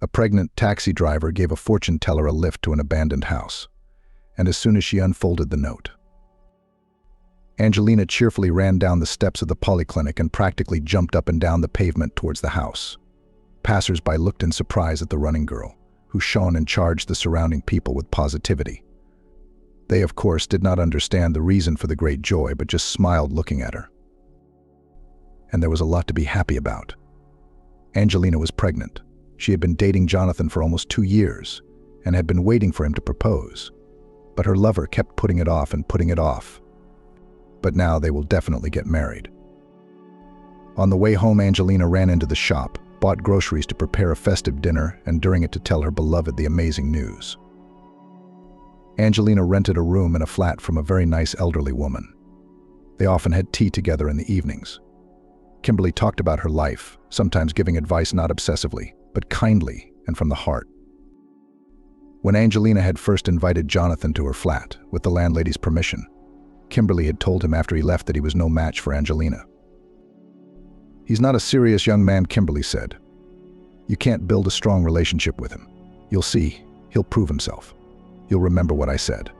A pregnant taxi driver gave a fortune teller a lift to an abandoned house, and as soon as she unfolded the note, Angelina cheerfully ran down the steps of the polyclinic and practically jumped up and down the pavement towards the house. Passers-by looked in surprise at the running girl, who shone and charged the surrounding people with positivity. They, of course, did not understand the reason for the great joy, but just smiled looking at her. And there was a lot to be happy about. Angelina was pregnant. She had been dating Jonathan for almost 2 years and had been waiting for him to propose. But her lover kept putting it off and putting it off. But now they will definitely get married. On the way home, Angelina ran into the shop, bought groceries to prepare a festive dinner, and during it to tell her beloved the amazing news. Angelina rented a room in a flat from a very nice elderly woman. They often had tea together in the evenings. Kimberly talked about her life, sometimes giving advice not obsessively, but kindly and from the heart. When Angelina had first invited Jonathan to her flat, with the landlady's permission, Kimberly had told him after he left that he was no match for Angelina. "He's not a serious young man," Kimberly said. "You can't build a strong relationship with him. You'll see, he'll prove himself. You'll remember what I said."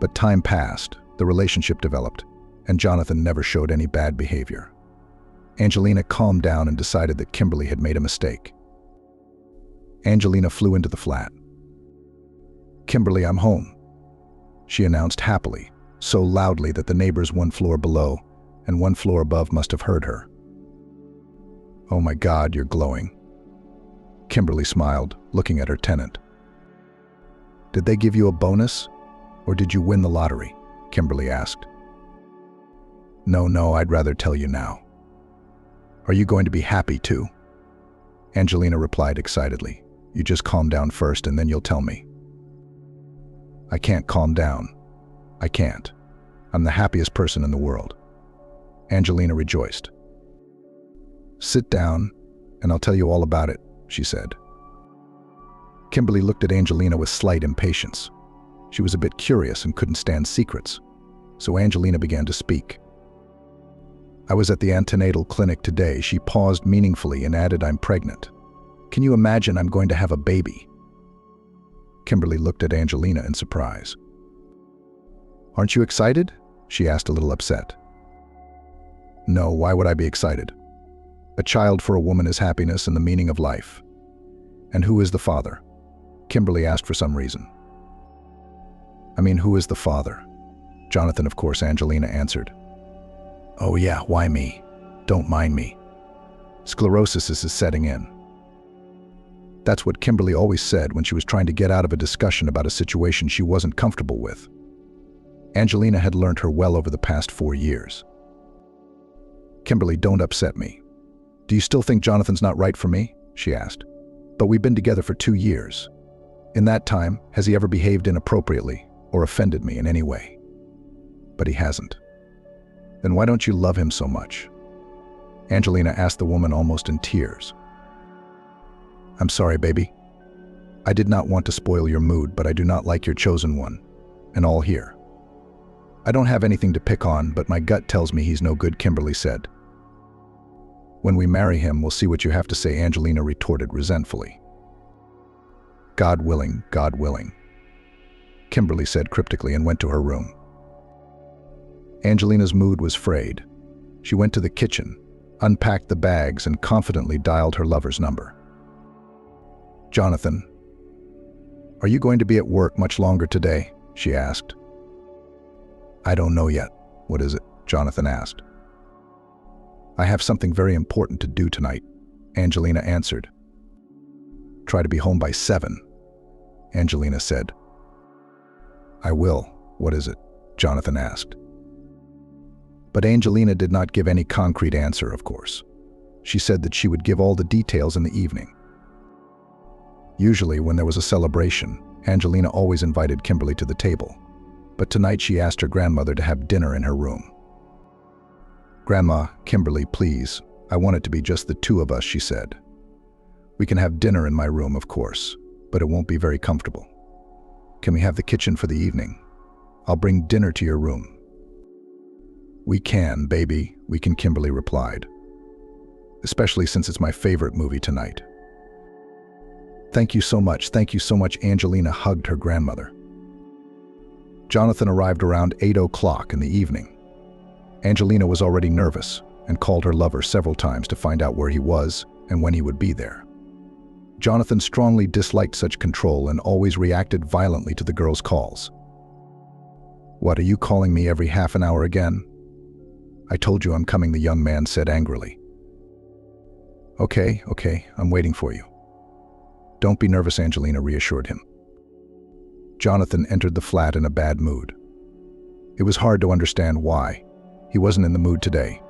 But time passed, the relationship developed, and Jonathan never showed any bad behavior. Angelina calmed down and decided that Kimberly had made a mistake. Angelina flew into the flat. "Kimberly, I'm home," she announced happily, so loudly that the neighbors 1 floor below and 1 floor above must have heard her. "Oh my God, you're glowing." Kimberly smiled, looking at her tenant. "Did they give you a bonus, or did you win the lottery?" Kimberly asked. No, I'd rather tell you now." "Are you going to be happy too?" Angelina replied excitedly. "You just calm down first and then you'll tell me." "I can't calm down. I can't. I'm the happiest person in the world." Angelina rejoiced. "Sit down, and I'll tell you all about it," she said. Kimberly looked at Angelina with slight impatience. She was a bit curious and couldn't stand secrets, so Angelina began to speak. "I was at the antenatal clinic today." She paused meaningfully and added, "I'm pregnant. Can you imagine I'm going to have a baby?" Kimberly looked at Angelina in surprise. "Aren't you excited?" she asked, a little upset. "No, why would I be excited? A child for a woman is happiness and the meaning of life." "And who is the father?" Kimberly asked for some reason. "I mean, who is the father?" "Jonathan, of course," Angelina answered. "Oh yeah, why me? Don't mind me. Sclerosis is setting in." That's what Kimberly always said when she was trying to get out of a discussion about a situation she wasn't comfortable with. Angelina had learned her well over the past 4 years. "Kimberly, don't upset me. Do you still think Jonathan's not right for me?" she asked. "But we've been together for 2 years. In that time, has he ever behaved inappropriately or offended me in any way?" "But he hasn't." "Then why don't you love him so much?" Angelina asked the woman almost in tears. "I'm sorry, baby. I did not want to spoil your mood, but I do not like your chosen one, and all here. I don't have anything to pick on, but my gut tells me he's no good," Kimberly said. "When we marry him, we'll see what you have to say," Angelina retorted resentfully. God willing," Kimberly said cryptically and went to her room. Angelina's mood was frayed. She went to the kitchen, unpacked the bags, and confidently dialed her lover's number. "Jonathan, are you going to be at work much longer today?" she asked. "I don't know yet. What is it?" Jonathan asked. "I have something very important to do tonight," Angelina answered. "Try to be home by 7, Angelina said. "I will. What is it?" Jonathan asked. But Angelina did not give any concrete answer, of course. She said that she would give all the details in the evening. Usually, when there was a celebration, Angelina always invited Kimberly to the table. But tonight she asked her grandmother to have dinner in her room. "Grandma, Kimberly, please, I want it to be just the 2 of us," she said. "We can have dinner in my room, of course, but it won't be very comfortable. Can we have the kitchen for the evening? I'll bring dinner to your room." "We can, baby, we can," Kimberly replied. "Especially since it's my favorite movie tonight." Thank you so much. Thank you so much." Angelina hugged her grandmother. Jonathan arrived around 8 o'clock in the evening. Angelina was already nervous and called her lover several times to find out where he was and when he would be there. Jonathan strongly disliked such control and always reacted violently to the girl's calls. "What, are you calling me every half an hour again?" "I told you I'm coming," the young man said angrily. Okay, I'm waiting for you." "Don't be nervous," Angelina reassured him. Jonathan entered the flat in a bad mood. It was hard to understand why. He wasn't in the mood today.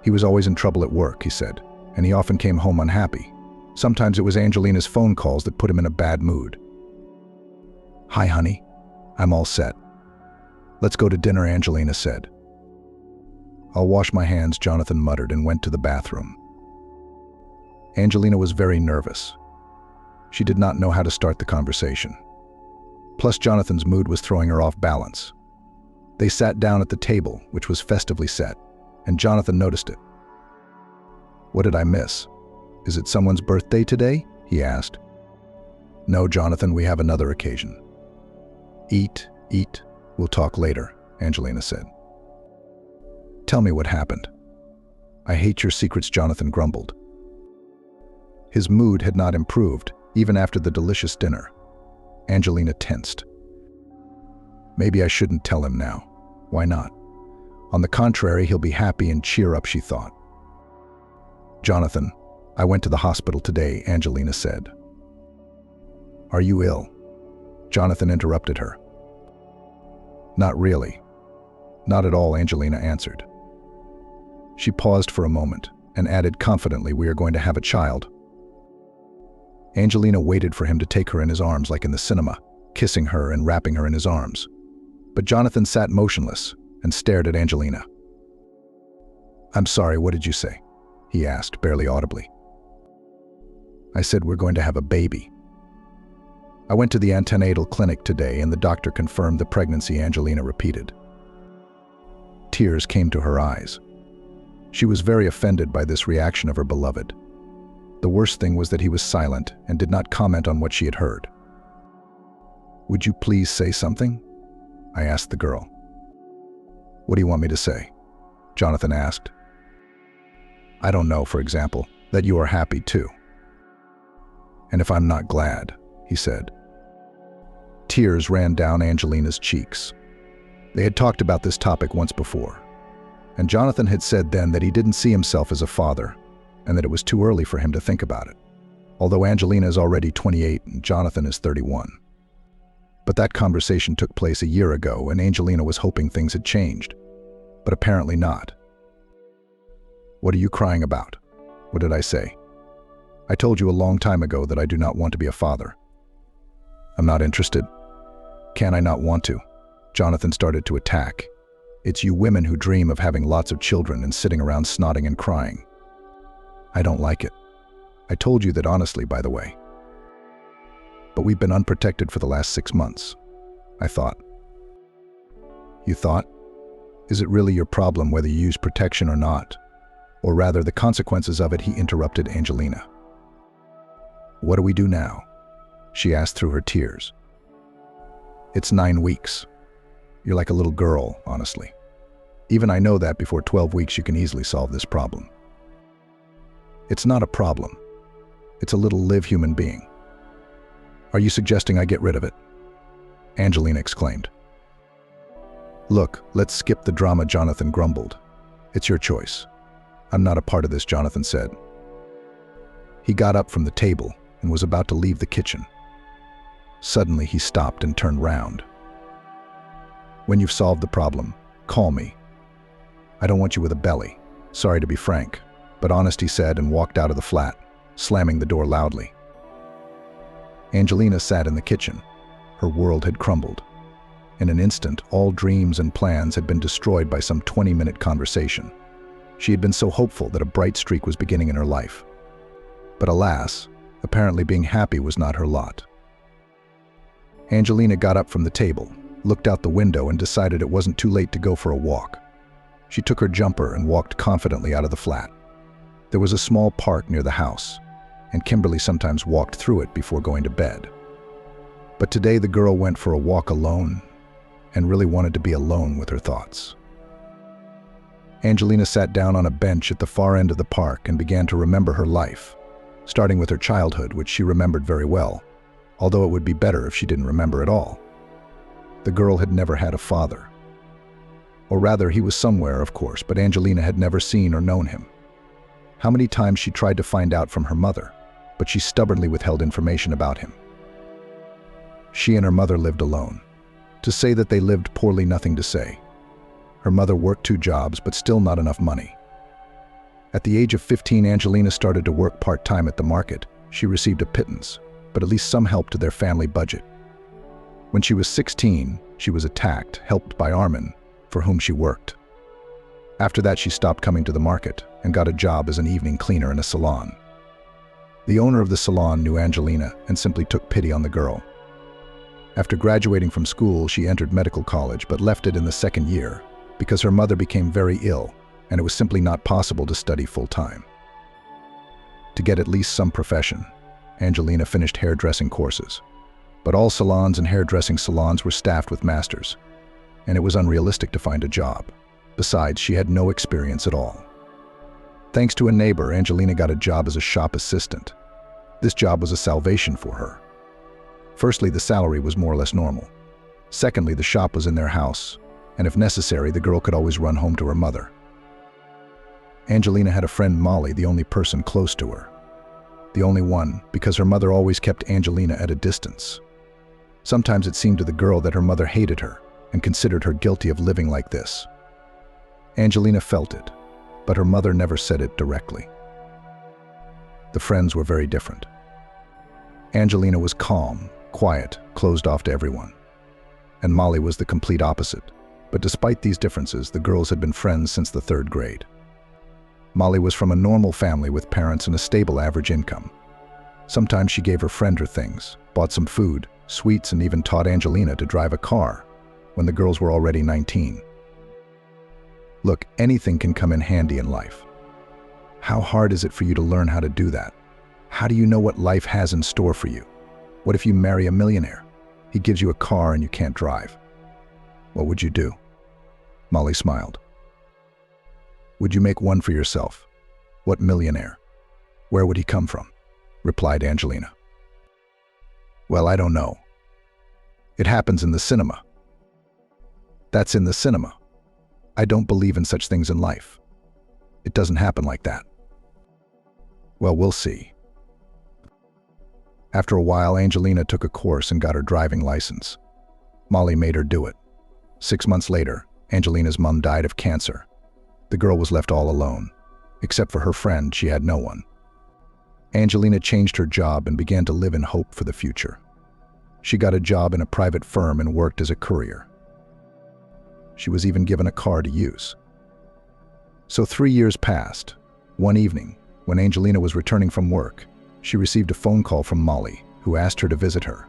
He was always in trouble at work, he said, and he often came home unhappy. Sometimes it was Angelina's phone calls that put him in a bad mood. "Hi, honey. I'm all set. Let's go to dinner," Angelina said. "I'll wash my hands," Jonathan muttered and went to the bathroom. Angelina was very nervous. She did not know how to start the conversation. Plus, Jonathan's mood was throwing her off balance. They sat down at the table, which was festively set, and Jonathan noticed it. "What did I miss? Is it someone's birthday today?" he asked. "No, Jonathan, we have another occasion." Eat. We'll talk later," Angelina said. "Tell me what happened." "I hate your secrets," Jonathan grumbled. His mood had not improved, even after the delicious dinner. Angelina tensed. Maybe I shouldn't tell him now. Why not? On the contrary, he'll be happy and cheer up, she thought. "Jonathan, I went to the hospital today," Angelina said. "Are you ill?" Jonathan interrupted her. "Not really. Not at all," Angelina answered. She paused for a moment and added confidently, "We are going to have a child." Angelina waited for him to take her in his arms like in the cinema, kissing her and wrapping her in his arms. But Jonathan sat motionless and stared at Angelina. "I'm sorry, what did you say?" he asked, barely audibly. "I said we're going to have a baby." "I went to the antenatal clinic today and the doctor confirmed the pregnancy," Angelina repeated. Tears came to her eyes. She was very offended by this reaction of her beloved. The worst thing was that he was silent and did not comment on what she had heard. "Would you please say something?" I asked the girl. "What do you want me to say?" Jonathan asked. "I don't know, for example, that you are happy too." "And if I'm not glad," he said. Tears ran down Angelina's cheeks. They had talked about this topic once before, and Jonathan had said then that he didn't see himself as a father and that it was too early for him to think about it, although Angelina is already 28 and Jonathan is 31. But that conversation took place a year ago and Angelina was hoping things had changed, but apparently not. "What are you crying about? What did I say? I told you a long time ago that I do not want to be a father." "I'm not interested." "Can I not want to?" Jonathan started to attack. "It's you women who dream of having lots of children and sitting around snotting and crying." "I don't like it. I told you that honestly, by the way. But we've been unprotected for the last 6 months. I thought." "You thought? Is it really your problem whether you use protection or not? Or rather, the consequences of it," he interrupted Angelina. "What do we do now?" she asked through her tears. "It's 9 weeks. You're like a little girl, honestly. Even I know that before 12 weeks you can easily solve this problem." "It's not a problem. It's a little live human being." "Are you suggesting I get rid of it?" Angelina exclaimed. "Look, let's skip the drama," Jonathan grumbled. "It's your choice." "I'm not a part of this," Jonathan said. He got up from the table and was about to leave the kitchen. Suddenly he stopped and turned round. "When you've solved the problem, call me. I don't want you with a belly. Sorry to be frank, but honest," he said and walked out of the flat, slamming the door loudly. Angelina sat in the kitchen. Her world had crumbled. In an instant, all dreams and plans had been destroyed by some 20-minute conversation. She had been so hopeful that a bright streak was beginning in her life. But alas, apparently being happy was not her lot. Angelina got up from the table, looked out the window and decided it wasn't too late to go for a walk. She took her jumper and walked confidently out of the flat. There was a small park near the house. and Kimberly sometimes walked through it before going to bed. But today the girl went for a walk alone and really wanted to be alone with her thoughts. Angelina sat down on a bench at the far end of the park and began to remember her life, starting with her childhood, which she remembered very well, although it would be better if she didn't remember at all. The girl had never had a father. Or rather, he was somewhere, of course, but Angelina had never seen or known him. How many times she tried to find out from her mother, but she stubbornly withheld information about him. She and her mother lived alone. To say that they lived poorly, nothing to say. Her mother worked 2 jobs, but still not enough money. At the age of 15, Angelina started to work part-time at the market. She received a pittance, but at least some help to their family budget. When she was 16, she was attacked, helped by Armin, for whom she worked. After that, she stopped coming to the market and got a job as an evening cleaner in a salon. The owner of the salon knew Angelina and simply took pity on the girl. After graduating from school, she entered medical college but left it in the 2nd year because her mother became very ill and it was simply not possible to study full-time. To get at least some profession, Angelina finished hairdressing courses. But all salons and hairdressing salons were staffed with masters, and it was unrealistic to find a job. Besides, she had no experience at all. Thanks to a neighbor, Angelina got a job as a shop assistant. This job was a salvation for her. Firstly, the salary was more or less normal. Secondly, the shop was in their house, and if necessary, the girl could always run home to her mother. Angelina had a friend, Molly, the only person close to her. The only one, because her mother always kept Angelina at a distance. Sometimes it seemed to the girl that her mother hated her and considered her guilty of living like this. Angelina felt it, but her mother never said it directly. The friends were very different. Angelina was calm, quiet, closed off to everyone. And Molly was the complete opposite. But despite these differences, the girls had been friends since the 3rd grade. Molly was from a normal family with parents and a stable average income. Sometimes she gave her friend her things, bought some food, sweets, and even taught Angelina to drive a car when the girls were already 19. Look, anything can come in handy in life. How hard is it for you to learn how to do that? How do you know what life has in store for you? What if you marry a millionaire? He gives you a car and you can't drive. What would you do? Molly smiled. Would you make one for yourself? What millionaire? Where would he come from? Replied Angelina. Well, I don't know. It happens in the cinema. That's in the cinema. I don't believe in such things in life. It doesn't happen like that. Well, we'll see. After a while, Angelina took a course and got her driving license. Molly made her do it. 6 months later, Angelina's mom died of cancer. The girl was left all alone. Except for her friend, she had no one. Angelina changed her job and began to live in hope for the future. She got a job in a private firm and worked as a courier. She was even given a car to use. So 3 years passed. One evening, when Angelina was returning from work, she received a phone call from Molly, who asked her to visit her.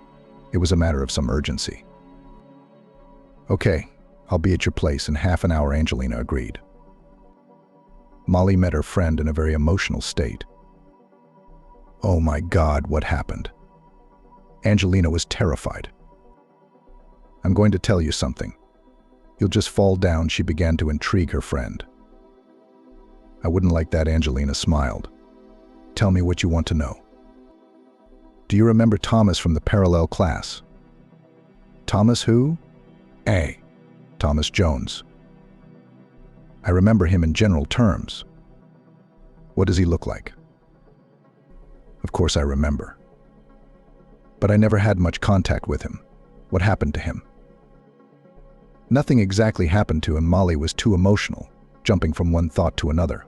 It was a matter of some urgency. Okay, I'll be at your place in half an hour, Angelina agreed. Molly met her friend in a very emotional state. Oh my God, what happened? Angelina was terrified. I'm going to tell you something. You'll just fall down, she began to intrigue her friend. I wouldn't like that, Angelina smiled. Tell me what you want to know. Do you remember Thomas from the parallel class? Thomas who? Thomas Jones. I remember him in general terms. What does he look like? Of course I remember. But I never had much contact with him. What happened to him? Nothing exactly happened to him. Molly was too emotional, jumping from one thought to another.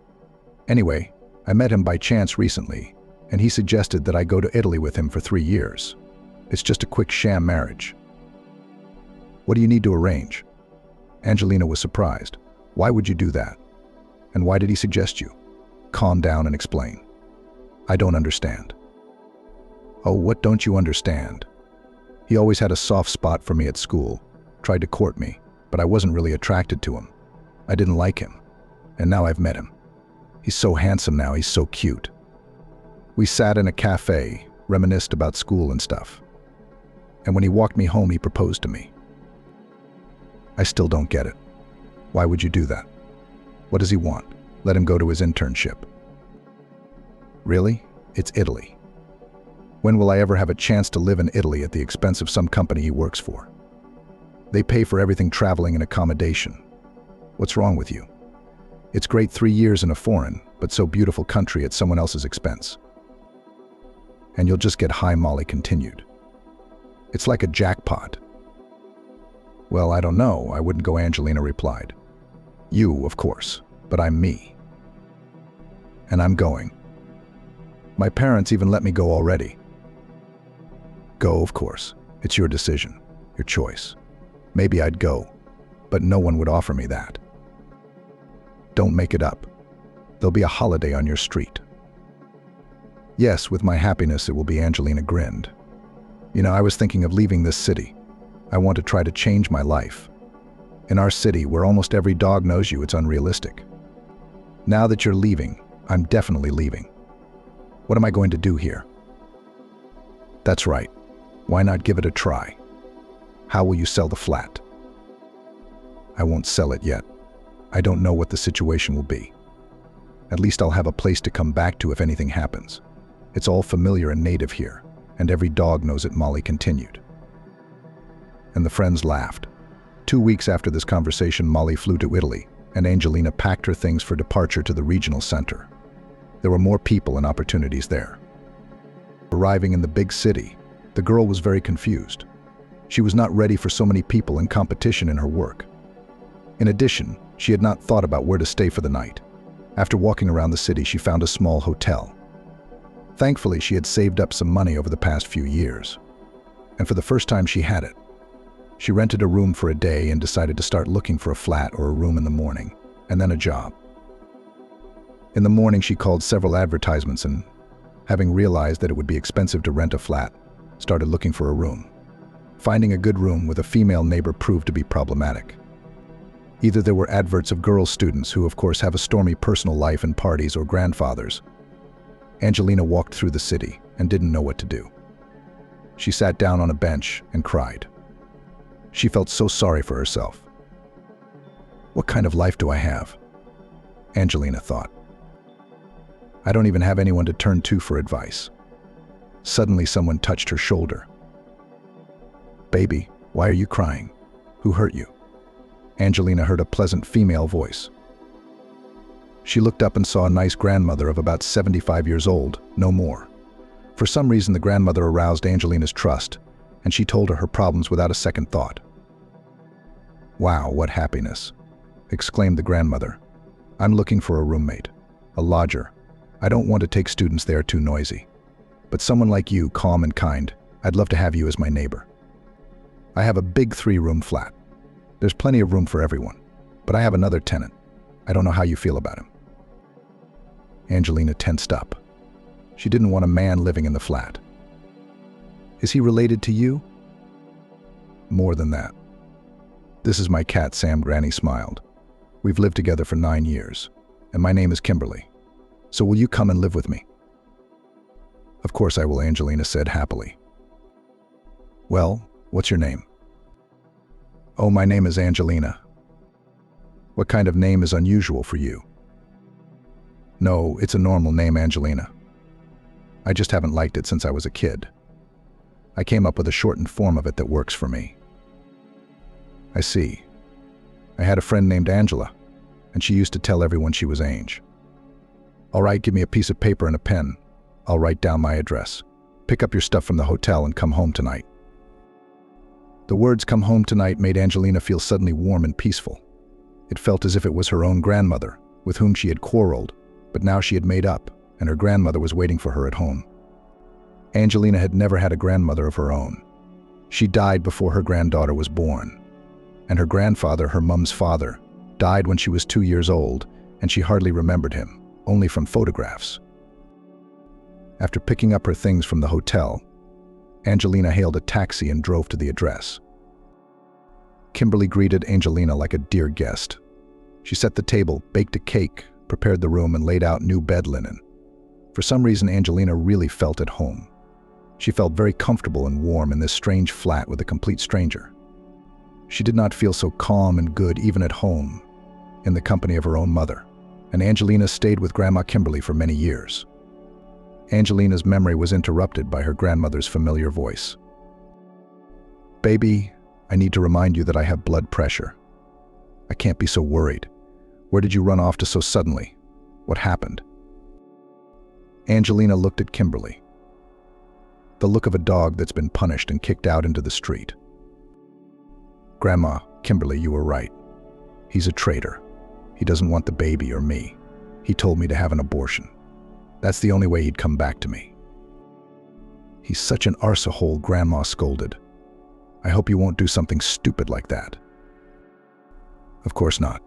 Anyway, I met him by chance recently, and he suggested that I go to Italy with him for 3 years. It's just a quick sham marriage. What do you need to arrange? Angelina was surprised. Why would you do that? And why did he suggest you? Calm down and explain. I don't understand. Oh, what don't you understand? He always had a soft spot for me at school, tried to court me, but I wasn't really attracted to him. I didn't like him. And now I've met him. He's so handsome now, he's so cute. We sat in a cafe, reminisced about school and stuff. And when he walked me home, he proposed to me. I still don't get it. Why would you do that? What does he want? Let him go to his internship. Really? It's Italy. When will I ever have a chance to live in Italy at the expense of some company he works for? They pay for everything, traveling and accommodation. What's wrong with you? It's great 3 years in a foreign, but so beautiful country at someone else's expense. And you'll just get high, Molly continued. It's like a jackpot. Well, I don't know. I wouldn't go, Angelina replied. You, of course, but I'm me. And I'm going. My parents even let me go already. Go, of course. It's your decision, your choice. Maybe I'd go, but no one would offer me that. Don't make it up. There'll be a holiday on your street. Yes, with my happiness it will be, Angelina grinned. You know, I was thinking of leaving this city. I want to try to change my life. In our city, where almost every dog knows you, it's unrealistic. Now that you're leaving, I'm definitely leaving. What am I going to do here? That's right. Why not give it a try? How will you sell the flat? I won't sell it yet. I don't know what the situation will be. At least I'll have a place to come back to if anything happens. It's all familiar and native here, and every dog knows it, Molly continued. And the friends laughed. 2 weeks after this conversation, Molly flew to Italy, and Angelina packed her things for departure to the regional center. There were more people and opportunities there. Arriving in the big city, the girl was very confused. She was not ready for so many people and competition in her work. In addition, she had not thought about where to stay for the night. After walking around the city, she found a small hotel. Thankfully, she had saved up some money over the past few years. And for the first time, she had it. She rented a room for a day and decided to start looking for a flat or a room in the morning, and then a job. In the morning, she called several advertisements and, having realized that it would be expensive to rent a flat, started looking for a room. Finding a good room with a female neighbor proved to be problematic. Either there were adverts of girl students who, of course, have a stormy personal life and parties, or grandfathers. Angelina walked through the city and didn't know what to do. She sat down on a bench and cried. She felt so sorry for herself. What kind of life do I have? Angelina thought. I don't even have anyone to turn to for advice. Suddenly, someone touched her shoulder. Baby, why are you crying? Who hurt you? Angelina heard a pleasant female voice. She looked up and saw a nice grandmother of about 75 years old, no more. For some reason, the grandmother aroused Angelina's trust, and she told her problems without a second thought. Wow, what happiness, exclaimed the grandmother. I'm looking for a roommate, a lodger. I don't want to take students there, too noisy. But someone like you, calm and kind, I'd love to have you as my neighbor. I have a big 3-room flat. There's plenty of room for everyone, but I have another tenant. I don't know how you feel about him. Angelina tensed up. She didn't want a man living in the flat. Is he related to you? More than that. This is my cat, Sam. Granny smiled. We've lived together for 9 years, and my name is Kimberly. So will you come and live with me? Of course I will, Angelina said happily. Well, what's your name? Oh, my name is Angelina. What kind of name is unusual for you? No, it's a normal name, Angelina. I just haven't liked it since I was a kid. I came up with a shortened form of it that works for me. I see. I had a friend named Angela, and she used to tell everyone she was Ange. All right, give me a piece of paper and a pen. I'll write down my address. Pick up your stuff from the hotel and come home tonight. The words "come home tonight" made Angelina feel suddenly warm and peaceful. It felt as if it was her own grandmother, with whom she had quarreled, but now she had made up, and her grandmother was waiting for her at home. Angelina had never had a grandmother of her own. She died before her granddaughter was born. And her grandfather, her mum's father, died when she was 2 years old, and she hardly remembered him, only from photographs. After picking up her things from the hotel, Angelina hailed a taxi and drove to the address. Kimberly greeted Angelina like a dear guest. She set the table, baked a cake, prepared the room, and laid out new bed linen. For For some reason, Angelina really felt at home. She felt very comfortable and warm in this strange flat with a complete stranger. She did not feel so calm and good even at home, in the company of her own mother. And Angelina stayed with Grandma Kimberly for many years. Angelina's memory was interrupted by her grandmother's familiar voice. "Baby, I need to remind you that I have blood pressure. I can't be so worried. Where did you run off to so suddenly? What happened?" Angelina looked at Kimberly. The look of a dog that's been punished and kicked out into the street. "Grandma, Kimberly, you were right. He's a traitor. He doesn't want the baby or me. He told me to have an abortion. That's the only way he'd come back to me." "He's such an arsehole," Grandma scolded. "I hope you won't do something stupid like that." "Of course not.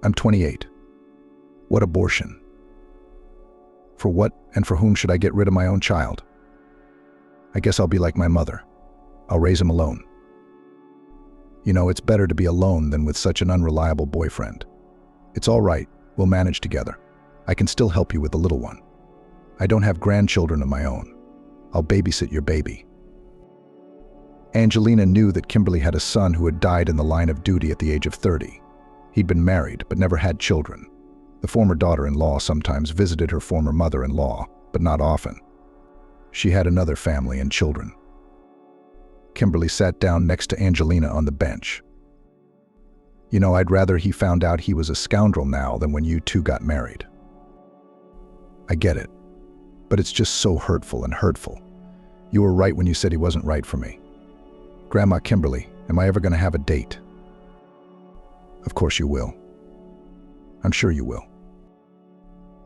I'm 28. What abortion? For what and for whom should I get rid of my own child? I guess I'll be like my mother. I'll raise him alone. You know, it's better to be alone than with such an unreliable boyfriend. It's all right, we'll manage together. I can still help you with the little one. I don't have grandchildren of my own. I'll babysit your baby." Angelina knew that Kimberly had a son who had died in the line of duty at the age of 30. He'd been married, but never had children. The former daughter-in-law sometimes visited her former mother-in-law, but not often. She had another family and children. Kimberly sat down next to Angelina on the bench. "You know, I'd rather he found out he was a scoundrel now than when you two got married. I get it, but it's just so hurtful and hurtful. You were right when you said he wasn't right for me. Grandma Kimberly, am I ever going to have a date?" "Of course you will. I'm sure you will."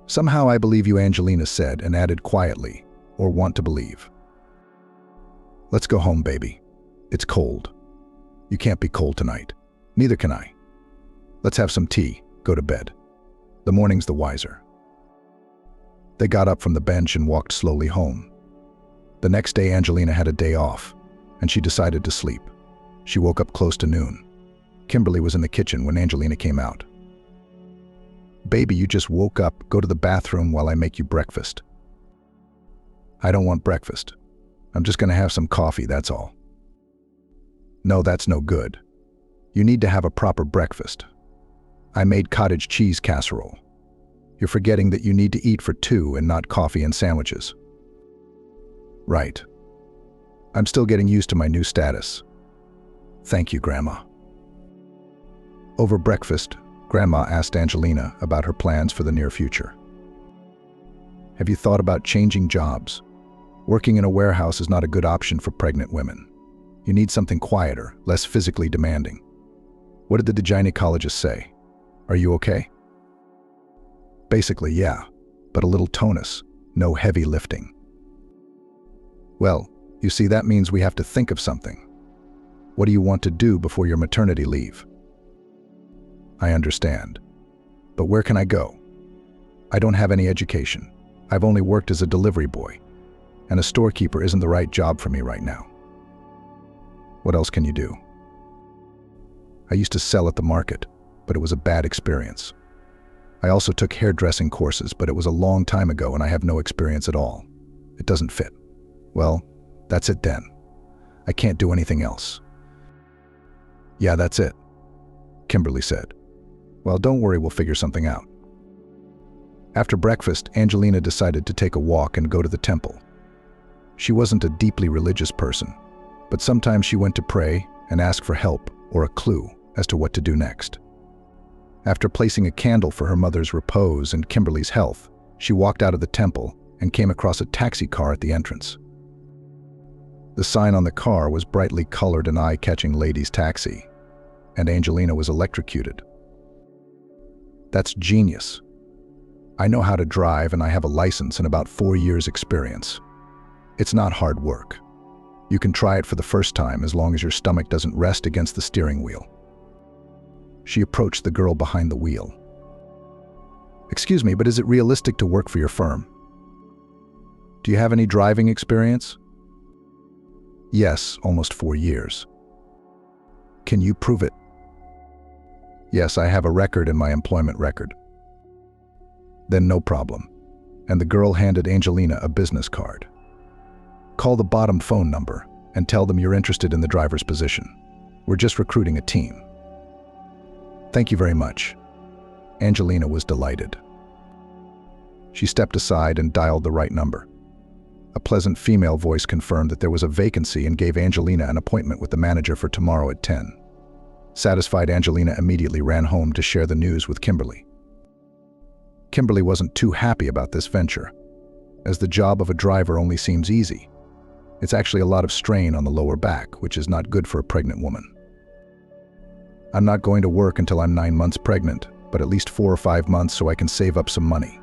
"Somehow I believe you," Angelina said, and added quietly, "or want to believe. Let's go home, baby. It's cold. You can't be cold tonight. Neither can I. Let's have some tea, go to bed. The morning's the wiser." They got up from the bench and walked slowly home. The next day, Angelina had a day off, and she decided to sleep. She woke up close to noon. Kimberly was in the kitchen when Angelina came out. "Baby, you just woke up. Go to the bathroom while I make you breakfast." "I don't want breakfast. I'm just going to have some coffee, that's all." "No, that's no good. You need to have a proper breakfast. I made cottage cheese casserole. You're forgetting that you need to eat for two and not coffee and sandwiches." "Right. I'm still getting used to my new status. Thank you, Grandma." Over breakfast, Grandma asked Angelina about her plans for the near future. "Have you thought about changing jobs? Working in a warehouse is not a good option for pregnant women. You need something quieter, less physically demanding. What did the gynecologist say? Are you okay?" "Basically, yeah, but a little tonus, no heavy lifting." "Well, you see, that means we have to think of something. What do you want to do before your maternity leave?" "I understand. But where can I go? I don't have any education. I've only worked as a delivery boy, and a storekeeper isn't the right job for me right now." "What else can you do?" "I used to sell at the market, but it was a bad experience. I also took hairdressing courses, but it was a long time ago and I have no experience at all. It doesn't fit." "Well, that's it then. I can't do anything else." "Yeah, that's it," Kimberly said. "Well, don't worry, we'll figure something out." After breakfast, Angelina decided to take a walk and go to the temple. She wasn't a deeply religious person, but sometimes she went to pray and ask for help or a clue as to what to do next. After placing a candle for her mother's repose and Kimberly's health, she walked out of the temple and came across a taxi car at the entrance. The sign on the car was brightly colored and eye-catching ladies' taxi, and Angelina was electrocuted. "That's genius. I know how to drive and I have a license and about 4 years' experience. It's not hard work. You can try it for the first time as long as your stomach doesn't rest against the steering wheel." She approached the girl behind the wheel. "Excuse me, but is it realistic to work for your firm? Do you have any driving experience?" "Yes, almost 4 years." "Can you prove it?" "Yes, I have a record in my employment record." "Then no problem. and the girl handed Angelina a business card. Call the bottom phone number and tell them you're interested in the driver's position. We're just recruiting a team. Thank you very much. Angelina was delighted. She stepped aside and dialed the right number. A pleasant female voice confirmed that there was a vacancy and gave Angelina an appointment with the manager for tomorrow at 10. Satisfied, Angelina immediately ran home to share the news with Kimberly. Kimberly wasn't too happy about this venture, as the job of a driver only seems easy. It's actually a lot of strain on the lower back, which is not good for a pregnant woman. I'm not going to work until I'm 9 months pregnant, but at least 4 or 5 months so I can save up some money.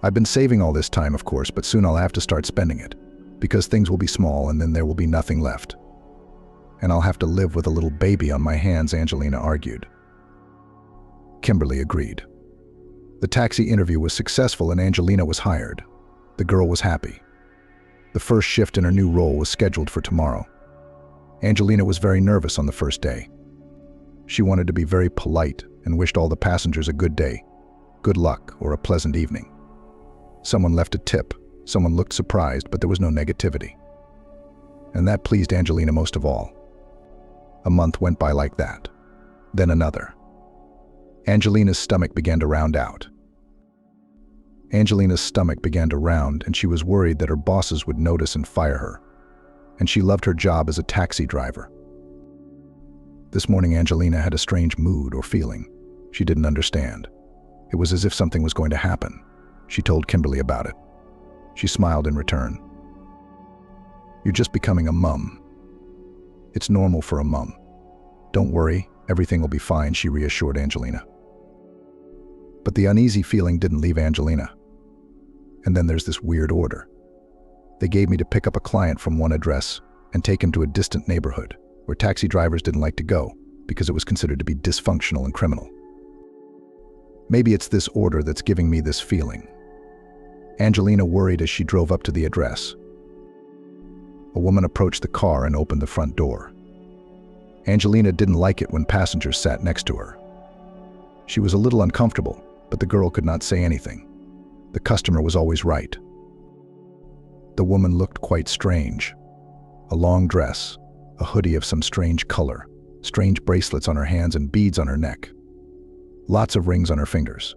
I've been saving all this time, of course, but soon I'll have to start spending it, because things will be small and then there will be nothing left. And I'll have to live with a little baby on my hands, Angelina argued. Kimberly agreed. The taxi interview was successful and Angelina was hired. The girl was happy. The first shift in her new role was scheduled for tomorrow. Angelina was very nervous on the first day. She wanted to be very polite and wished all the passengers a good day, good luck, or a pleasant evening. Someone left a tip, someone looked surprised, but there was no negativity. And that pleased Angelina most of all. A month went by like that. Then another. Angelina's stomach began to round out. Angelina's stomach began to round, and she was worried that her bosses would notice and fire her. And she loved her job as a taxi driver. This morning, Angelina had a strange mood or feeling. She didn't understand. It was as if something was going to happen. She told Kimberly about it. She smiled in return. You're just becoming a mum. It's normal for a mum. Don't worry, everything will be fine, she reassured Angelina. But the uneasy feeling didn't leave Angelina. And then there's this weird order. They gave me to pick up a client from one address and take him to a distant neighborhood where taxi drivers didn't like to go because it was considered to be dysfunctional and criminal. Maybe it's this order that's giving me this feeling. Angelina worried as she drove up to the address. A woman approached the car and opened the front door. Angelina didn't like it when passengers sat next to her. She was a little uncomfortable, but the girl could not say anything. The customer was always right. The woman looked quite strange. A long dress, a hoodie of some strange color, strange bracelets on her hands and beads on her neck. Lots of rings on her fingers.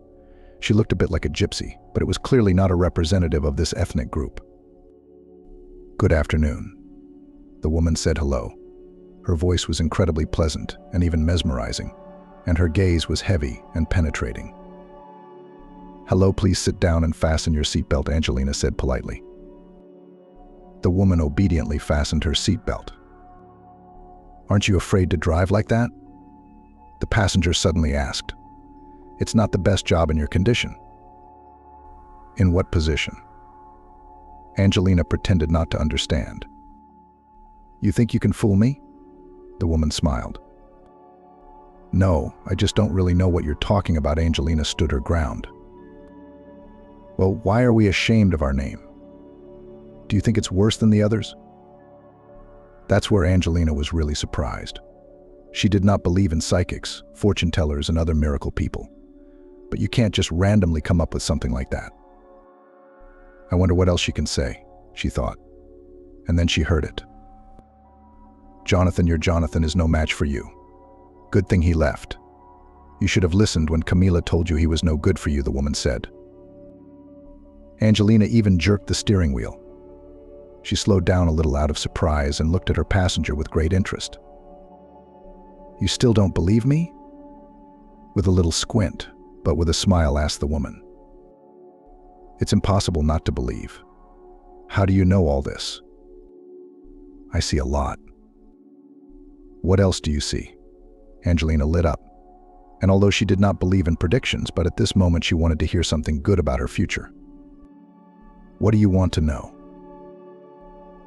She looked a bit like a gypsy, but it was clearly not a representative of this ethnic group. Good afternoon. The woman said hello. Her voice was incredibly pleasant and even mesmerizing, and her gaze was heavy and penetrating. Hello, please sit down and fasten your seatbelt, Angelina said politely. The woman obediently fastened her seatbelt. Aren't you afraid to drive like that? The passenger suddenly asked. It's not the best job in your condition. In what position? Angelina pretended not to understand. You think you can fool me? The woman smiled. No, I just don't really know what you're talking about. Angelina stood her ground. Well, why are we ashamed of our name? Do you think it's worse than the others? That's where Angelina was really surprised. She did not believe in psychics, fortune tellers, and other miracle people. But you can't just randomly come up with something like that. I wonder what else she can say, she thought. And then she heard it. Jonathan, your Jonathan is no match for you. Good thing he left. You should have listened when Camila told you he was no good for you, the woman said. Angelina even jerked the steering wheel. She slowed down a little out of surprise and looked at her passenger with great interest. You still don't believe me? With a little squint, but with a smile, asked the woman. It's impossible not to believe. How do you know all this? I see a lot. What else do you see? Angelina lit up. And although she did not believe in predictions, but at this moment she wanted to hear something good about her future. What do you want to know?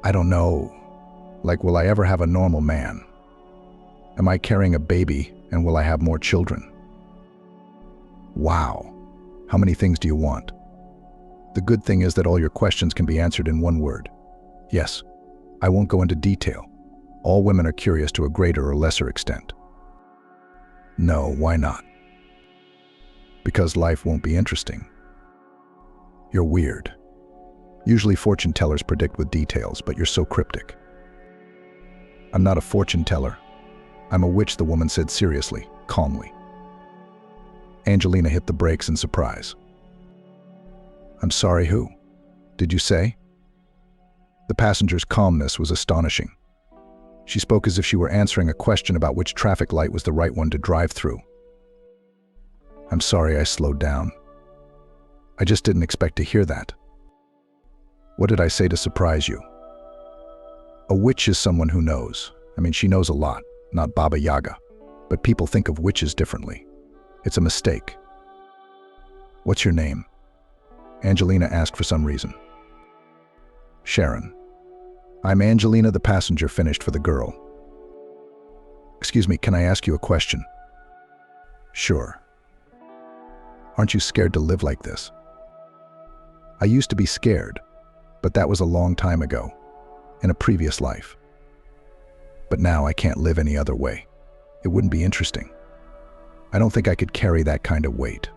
I don't know. Like, will I ever have a normal man? Am I carrying a baby, and will I have more children? Wow. How many things do you want? The good thing is that all your questions can be answered in one word. Yes. I won't go into detail. All women are curious to a greater or lesser extent. No, why not? Because life won't be interesting. You're weird. Usually fortune tellers predict with details, but you're so cryptic. I'm not a fortune teller. I'm a witch, the woman said seriously, calmly. Angelina hit the brakes in surprise. I'm sorry, who? Did you say? The passenger's calmness was astonishing. She spoke as if she were answering a question about which traffic light was the right one to drive through. I'm sorry I slowed down. I just didn't expect to hear that. What did I say to surprise you? A witch is someone who knows. I mean, she knows a lot, not Baba Yaga. But people think of witches differently. It's a mistake. What's your name? Angelina asked for some reason. Sharon. I'm Angelina, the passenger finished for the girl. Excuse me, can I ask you a question? Sure. Aren't you scared to live like this? I used to be scared, but that was a long time ago, in a previous life. But now I can't live any other way. It wouldn't be interesting. I don't think I could carry that kind of weight.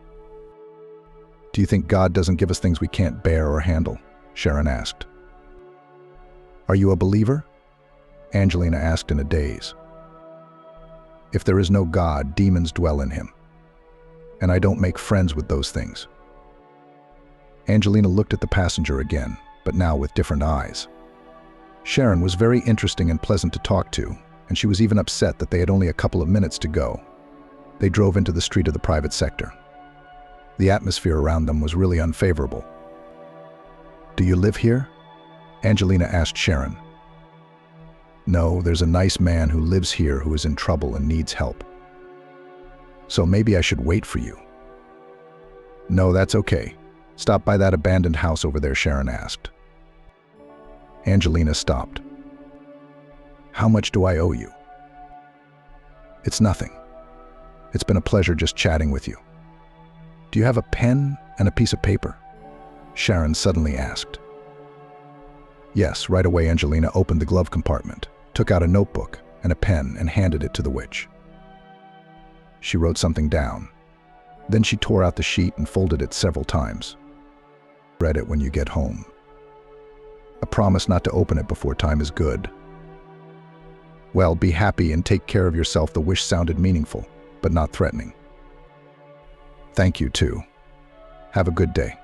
Do you think God doesn't give us things we can't bear or handle? Sharon asked. Are you a believer? Angelina asked in a daze. If there is no God, demons dwell in him. And I don't make friends with those things. Angelina looked at the passenger again, but now with different eyes. Sharon was very interesting and pleasant to talk to, and she was even upset that they had only a couple of minutes to go. They drove into the street of the private sector. The atmosphere around them was really unfavorable. Do you live here? Angelina asked Sharon. No, there's a nice man who lives here who is in trouble and needs help. So maybe I should wait for you. No, that's okay. Stop by that abandoned house over there, Sharon asked. Angelina stopped. How much do I owe you? It's nothing. It's been a pleasure just chatting with you. Do you have a pen and a piece of paper? Sharon suddenly asked. Yes, right away Angelina opened the glove compartment, took out a notebook and a pen and handed it to the witch. She wrote something down. Then she tore out the sheet and folded it several times. Read it when you get home. A promise not to open it before time is good. Well, be happy and take care of yourself. The wish sounded meaningful, but not threatening. Thank you, too. Have a good day.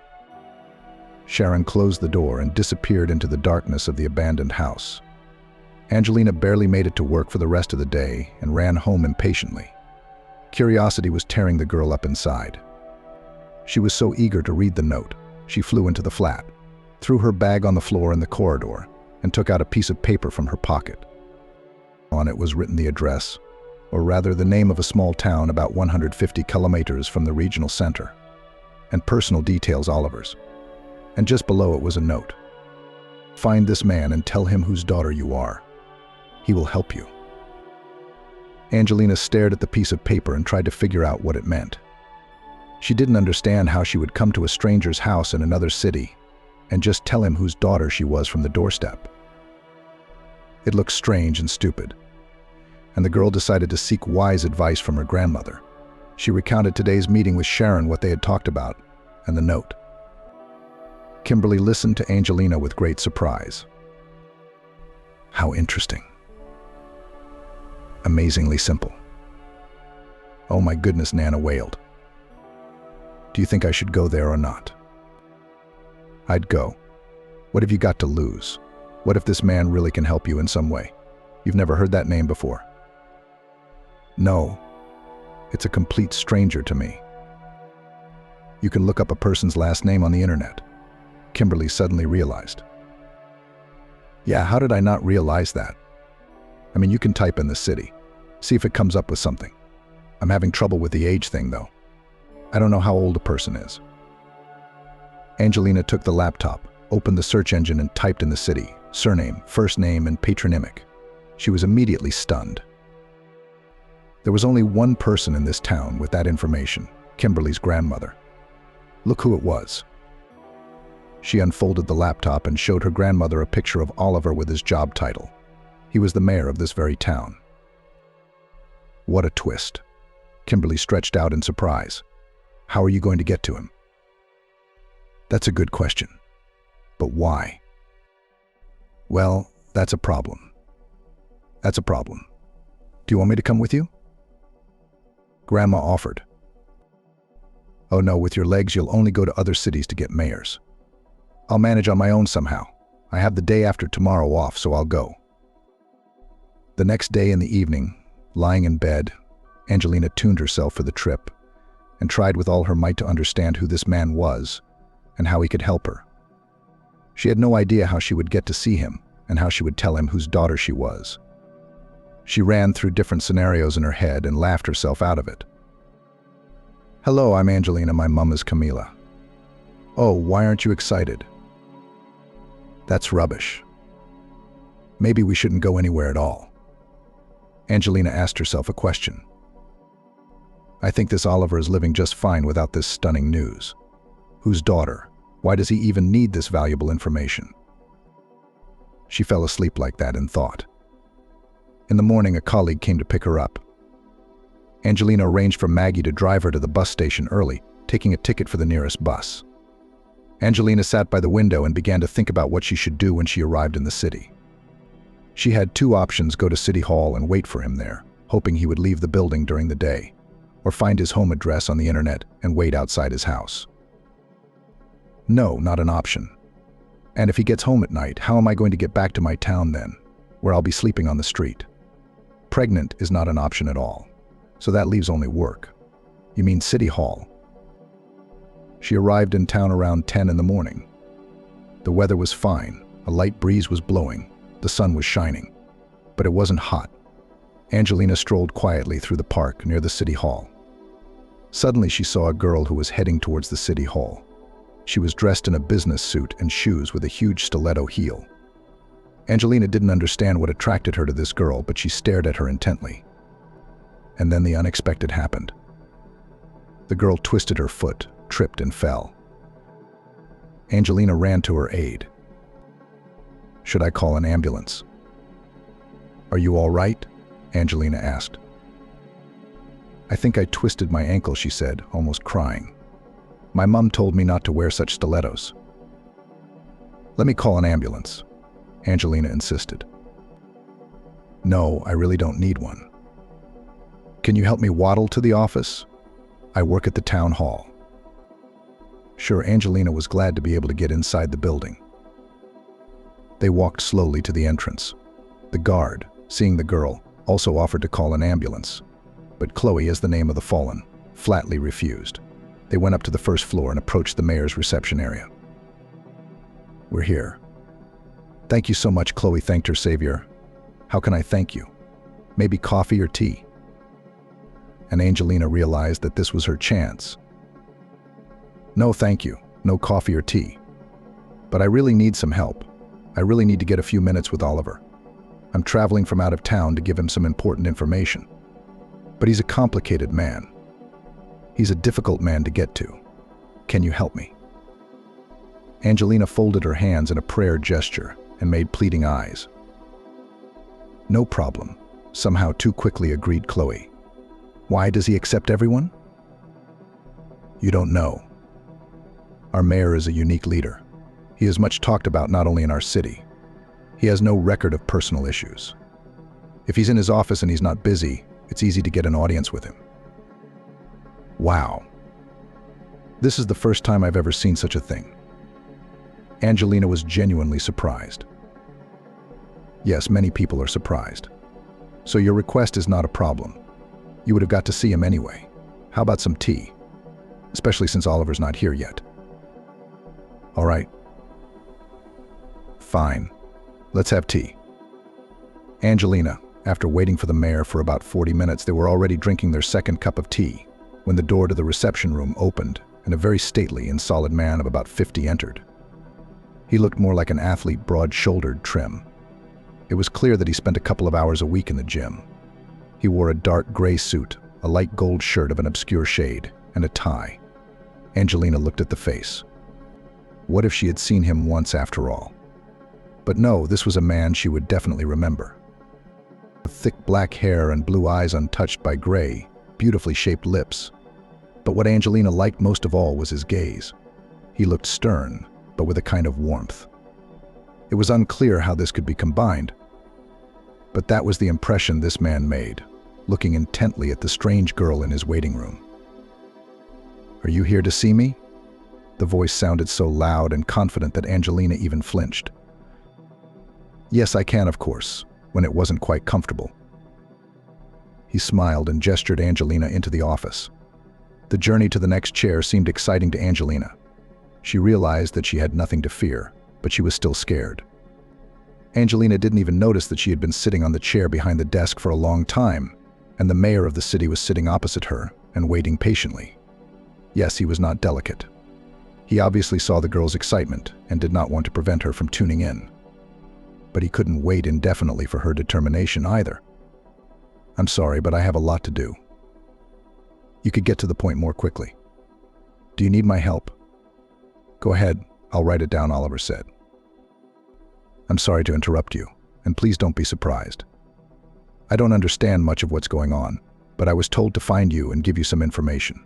Sharon closed the door and disappeared into the darkness of the abandoned house. Angelina barely made it to work for the rest of the day and ran home impatiently. Curiosity was tearing the girl up inside. She was so eager to read the note, she flew into the flat, threw her bag on the floor in the corridor, and took out a piece of paper from her pocket. On it was written the address, or rather the name of a small town about 150 kilometers from the regional center, and personal details Oliver's. And just below it was a note. Find this man and tell him whose daughter you are. He will help you. Angelina stared at the piece of paper and tried to figure out what it meant. She didn't understand how she would come to a stranger's house in another city and just tell him whose daughter she was from the doorstep. It looked strange and stupid, and the girl decided to seek wise advice from her grandmother. She recounted today's meeting with Sharon, what they had talked about, and the note. Kimberly listened to Angelina with great surprise. How interesting. Amazingly simple. Oh my goodness, Nana wailed. Do you think I should go there or not? I'd go. What have you got to lose? What if this man really can help you in some way? You've never heard that name before. No, it's a complete stranger to me. You can look up a person's last name on the internet. Kimberly suddenly realized. Yeah, how did I not realize that? I mean, you can type in the city, see if it comes up with something. I'm having trouble with the age thing, though. I don't know how old a person is. Angelina took the laptop, opened the search engine and typed in the city, surname, first name, and patronymic. She was immediately stunned. There was only one person in this town with that information, Kimberly's grandmother. Look who it was. She unfolded the laptop and showed her grandmother a picture of Oliver with his job title. He was the mayor of this very town. What a twist. Kimberly stretched out in surprise. How are you going to get to him? That's a good question. But why? Well, that's a problem. That's a problem. Do you want me to come with you? Grandma offered. Oh no, with your legs you'll only go to other cities to get mayors. I'll manage on my own somehow. I have the day after tomorrow off, so I'll go. The next day in the evening, lying in bed, Angelina tuned herself for the trip and tried with all her might to understand who this man was and how he could help her. She had no idea how she would get to see him and how she would tell him whose daughter she was. She ran through different scenarios in her head and laughed herself out of it. Hello, I'm Angelina, my mom is Camila. Oh, why aren't you excited? That's rubbish. Maybe we shouldn't go anywhere at all. Angelina asked herself a question. I think this Oliver is living just fine without this stunning news. Whose daughter? Why does he even need this valuable information? She fell asleep like that in thought. In the morning, a colleague came to pick her up. Angelina arranged for Maggie to drive her to the bus station early, taking a ticket for the nearest bus. Angelina sat by the window and began to think about what she should do when she arrived in the city. She had two options: go to City Hall and wait for him there, hoping he would leave the building during the day, or find his home address on the internet and wait outside his house. No, not an option. And if he gets home at night, how am I going to get back to my town then, where I'll be sleeping on the street? Pregnant is not an option at all. So that leaves only work. You mean City Hall? She arrived in town around 10 in the morning. The weather was fine, a light breeze was blowing, the sun was shining, but it wasn't hot. Angelina strolled quietly through the park near the City Hall. Suddenly she saw a girl who was heading towards the City Hall. She was dressed in a business suit and shoes with a huge stiletto heel. Angelina didn't understand what attracted her to this girl, but she stared at her intently. And then the unexpected happened. The girl twisted her foot, tripped and fell. Angelina ran to her aid. Should I call an ambulance? Are you all right? Angelina asked. I think I twisted my ankle, she said, almost crying. My mom told me not to wear such stilettos. Let me call an ambulance, Angelina insisted. No, I really don't need one. Can you help me waddle to the office? I work at the town hall. Sure, Angelina was glad to be able to get inside the building. They walked slowly to the entrance. The guard, seeing the girl, also offered to call an ambulance, but Chloe, as the name of the fallen, flatly refused. They went up to the first floor and approached the mayor's reception area. We're here. Thank you so much, Chloe thanked her savior. How can I thank you? Maybe coffee or tea? And Angelina realized that this was her chance. No, thank you. No coffee or tea. But I really need some help. I really need to get a few minutes with Oliver. I'm traveling from out of town to give him some important information. But he's a complicated man. He's a difficult man to get to. Can you help me? Angelina folded her hands in a prayer gesture and made pleading eyes. No problem, somehow too quickly agreed Chloe. Why does he accept everyone? You don't know. Our mayor is a unique leader. He is much talked about not only in our city. He has no record of personal issues. If he's in his office and he's not busy, it's easy to get an audience with him. Wow. This is the first time I've ever seen such a thing. Angelina was genuinely surprised. Yes, many people are surprised. So your request is not a problem. You would have got to see him anyway. How about some tea? Especially since Oliver's not here yet. All right. Fine. Let's have tea. Angelina, after waiting for the mayor for about 40 minutes, they were already drinking their second cup of tea when the door to the reception room opened and a very stately and solid man of about 50 entered. He looked more like an athlete, broad-shouldered, trim. It was clear that he spent a couple of hours a week in the gym. He wore a dark gray suit, a light gold shirt of an obscure shade, and a tie. Angelina looked at the face. What if she had seen him once after all? But no, this was a man she would definitely remember. With thick black hair and blue eyes untouched by gray, beautifully shaped lips. But what Angelina liked most of all was his gaze. He looked stern, but with a kind of warmth. It was unclear how this could be combined, but that was the impression this man made, looking intently at the strange girl in his waiting room. "Are you here to see me?" The voice sounded so loud and confident that Angelina even flinched. "Yes, I can, of course," when it wasn't quite comfortable. He smiled and gestured Angelina into the office. The journey to the next chair seemed exciting to Angelina. She realized that she had nothing to fear, but she was still scared. Angelina didn't even notice that she had been sitting on the chair behind the desk for a long time, and the mayor of the city was sitting opposite her and waiting patiently. Yes, he was not delicate. He obviously saw the girl's excitement and did not want to prevent her from tuning in. But he couldn't wait indefinitely for her determination either. "I'm sorry, but I have a lot to do. You could get to the point more quickly. Do you need my help?" "Go ahead, I'll write it down," Oliver said. "I'm sorry to interrupt you, and please don't be surprised. I don't understand much of what's going on, but I was told to find you and give you some information."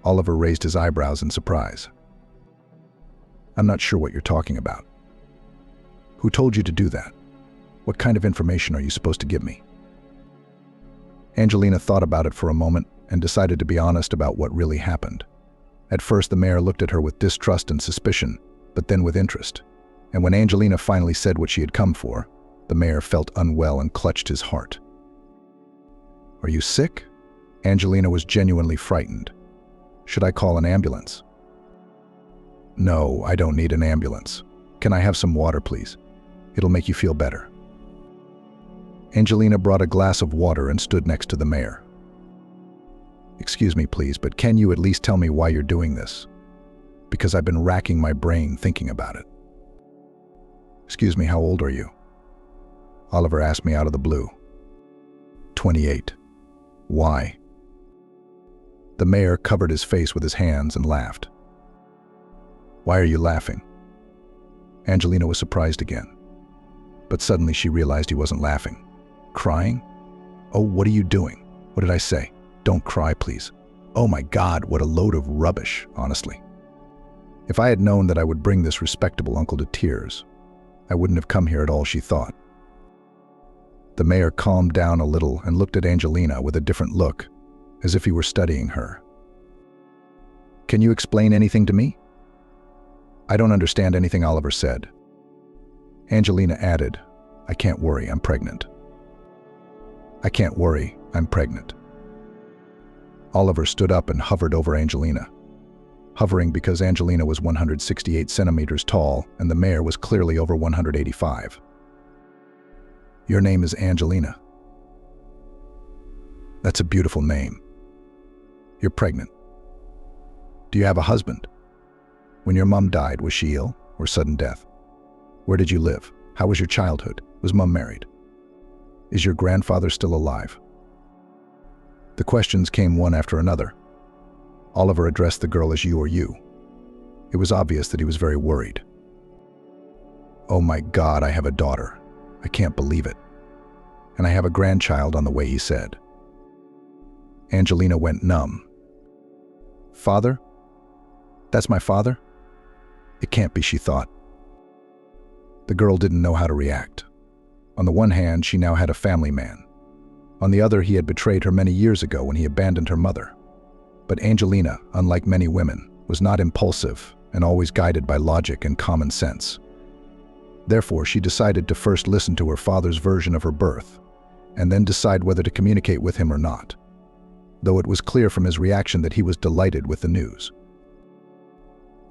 Oliver raised his eyebrows in surprise. "I'm not sure what you're talking about. Who told you to do that? What kind of information are you supposed to give me?" Angelina thought about it for a moment and decided to be honest about what really happened. At first, the mayor looked at her with distrust and suspicion, but then with interest. And when Angelina finally said what she had come for, the mayor felt unwell and clutched his heart. "Are you sick?" Angelina was genuinely frightened. "Should I call an ambulance?" "No, I don't need an ambulance. Can I have some water, please? It'll make you feel better." Angelina brought a glass of water and stood next to the mayor. "Excuse me, please, but can you at least tell me why you're doing this? Because I've been racking my brain thinking about it." "Excuse me, how old are you?" Oliver asked me out of the blue. 28. "Why?" The mayor covered his face with his hands and laughed. "Why are you laughing?" Angelina was surprised again. But suddenly she realized he wasn't laughing. "Crying? Oh, what are you doing? What did I say? Don't cry, please. Oh my God, what a load of rubbish, honestly. If I had known that I would bring this respectable uncle to tears, I wouldn't have come here at all," she thought. The mayor calmed down a little and looked at Angelina with a different look, as if he were studying her. "Can you explain anything to me?" "I don't understand anything Oliver said." Angelina added, "I can't worry, I'm pregnant." "I can't worry, I'm pregnant." Oliver stood up and hovered over Angelina. Hovering because Angelina was 168 centimeters tall and the mayor was clearly over 185. "Your name is Angelina. That's a beautiful name. You're pregnant. Do you have a husband? When your mom died, was she ill or sudden death? Where did you live? How was your childhood? Was mom married? Is your grandfather still alive?" The questions came one after another. Oliver addressed the girl as you or you. It was obvious that he was very worried. "Oh my God, I have a daughter. I can't believe it. And I have a grandchild on the way," he said. Angelina went numb. "Father? That's my father? It can't be," she thought. The girl didn't know how to react. On the one hand, she now had a family man. On the other, he had betrayed her many years ago when he abandoned her mother. But Angelina, unlike many women, was not impulsive and always guided by logic and common sense. Therefore, she decided to first listen to her father's version of her birth, and then decide whether to communicate with him or not, though it was clear from his reaction that he was delighted with the news.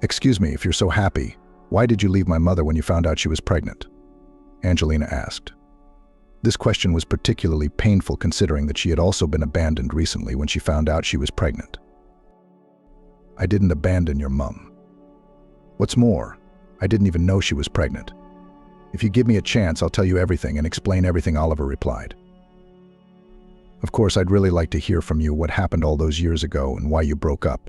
"Excuse me, if you're so happy, why did you leave my mother when you found out she was pregnant?" Angelina asked. This question was particularly painful considering that she had also been abandoned recently when she found out she was pregnant. "I didn't abandon your mum. What's more, I didn't even know she was pregnant. If you give me a chance, I'll tell you everything and explain everything," Oliver replied. "Of course, I'd really like to hear from you what happened all those years ago and why you broke up.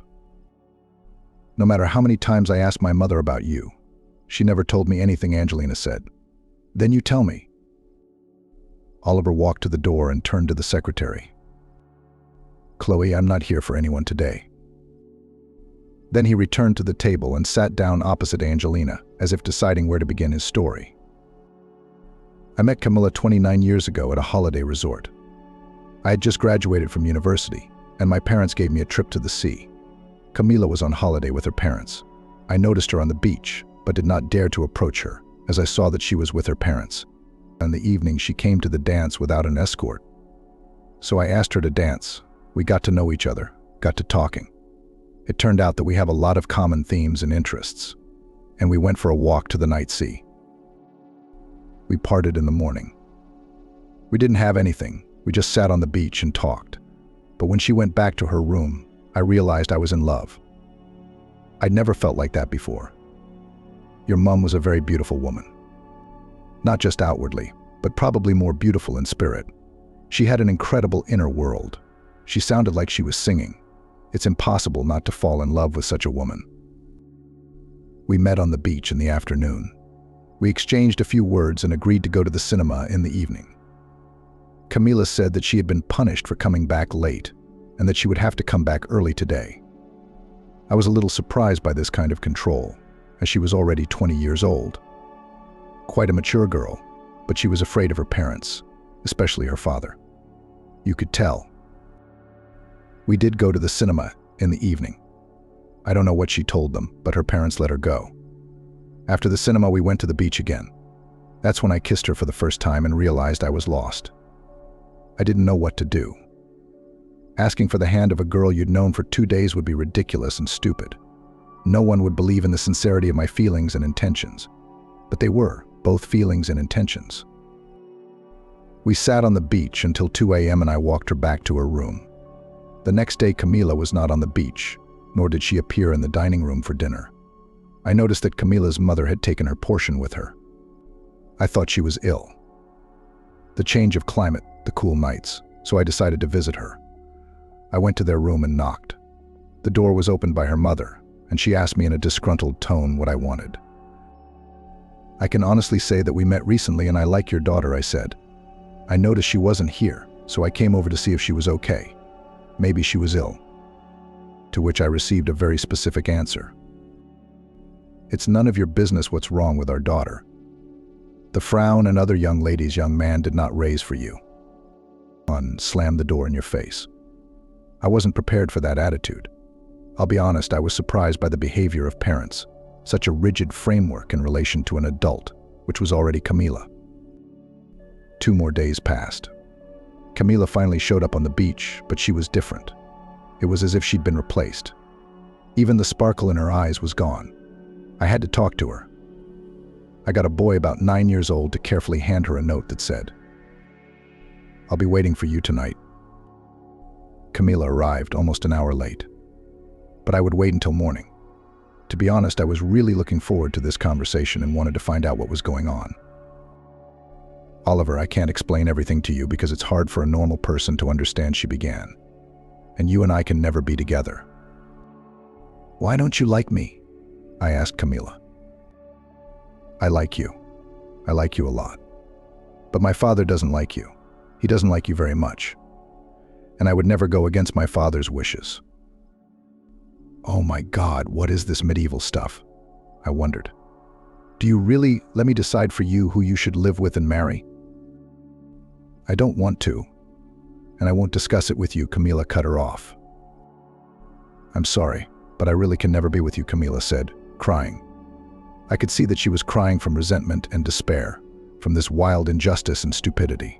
No matter how many times I asked my mother about you, she never told me anything," Angelina said. "Then you tell me." Oliver walked to the door and turned to the secretary. "Chloe, I'm not here for anyone today." Then he returned to the table and sat down opposite Angelina, as if deciding where to begin his story. I met Camilla 29 years ago at a holiday resort. I had just graduated from university, and my parents gave me a trip to the sea. Camilla was on holiday with her parents. I noticed her on the beach, but did not dare to approach her, as I saw that she was with her parents. In the evening, she came to the dance without an escort. So I asked her to dance. We got to know each other, got to talking. It turned out that we have a lot of common themes and interests, and we went for a walk to the night sea. We parted in the morning. We didn't have anything, we just sat on the beach and talked. But when she went back to her room, I realized I was in love. I'd never felt like that before. Your mom was a very beautiful woman. Not just outwardly, but probably more beautiful in spirit. She had an incredible inner world. She sounded like she was singing. It's impossible not to fall in love with such a woman. We met on the beach in the afternoon. We exchanged a few words and agreed to go to the cinema in the evening. Camilla said that she had been punished for coming back late and that she would have to come back early today. I was a little surprised by this kind of control, as she was already 20 years old. Quite a mature girl, but she was afraid of her parents, especially her father. You could tell. We did go to the cinema in the evening. I don't know what she told them, but her parents let her go. After the cinema, we went to the beach again. That's when I kissed her for the first time and realized I was lost. I didn't know what to do. Asking for the hand of a girl you'd known for 2 days would be ridiculous and stupid. No one would believe in the sincerity of my feelings and intentions. But they were, both feelings and intentions. We sat on the beach until 2 a.m. and I walked her back to her room. The next day, Camilla was not on the beach, nor did she appear in the dining room for dinner. I noticed that Camilla's mother had taken her portion with her. I thought she was ill. The change of climate, the cool nights, so I decided to visit her. I went to their room and knocked. The door was opened by her mother, and she asked me in a disgruntled tone what I wanted. I can honestly say that we met recently and I like your daughter, I said. I noticed she wasn't here, so I came over to see if she was okay. Maybe she was ill. To which I received a very specific answer. It's none of your business what's wrong with our daughter. The frown and other young ladies young man did not raise for you. One slammed the door in your face. I wasn't prepared for that attitude. I'll be honest, I was surprised by the behavior of parents, such a rigid framework in relation to an adult, which was already Camilla. 2 more days passed. Camilla finally showed up on the beach, but she was different. It was as if she'd been replaced. Even the sparkle in her eyes was gone. I had to talk to her. I got a boy about 9 years old to carefully hand her a note that said, "I'll be waiting for you tonight." Camilla arrived almost an hour late, but I would wait until morning. To be honest, I was really looking forward to this conversation and wanted to find out what was going on. "Oliver, I can't explain everything to you because it's hard for a normal person to understand," she began. "And you and I can never be together." "Why don't you like me?" I asked Camilla. "I like you. I like you a lot. But my father doesn't like you. He doesn't like you very much. And I would never go against my father's wishes." Oh my God, what is this medieval stuff? I wondered. "Do you really let me decide for you who you should live with and marry?" "I don't want to, and I won't discuss it with you," Camilla cut her off. "I'm sorry, but I really can never be with you," Camilla said, crying. I could see that she was crying from resentment and despair, from this wild injustice and stupidity.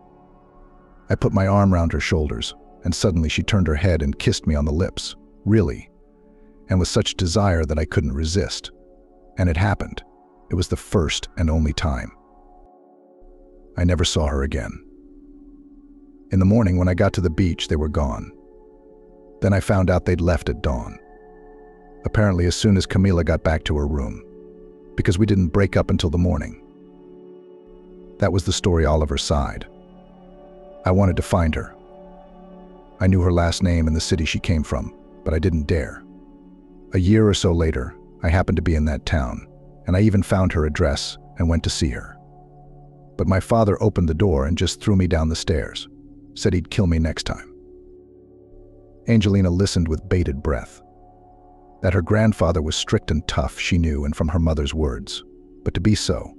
I put my arm round her shoulders, and suddenly she turned her head and kissed me on the lips, really, and with such desire that I couldn't resist. And it happened. It was the first and only time. I never saw her again. In the morning, when I got to the beach, they were gone. Then I found out they'd left at dawn. Apparently as soon as Camilla got back to her room, because we didn't break up until the morning. That was the story Oliver sighed. I wanted to find her. I knew her last name and the city she came from, but I didn't dare. A year or so later, I happened to be in that town, and I even found her address and went to see her. But my father opened the door and just threw me down the stairs, said he'd kill me next time. Angelina listened with bated breath. That her grandfather was strict and tough, she knew, and from her mother's words. But to be so.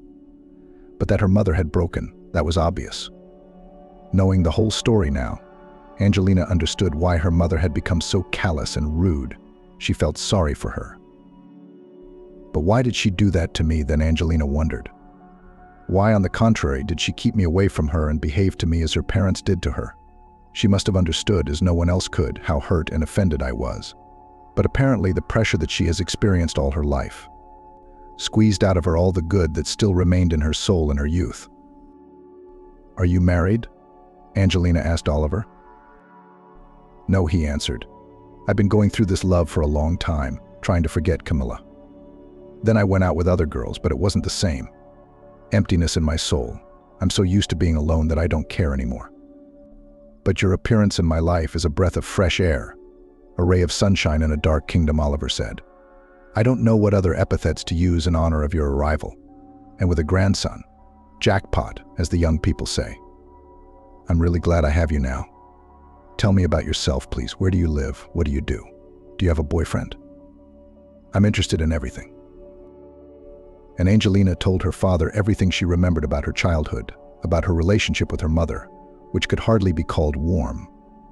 But that her mother had broken, that was obvious. Knowing the whole story now, Angelina understood why her mother had become so callous and rude. She felt sorry for her. But why did she do that to me, then Angelina wondered. Why, on the contrary, did she keep me away from her and behave to me as her parents did to her? She must have understood, as no one else could, how hurt and offended I was. But apparently the pressure that she has experienced all her life squeezed out of her all the good that still remained in her soul in her youth. "Are you married?" Angelina asked Oliver. "No," he answered. "I've been going through this love for a long time, trying to forget Camilla. Then I went out with other girls, but it wasn't the same. Emptiness in my soul. I'm so used to being alone that I don't care anymore. But your appearance in my life is a breath of fresh air, a ray of sunshine in a dark kingdom," Oliver said. "I don't know what other epithets to use in honor of your arrival. And with a grandson, jackpot, as the young people say. I'm really glad I have you now. Tell me about yourself, please. Where do you live? What do you do? Do you have a boyfriend? I'm interested in everything." And Angelina told her father everything she remembered about her childhood, about her relationship with her mother, which could hardly be called warm,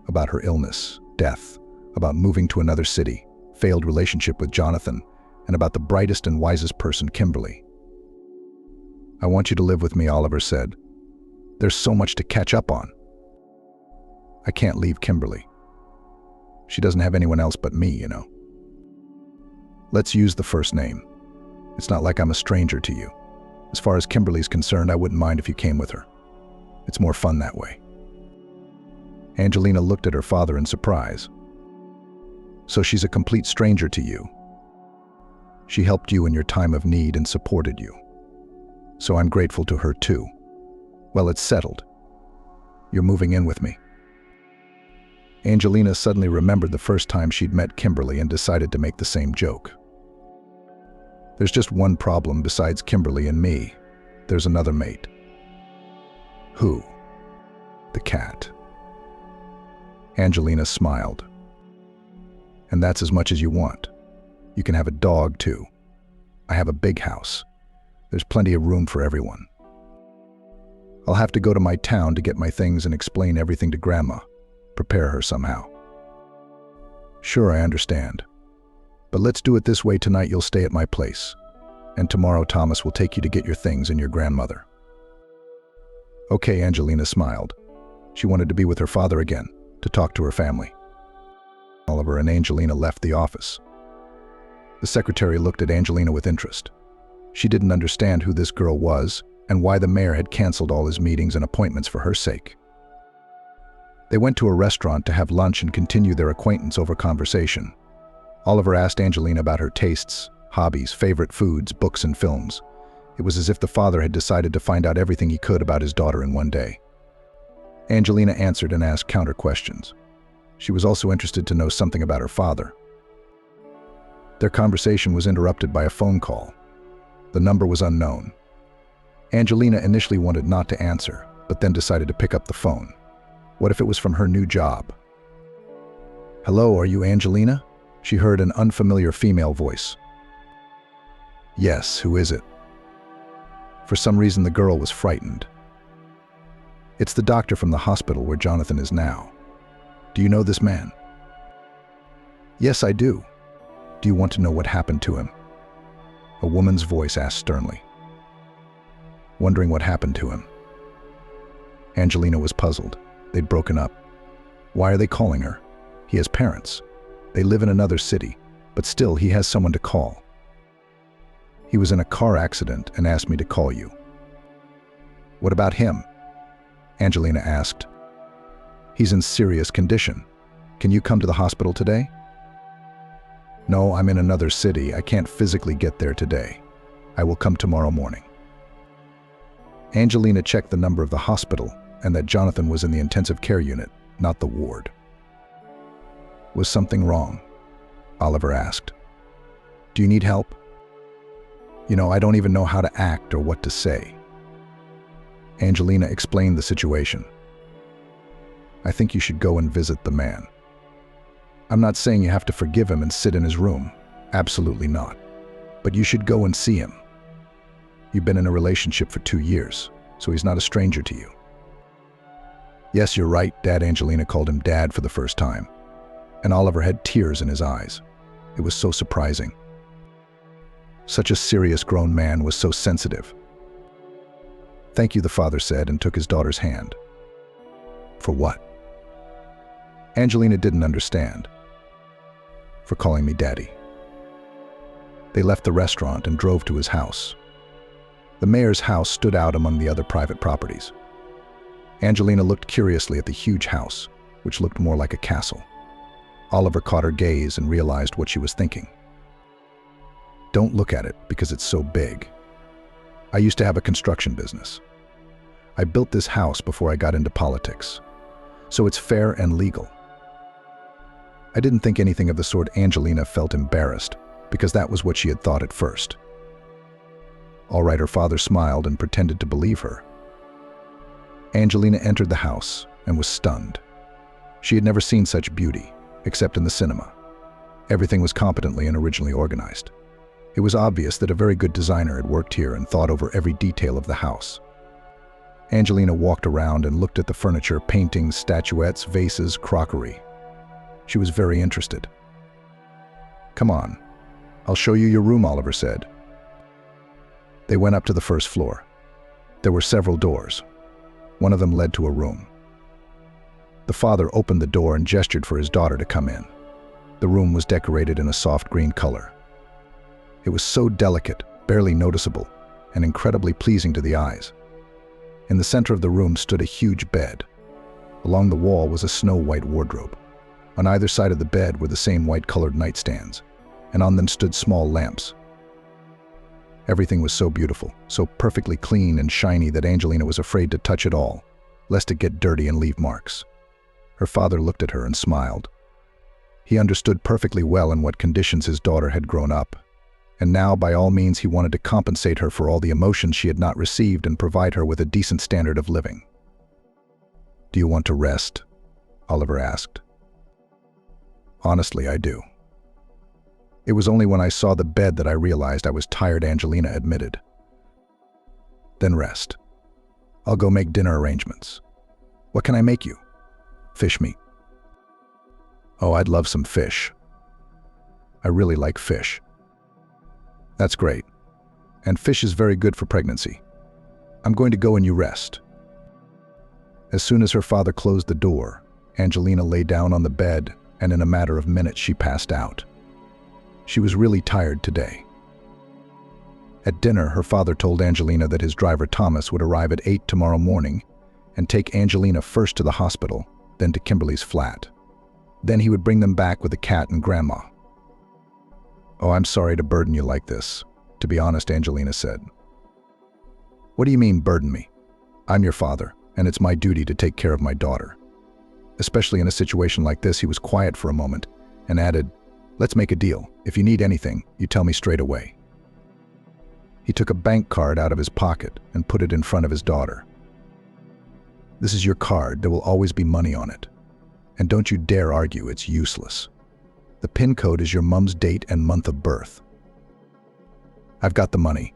about her illness, death, about moving to another city, failed relationship with Jonathan, and about the brightest and wisest person, Kimberly. "I want you to live with me," Oliver said. "There's so much to catch up on. I can't leave Kimberly. She doesn't have anyone else but me, you know. Let's use the first name. It's not like I'm a stranger to you. As far as Kimberly's concerned, I wouldn't mind if you came with her. It's more fun that way." Angelina looked at her father in surprise. "So she's a complete stranger to you. She helped you in your time of need and supported you. So I'm grateful to her too. Well, it's settled. You're moving in with me." Angelina suddenly remembered the first time she'd met Kimberly and decided to make the same joke. "There's just one problem besides Kimberly and me. There's another mate." "Who?" "The cat." Angelina smiled. "And that's as much as you want. You can have a dog too. I have a big house. There's plenty of room for everyone. I'll have to go to my town to get my things and explain everything to Grandma. Prepare her somehow." "Sure, I understand. But let's do it this way. Tonight you'll stay at my place. And tomorrow Thomas will take you to get your things and your grandmother." "Okay," Angelina smiled. She wanted to be with her father again, to talk to her family. Oliver and Angelina left the office. The secretary looked at Angelina with interest. She didn't understand who this girl was and why the mayor had canceled all his meetings and appointments for her sake. They went to a restaurant to have lunch and continue their acquaintance over conversation. Oliver asked Angelina about her tastes, hobbies, favorite foods, books, and films. It was as if the father had decided to find out everything he could about his daughter in one day. Angelina answered and asked counter questions. She was also interested to know something about her father. Their conversation was interrupted by a phone call. The number was unknown. Angelina initially wanted not to answer, but then decided to pick up the phone. What if it was from her new job? "Hello, are you Angelina?" She heard an unfamiliar female voice. "Yes, who is it?" For some reason, the girl was frightened. "It's the doctor from the hospital where Jonathan is now. Do you know this man?" "Yes, I do. Do you want to know what happened to him?" A woman's voice asked sternly. Wondering what happened to him. Angelina was puzzled. They'd broken up. Why are they calling her? He has parents. They live in another city, but still he has someone to call. "He was in a car accident and asked me to call you." "What about him?" Angelina asked. "He's in serious condition. Can you come to the hospital today?" "No, I'm in another city. I can't physically get there today. I will come tomorrow morning." Angelina checked the number of the hospital and that Jonathan was in the intensive care unit, not the ward. "Was something wrong?" Oliver asked. "Do you need help?" "You know, I don't even know how to act or what to say." Angelina explained the situation. "I think you should go and visit the man. I'm not saying you have to forgive him and sit in his room, Absolutely not. But you should go and see him. You've been in a relationship for 2 years, so he's not a stranger to you. Yes, you're right, Dad. Angelina called him Dad for the first time, and Oliver had tears in his eyes. It was so surprising. Such a serious grown man was so sensitive. Thank you, the father said, and took his daughter's hand. For what? Angelina didn't understand. For calling me Daddy. They left the restaurant and drove to his house. The mayor's house stood out among the other private properties. Angelina looked curiously at the huge house, which looked more like a castle. Oliver caught her gaze and realized what she was thinking. Don't look at it because it's so big. I used to have a construction business. I built this house before I got into politics, so it's fair and legal. I didn't think anything of the sort. Angelina felt embarrassed because that was what she had thought at first. All right, her father smiled and pretended to believe her. Angelina entered the house and was stunned. She had never seen such beauty, except in the cinema. Everything was competently and originally organized. It was obvious that a very good designer had worked here and thought over every detail of the house. Angelina walked around and looked at the furniture, paintings, statuettes, vases, crockery. She was very interested. Come on, I'll show you your room, Oliver said. They went up to the first floor. There were several doors. One of them led to a room. The father opened the door and gestured for his daughter to come in. The room was decorated in a soft green color. It was so delicate, barely noticeable, and incredibly pleasing to the eyes. In the center of the room stood a huge bed. Along the wall was a snow-white wardrobe. On either side of the bed were the same white-colored nightstands, and on them stood small lamps. Everything was so beautiful, so perfectly clean and shiny that Angelina was afraid to touch it all, lest it get dirty and leave marks. Her father looked at her and smiled. He understood perfectly well in what conditions his daughter had grown up, and now by all means he wanted to compensate her for all the emotions she had not received and provide her with a decent standard of living. "Do you want to rest?" Oliver asked. "Honestly, I do. It was only when I saw the bed that I realized I was tired," Angelina admitted. "Then rest. I'll go make dinner arrangements. What can I make you? Fish meat?" "Oh, I'd love some fish. I really like fish." "That's great. And fish is very good for pregnancy. I'm going to go and you rest." As soon as her father closed the door, Angelina lay down on the bed, and in a matter of minutes she passed out. She was really tired today. At dinner, her father told Angelina that his driver Thomas would arrive at 8 tomorrow morning and take Angelina first to the hospital, then to Kimberly's flat. Then he would bring them back with the cat and Grandma. "Oh, I'm sorry to burden you like this, to be honest," Angelina said. "What do you mean, burden me? I'm your father, and it's my duty to take care of my daughter." Especially in a situation like this, he was quiet for a moment and added, "Let's make a deal. If you need anything, you tell me straight away." He took a bank card out of his pocket and put it in front of his daughter. "This is your card. There will always be money on it. And don't you dare argue, it's useless. The PIN code is your mom's date and month of birth." "I've got the money."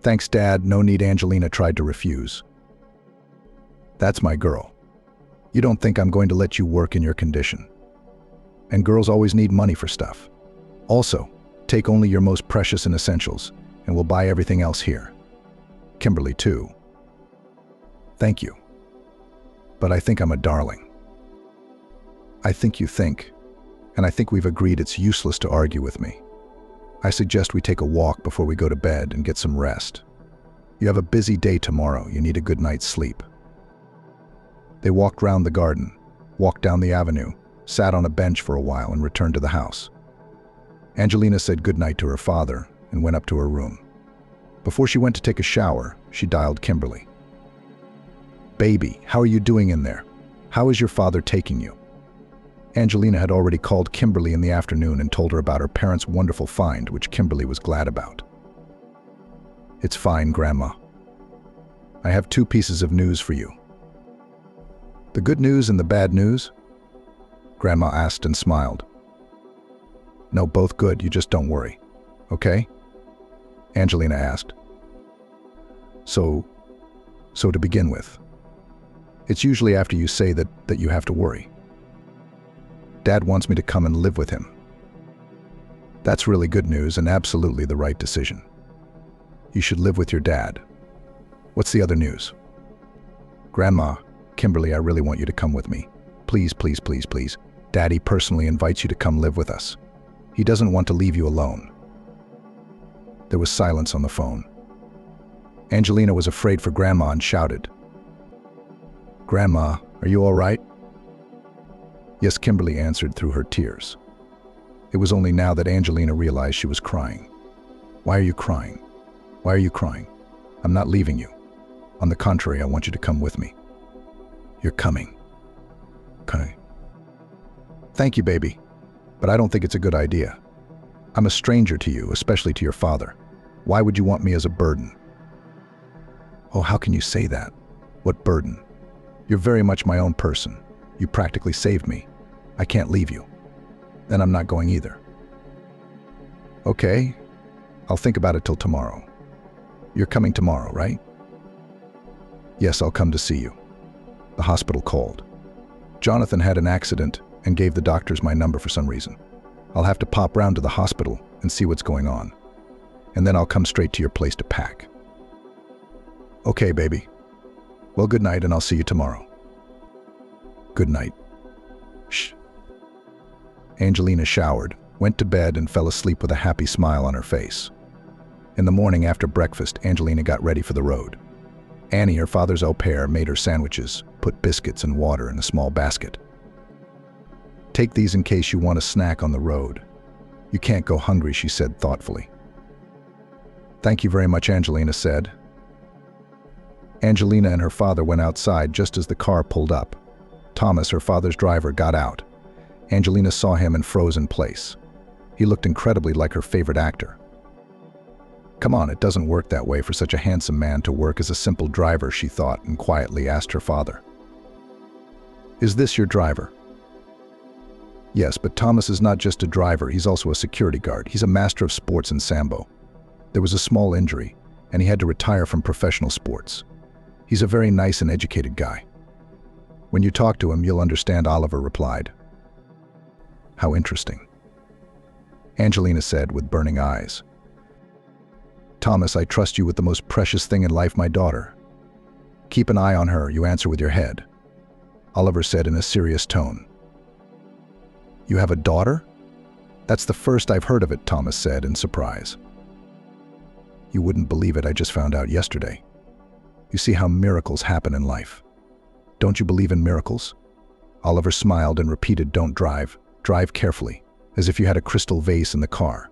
"Thanks, Dad. No need," Angelina tried to refuse. "That's my girl. You don't think I'm going to let you work in your condition. And girls always need money for stuff. Also, take only your most precious and essentials, and we'll buy everything else here. Kimberly, too." "Thank you. But I think I'm a darling." "I think you think, and I think we've agreed it's useless to argue with me. I suggest we take a walk before we go to bed and get some rest. You have a busy day tomorrow. You need a good night's sleep." They walked round the garden, walked down the avenue, sat on a bench for a while, and returned to the house. Angelina said goodnight to her father and went up to her room. Before she went to take a shower, she dialed Kimberly. "Baby, how are you doing in there? How is your father taking you?" Angelina had already called Kimberly in the afternoon and told her about her parents' wonderful find, which Kimberly was glad about. "It's fine, Grandma. I have 2 pieces of news for you." "The good news and the bad news?" Grandma asked and smiled. No, both good, you just don't worry. Okay? Angelina asked. So to begin with, it's usually after you say that you have to worry. Dad wants me to come and live with him. That's really good news and absolutely the right decision. You should live with your dad. What's the other news? Grandma, Kimberly, I really want you to come with me. Please, please, please, please. Daddy personally invites you to come live with us. He doesn't want to leave you alone. There was silence on the phone. Angelina was afraid for Grandma and shouted, "Grandma, are you all right?" Yes, Kimberly answered through her tears. It was only now that Angelina realized she was crying. Why are you crying? Why are you crying? I'm not leaving you. On the contrary, I want you to come with me. You're coming. Okay. Thank you, baby. But I don't think it's a good idea. I'm a stranger to you, especially to your father. Why would you want me as a burden? Oh, how can you say that? What burden? You're very much my own person. You practically saved me. I can't leave you. Then I'm not going either. Okay, I'll think about it till tomorrow. You're coming tomorrow, right? Yes, I'll come to see you. The hospital called. Jonathan had an accident and gave the doctors my number for some reason. I'll have to pop round to the hospital and see what's going on. And then I'll come straight to your place to pack. Okay, baby. Well, good night, and I'll see you tomorrow. Good night. Shh. Angelina showered, went to bed, and fell asleep with a happy smile on her face. In the morning after breakfast, Angelina got ready for the road. Annie, her father's au pair, made her sandwiches, put biscuits and water in a small basket. Take these in case you want a snack on the road. You can't go hungry, she said thoughtfully. Thank you very much, Angelina said. Angelina and her father went outside just as the car pulled up. Thomas, her father's driver, got out. Angelina saw him and froze in place. He looked incredibly like her favorite actor. Come on, it doesn't work that way for such a handsome man to work as a simple driver, she thought, and quietly asked her father. Is this your driver? Yes, but Thomas is not just a driver, he's also a security guard. He's a master of sports in Sambo. There was a small injury, and he had to retire from professional sports. He's a very nice and educated guy. When you talk to him, you'll understand, Oliver replied. How interesting, Angelina said with burning eyes. Thomas, I trust you with the most precious thing in life, my daughter. Keep an eye on her, you answer with your head, Oliver said in a serious tone. You have a daughter? That's the first I've heard of it, Thomas said in surprise. You wouldn't believe it, I just found out yesterday. You see how miracles happen in life. Don't you believe in miracles? Oliver smiled and repeated, don't drive. Drive carefully, as if you had a crystal vase in the car.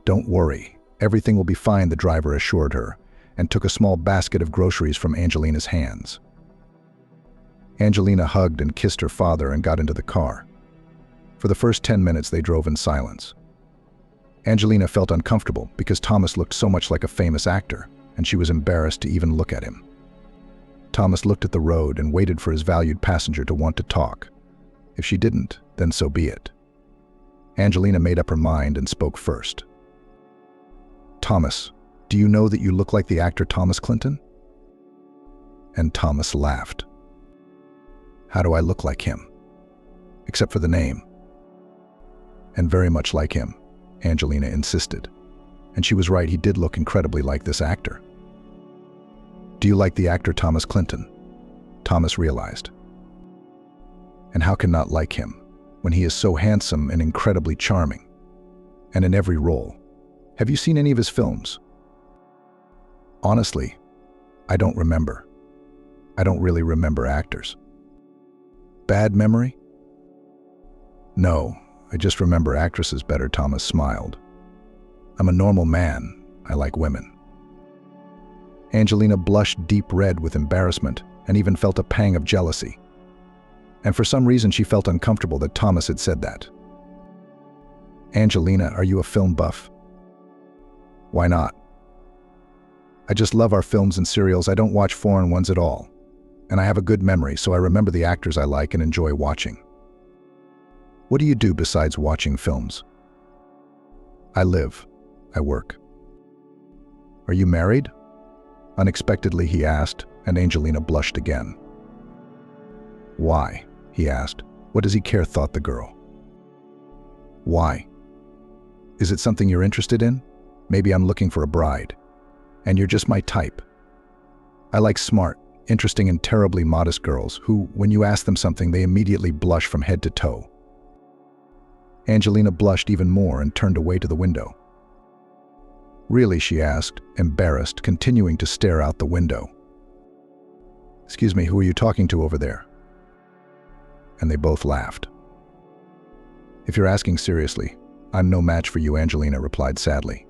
Don't worry, everything will be fine, the driver assured her, and took a small basket of groceries from Angelina's hands. Angelina hugged and kissed her father and got into the car. For the first 10 minutes they drove in silence. Angelina felt uncomfortable because Thomas looked so much like a famous actor, and she was embarrassed to even look at him. Thomas looked at the road and waited for his valued passenger to want to talk. If she didn't, then so be it. Angelina made up her mind and spoke first. Thomas, do you know that you look like the actor Thomas Clinton? And Thomas laughed. How do I look like him? Except for the name. And very much like him, Angelina insisted. And she was right, he did look incredibly like this actor. Do you like the actor Thomas Clinton? Thomas realized. And how can not like him, when he is so handsome and incredibly charming? And in every role. Have you seen any of his films? Honestly, I don't remember. I don't really remember actors. Bad memory? No, I just remember actresses better, Thomas smiled. I'm a normal man. I like women. Angelina blushed deep red with embarrassment and even felt a pang of jealousy. And for some reason she felt uncomfortable that Thomas had said that. Angelina, are you a film buff? Why not? I just love our films and serials. I don't watch foreign ones at all. And I have a good memory, so I remember the actors I like and enjoy watching. What do you do besides watching films? I live. I work. Are you married? Unexpectedly, he asked, and Angelina blushed again. Why? He asked. What does he care? Thought the girl. Why? Is it something you're interested in? Maybe I'm looking for a bride. And you're just my type. I like smart, interesting, and terribly modest girls who, when you ask them something, they immediately blush from head to toe. Angelina blushed even more and turned away to the window. Really? She asked, embarrassed, continuing to stare out the window. Excuse me, who are you talking to over there? And they both laughed. If you're asking seriously, I'm no match for you, Angelina replied sadly.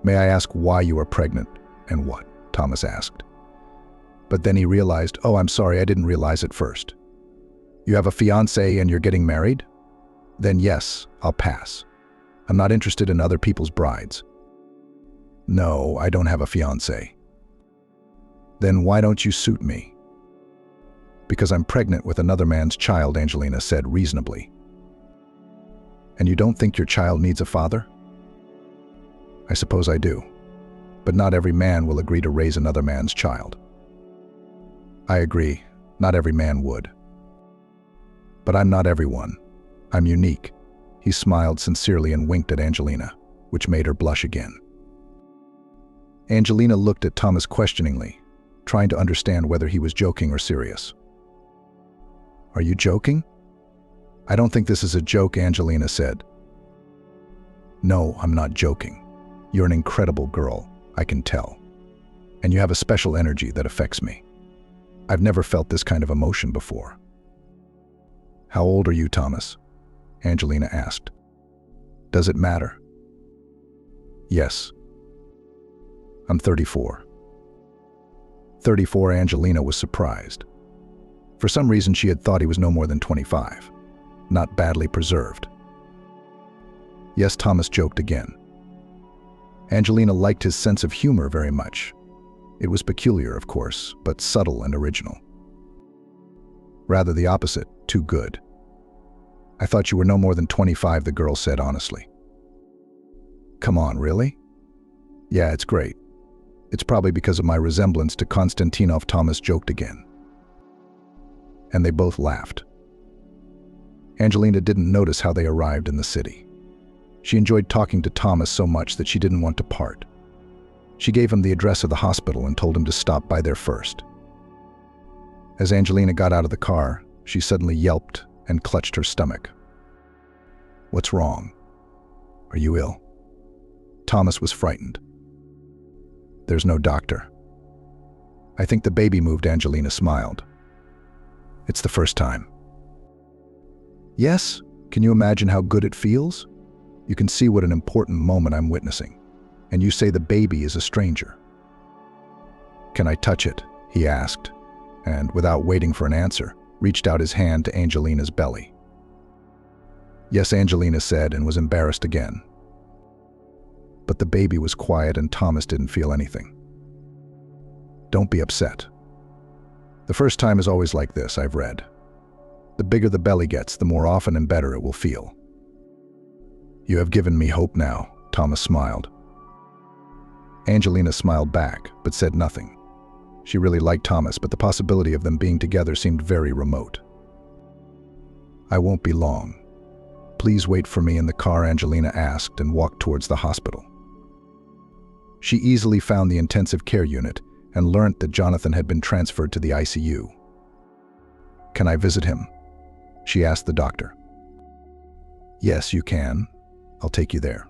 May I ask why you are pregnant and what? Thomas asked. But then he realized, oh, I'm sorry, I didn't realize it first. You have a fiancé and you're getting married? Then yes, I'll pass. I'm not interested in other people's brides. No, I don't have a fiancé. Then why don't you suit me? Because I'm pregnant with another man's child, Angelina said reasonably. And you don't think your child needs a father? I suppose I do. But not every man will agree to raise another man's child. I agree, not every man would. But I'm not everyone. I'm unique. He smiled sincerely and winked at Angelina, which made her blush again. Angelina looked at Thomas questioningly, trying to understand whether he was joking or serious. Are you joking? I don't think this is a joke, Angelina said. No, I'm not joking. You're an incredible girl, I can tell. And you have a special energy that affects me. I've never felt this kind of emotion before. How old are you, Thomas? Angelina asked. Does it matter? Yes. I'm 34. 34, Angelina was surprised. For some reason, she had thought he was no more than 25, not badly preserved. Yes, Thomas joked again. Angelina liked his sense of humor very much. It was peculiar, of course, but subtle and original. Rather the opposite, too good. I thought you were no more than 25, the girl said honestly. Come on, really? Yeah, it's great. It's probably because of my resemblance to Konstantinov, Thomas joked again. And they both laughed. Angelina didn't notice how they arrived in the city. She enjoyed talking to Thomas so much that she didn't want to part. She gave him the address of the hospital and told him to stop by there first. As Angelina got out of the car, she suddenly yelped and clutched her stomach. What's wrong? Are you ill? Thomas was frightened. There's no doctor. I think the baby moved, Angelina smiled. It's the first time. Yes? Can you imagine how good it feels? You can see what an important moment I'm witnessing. And you say the baby is a stranger. Can I touch it? He asked, and without waiting for an answer, reached out his hand to Angelina's belly. Yes, Angelina said, and was embarrassed again. But the baby was quiet and Thomas didn't feel anything. Don't be upset. The first time is always like this, I've read. The bigger the belly gets, the more often and better it will feel. You have given me hope now, Thomas smiled. Angelina smiled back, but said nothing. She really liked Thomas, but the possibility of them being together seemed very remote. I won't be long. Please wait for me in the car, Angelina asked and walked towards the hospital. She easily found the intensive care unit and learnt that Jonathan had been transferred to the ICU. Can I visit him? She asked the doctor. Yes, you can. I'll take you there.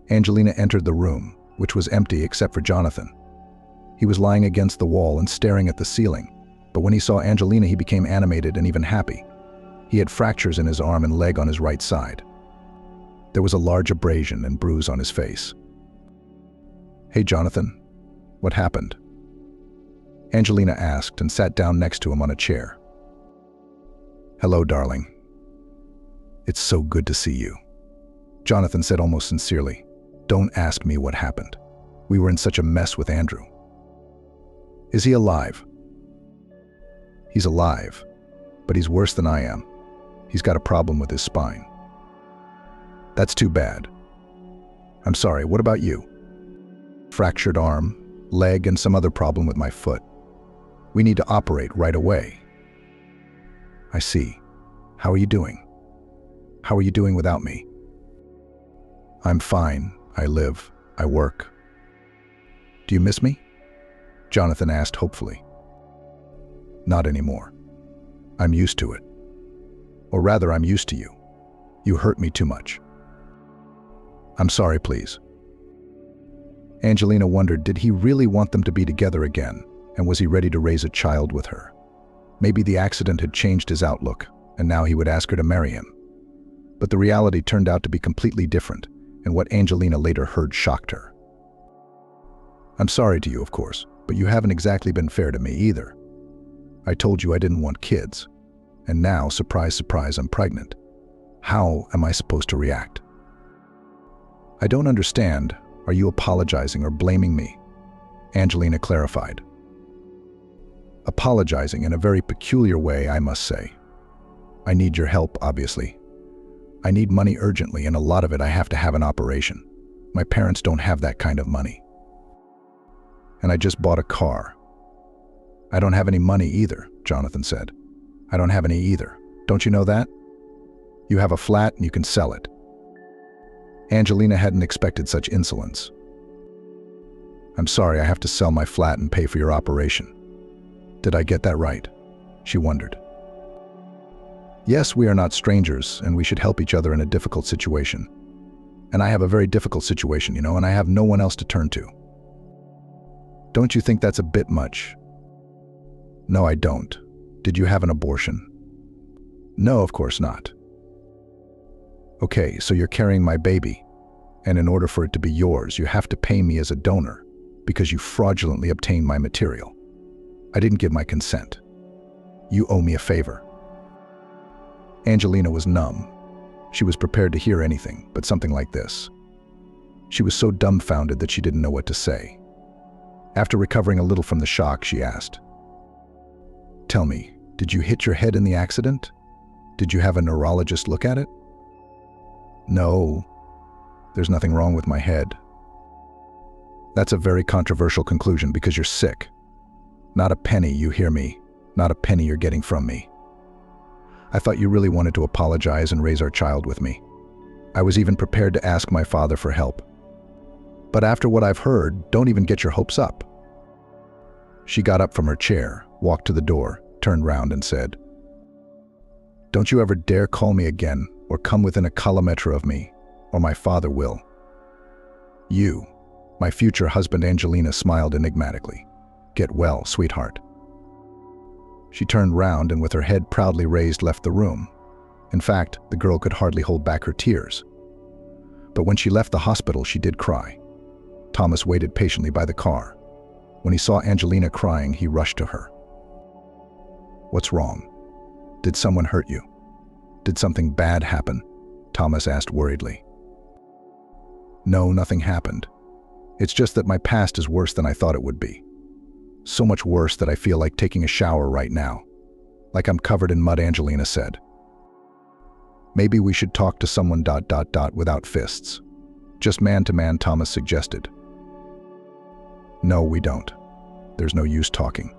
Angelina entered the room, which was empty except for Jonathan. He was lying against the wall and staring at the ceiling, but when he saw Angelina, he became animated and even happy. He had fractures in his arm and leg on his right side. There was a large abrasion and bruise on his face. Hey, Jonathan, what happened? Angelina asked and sat down next to him on a chair. Hello, darling. It's so good to see you. Jonathan said almost sincerely. Don't ask me what happened. We were in such a mess with Andrew. Is he alive? He's alive, but he's worse than I am. He's got a problem with his spine. That's too bad. I'm sorry, what about you? Fractured arm, leg, and some other problem with my foot. We need to operate right away. I see. How are you doing? How are you doing without me? I'm fine. I live. I work. Do you miss me? Jonathan asked hopefully. Not anymore. I'm used to it. Or rather, I'm used to you. You hurt me too much. I'm sorry, please. Angelina wondered, did he really want them to be together again, and was he ready to raise a child with her? Maybe the accident had changed his outlook, and now he would ask her to marry him. But the reality turned out to be completely different, and what Angelina later heard shocked her. I'm sorry to you, of course, but you haven't exactly been fair to me either. I told you I didn't want kids, and now, surprise, surprise, I'm pregnant. How am I supposed to react? I don't understand. Are you apologizing or blaming me? Angelina clarified. Apologizing in a very peculiar way, I must say. I need your help, obviously. I need money urgently, and a lot of it I have to have an operation. My parents don't have that kind of money. And I just bought a car. I don't have any money either, Jonathan said. I don't have any either. Don't you know that? You have a flat and you can sell it. Angelina hadn't expected such insolence. I'm sorry, I have to sell my flat and pay for your operation. Did I get that right? She wondered. Yes, we are not strangers, and we should help each other in a difficult situation. And I have a very difficult situation, and I have no one else to turn to. Don't you think that's a bit much? No, I don't. Did you have an abortion? No, of course not. Okay, so you're carrying my baby, and in order for it to be yours, you have to pay me as a donor because you fraudulently obtained my material. I didn't give my consent. You owe me a favor. Angelina was numb. She was prepared to hear anything, but something like this. She was so dumbfounded that she didn't know what to say. After recovering a little from the shock, she asked, "Tell me, did you hit your head in the accident? Did you have a neurologist look at it?" No, there's nothing wrong with my head. That's a very controversial conclusion because you're sick. Not a penny, you hear me? Not a penny you're getting from me. I thought you really wanted to apologize and raise our child with me. I was even prepared to ask my father for help. But after what I've heard, don't even get your hopes up. She got up from her chair, walked to the door, turned round and said, "Don't you ever dare call me again or come within a kilometer of me, or my father will." You, my future husband. Angelina smiled enigmatically. Get well, sweetheart. She turned round and with her head proudly raised left the room. In fact, the girl could hardly hold back her tears. But when she left the hospital, she did cry. Thomas waited patiently by the car. When he saw Angelina crying, he rushed to her. "What's wrong? Did someone hurt you? Did something bad happen?" Thomas asked worriedly. "No, nothing happened. It's just that my past is worse than I thought it would be. So much worse that I feel like taking a shower right now. Like I'm covered in mud," Angelina said. "Maybe we should talk to someone ... without fists. Just man to man," Thomas suggested. "No, we don't. There's no use talking.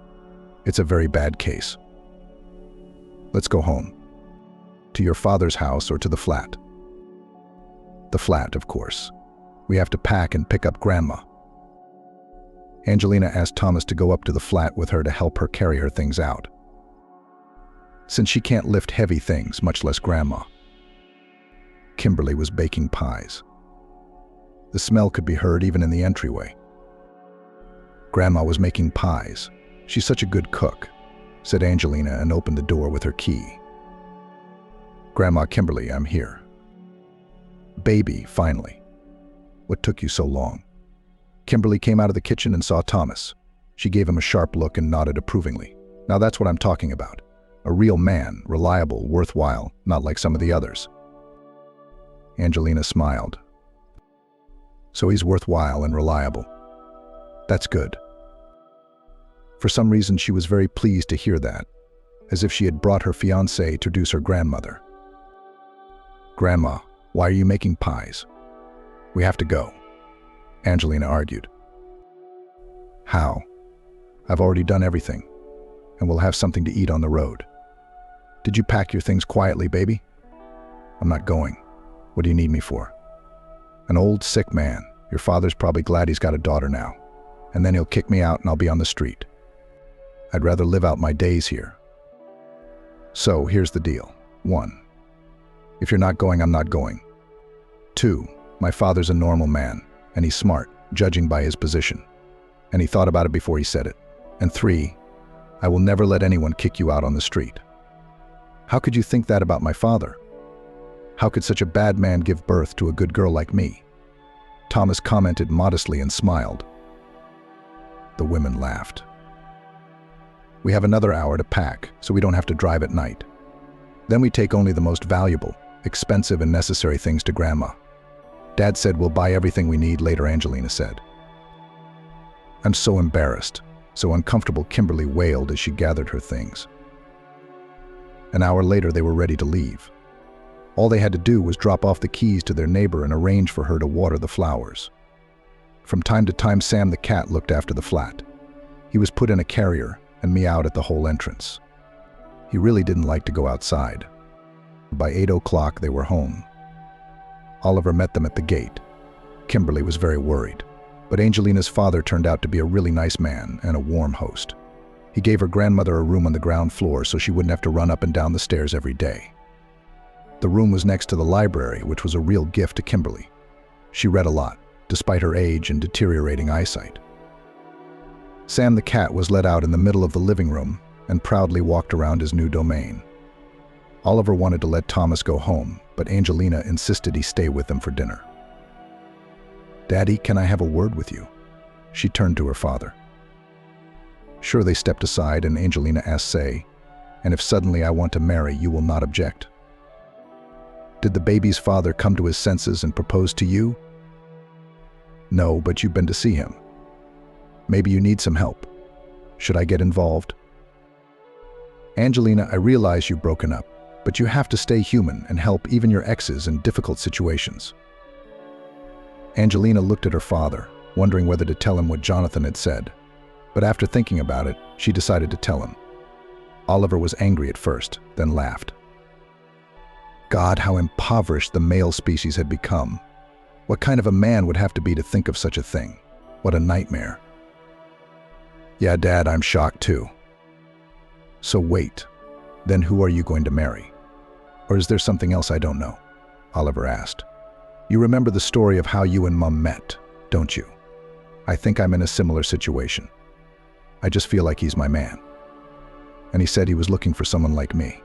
It's a very bad case. Let's go home. To your father's house or to the flat?" "The flat, of course. We have to pack and pick up Grandma." Angelina asked Thomas to go up to the flat with her to help her carry her things out, since she can't lift heavy things, much less Grandma. Kimberly was baking pies. The smell could be heard even in the entryway. Grandma was making pies. "She's such a good cook," said Angelina and opened the door with her key. "Grandma, Kimberly, I'm here." "Baby, finally. What took you so long?" Kimberly came out of the kitchen and saw Thomas. She gave him a sharp look and nodded approvingly. "Now that's what I'm talking about. A real man, reliable, worthwhile, not like some of the others." Angelina smiled. "So he's worthwhile and reliable. That's good." For some reason, she was very pleased to hear that, as if she had brought her fiancé to introduce her grandmother. "Grandma, why are you making pies?" "We have to go," Angelina argued. "How? I've already done everything, and we'll have something to eat on the road." "Did you pack your things quietly, baby?" "I'm not going. What do you need me for?" "An old, sick man. Your father's probably glad he's got a daughter now, and then he'll kick me out and I'll be on the street. I'd rather live out my days here. So, here's the deal. 1. If you're not going, I'm not going. 2. My father's a normal man, and he's smart, judging by his position. And he thought about it before he said it. And 3. I will never let anyone kick you out on the street." "How could you think that about my father? How could such a bad man give birth to a good girl like me?" Thomas commented modestly and smiled. The women laughed. "We have another hour to pack, so we don't have to drive at night. Then we take only the most valuable, expensive and necessary things to Grandma. Dad said we'll buy everything we need later," Angelina said. "I'm so embarrassed, so uncomfortable," Kimberly wailed as she gathered her things. An hour later, they were ready to leave. All they had to do was drop off the keys to their neighbor and arrange for her to water the flowers. From time to time, Sam the cat looked after the flat. He was put in a carrier and meowed at the whole entrance. He really didn't like to go outside. By 8 o'clock, they were home. Oliver met them at the gate. Kimberly was very worried, but Angelina's father turned out to be a really nice man and a warm host. He gave her grandmother a room on the ground floor so she wouldn't have to run up and down the stairs every day. The room was next to the library, which was a real gift to Kimberly. She read a lot, despite her age and deteriorating eyesight. Sam the cat was let out in the middle of the living room and proudly walked around his new domain. Oliver wanted to let Thomas go home, but Angelina insisted he stay with them for dinner. "Daddy, can I have a word with you?" She turned to her father. Sure, they stepped aside and Angelina asked, "Say, and if suddenly I want to marry, you will not object?" "Did the baby's father come to his senses and propose to you?" "No, but you've been to see him. Maybe you need some help. Should I get involved?" "Angelina, I realize you've broken up, but you have to stay human and help even your exes in difficult situations." Angelina looked at her father, wondering whether to tell him what Jonathan had said. But after thinking about it, she decided to tell him. Oliver was angry at first, then laughed. God, how impoverished the male species had become. What kind of a man would have to be to think of such a thing? What a nightmare. "Yeah, Dad, I'm shocked too." "So wait, then who are you going to marry? Or is there something else I don't know?" Oliver asked. "You remember the story of how you and Mum met, don't you? I think I'm in a similar situation. I just feel like he's my man." And he said he was looking for someone like me.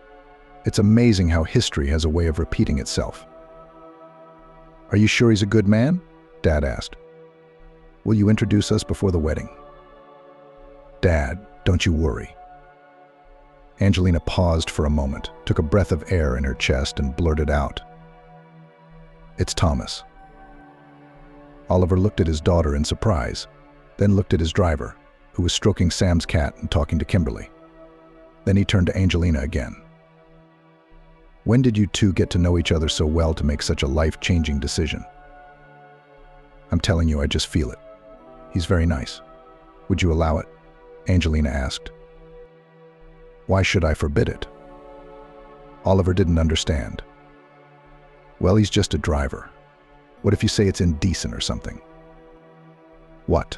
It's amazing how history has a way of repeating itself. "Are you sure he's a good man?" Dad asked. "Will you introduce us before the wedding?" "Dad, don't you worry." Angelina paused for a moment, took a breath of air in her chest and blurted out, "It's Thomas." Oliver looked at his daughter in surprise, then looked at his driver, who was stroking Sam's cat and talking to Kimberly. Then he turned to Angelina again. "When did you two get to know each other so well to make such a life-changing decision?" "I'm telling you, I just feel it. He's very nice. Would you allow it?" Angelina asked. "Why should I forbid it?" Oliver didn't understand. "Well, he's just a driver. What if you say it's indecent or something?" "What?"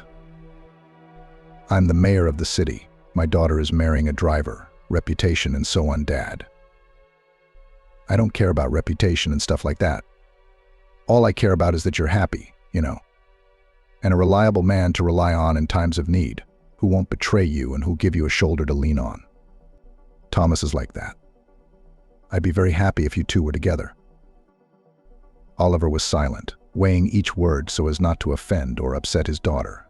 "I'm the mayor of the city. My daughter is marrying a driver, reputation and so on, Dad." "I don't care about reputation and stuff like that. All I care about is that you're happy, you know, and a reliable man to rely on in times of need, who won't betray you and who'll give you a shoulder to lean on. Thomas is like that. I'd be very happy if you two were together." Oliver was silent, weighing each word so as not to offend or upset his daughter.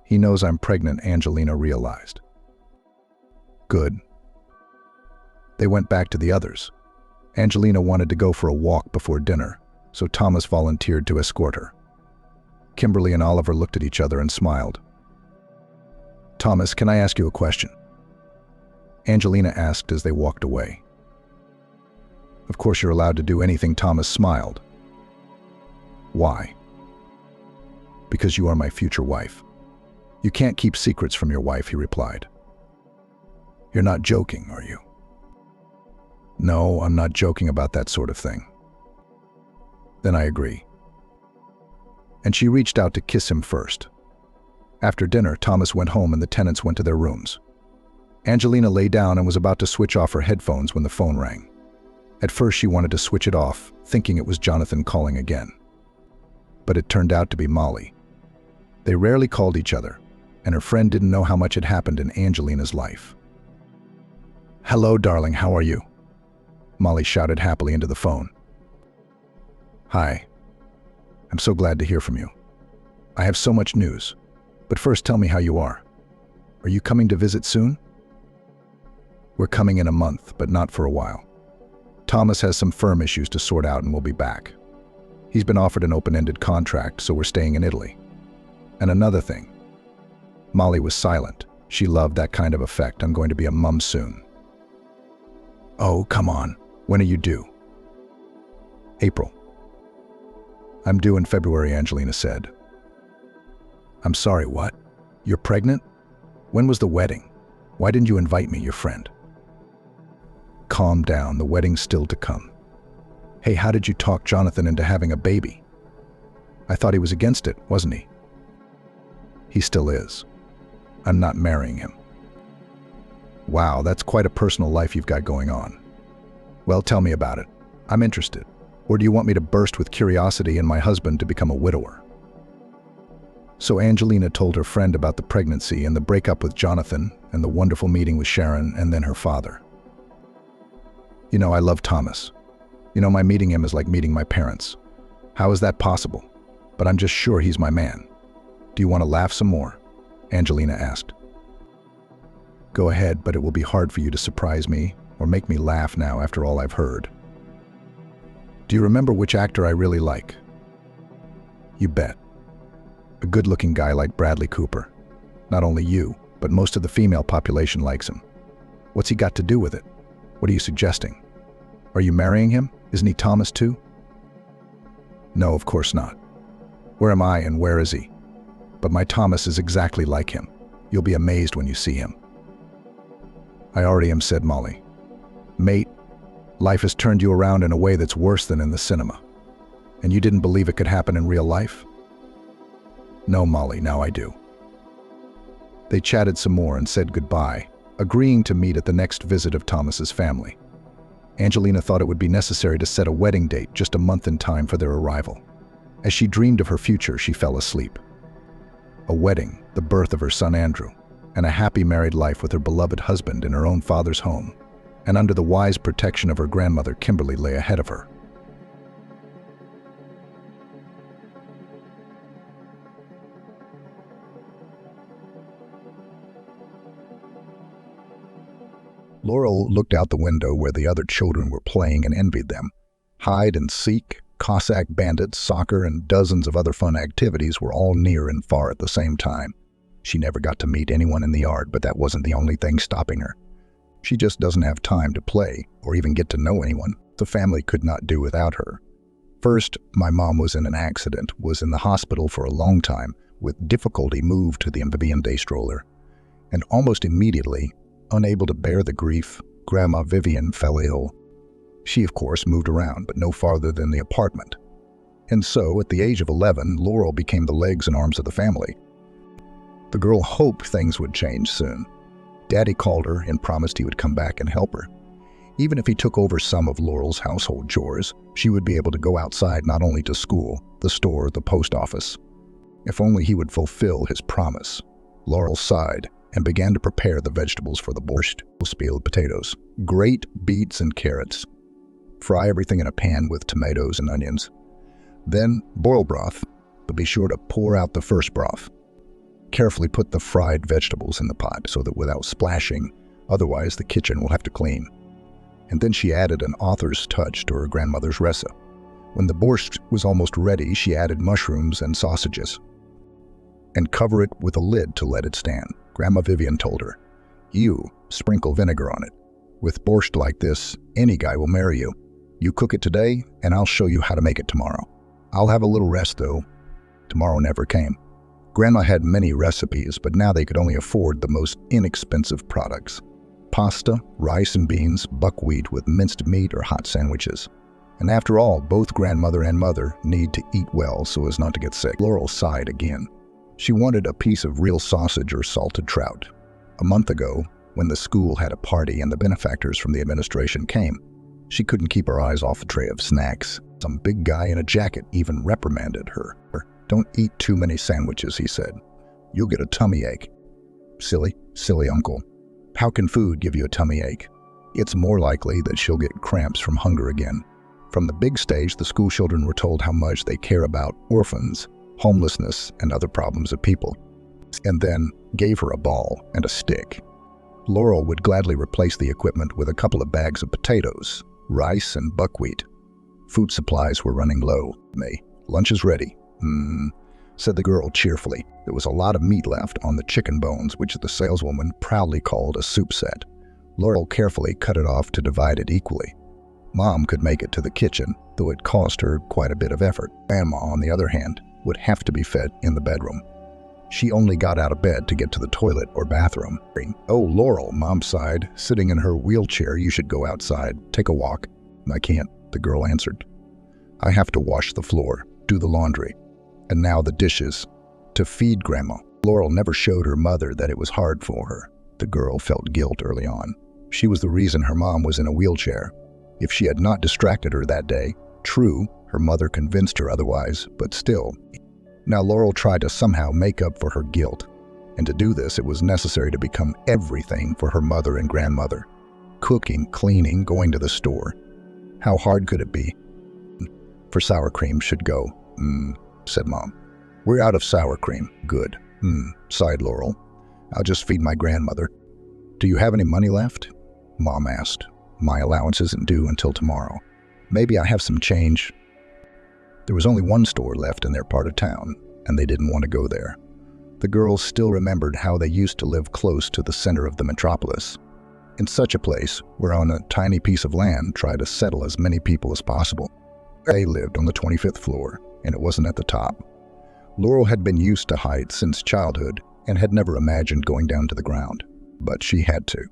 "He knows I'm pregnant," Angelina realized. "Good." They went back to the others. Angelina wanted to go for a walk before dinner, so Thomas volunteered to escort her. Kimberly and Oliver looked at each other and smiled. "Thomas, can I ask you a question?" Angelina asked as they walked away. Of course you're allowed to do anything, Thomas smiled. Why? Because you are my future wife. You can't keep secrets from your wife, he replied. You're not joking, are you? No, I'm not joking about that sort of thing. Then I agree. And she reached out to kiss him first. After dinner, Thomas went home and the tenants went to their rooms. Angelina lay down and was about to switch off her headphones when the phone rang. At first she wanted to switch it off, thinking it was Jonathan calling again. But it turned out to be Molly. They rarely called each other, and her friend didn't know how much had happened in Angelina's life. "Hello, darling, how are you?" Molly shouted happily into the phone. "Hi. I'm so glad to hear from you. I have so much news. But first tell me how you are. Are you coming to visit soon?" "We're coming in a month, but not for a while. Thomas has some firm issues to sort out and we'll be back. He's been offered an open-ended contract, so we're staying in Italy. And another thing." Molly was silent. She loved that kind of effect. "I'm going to be a mum soon." "Oh, come on. When are you due?" "April." "I'm due in February," Angelina said. "I'm sorry, what? You're pregnant? When was the wedding? Why didn't you invite me, your friend?" "Calm down, the wedding's still to come. Hey, how did you talk Jonathan into having a baby? I thought he was against it, wasn't he?" "He still is. I'm not marrying him." "Wow, that's quite a personal life you've got going on. Well, tell me about it. I'm interested. Or do you want me to burst with curiosity and my husband to become a widower?" So Angelina told her friend about the pregnancy and the breakup with Jonathan and the wonderful meeting with Sharon and then her father. "You know, I love Thomas. You know, my meeting him is like meeting my parents. How is that possible? But I'm just sure he's my man. Do you want to laugh some more?" Angelina asked. "Go ahead, but it will be hard for you to surprise me or make me laugh now after all I've heard. Do you remember which actor I really like?" "You bet. A good-looking guy like Bradley Cooper. Not only you, but most of the female population likes him. What's he got to do with it? What are you suggesting? Are you marrying him? Isn't he Thomas too?" "No, of course not. Where am I and where is he? But my Thomas is exactly like him. You'll be amazed when you see him." "I already am," said Molly. "Mate, life has turned you around in a way that's worse than in the cinema. And you didn't believe it could happen in real life?" "No, Molly, now I do." They chatted some more and said goodbye, agreeing to meet at the next visit of Thomas's family. Angelina thought it would be necessary to set a wedding date just a month in time for their arrival. As she dreamed of her future, she fell asleep. A wedding, the birth of her son Andrew, and a happy married life with her beloved husband in her own father's home, and under the wise protection of her grandmother Kimberly lay ahead of her. Laurel looked out the window where the other children were playing and envied them. Hide and seek, Cossack bandits, soccer, and dozens of other fun activities were all near and far at the same time. She never got to meet anyone in the yard, but that wasn't the only thing stopping her. She just doesn't have time to play or even get to know anyone. The family could not do without her. First, my mom was in an accident, was in the hospital for a long time, with difficulty moved to the amphibian day stroller. And almost immediately, unable to bear the grief, Grandma Vivian fell ill. She, of course, moved around, but no farther than the apartment. And so, at the age of 11, Laurel became the legs and arms of the family. The girl hoped things would change soon. Daddy called her and promised he would come back and help her. Even if he took over some of Laurel's household chores, she would be able to go outside not only to school, the store, the post office. If only he would fulfill his promise. Laurel sighed and began to prepare the vegetables for the borscht, peeled potatoes, grate beets and carrots. Fry everything in a pan with tomatoes and onions. Then boil broth, but be sure to pour out the first broth. Carefully put the fried vegetables in the pot so that without splashing, otherwise the kitchen will have to clean. And then she added an author's touch to her grandmother's recipe. When the borscht was almost ready, she added mushrooms and sausages. And cover it with a lid to let it stand. Grandma Vivian told her, "You sprinkle vinegar on it. With borscht like this, any guy will marry you." You cook it today, and I'll show you how to make it tomorrow. I'll have a little rest, though. Tomorrow never came. Grandma had many recipes, but now they could only afford the most inexpensive products. Pasta, rice and beans, buckwheat with minced meat or hot sandwiches. And after all, both grandmother and mother need to eat well so as not to get sick. Laurel sighed again. She wanted a piece of real sausage or salted trout. A month ago, when the school had a party and the benefactors from the administration came, she couldn't keep her eyes off a tray of snacks. Some big guy in a jacket even reprimanded her. "Don't eat too many sandwiches," he said. "You'll get a tummy ache." Silly uncle. How can food give you a tummy ache? It's more likely that she'll get cramps from hunger again. From the big stage, the school children were told how much they care about orphans, homelessness, and other problems of people, and then gave her a ball and a stick. Laurel would gladly replace the equipment with a couple of bags of potatoes, rice, and buckwheat. Food supplies were running low. "Lunch is ready," said the girl cheerfully. There was a lot of meat left on the chicken bones, which the saleswoman proudly called a soup set. Laurel carefully cut it off to divide it equally. Mom could make it to the kitchen, though it cost her quite a bit of effort. Grandma, on the other hand, would have to be fed in the bedroom. She only got out of bed to get to the toilet or bathroom. "Oh, Laurel," Mom sighed, sitting in her wheelchair, "you should go outside, take a walk." "I can't," the girl answered. "I have to wash the floor, do the laundry, and now the dishes, to feed Grandma." Laurel never showed her mother that it was hard for her. The girl felt guilt early on. She was the reason her mom was in a wheelchair. If she had not distracted her that day, true, her mother convinced her otherwise, but still. Now Laurel tried to somehow make up for her guilt, and to do this it was necessary to become everything for her mother and grandmother. Cooking, cleaning, going to the store. How hard could it be? "For sour cream should go," said Mom. "We're out of sour cream." "Good," sighed Laurel. "I'll just feed my grandmother." "Do you have any money left?" Mom asked. "My allowance isn't due until tomorrow. Maybe I have some change." There was only one store left in their part of town, and they didn't want to go there. The girls still remembered how they used to live close to the center of the metropolis. In such a place, where on a tiny piece of land try to settle as many people as possible. They lived on the 25th floor, and it wasn't at the top. Laurel had been used to heights since childhood and had never imagined going down to the ground, but she had to.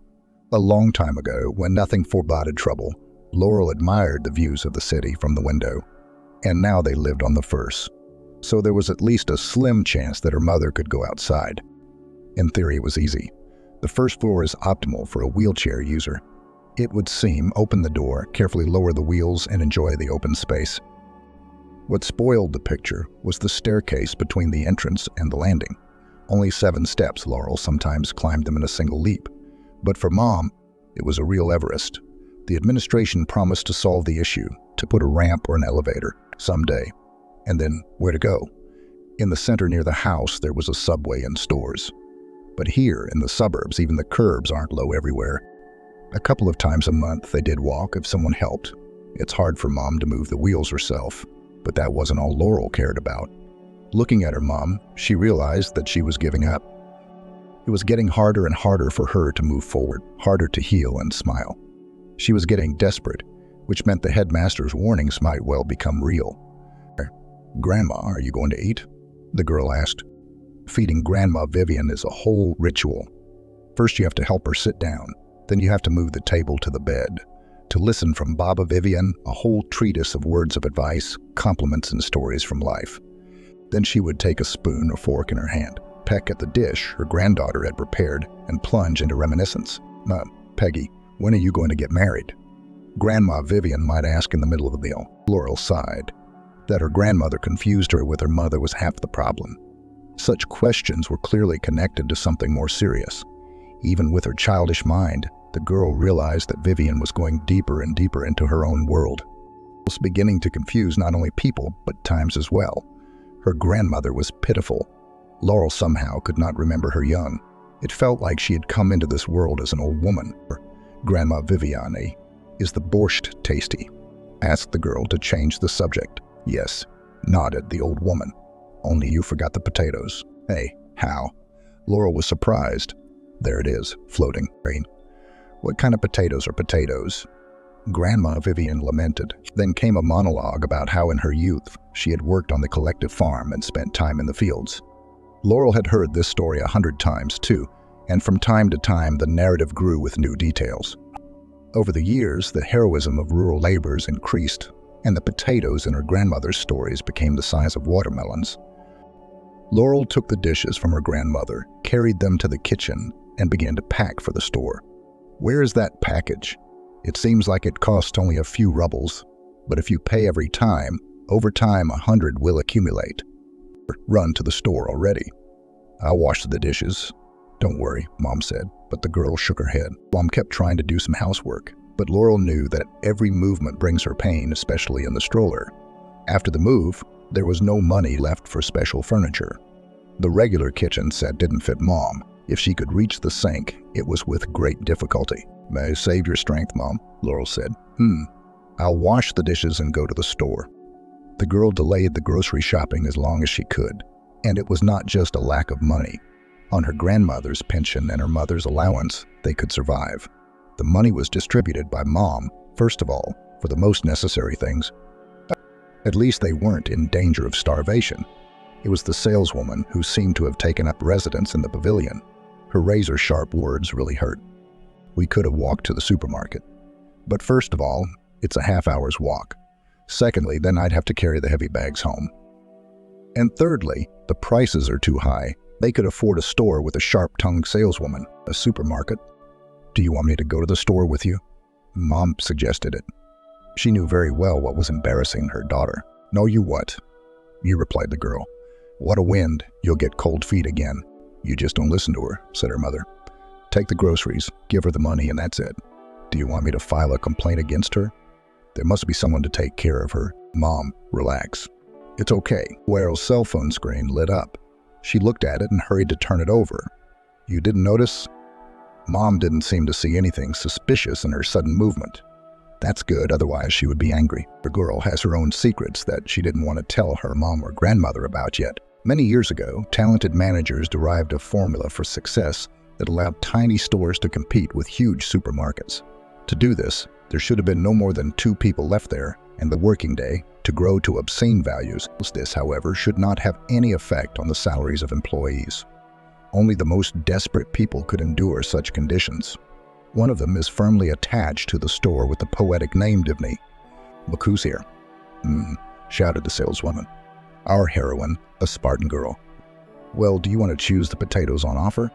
A long time ago, when nothing foreboded trouble, Laurel admired the views of the city from the window, and now they lived on the first. So there was at least a slim chance that her mother could go outside. In theory, it was easy. The first floor is optimal for a wheelchair user. It would seem, open the door, carefully lower the wheels, and enjoy the open space. What spoiled the picture was the staircase between the entrance and the landing. Only 7 steps, Laurel sometimes climbed them in a single leap. But for Mom, it was a real Everest. The administration promised to solve the issue, to put a ramp or an elevator someday. And then, where to go? In the center near the house, there was a subway and stores. But here, in the suburbs, even the curbs aren't low everywhere. A couple of times a month, they did walk if someone helped. It's hard for Mom to move the wheels herself, but that wasn't all Laurel cared about. Looking at her mom, she realized that she was giving up. It was getting harder and harder for her to move forward, harder to heal and smile. She was getting desperate, which meant the headmaster's warnings might well become real. "Grandma, are you going to eat?" the girl asked. Feeding Grandma Vivian is a whole ritual. First you have to help her sit down, then you have to move the table to the bed. To listen from Baba Vivian, a whole treatise of words of advice, compliments, and stories from life. Then she would take a spoon or fork in her hand, peck at the dish her granddaughter had prepared, and plunge into reminiscence. "Peggy, when are you going to get married?" Grandma Vivian might ask in the middle of the meal. Laurel sighed. That her grandmother confused her with her mother was half the problem. Such questions were clearly connected to something more serious. Even with her childish mind, the girl realized that Vivian was going deeper and deeper into her own world. It was beginning to confuse not only people, but times as well. Her grandmother was pitiful. Laurel somehow could not remember her young. It felt like she had come into this world as an old woman. "Grandma Viviane, is the borscht tasty?" asked the girl to change the subject. "Yes," nodded the old woman. "Only you forgot the potatoes." "Hey, how?" Laurel was surprised. There it is, floating. "What kind of potatoes are potatoes?" Grandma Vivian lamented. Then came a monologue about how in her youth she had worked on the collective farm and spent time in the fields. Laurel had heard this story 100 times too, and from time to time the narrative grew with new details. Over the years, the heroism of rural laborers increased, and the potatoes in her grandmother's stories became the size of watermelons. Laurel took the dishes from her grandmother, carried them to the kitchen, and began to pack for the store. "Where is that package? It seems like it costs only a few rubles, but if you pay every time, over time 100 will accumulate. Run to the store already." "I'll wash the dishes. Don't worry," Mom said, but the girl shook her head. Mom kept trying to do some housework, but Laurel knew that every movement brings her pain, especially in the stroller. After the move, there was no money left for special furniture. The regular kitchen set didn't fit Mom. If she could reach the sink, it was with great difficulty. "May I save your strength, Mom?" Laurel said. I'll wash the dishes and go to the store." The girl delayed the grocery shopping as long as she could, and it was not just a lack of money. On her grandmother's pension and her mother's allowance, they could survive. The money was distributed by Mom, first of all, for the most necessary things. At least they weren't in danger of starvation. It was the saleswoman who seemed to have taken up residence in the pavilion. Her razor-sharp words really hurt. "We could have walked to the supermarket. But first of all, it's a half-hour's walk. Secondly, then I'd have to carry the heavy bags home. And thirdly, the prices are too high. They could afford a store with a sharp-tongued saleswoman, a supermarket. Do you want me to go to the store with you?" Mom suggested it. She knew very well what was embarrassing her daughter. "No, you what?" "You," replied the girl. "What a wind. You'll get cold feet again." "You just don't listen to her," said her mother. "Take the groceries, give her the money, and that's it." "Do you want me to file a complaint against her?" "There must be someone to take care of her." "Mom, relax." "It's okay." Laurel's cell phone screen lit up. She looked at it and hurried to turn it over. "You didn't notice?" Mom didn't seem to see anything suspicious in her sudden movement. That's good, otherwise she would be angry. The girl has her own secrets that she didn't want to tell her mom or grandmother about yet. Many years ago, talented managers derived a formula for success that allowed tiny stores to compete with huge supermarkets. To do this, there should have been no more than 2 people left there, and the working day to grow to obscene values. This, however, should not have any effect on the salaries of employees. Only the most desperate people could endure such conditions. One of them is firmly attached to the store with the poetic name Divney. "Look who's here," shouted the saleswoman. "Our heroine, a Spartan girl." "Well, do you want to choose the potatoes on offer?"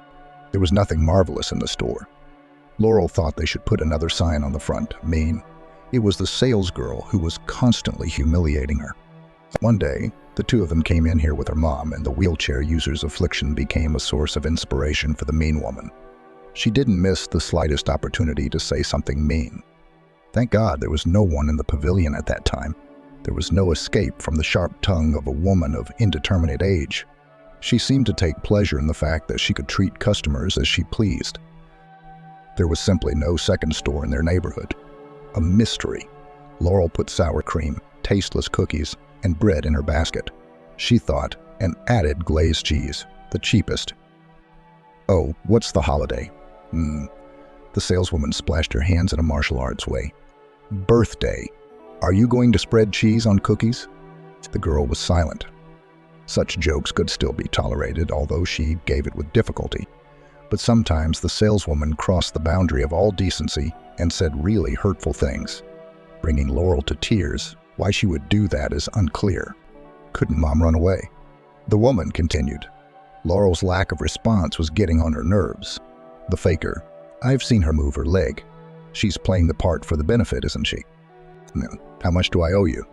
There was nothing marvelous in the store. Laurel thought they should put another sign on the front, mean. It was the sales girl who was constantly humiliating her. One day, the 2 of them came in here with her mom, and the wheelchair user's affliction became a source of inspiration for the mean woman. She didn't miss the slightest opportunity to say something mean. Thank God there was no one in the pavilion at that time. There was no escape from the sharp tongue of a woman of indeterminate age. She seemed to take pleasure in the fact that she could treat customers as she pleased. There was simply no second store in their neighborhood. A mystery. Laurel put sour cream, tasteless cookies, and bread in her basket. She thought, and added glazed cheese, the cheapest. "Oh, what's the holiday?" The saleswoman splashed her hands in a martial arts way. "Birthday. Are you going to spread cheese on cookies?" The girl was silent. Such jokes could still be tolerated, although she gave it with difficulty. But sometimes the saleswoman crossed the boundary of all decency and said really hurtful things, bringing Laurel to tears. Why she would do that is unclear. Couldn't Mom run away? The woman continued. Laurel's lack of response was getting on her nerves. The faker. I've seen her move her leg. She's playing the part for the benefit, isn't she? How much do I owe you?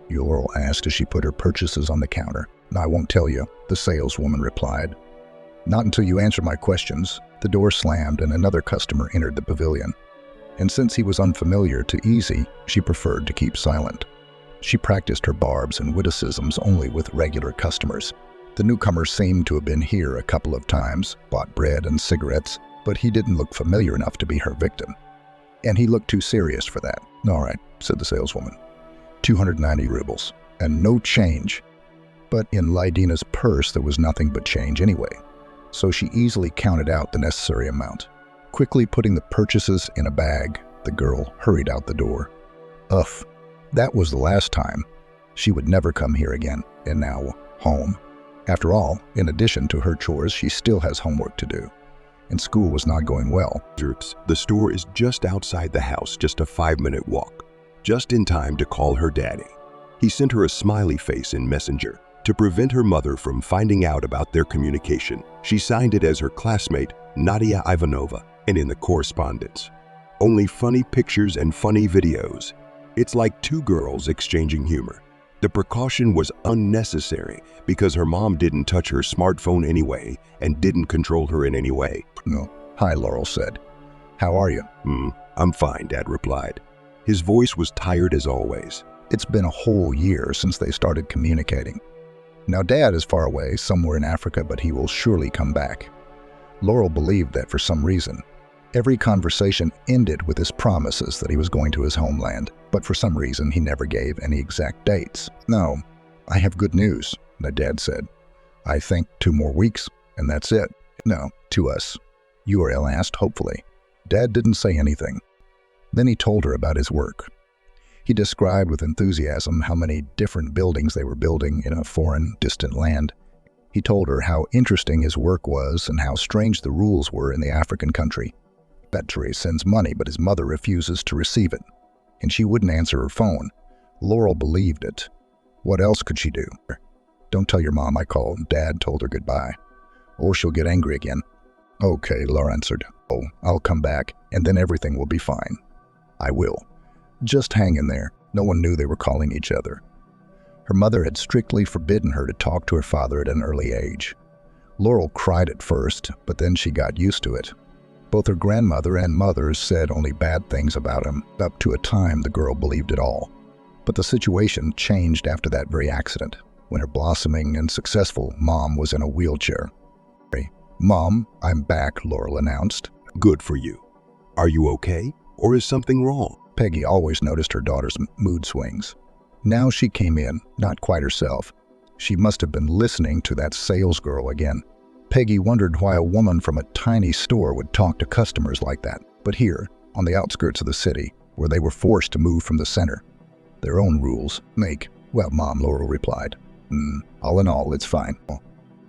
Laurel asked as she put her purchases on the counter. I won't tell you, the saleswoman replied. Not until you answer my questions. The door slammed and another customer entered the pavilion. And since he was unfamiliar to Easy, she preferred to keep silent. She practiced her barbs and witticisms only with regular customers. The newcomer seemed to have been here a couple of times, bought bread and cigarettes, but he didn't look familiar enough to be her victim. And he looked too serious for that. All right, said the saleswoman. 290 rubles, and no change. But in Lydina's purse there was nothing but change anyway, so she easily counted out the necessary amount. Quickly putting the purchases in a bag, The girl hurried out the door. Ugh, that was the last time. She would never come here again, and now home. After all, in addition to her chores, she still has homework to do. And school was not going well. The store is just outside the house, just a 5-minute walk. Just in time to call her daddy. He sent her a smiley face in Messenger. To prevent her mother from finding out about their communication, she signed it as her classmate, Nadia Ivanova, and in the correspondence, only funny pictures and funny videos. It's like two girls exchanging humor. The precaution was unnecessary because her mom didn't touch her smartphone anyway and didn't control her in any way. No. Hi, Laurel said. How are you? I'm fine, Dad replied. His voice was tired as always. It's been a whole year since they started communicating. Now Dad is far away, somewhere in Africa, but he will surely come back. Laurel believed that for some reason. Every conversation ended with his promises that he was going to his homeland, but for some reason he never gave any exact dates. No, I have good news, the Dad said. I think 2 more weeks, and that's it. No, to us. URL asked hopefully. Dad didn't say anything. Then he told her about his work. He described with enthusiasm how many different buildings they were building in a foreign, distant land. He told her how interesting his work was and how strange the rules were in the African country. Petri sends money, but his mother refuses to receive it, and she wouldn't answer her phone. Laurel believed it. What else could she do? Don't tell your mom I called. Dad told her goodbye, or she'll get angry again. Okay, Laura answered. Oh, I'll come back, and then everything will be fine. I will. Just hang in there. No one knew they were calling each other. Her mother had strictly forbidden her to talk to her father at an early age. Laurel cried at first, but then she got used to it. Both her grandmother and mother said only bad things about him. Up to a time, the girl believed it all. But the situation changed after that very accident, when her blossoming and successful mom was in a wheelchair. Mom, I'm back, Laurel announced. Good for you. Are you okay, or is something wrong? Peggy always noticed her daughter's mood swings. Now she came in, not quite herself. She must have been listening to that sales girl again. Peggy wondered why a woman from a tiny store would talk to customers like that. But here, on the outskirts of the city, where they were forced to move from the center, their own rules make. Well, Mom, Laurel replied. All in all, it's fine.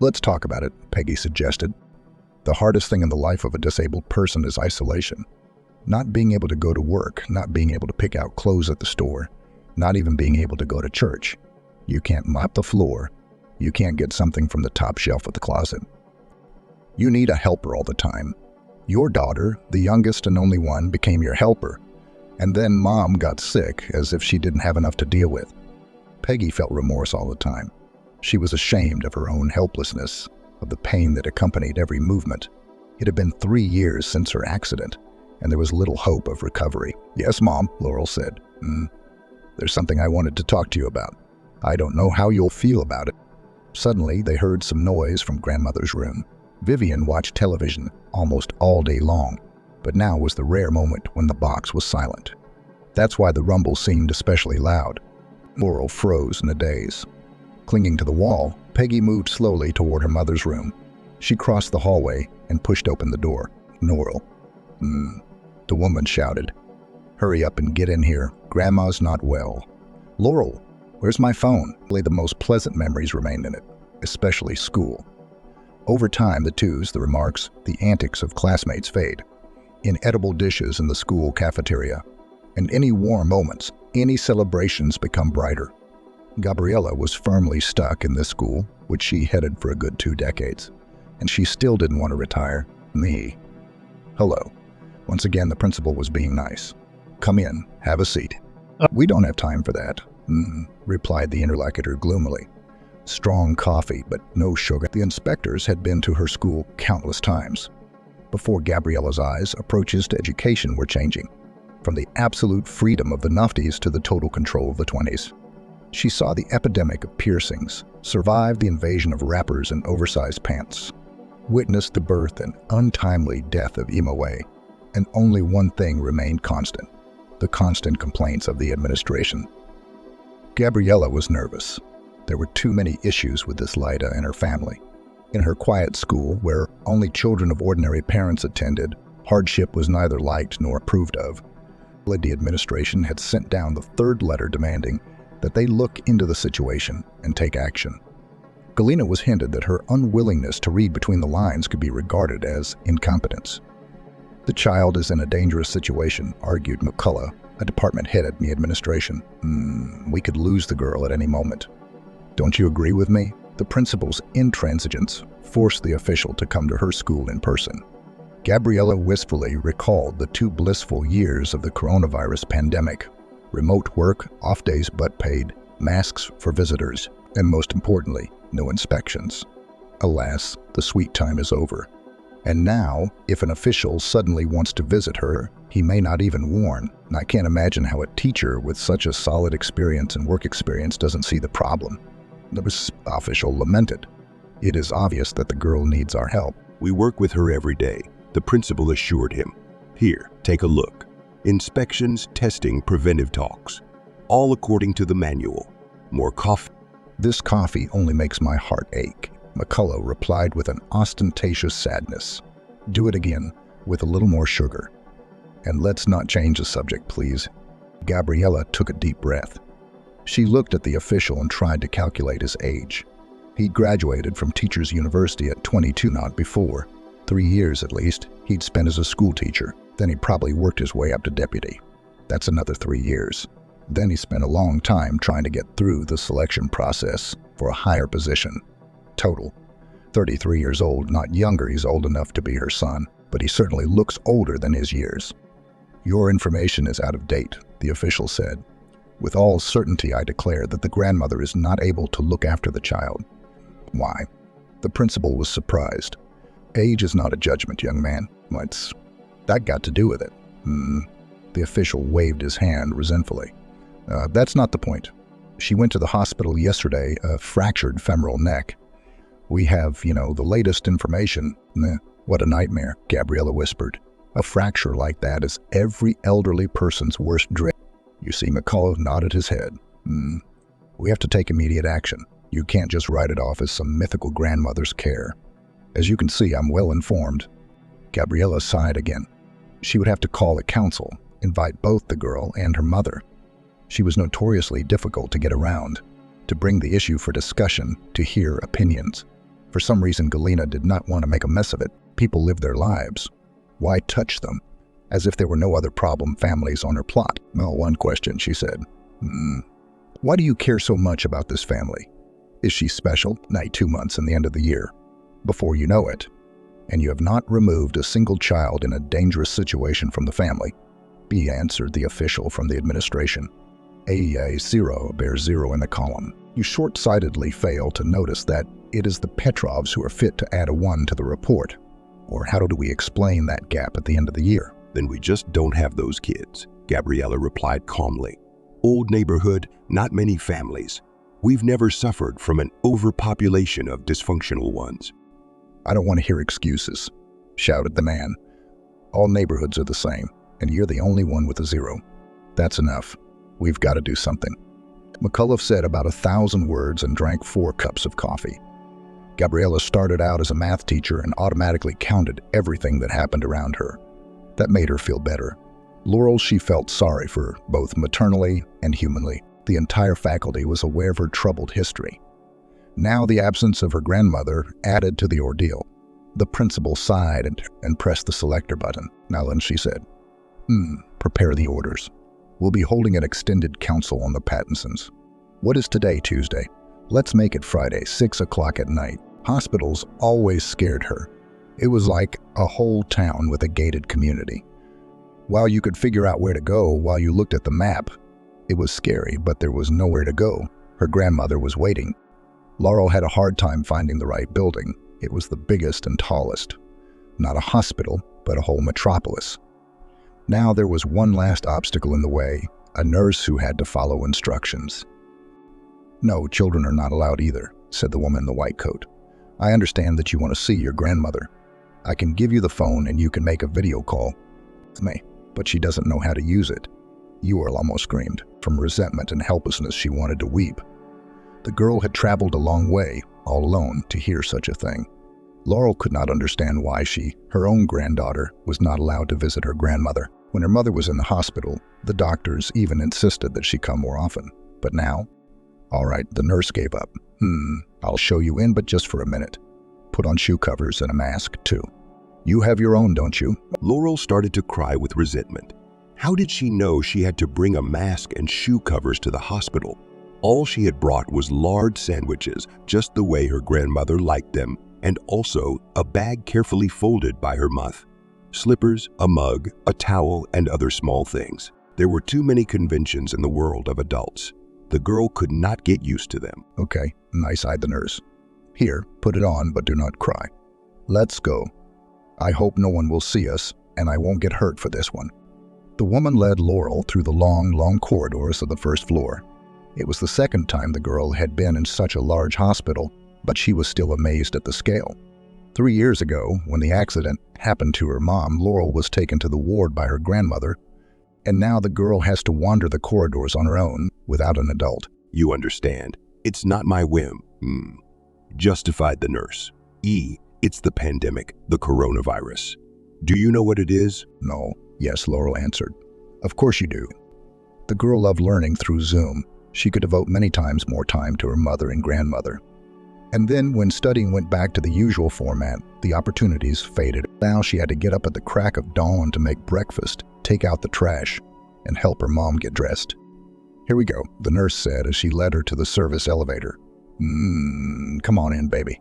Let's talk about it, Peggy suggested. The hardest thing in the life of a disabled person is isolation. Not being able to go to work, not being able to pick out clothes at the store, not even being able to go to church. You can't mop the floor. You can't get something from the top shelf of the closet. You need a helper all the time. Your daughter, the youngest and only one, became your helper. And then Mom got sick, as if she didn't have enough to deal with. Peggy felt remorse all the time. She was ashamed of her own helplessness, of the pain that accompanied every movement. It had been 3 years since her accident, and there was little hope of recovery. Yes, Mom, Laurel said. There's something I wanted to talk to you about. I don't know how you'll feel about it. Suddenly, they heard some noise from Grandmother's room. Vivian watched television almost all day long, but now was the rare moment when the box was silent. That's why the rumble seemed especially loud. Laurel froze in a daze. Clinging to the wall, Peggy moved slowly toward her mother's room. She crossed the hallway and pushed open the door. Laurel. The woman shouted. Hurry up and get in here. Grandma's not well. Laurel, where's my phone? Only the most pleasant memories remained in it, especially school. Over time, the remarks, the antics of classmates fade. Inedible dishes in the school cafeteria. And any warm moments, any celebrations become brighter. Gabriella was firmly stuck in this school, which she headed for a good 2 decades. And she still didn't want to retire. Me. Hello. Once again, the principal was being nice. Come in, have a seat. We don't have time for that, replied the interlocutor gloomily. Strong coffee, but no sugar. The inspectors had been to her school countless times. Before Gabriella's eyes, approaches to education were changing, from the absolute freedom of the Nufties to the total control of the 20s. She saw the epidemic of piercings, survived the invasion of rappers in oversized pants, witnessed the birth and untimely death of Imoe, and only one thing remained constant: the constant complaints of the administration. Gabriella was nervous. There were too many issues with this Lida and her family. In her quiet school, where only children of ordinary parents attended, hardship was neither liked nor approved of. The administration had sent down the third letter demanding that they look into the situation and take action. Galina was hinted that her unwillingness to read between the lines could be regarded as incompetence. The child is in a dangerous situation, argued McCullough, a department head at the administration. We could lose the girl at any moment. Don't you agree with me? The principal's intransigence forced the official to come to her school in person. Gabriella wistfully recalled the 2 blissful years of the coronavirus pandemic. Remote work, off days but paid, masks for visitors, and most importantly, no inspections. Alas, the sweet time is over. And now, if an official suddenly wants to visit her, he may not even warn. I can't imagine how a teacher with such a solid experience and work experience doesn't see the problem. The official lamented. It is obvious that the girl needs our help. We work with her every day, the principal assured him. Here, take a look. Inspections, testing, preventive talks. All according to the manual. More coffee. This coffee only makes my heart ache, McCullough replied with an ostentatious sadness. Do it again, with a little more sugar. And let's not change the subject, please. Gabriella took a deep breath. She looked at the official and tried to calculate his age. He'd graduated from Teachers University at 22, not before. 3 years at least, he'd spent as a school teacher. Then he probably worked his way up to deputy. That's another 3 years. Then he spent a long time trying to get through the selection process for a higher position. Total, 33 years old, not younger. He's old enough to be her son, but he certainly looks older than his years. Your information is out of date, the official said. With all certainty, I declare that the grandmother is not able to look after the child. Why? The principal was surprised. Age is not a judgment, young man. What's that got to do with it? The official waved his hand resentfully. That's not the point. She went to the hospital yesterday, a fractured femoral neck. We have, the latest information. What a nightmare, Gabriella whispered. A fracture like that is every elderly person's worst dread. You see, McCullough nodded his head. We have to take immediate action. You can't just write it off as some mythical grandmother's care. As you can see, I'm well informed. Gabriella sighed again. She would have to call a council, invite both the girl and her mother. She was notoriously difficult to get around, to bring the issue for discussion, to hear opinions. For some reason, Galina did not want to make a mess of it. People live their lives. Why touch them? As if there were no other problem families on her plot. Well, one question, she said. Why do you care so much about this family? Is she special? 2 months and the end of the year. Before you know it. And you have not removed a single child in a dangerous situation from the family. B, answered the official from the administration. A0 bears 0 in the column. You short-sightedly fail to notice that it is the Petrovs who are fit to add a 1 to the report. Or how do we explain that gap at the end of the year? Then we just don't have those kids, Gabriella replied calmly. Old neighborhood, not many families. We've never suffered from an overpopulation of dysfunctional ones. I don't want to hear excuses, shouted the man. All neighborhoods are the same, and you're the only one with a 0. That's enough. We've got to do something. McCullough said about 1,000 words and drank 4 cups of coffee. Gabriella started out as a math teacher and automatically counted everything that happened around her. That made her feel better. Laurel she felt sorry for, both maternally and humanly. The entire faculty was aware of her troubled history. Now the absence of her grandmother added to the ordeal. The principal sighed and pressed the selector button. Now then, she said, prepare the orders. We'll be holding an extended council on the Pattinsons. What is today, Tuesday? Let's make it Friday, 6 o'clock at night. Hospitals always scared her. It was like a whole town with a gated community. While you could figure out where to go while you looked at the map, it was scary, but there was nowhere to go. Her grandmother was waiting. Laurel had a hard time finding the right building. It was the biggest and tallest. Not a hospital, but a whole metropolis. Now there was one last obstacle in the way, a nurse who had to follow instructions. No, children are not allowed either, said the woman in the white coat. I understand that you want to see your grandmother. I can give you the phone and you can make a video call. It's me, but she doesn't know how to use it. Earl almost screamed. From resentment and helplessness, she wanted to weep. The girl had traveled a long way, all alone, to hear such a thing. Laurel could not understand why she, her own granddaughter, was not allowed to visit her grandmother. When her mother was in the hospital, the doctors even insisted that she come more often. But now? All right, the nurse gave up. I'll show you in, but just for a minute. Put on shoe covers and a mask, too. You have your own, don't you? Laurel started to cry with resentment. How did she know she had to bring a mask and shoe covers to the hospital? All she had brought was large sandwiches, just the way her grandmother liked them, and also a bag carefully folded by her mother. Slippers, a mug, a towel, and other small things. There were too many conventions in the world of adults. The girl could not get used to them. Okay, nice-eyed the nurse. Here, put it on, but do not cry. Let's go. I hope no one will see us, and I won't get hurt for this one. The woman led Laurel through the long corridors of the first floor. It was the second time the girl had been in such a large hospital, but she was still amazed at the scale. 3 years ago, when the accident happened to her mom, Laurel was taken to the ward by her grandmother, and now the girl has to wander the corridors on her own without an adult. You understand. It's not my whim. Justified the nurse. It's the pandemic, the coronavirus. Do you know what it is? No. Yes, Laurel answered. Of course you do. The girl loved learning through Zoom. She could devote many times more time to her mother and grandmother. And then when studying went back to the usual format, the opportunities faded. Now she had to get up at the crack of dawn to make breakfast, take out the trash, and help her mom get dressed. Here we go, the nurse said as she led her to the service elevator. Come on in, baby.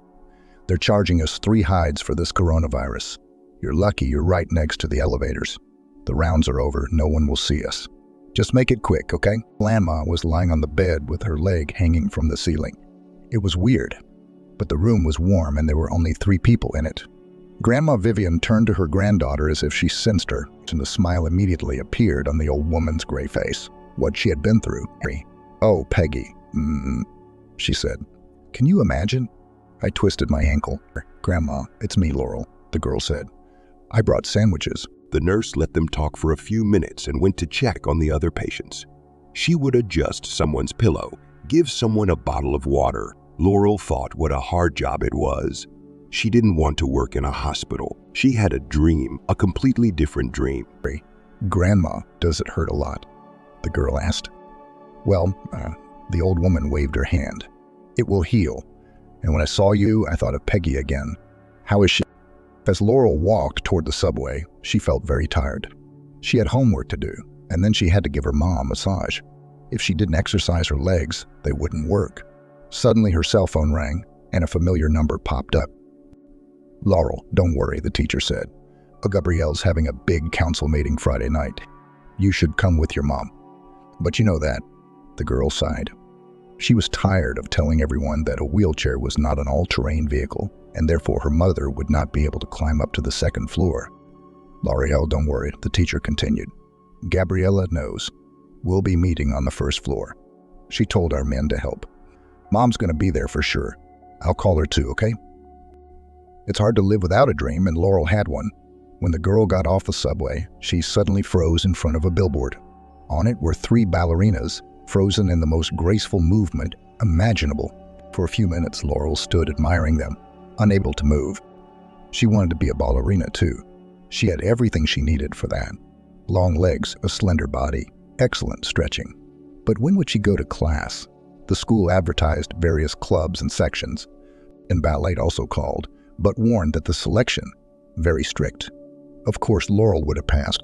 They're charging us 3 hides for this coronavirus. You're lucky you're right next to the elevators. The rounds are over, no one will see us. Just make it quick, okay? Grandma was lying on the bed with her leg hanging from the ceiling. It was weird, but the room was warm and there were only 3 people in it. Grandma Vivian turned to her granddaughter as if she sensed her, and the smile immediately appeared on the old woman's gray face. What she had been through. Oh, Peggy, she said. Can you imagine? I twisted my ankle. Grandma, it's me, Laurel, the girl said. I brought sandwiches. The nurse let them talk for a few minutes and went to check on the other patients. She would adjust someone's pillow, give someone a bottle of water. Laurel thought what a hard job it was. She didn't want to work in a hospital. She had a dream, a completely different dream. Grandma, does it hurt a lot? The girl asked. Well, the old woman waved her hand. It will heal. And when I saw you, I thought of Peggy again. How is she? As Laurel walked toward the subway, she felt very tired. She had homework to do, and then she had to give her mom a massage. If she didn't exercise her legs, they wouldn't work. Suddenly her cell phone rang, and a familiar number popped up. Laurel, don't worry, the teacher said. Gabrielle's having a big council meeting Friday night. You should come with your mom. But you know that, the girl sighed. She was tired of telling everyone that a wheelchair was not an all-terrain vehicle, and therefore her mother would not be able to climb up to the 2nd floor. L'Oreal, don't worry, the teacher continued. Gabriella knows. We'll be meeting on the 1st floor. She told our men to help. Mom's going to be there for sure. I'll call her too, okay? It's hard to live without a dream, and Laurel had one. When the girl got off the subway, she suddenly froze in front of a billboard. On it were 3 ballerinas, frozen in the most graceful movement imaginable. For a few minutes, Laurel stood admiring them, unable to move. She wanted to be a ballerina too. She had everything she needed for that. Long legs, a slender body, excellent stretching. But when would she go to class? The school advertised various clubs and sections, and ballet also called, but warned that the selection, very strict. Of course, Laurel would have passed,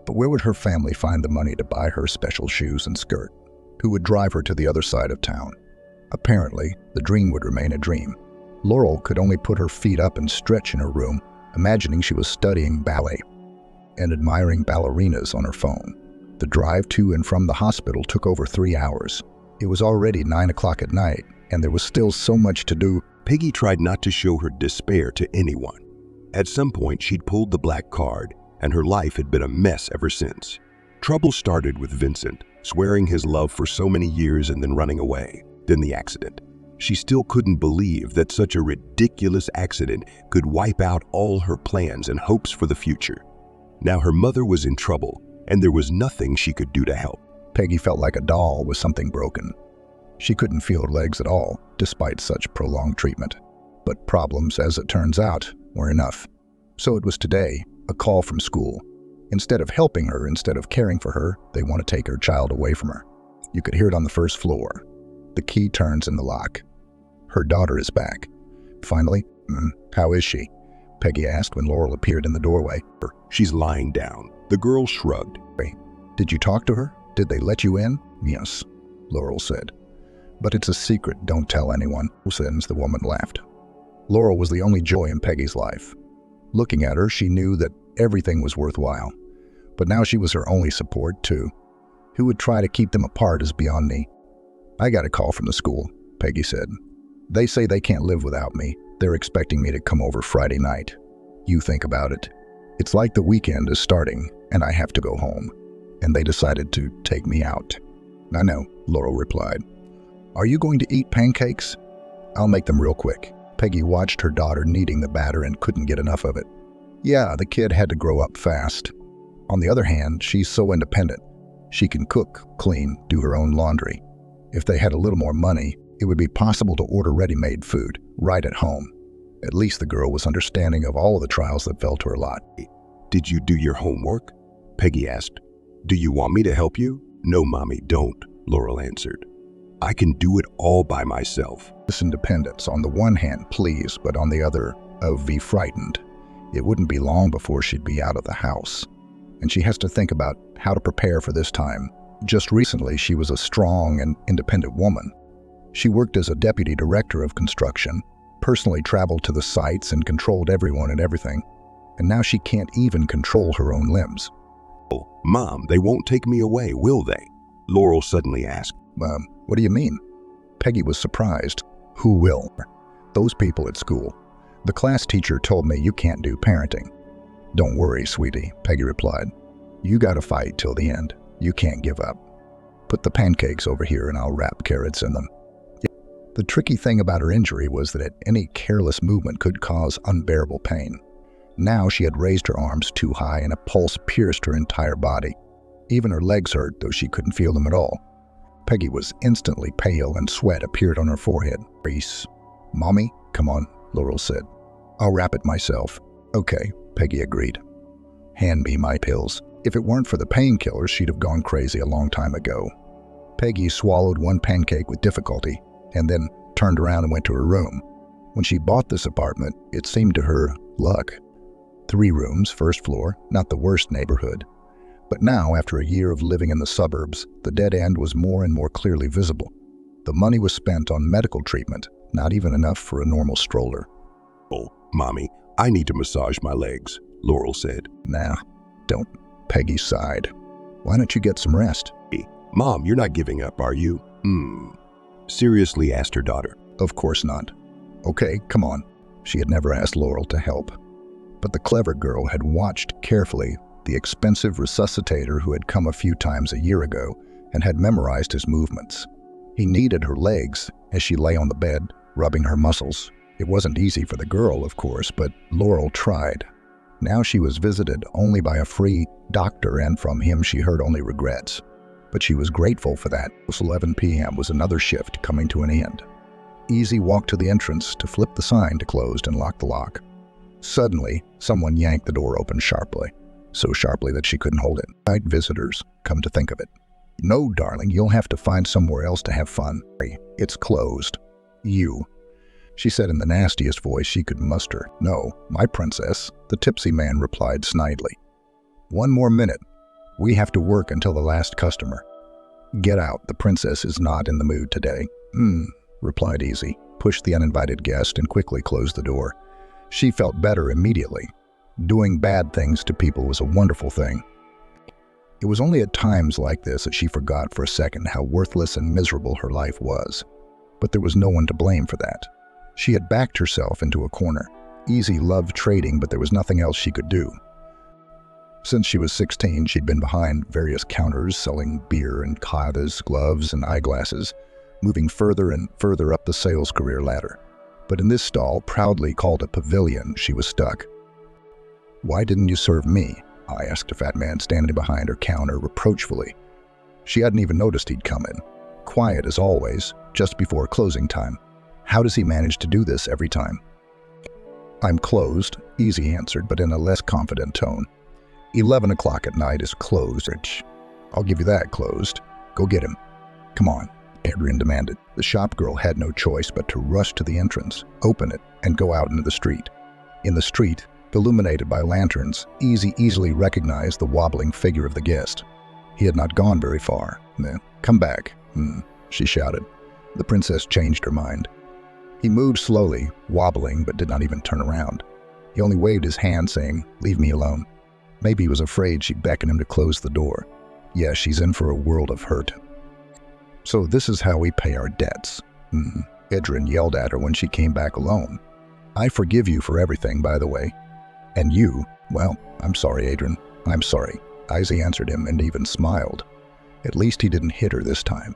but where would her family find the money to buy her special shoes and skirt? Who would drive her to the other side of town? Apparently, the dream would remain a dream. Laurel could only put her feet up and stretch in her room, imagining she was studying ballet and admiring ballerinas on her phone. The drive to and from the hospital took over 3 hours. It was already 9 o'clock at night, and there was still so much to do. Peggy tried not to show her despair to anyone. At some point, she'd pulled the black card, and her life had been a mess ever since. Trouble started with Vincent, swearing his love for so many years and then running away. Then the accident. She still couldn't believe that such a ridiculous accident could wipe out all her plans and hopes for the future. Now her mother was in trouble, and there was nothing she could do to help. Peggy felt like a doll with something broken. She couldn't feel her legs at all, despite such prolonged treatment. But problems, as it turns out, were enough. So it was today, a call from school. Instead of helping her, instead of caring for her, they want to take her child away from her. You could hear it on the first floor. The key turns in the lock. Her daughter is back. Finally, how is she? Peggy asked when Laurel appeared in the doorway. She's lying down. The girl shrugged. Did you talk to her? Did they let you in? Yes, Laurel said. But it's a secret, don't tell anyone, since the woman laughed. Laurel was the only joy in Peggy's life. Looking at her, she knew that everything was worthwhile. But now she was her only support, too. Who would try to keep them apart is beyond me. I got a call from the school, Peggy said. They say they can't live without me. They're expecting me to come over Friday night. You think about it. It's like the weekend is starting, and I have to go home. And they decided to take me out. I know, Laurel replied. Are you going to eat pancakes? I'll make them real quick. Peggy watched her daughter kneading the batter and couldn't get enough of it. Yeah, the kid had to grow up fast. On the other hand, she's so independent. She can cook, clean, do her own laundry. If they had a little more money, it would be possible to order ready-made food right at home. At least the girl was understanding of all of the trials that fell to her lot. Did you do your homework? Peggy asked. Do you want me to help you? No, Mommy, don't, Laurel answered. I can do it all by myself. This independence, on the one hand, please, but on the other, be frightened. It wouldn't be long before she'd be out of the house. And she has to think about how to prepare for this time. Just recently, she was a strong and independent woman. She worked as a deputy director of construction, personally traveled to the sites and controlled everyone and everything. And now she can't even control her own limbs. Oh, Mom, they won't take me away, will they? Laurel suddenly asked. What do you mean? Peggy was surprised. Who will? Those people at school. The class teacher told me you can't do parenting. Don't worry, sweetie, Peggy replied. You gotta fight till the end. You can't give up. Put the pancakes over here and I'll wrap carrots in them. The tricky thing about her injury was that any careless movement could cause unbearable pain. Now she had raised her arms too high and a pulse pierced her entire body. Even her legs hurt, though she couldn't feel them at all. Peggy was instantly pale and sweat appeared on her forehead. Reese. Mommy, come on, Laurel said. I'll wrap it myself. Okay, Peggy agreed. Hand me my pills. If it weren't for the painkillers, she'd have gone crazy a long time ago. Peggy swallowed one pancake with difficulty and then turned around and went to her room. When she bought this apartment, it seemed to her luck. 3 rooms, first floor, not the worst neighborhood. But now, after a year of living in the suburbs, the dead end was more and more clearly visible. The money was spent on medical treatment, not even enough for a normal stroller. Oh, Mommy, I need to massage my legs, Laurel said. Nah, don't, Peggy sighed. Why don't you get some rest? Mom, you're not giving up, are you? Seriously asked her daughter. Of course not. Okay, come on. She had never asked Laurel to help. But the clever girl had watched carefully the expensive resuscitator who had come a few times a year ago and had memorized his movements. He kneaded her legs as she lay on the bed, rubbing her muscles. It wasn't easy for the girl, of course, but Laurel tried. Now she was visited only by a free doctor, and from him she heard only regrets. But she was grateful for that. It was 11 p.m. was another shift coming to an end. Easy walked to the entrance to flip the sign to closed and lock the lock. Suddenly, someone yanked the door open sharply, so sharply that she couldn't hold it. Night visitors, come to think of it. No, darling, you'll have to find somewhere else to have fun. It's closed. You, she said in the nastiest voice she could muster. No, my princess, the tipsy man replied snidely. 1 more minute. We have to work until the last customer. Get out, the princess is not in the mood today. Replied Easy, pushed the uninvited guest and quickly closed the door. She felt better immediately. Doing bad things to people was a wonderful thing. It was only at times like this that she forgot for a second how worthless and miserable her life was. But there was no one to blame for that. She had backed herself into a corner. Easy loved trading, but there was nothing else she could do. Since she was 16, she'd been behind various counters selling beer and kayaks, gloves and eyeglasses, moving further and further up the sales career ladder. But in this stall, proudly called a pavilion, she was stuck. Why didn't you serve me? I asked a fat man standing behind her counter reproachfully. She hadn't even noticed he'd come in. Quiet as always, just before closing time. How does he manage to do this every time? I'm closed, Easy answered, but in a less confident tone. 11 o'clock at night is closed. I'll give you that, closed. Go get him. Come on, Adrian demanded. The shop girl had no choice but to rush to the entrance, open it, and go out into the street. In the street, illuminated by lanterns, easily recognized the wobbling figure of the guest. He had not gone very far. Come back, she shouted. The princess changed her mind. He moved slowly, wobbling, but did not even turn around. He only waved his hand, saying, "Leave me alone." Maybe he was afraid she'd beckon him to close the door. Yeah, she's in for a world of hurt. So this is how we pay our debts. Adrian yelled at her when she came back alone. I forgive you for everything, by the way. And you, well, I'm sorry, Adrian. I'm sorry. Izzy answered him and even smiled. At least he didn't hit her this time.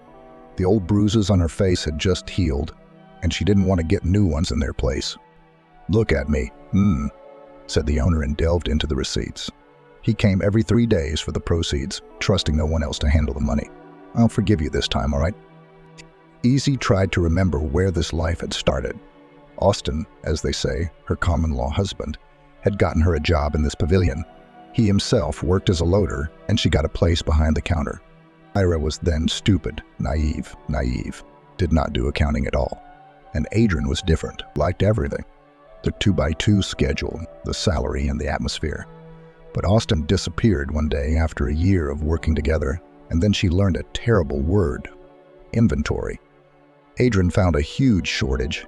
The old bruises on her face had just healed, and she didn't want to get new ones in their place. Look at me, said the owner and delved into the receipts. He came every 3 days for the proceeds, trusting no one else to handle the money. I'll forgive you this time, all right? Izzy tried to remember where this life had started. Austin, as they say, her common-law husband, had gotten her a job in this pavilion. He himself worked as a loader, and she got a place behind the counter. Ira was then stupid, naive, did not do accounting at all. And Adrian was different, liked everything. The 2x2 schedule, the salary, and the atmosphere. But Austin disappeared one day after a year of working together, and then she learned a terrible word: inventory. Adrian found a huge shortage,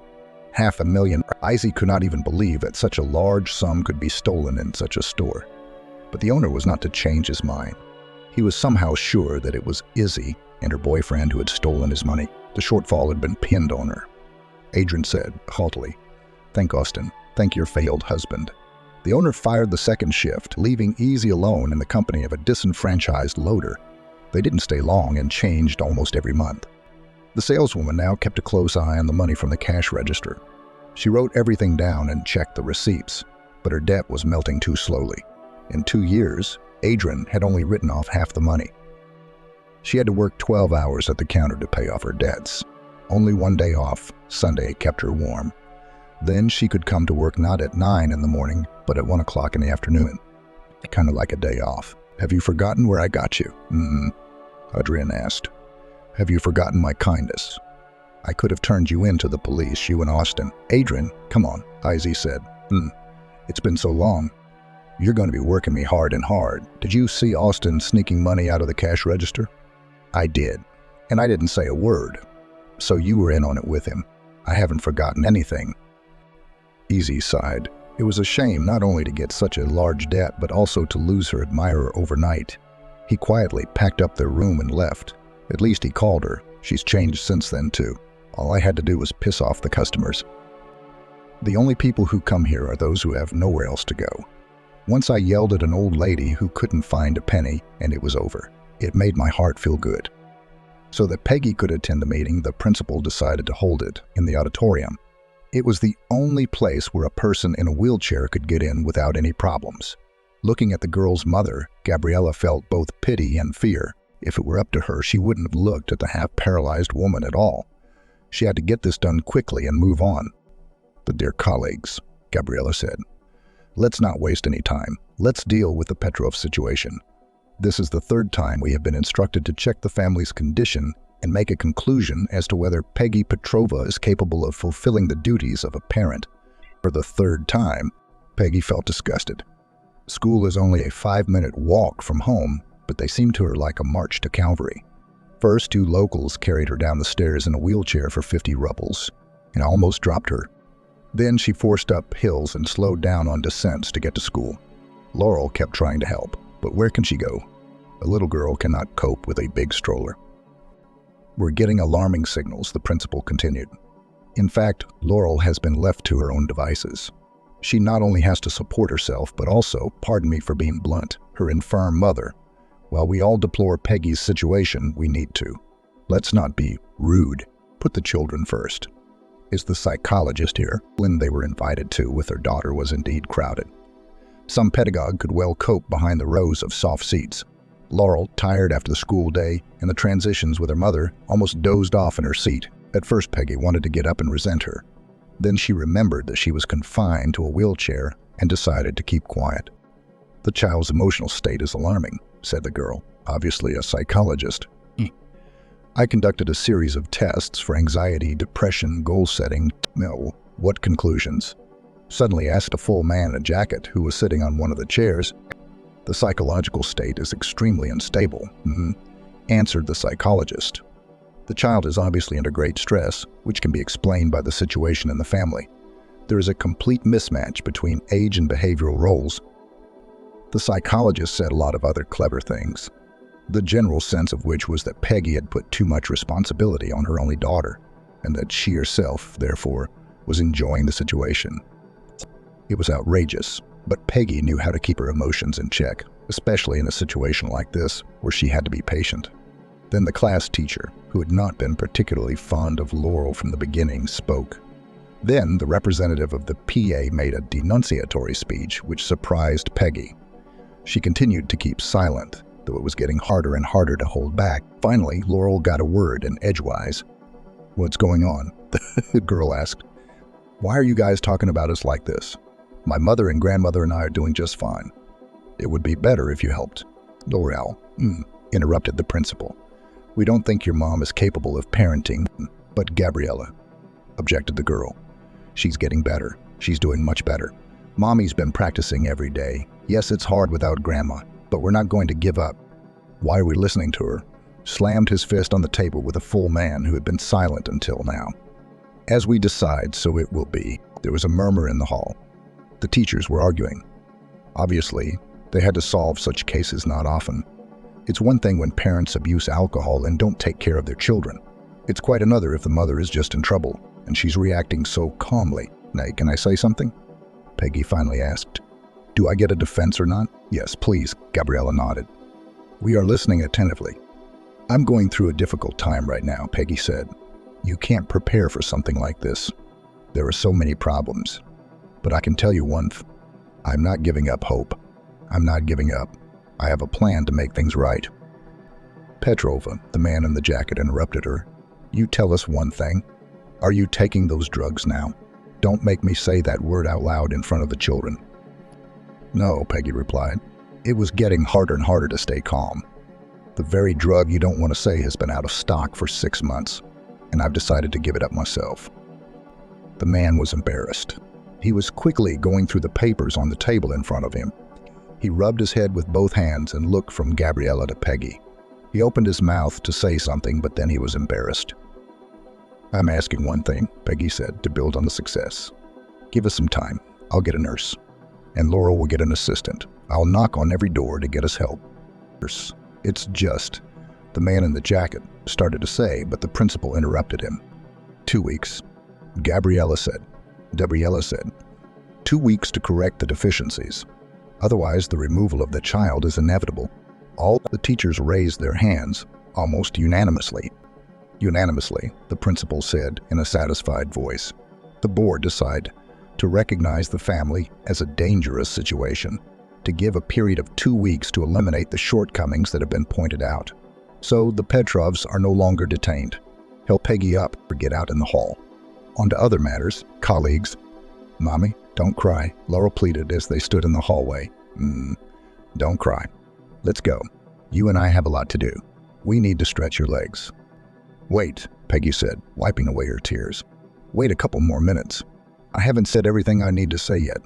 $500,000. Izzy could not even believe that such a large sum could be stolen in such a store. But the owner was not to change his mind. He was somehow sure that it was Izzy and her boyfriend who had stolen his money. The shortfall had been pinned on her. Adrian said, haughtily, "Thank Austin. Thank your failed husband." The owner fired the second shift, leaving Izzy alone in the company of a disenfranchised loader. They didn't stay long and changed almost every month. The saleswoman now kept a close eye on the money from the cash register. She wrote everything down and checked the receipts, but her debt was melting too slowly. In 2 years, Adrian had only written off half the money. She had to work 12 hours at the counter to pay off her debts. Only one day off, Sunday, kept her warm. Then she could come to work not at 9 in the morning, but at 1 o'clock in the afternoon. Kind of like a day off. Have you forgotten where I got you? Adrian asked. Have you forgotten my kindness? I could have turned you in to the police, you and Austin. Adrian, come on, Izzy said. It's been so long. You're going to be working me hard and hard. Did you see Austin sneaking money out of the cash register? I did, and I didn't say a word. So you were in on it with him. I haven't forgotten anything. Izzy sighed. It was a shame not only to get such a large debt, but also to lose her admirer overnight. He quietly packed up their room and left. At least he called her. She's changed since then, too. All I had to do was piss off the customers. The only people who come here are those who have nowhere else to go. Once I yelled at an old lady who couldn't find a penny, and it was over. It made my heart feel good. So that Peggy could attend the meeting, the principal decided to hold it in the auditorium. It was the only place where a person in a wheelchair could get in without any problems. Looking at the girl's mother, Gabriella felt both pity and fear. If it were up to her, she wouldn't have looked at the half-paralyzed woman at all. She had to get this done quickly and move on. "But dear colleagues," Gabriella said, "let's not waste any time. Let's deal with the Petrov situation. This is the 3rd time we have been instructed to check the family's condition and make a conclusion as to whether Peggy Petrova is capable of fulfilling the duties of a parent. For the 3rd time, Peggy felt disgusted. School is only a 5-minute walk from home, but they seemed to her like a march to Calvary. First, 2 locals carried her down the stairs in a wheelchair for 50 rubles and almost dropped her. Then she forced up hills and slowed down on descents to get to school. Laurel kept trying to help, but where can she go? A little girl cannot cope with a big stroller. We're getting alarming signals, the principal continued. In fact, Laurel has been left to her own devices. She not only has to support herself, but also, pardon me for being blunt, her infirm mother. While we all deplore Peggy's situation, we need to. Let's not be rude. Put the children first. Is the psychologist here? When they were invited to with their daughter was indeed crowded. Some pedagogue could well cope behind the rows of soft seats. Laurel, tired after the school day and the transitions with her mother, almost dozed off in her seat. At first, Peggy wanted to get up and resent her. Then she remembered that she was confined to a wheelchair and decided to keep quiet. The child's emotional state is alarming, said the girl, obviously a psychologist. I conducted a series of tests for anxiety, depression, goal setting. No, what conclusions? Suddenly asked a full man in a jacket who was sitting on one of the chairs. The psychological state is extremely unstable, answered the psychologist. The child is obviously under great stress, which can be explained by the situation in the family. There is a complete mismatch between age and behavioral roles. The psychologist said a lot of other clever things, the general sense of which was that Peggy had put too much responsibility on her only daughter, and that she herself, therefore, was enjoying the situation. It was outrageous, but Peggy knew how to keep her emotions in check, especially in a situation like this, where she had to be patient. Then the class teacher, who had not been particularly fond of Laurel from the beginning, spoke. Then the representative of the PA made a denunciatory speech which surprised Peggy. She continued to keep silent, though it was getting harder and harder to hold back. Finally, Laurel got a word in edgewise. "What's going on?" the girl asked. "Why are you guys talking about us like this? My mother and grandmother and I are doing just fine. It would be better if you helped." "Laurel," interrupted the principal. "We don't think your mom is capable of parenting." "But Gabriella," objected the girl. "She's getting better. She's doing much better. Mommy's been practicing every day. Yes, it's hard without grandma, but we're not going to give up." "Why are we listening to her?" Slammed his fist on the table with a full man who had been silent until now. "As we decide, so it will be." There was a murmur in the hall. The teachers were arguing. Obviously, they had to solve such cases not often. It's one thing when parents abuse alcohol and don't take care of their children. It's quite another if the mother is just in trouble, and she's reacting so calmly. "Nay, can I say something?" Peggy finally asked. "Do I get a defense or not?" "Yes, please," Gabriella nodded. "We are listening attentively." "I'm going through a difficult time right now," Peggy said. "You can't prepare for something like this. There are so many problems. But I can tell you one I'm not giving up hope. I'm not giving up. I have a plan to make things right." Petrova, the man in the jacket, interrupted her. "You tell us one thing. Are you taking those drugs now? Don't make me say that word out loud in front of the children." "No," Peggy replied. It was getting harder and harder to stay calm. "The very drug you don't want to say has been out of stock for 6 months, and I've decided to give it up myself." The man was embarrassed. He was quickly going through the papers on the table in front of him. He rubbed his head with both hands and looked from Gabriella to Peggy. He opened his mouth to say something, but then he was embarrassed. "I'm asking one thing," Peggy said, "to build on the success. Give us some time. I'll get a nurse, and Laurel will get an assistant. I'll knock on every door to get us help." "It's just," the man in the jacket started to say, but the principal interrupted him. 2 weeks, Gabriella said. 2 weeks to correct the deficiencies. Otherwise, the removal of the child is inevitable." All the teachers raised their hands, almost unanimously. "Unanimously," the principal said in a satisfied voice. "The board decided to recognize the family as a dangerous situation, to give a period of 2 weeks to eliminate the shortcomings that have been pointed out. So the Petrovs are no longer detained. Help Peggy up or get out in the hall. On to other matters, colleagues." "Mommy, don't cry," Laurel pleaded as they stood in the hallway. Don't cry. Let's go. You and I have a lot to do. We need to stretch your legs." "Wait," Peggy said, wiping away her tears. "Wait a couple more minutes. I haven't said everything I need to say yet."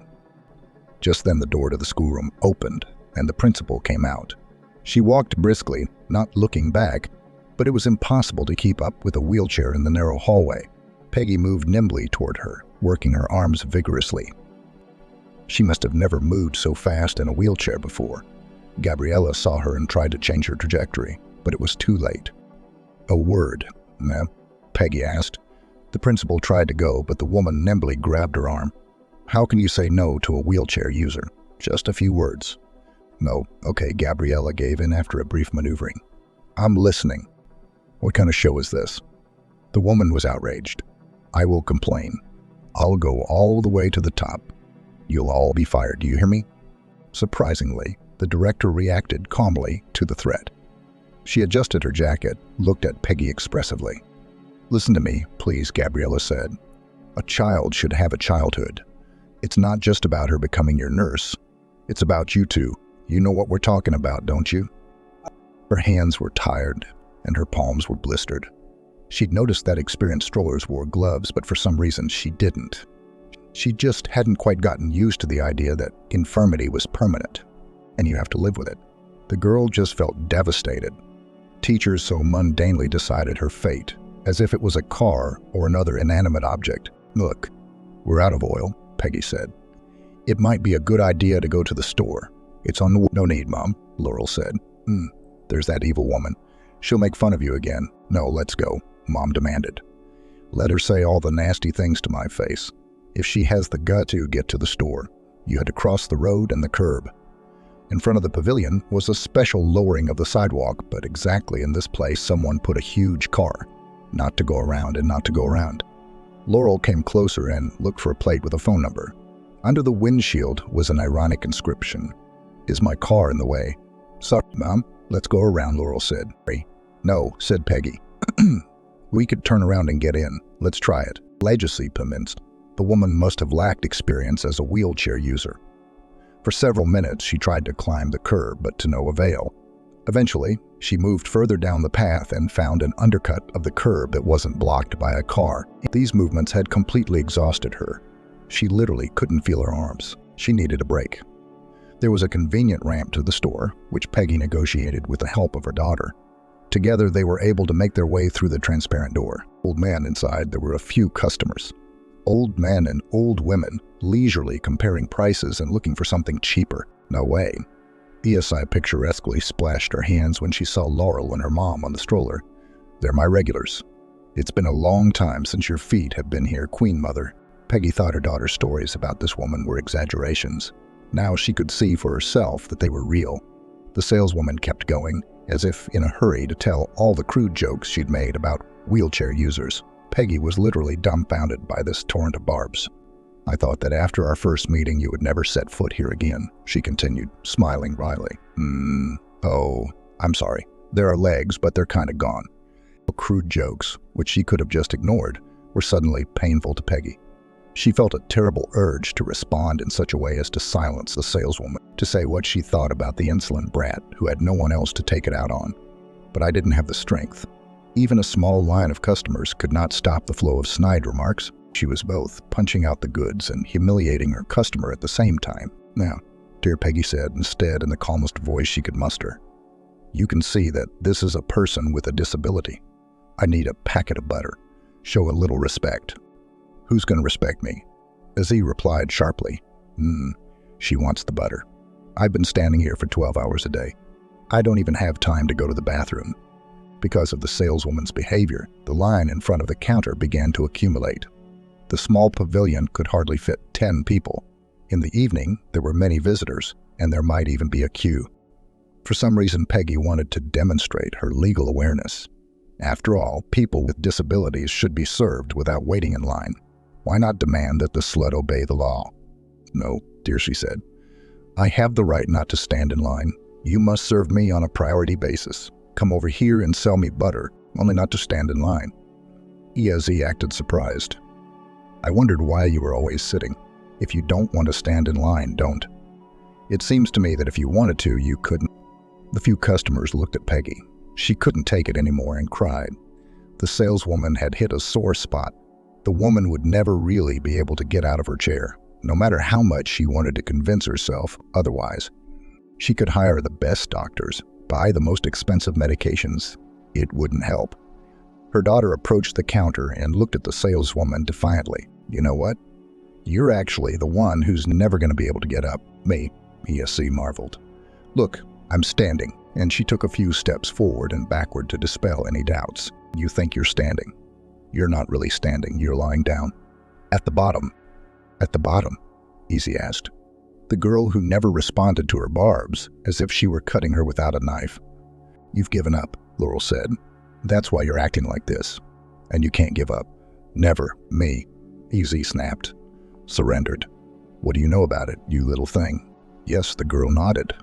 Just then the door to the schoolroom opened, and the principal came out. She walked briskly, not looking back, but it was impossible to keep up with a wheelchair in the narrow hallway. Peggy moved nimbly toward her, working her arms vigorously. She must have never moved so fast in a wheelchair before. Gabriella saw her and tried to change her trajectory, but it was too late. "A word, ma'am?" Peggy asked. The principal tried to go, but the woman nimbly grabbed her arm. "How can you say no to a wheelchair user? Just a few words." "No, okay," Gabriella gave in after a brief maneuvering. "I'm listening." "What kind of show is this?" The woman was outraged. "I will complain. I'll go all the way to the top. You'll all be fired, do you hear me?" Surprisingly, the director reacted calmly to the threat. She adjusted her jacket, looked at Peggy expressively. "Listen to me, please," Gabriella said. "A child should have a childhood. It's not just about her becoming your nurse. It's about you two, You know what we're talking about, don't you? Her hands were tired, and her palms were blistered. She'd noticed that experienced strollers wore gloves, but for some reason she didn't. She just hadn't quite gotten used to the idea that infirmity was permanent, and you have to live with it. The girl just felt devastated. Teachers so mundanely decided her fate, as if it was a car or another inanimate object. Look, we're out of oil, Peggy said. It might be a good idea to go to the store. It's on the... No need, Mom, Laurel said. There's that evil woman. She'll make fun of you again. No, let's go, Mom demanded. Let her say all the nasty things to my face. If she has the gut to get to the store, you had to cross the road and the curb. In front of the pavilion was a special lowering of the sidewalk, but exactly in this place someone put a huge car. Not to go around and not to go around. Laurel came closer and looked for a plate with a phone number. Under the windshield was an ironic inscription. Is my car in the way? Sorry, Mom. Let's go around, Laurel said. No, said Peggy. We could turn around and get in. Let's try it. Legacy commenced. The woman must have lacked experience as a wheelchair user. For several minutes, she tried to climb the curb, but to no avail. Eventually, she moved further down the path and found an undercut of the curb that wasn't blocked by a car. These movements had completely exhausted her. She literally couldn't feel her arms. She needed a break. There was a convenient ramp to the store, which Peggy negotiated with the help of her daughter. Together, they were able to make their way through the transparent door. Old man inside, there were a few customers. Old men and old women, leisurely comparing prices and looking for something cheaper. No way. ESI picturesquely splashed her hands when she saw Laurel and her mom on the stroller. They're my regulars. It's been a long time since your feet have been here, Queen Mother. Peggy thought her daughter's stories about this woman were exaggerations. Now she could see for herself that they were real. The saleswoman kept going, as if in a hurry to tell all the crude jokes she'd made about wheelchair users. Peggy was literally dumbfounded by this torrent of barbs. I thought that after our first meeting you would never set foot here again, she continued, smiling wryly. Oh, I'm sorry. There are legs, but they're kind of gone. The crude jokes, which she could have just ignored, were suddenly painful to Peggy. She felt a terrible urge to respond in such a way as to silence the saleswoman, to say what she thought about the insolent brat who had no one else to take it out on. But I didn't have the strength. Even a small line of customers could not stop the flow of snide remarks. She was both punching out the goods and humiliating her customer at the same time. Now, dear Peggy said instead in the calmest voice she could muster, you can see that this is a person with a disability. I need a packet of butter. Show a little respect. Who's going to respect me? Azee replied sharply. She wants the butter. I've been standing here for 12 hours a day. I don't even have time to go to the bathroom. Because of the saleswoman's behavior, the line in front of the counter began to accumulate. The small pavilion could hardly fit 10 people. In the evening, there were many visitors, and there might even be a queue. For some reason, Peggy wanted to demonstrate her legal awareness. After all, people with disabilities should be served without waiting in line. Why not demand that the slut obey the law? No, dear, she said. I have the right not to stand in line. You must serve me on a priority basis. Come over here and sell me butter, only not to stand in line. Azee acted surprised. I wondered why you were always sitting. If you don't want to stand in line, don't. It seems to me that if you wanted to, you couldn't. The few customers looked at Peggy. She couldn't take it anymore and cried. The saleswoman had hit a sore spot. The woman would never really be able to get out of her chair, no matter how much she wanted to convince herself otherwise. She could hire the best doctors, buy the most expensive medications. It wouldn't help. Her daughter approached the counter and looked at the saleswoman defiantly. You know what? You're actually the one who's never going to be able to get up. Me, Azee marveled. Look, I'm standing. And she took a few steps forward and backward to dispel any doubts. You think you're standing. You're not really standing, you're lying down. At the bottom. At the bottom? Azee asked. The girl who never responded to her barbs, as if she were cutting her without a knife. You've given up, Laurel said. That's why you're acting like this. And you can't give up. Never. Me. Azee snapped. Surrendered. What do you know about it, you little thing? Yes, the girl nodded.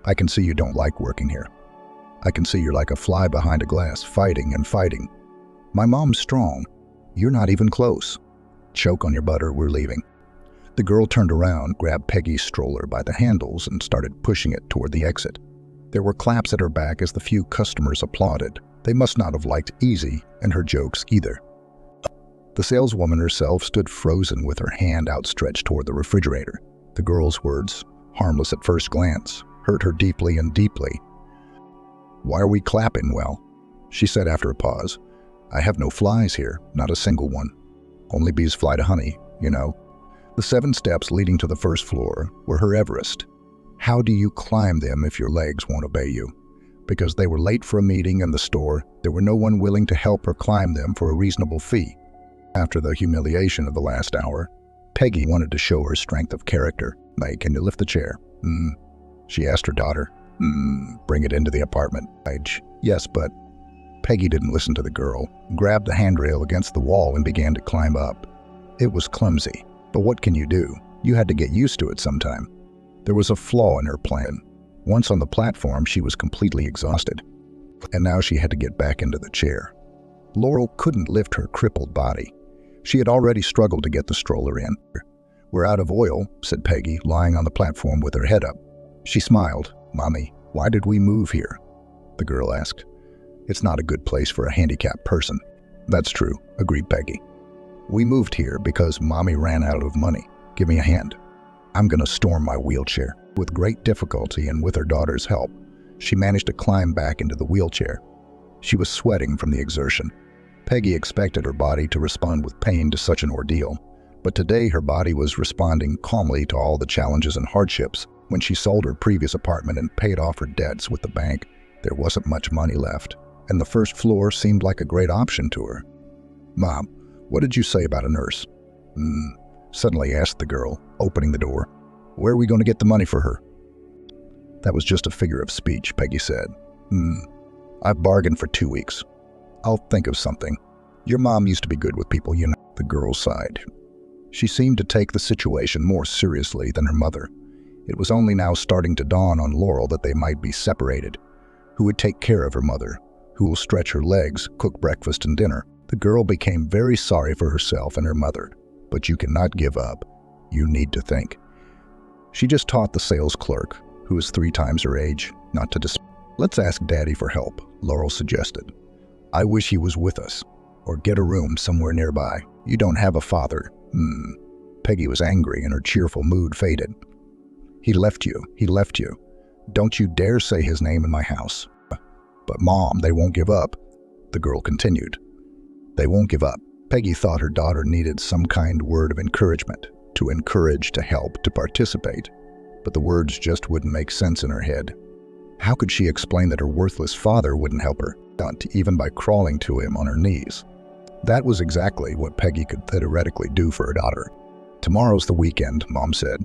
I can see you don't like working here. I can see you're like a fly behind a glass, fighting and fighting. My mom's strong. You're not even close. Choke on your butter, we're leaving. The girl turned around, grabbed Peggy's stroller by the handles, and started pushing it toward the exit. There were claps at her back as the few customers applauded. They must not have liked Easy and her jokes either. The saleswoman herself stood frozen with her hand outstretched toward the refrigerator. The girl's words, harmless at first glance, hurt her deeply and deeply. "Why are we clapping?" "Well," she said after a pause, "I have no flies here, not a single one. Only bees fly to honey, you know." The 7 steps leading to the first floor were her Everest. How do you climb them if your legs won't obey you? Because they were late for a meeting in the store, there were no one willing to help her climb them for a reasonable fee. After the humiliation of the last hour, Peggy wanted to show her strength of character. "May, can you lift the chair?" She asked her daughter. Bring it into the apartment." "Yes, but..." Peggy didn't listen to the girl, grabbed the handrail against the wall and began to climb up. It was clumsy, but what can you do? You had to get used to it sometime. There was a flaw in her plan. Once on the platform, she was completely exhausted, and now she had to get back into the chair. Laurel couldn't lift her crippled body. She had already struggled to get the stroller in. "We're out of oil," said Peggy, lying on the platform with her head up. She smiled. "Mommy, why did we move here?" the girl asked. "It's not a good place for a handicapped person." "That's true," agreed Peggy. "We moved here because Mommy ran out of money. Give me a hand. I'm gonna storm my wheelchair." With great difficulty and with her daughter's help, she managed to climb back into the wheelchair. She was sweating from the exertion. Peggy expected her body to respond with pain to such an ordeal, but today her body was responding calmly to all the challenges and hardships. When she sold her previous apartment and paid off her debts with the bank, there wasn't much money left, and the first floor seemed like a great option to her. "Mom, what did you say about a nurse?" Suddenly asked the girl, opening the door. "Where are we going to get the money for her?" "That was just a figure of speech," Peggy said. "I've bargained for 2 weeks. I'll think of something. Your mom used to be good with people, you know." The girl sighed. She seemed to take the situation more seriously than her mother. It was only now starting to dawn on Laurel that they might be separated. Who would take care of her mother? Who will stretch her legs, cook breakfast and dinner? The girl became very sorry for herself and her mother. But you cannot give up. You need to think. She just taught the sales clerk, who is 3 times her age, not to "Let's ask Daddy for help," Laurel suggested. "I wish he was with us. Or get a room somewhere nearby. You don't have a father." Peggy was angry and her cheerful mood faded. He left you. Don't you dare say his name in my house." "But Mom, they won't give up," the girl continued. "They won't give up." Peggy thought her daughter needed some kind word of encouragement, to encourage, to help, to participate. But the words just wouldn't make sense in her head. How could she explain that her worthless father wouldn't help her, not even by crawling to him on her knees? That was exactly what Peggy could theoretically do for her daughter. "Tomorrow's the weekend," Mom said.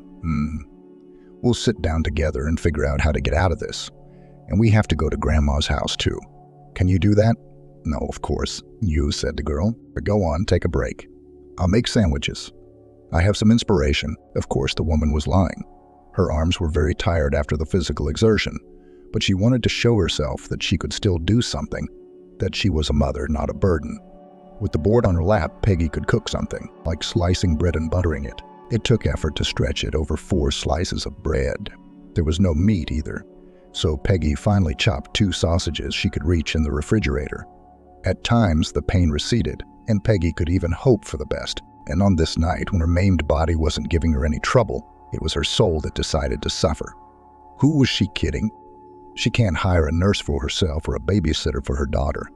"We'll sit down together and figure out how to get out of this. And we have to go to Grandma's house too. Can you do that?" "No, of course," said the girl. "But go on, take a break. I'll make sandwiches. I have some inspiration." Of course, the woman was lying. Her arms were very tired after the physical exertion, but she wanted to show herself that she could still do something, that she was a mother, not a burden. With the board on her lap, Peggy could cook something, like slicing bread and buttering it. It took effort to stretch it over 4 slices of bread. There was no meat either, so Peggy finally chopped 2 sausages she could reach in the refrigerator. At times, the pain receded, and Peggy could even hope for the best. And on this night, when her maimed body wasn't giving her any trouble, it was her soul that decided to suffer. Who was she kidding? She can't hire a nurse for herself or a babysitter for her daughter.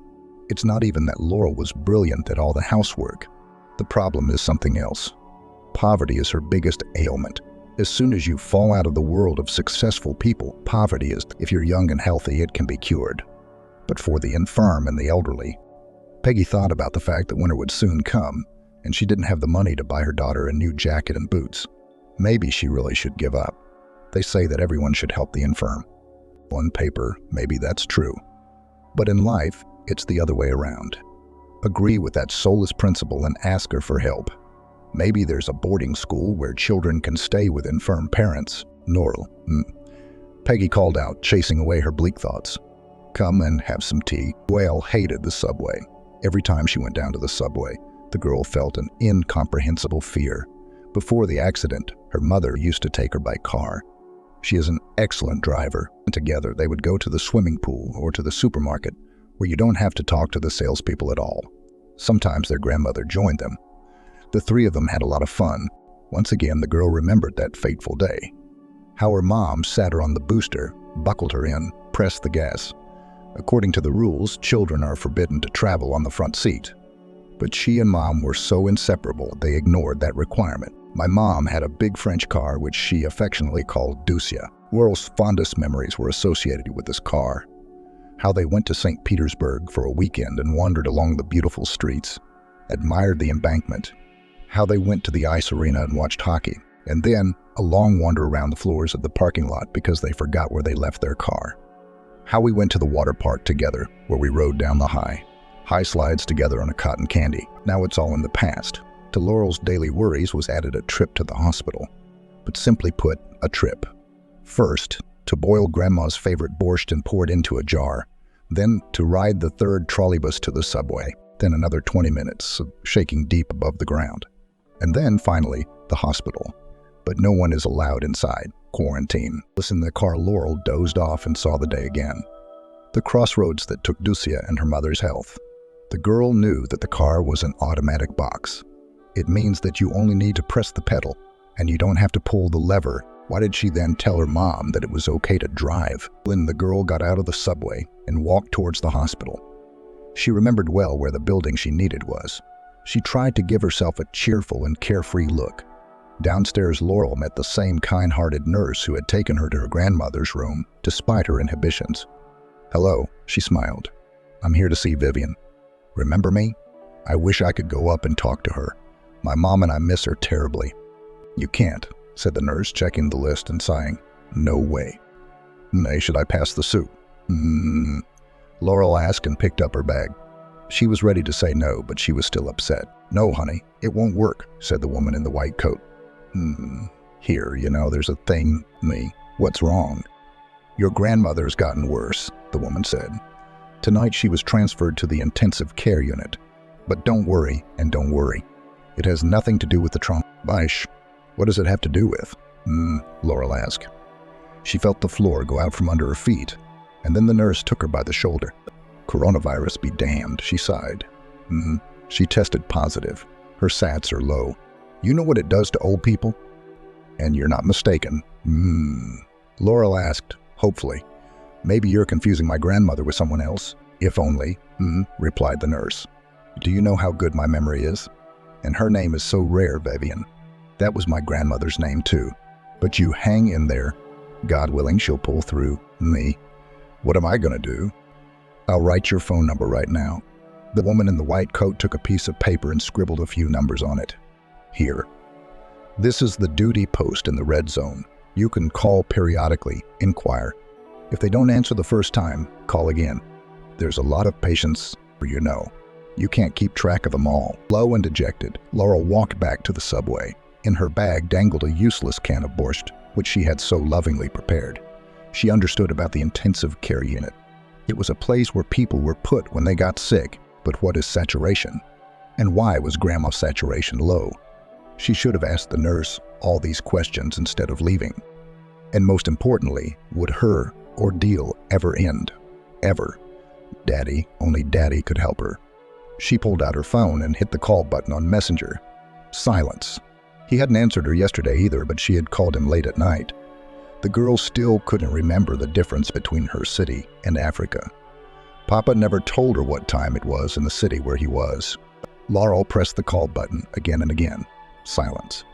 It's not even that Laurel was brilliant at all the housework. The problem is something else. Poverty is her biggest ailment. As soon as you fall out of the world of successful people, poverty is. If you're young and healthy, it can be cured. But for the infirm and the elderly, Peggy thought about the fact that winter would soon come, and she didn't have the money to buy her daughter a new jacket and boots. Maybe she really should give up. They say that everyone should help the infirm. On paper, maybe that's true. But in life, it's the other way around. Agree with that soulless principle and ask her for help. Maybe there's a boarding school where children can stay with infirm parents. Laurel. Peggy called out, chasing away her bleak thoughts. "Come and have some tea." Laurel hated the subway. Every time she went down to the subway, the girl felt an incomprehensible fear. Before the accident, her mother used to take her by car. She is an excellent driver. Together, they would go to the swimming pool or to the supermarket, where you don't have to talk to the salespeople at all. Sometimes their grandmother joined them. The three of them had a lot of fun. Once again, the girl remembered that fateful day. How her mom sat her on the booster, buckled her in, pressed the gas. According to the rules, children are forbidden to travel on the front seat. But she and Mom were so inseparable, they ignored that requirement. My mom had a big French car which she affectionately called Ducia. Laurel's fondest memories were associated with this car. How they went to St. Petersburg for a weekend and wandered along the beautiful streets, admired the embankment. How they went to the ice arena and watched hockey, and then a long wander around the floors of the parking lot because they forgot where they left their car. How we went to the water park together, where we rode down the high slides together on a cotton candy. Now it's all in the past. To Laurel's daily worries was added a trip to the hospital. But simply put, a trip. First, to boil Grandma's favorite borscht and pour it into a jar. Then to ride the third trolleybus to the subway. Then another 20 minutes of shaking deep above the ground. And then, finally, the hospital. But no one is allowed inside. Quarantine. In the car, Laurel dozed off and saw the day again. The crossroads that took Ducia and her mother's health. The girl knew that the car was an automatic box. It means that you only need to press the pedal, and you don't have to pull the lever. Why did she then tell her mom that it was okay to drive? When the girl got out of the subway and walked towards the hospital, she remembered well where the building she needed was. She tried to give herself a cheerful and carefree look. Downstairs, Laurel met the same kind-hearted nurse who had taken her to her grandmother's room, despite her inhibitions. "Hello," she smiled. "I'm here to see Vivian. Remember me? I wish I could go up and talk to her. My mom and I miss her terribly." "You can't," said the nurse, checking the list and sighing. "No way." "Nay, should I pass the soup?" Laurel asked and picked up her bag. She was ready to say no, but she was still upset. "No, honey, it won't work," said the woman in the white coat. Here, there's a thing, What's wrong?" "Your grandmother's gotten worse," the woman said. "Tonight she was transferred to the intensive care unit. But don't worry, and don't worry. It has nothing to do with the trauma." "Bish, what does it have to do with?" Laurel asked. She felt the floor go out from under her feet, and then the nurse took her by the shoulder. "Coronavirus be damned," she sighed. She tested positive. Her SATs are low. "You know what it does to old people?" "And you're not mistaken." Laurel asked, hopefully. "Maybe you're confusing my grandmother with someone else." "If only," replied the nurse. "Do you know how good my memory is? And her name is so rare, Vivian. That was my grandmother's name too. But you hang in there. God willing, she'll pull through. Me. What am I gonna do?" "I'll write your phone number right now." The woman in the white coat took a piece of paper and scribbled a few numbers on it. "Here. This is the duty post in the red zone. You can call periodically, inquire. If they don't answer the first time, call again. There's a lot of patients, You can't keep track of them all." Low and dejected, Laurel walked back to the subway. In her bag dangled a useless can of borscht, which she had so lovingly prepared. She understood about the intensive care unit. It was a place where people were put when they got sick. But what is saturation? And why was Grandma's saturation low? She should have asked the nurse all these questions instead of leaving. And most importantly, would her ordeal ever end? Ever? Only Daddy could help her. She pulled out her phone and hit the call button on Messenger. Silence. He hadn't answered her yesterday either, but she had called him late at night. The girl still couldn't remember the difference between her city and Africa. Papa never told her what time it was in the city where he was. Laurel pressed the call button again and again. Silence.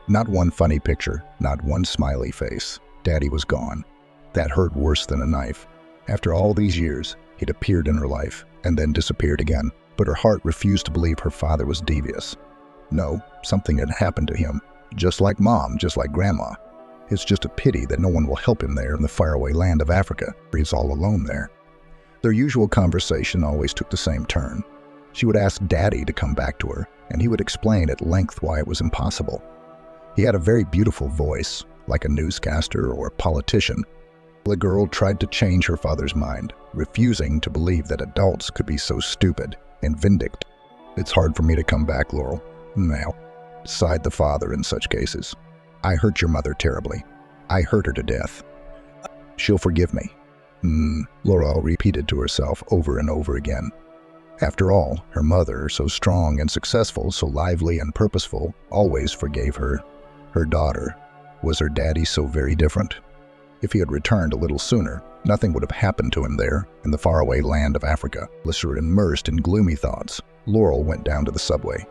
Not one funny picture, not one smiley face. Daddy was gone. That hurt worse than a knife. After all these years, he'd appeared in her life and then disappeared again. But her heart refused to believe her father was devious. No, something had happened to him. Just like Mom, just like Grandma. It's just a pity that no one will help him there in the faraway land of Africa. He's all alone there. Their usual conversation always took the same turn. She would ask Daddy to come back to her, and he would explain at length why it was impossible. He had a very beautiful voice, like a newscaster or a politician. The girl tried to change her father's mind, refusing to believe that adults could be so stupid and vindictive. "It's hard for me to come back, Laurel. Now, sighed the father in such cases. I hurt your mother terribly. I hurt her to death. She'll forgive me. Laurel repeated to herself over and over again. After all, her mother, so strong and successful, so lively and purposeful, always forgave her. Her daughter. Was her daddy so very different? If he had returned a little sooner, nothing would have happened to him there, in the faraway land of Africa. Listener immersed in gloomy thoughts, Laurel went down to the subway.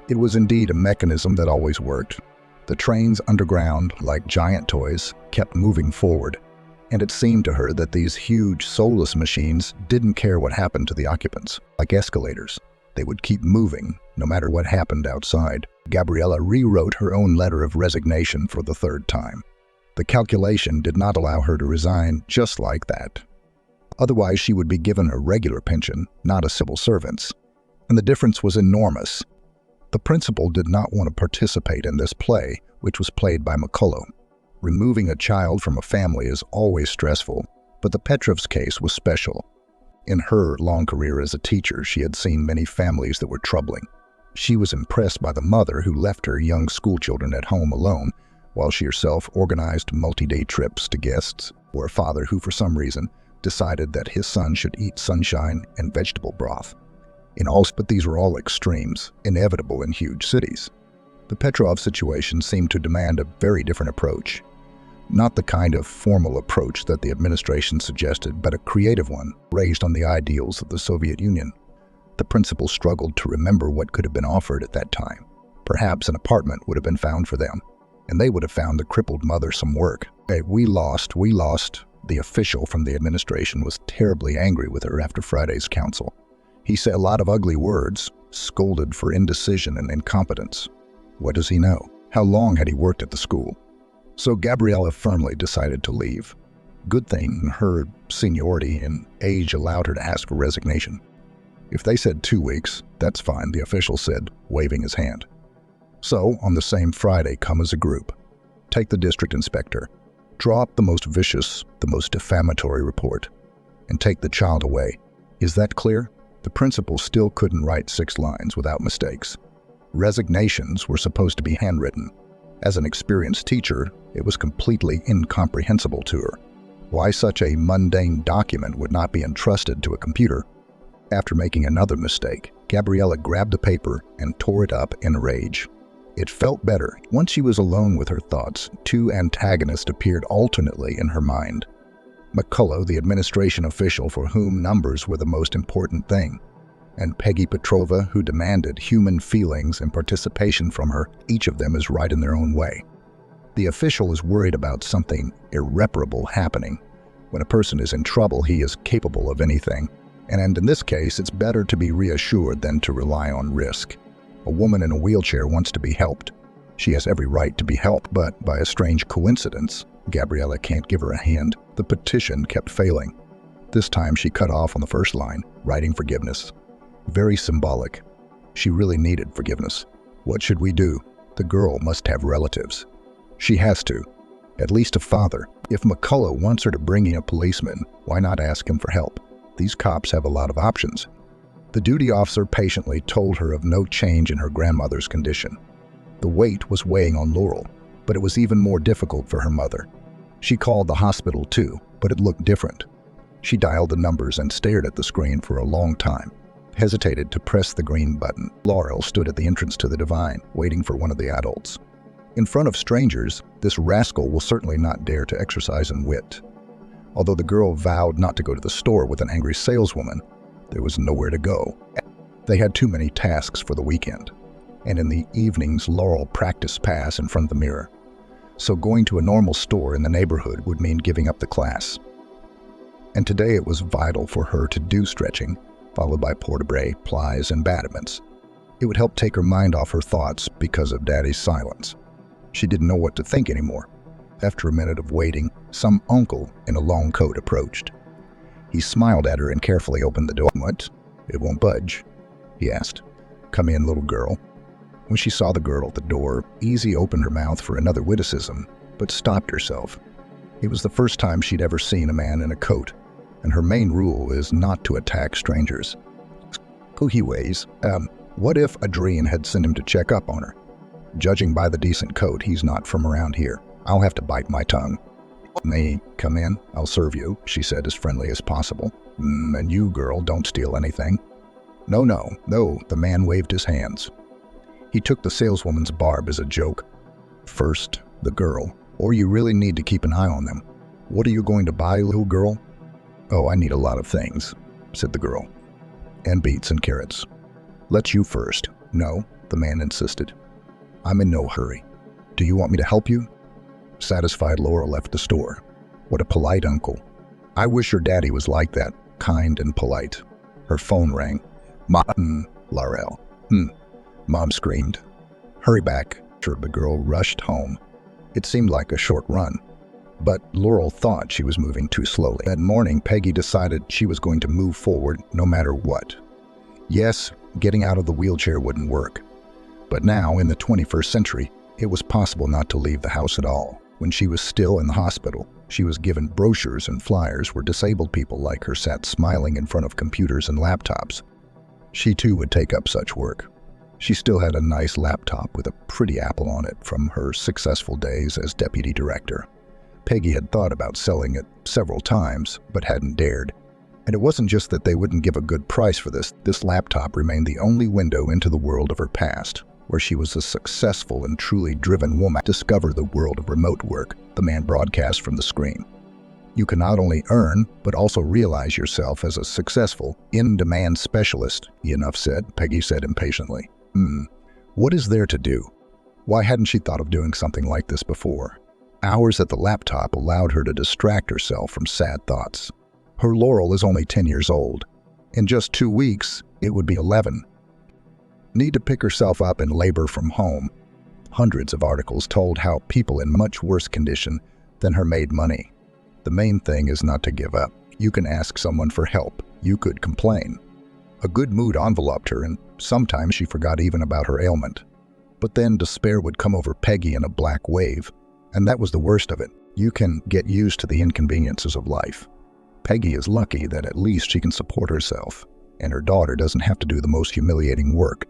It was indeed a mechanism that always worked. The trains underground, like giant toys, kept moving forward, and it seemed to her that these huge, soulless machines didn't care what happened to the occupants. Like escalators, they would keep moving, no matter what happened outside. Gabriella rewrote her own letter of resignation for the third time. The calculation did not allow her to resign just like that. Otherwise, she would be given a regular pension, not a civil servant's. And the difference was enormous. The principal did not want to participate in this play, which was played by McCullough. Removing a child from a family is always stressful, but the Petrovs case was special. In her long career as a teacher, she had seen many families that were troubling. She was impressed by the mother who left her young schoolchildren at home alone, while she herself organized multi-day trips to guests, or a father who, for some reason, decided that his son should eat sunshine and vegetable broth. But these were all extremes, inevitable in huge cities. The Petrov situation seemed to demand a very different approach. Not the kind of formal approach that the administration suggested, but a creative one, raised on the ideals of the Soviet Union. The principal struggled to remember what could have been offered at that time. Perhaps an apartment would have been found for them, and they would have found the crippled mother some work. We lost. The official from the administration was terribly angry with her after Friday's council. He said a lot of ugly words, scolded for indecision and incompetence. What does he know? How long had he worked at the school? So Gabriella firmly decided to leave. Good thing her seniority and age allowed her to ask for resignation. If they said 2 weeks, that's fine, the official said, waving his hand. So, on the same Friday, come as a group. Take the district inspector. Draw up the most vicious, the most defamatory report, and take the child away. Is that clear? The principal still couldn't write 6 lines without mistakes. Resignations were supposed to be handwritten. As an experienced teacher, it was completely incomprehensible to her. Why such a mundane document would not be entrusted to a computer? After making another mistake, Gabriella grabbed the paper and tore it up in a rage. It felt better. Once she was alone with her thoughts, 2 antagonists appeared alternately in her mind. McCullough, the administration official for whom numbers were the most important thing, and Peggy Petrova, who demanded human feelings and participation from her. Each of them is right in their own way. The official is worried about something irreparable happening. When a person is in trouble, he is capable of anything. And in this case, it's better to be reassured than to rely on risk. A woman in a wheelchair wants to be helped. She has every right to be helped, but by a strange coincidence, Gabriella can't give her a hand. The petition kept failing. This time she cut off on the first line, writing forgiveness. Very symbolic. She really needed forgiveness. What should we do? The girl must have relatives. She has to. At least a father. If McCullough wants her to bring in a policeman, why not ask him for help? These cops have a lot of options. The duty officer patiently told her of no change in her grandmother's condition. The weight was weighing on Laurel, but it was even more difficult for her mother. She called the hospital too, but it looked different. She dialed the numbers and stared at the screen for a long time, hesitated to press the green button. Laurel stood at the entrance to the divine, waiting for one of the adults. In front of strangers, this rascal will certainly not dare to exercise in wit. Although the girl vowed not to go to the store with an angry saleswoman, there was nowhere to go. They had too many tasks for the weekend, and in the evenings Laurel practiced pass in front of the mirror. So going to a normal store in the neighborhood would mean giving up the class. And today it was vital for her to do stretching, followed by port-de-bras, plies, and battements. It would help take her mind off her thoughts because of Daddy's silence. She didn't know what to think anymore. After a minute of waiting, some uncle in a long coat approached. He smiled at her and carefully opened the door. "What? It won't budge?" he asked. "Come in, little girl." When she saw the girl at the door, Easy opened her mouth for another witticism, but stopped herself. It was the first time she'd ever seen a man in a coat, and her main rule is not to attack strangers. He weighs. What if Adrian had sent him to check up on her? Judging by the decent coat, he's not from around here. I'll have to bite my tongue. "May come in? I'll serve you," she said as friendly as possible. "And you, girl, don't steal anything." No, the man waved his hands. He took the saleswoman's barb as a joke. "First, the girl, or you really need to keep an eye on them. What are you going to buy, little girl?" "Oh, I need a lot of things," said the girl. "And beets and carrots." "Let's you first." "No," the man insisted. "I'm in no hurry. Do you want me to help you?" Satisfied, Laurel left the store. What a polite uncle. I wish her daddy was like that, kind and polite. Her phone rang. "Mom, Laurel." Mom screamed. "Hurry back." The girl rushed home. It seemed like a short run, but Laurel thought she was moving too slowly. That morning, Peggy decided she was going to move forward no matter what. Yes, getting out of the wheelchair wouldn't work. But now, in the 21st century, it was possible not to leave the house at all. When she was still in the hospital, she was given brochures and flyers where disabled people like her sat smiling in front of computers and laptops. She too would take up such work. She still had a nice laptop with a pretty apple on it from her successful days as deputy director. Peggy had thought about selling it several times, but hadn't dared. And it wasn't just that they wouldn't give a good price for this. This laptop remained the only window into the world of her past, where she was a successful and truly driven woman. Discover the world of remote work, the man broadcast from the screen. You can not only earn, but also realize yourself as a successful, in-demand specialist, enough said, Peggy said impatiently. What is there to do? Why hadn't she thought of doing something like this before? Hours at the laptop allowed her to distract herself from sad thoughts. Her Laurel is only 10 years old. In just 2 weeks, it would be 11. Need to pick herself up and labor from home. Hundreds of articles told how people in much worse condition than her made money. The main thing is not to give up. You can ask someone for help. You could complain. A good mood enveloped her, and sometimes she forgot even about her ailment. But then despair would come over Peggy in a black wave, and that was the worst of it. You can get used to the inconveniences of life. Peggy is lucky that at least she can support herself, and her daughter doesn't have to do the most humiliating work.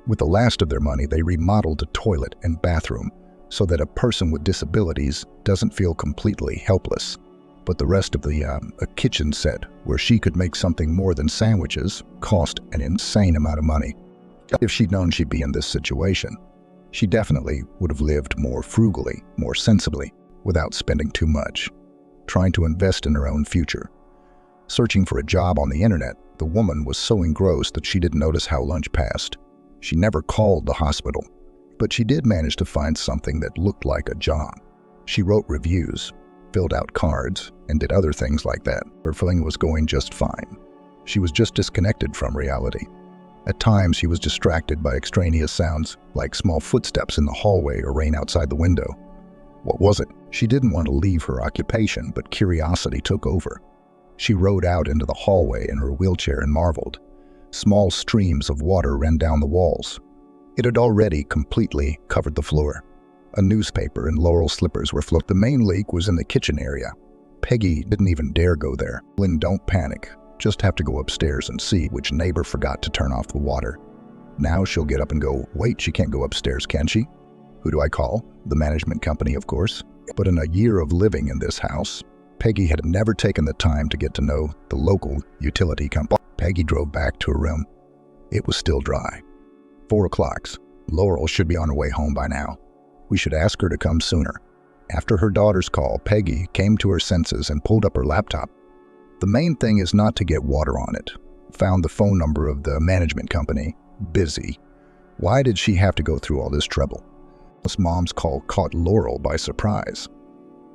With the last of their money, they remodeled a toilet and bathroom so that a person with disabilities doesn't feel completely helpless. But the rest of a kitchen set where she could make something more than sandwiches cost an insane amount of money. If she'd known she'd be in this situation, she definitely would have lived more frugally, more sensibly, without spending too much, trying to invest in her own future. Searching for a job on the internet, the woman was so engrossed that she didn't notice how lunch passed. She never called the hospital, but she did manage to find something that looked like a job. She wrote reviews, filled out cards, and did other things like that. Her feeling was going just fine. She was just disconnected from reality. At times, she was distracted by extraneous sounds, like small footsteps in the hallway or rain outside the window. What was it? She didn't want to leave her occupation, but curiosity took over. She rode out into the hallway in her wheelchair and marveled. Small streams of water ran down the walls. It had already completely covered the floor. A newspaper and Laurel slippers were floating. The main leak was in the kitchen area. Peggy didn't even dare go there. Lynn, don't panic. Just have to go upstairs and see which neighbor forgot to turn off the water. Now she'll get up and go, wait, she can't go upstairs, can she? Who do I call? The management company, of course. But in a year of living in this house, Peggy had never taken the time to get to know the local utility company. Peggy drove back to her room. It was still dry. 4 o'clock. Laurel should be on her way home by now. We should ask her to come sooner. After her daughter's call, Peggy came to her senses and pulled up her laptop. The main thing is not to get water on it. Found the phone number of the management company. Busy. Why did she have to go through all this trouble? This mom's call caught Laurel by surprise.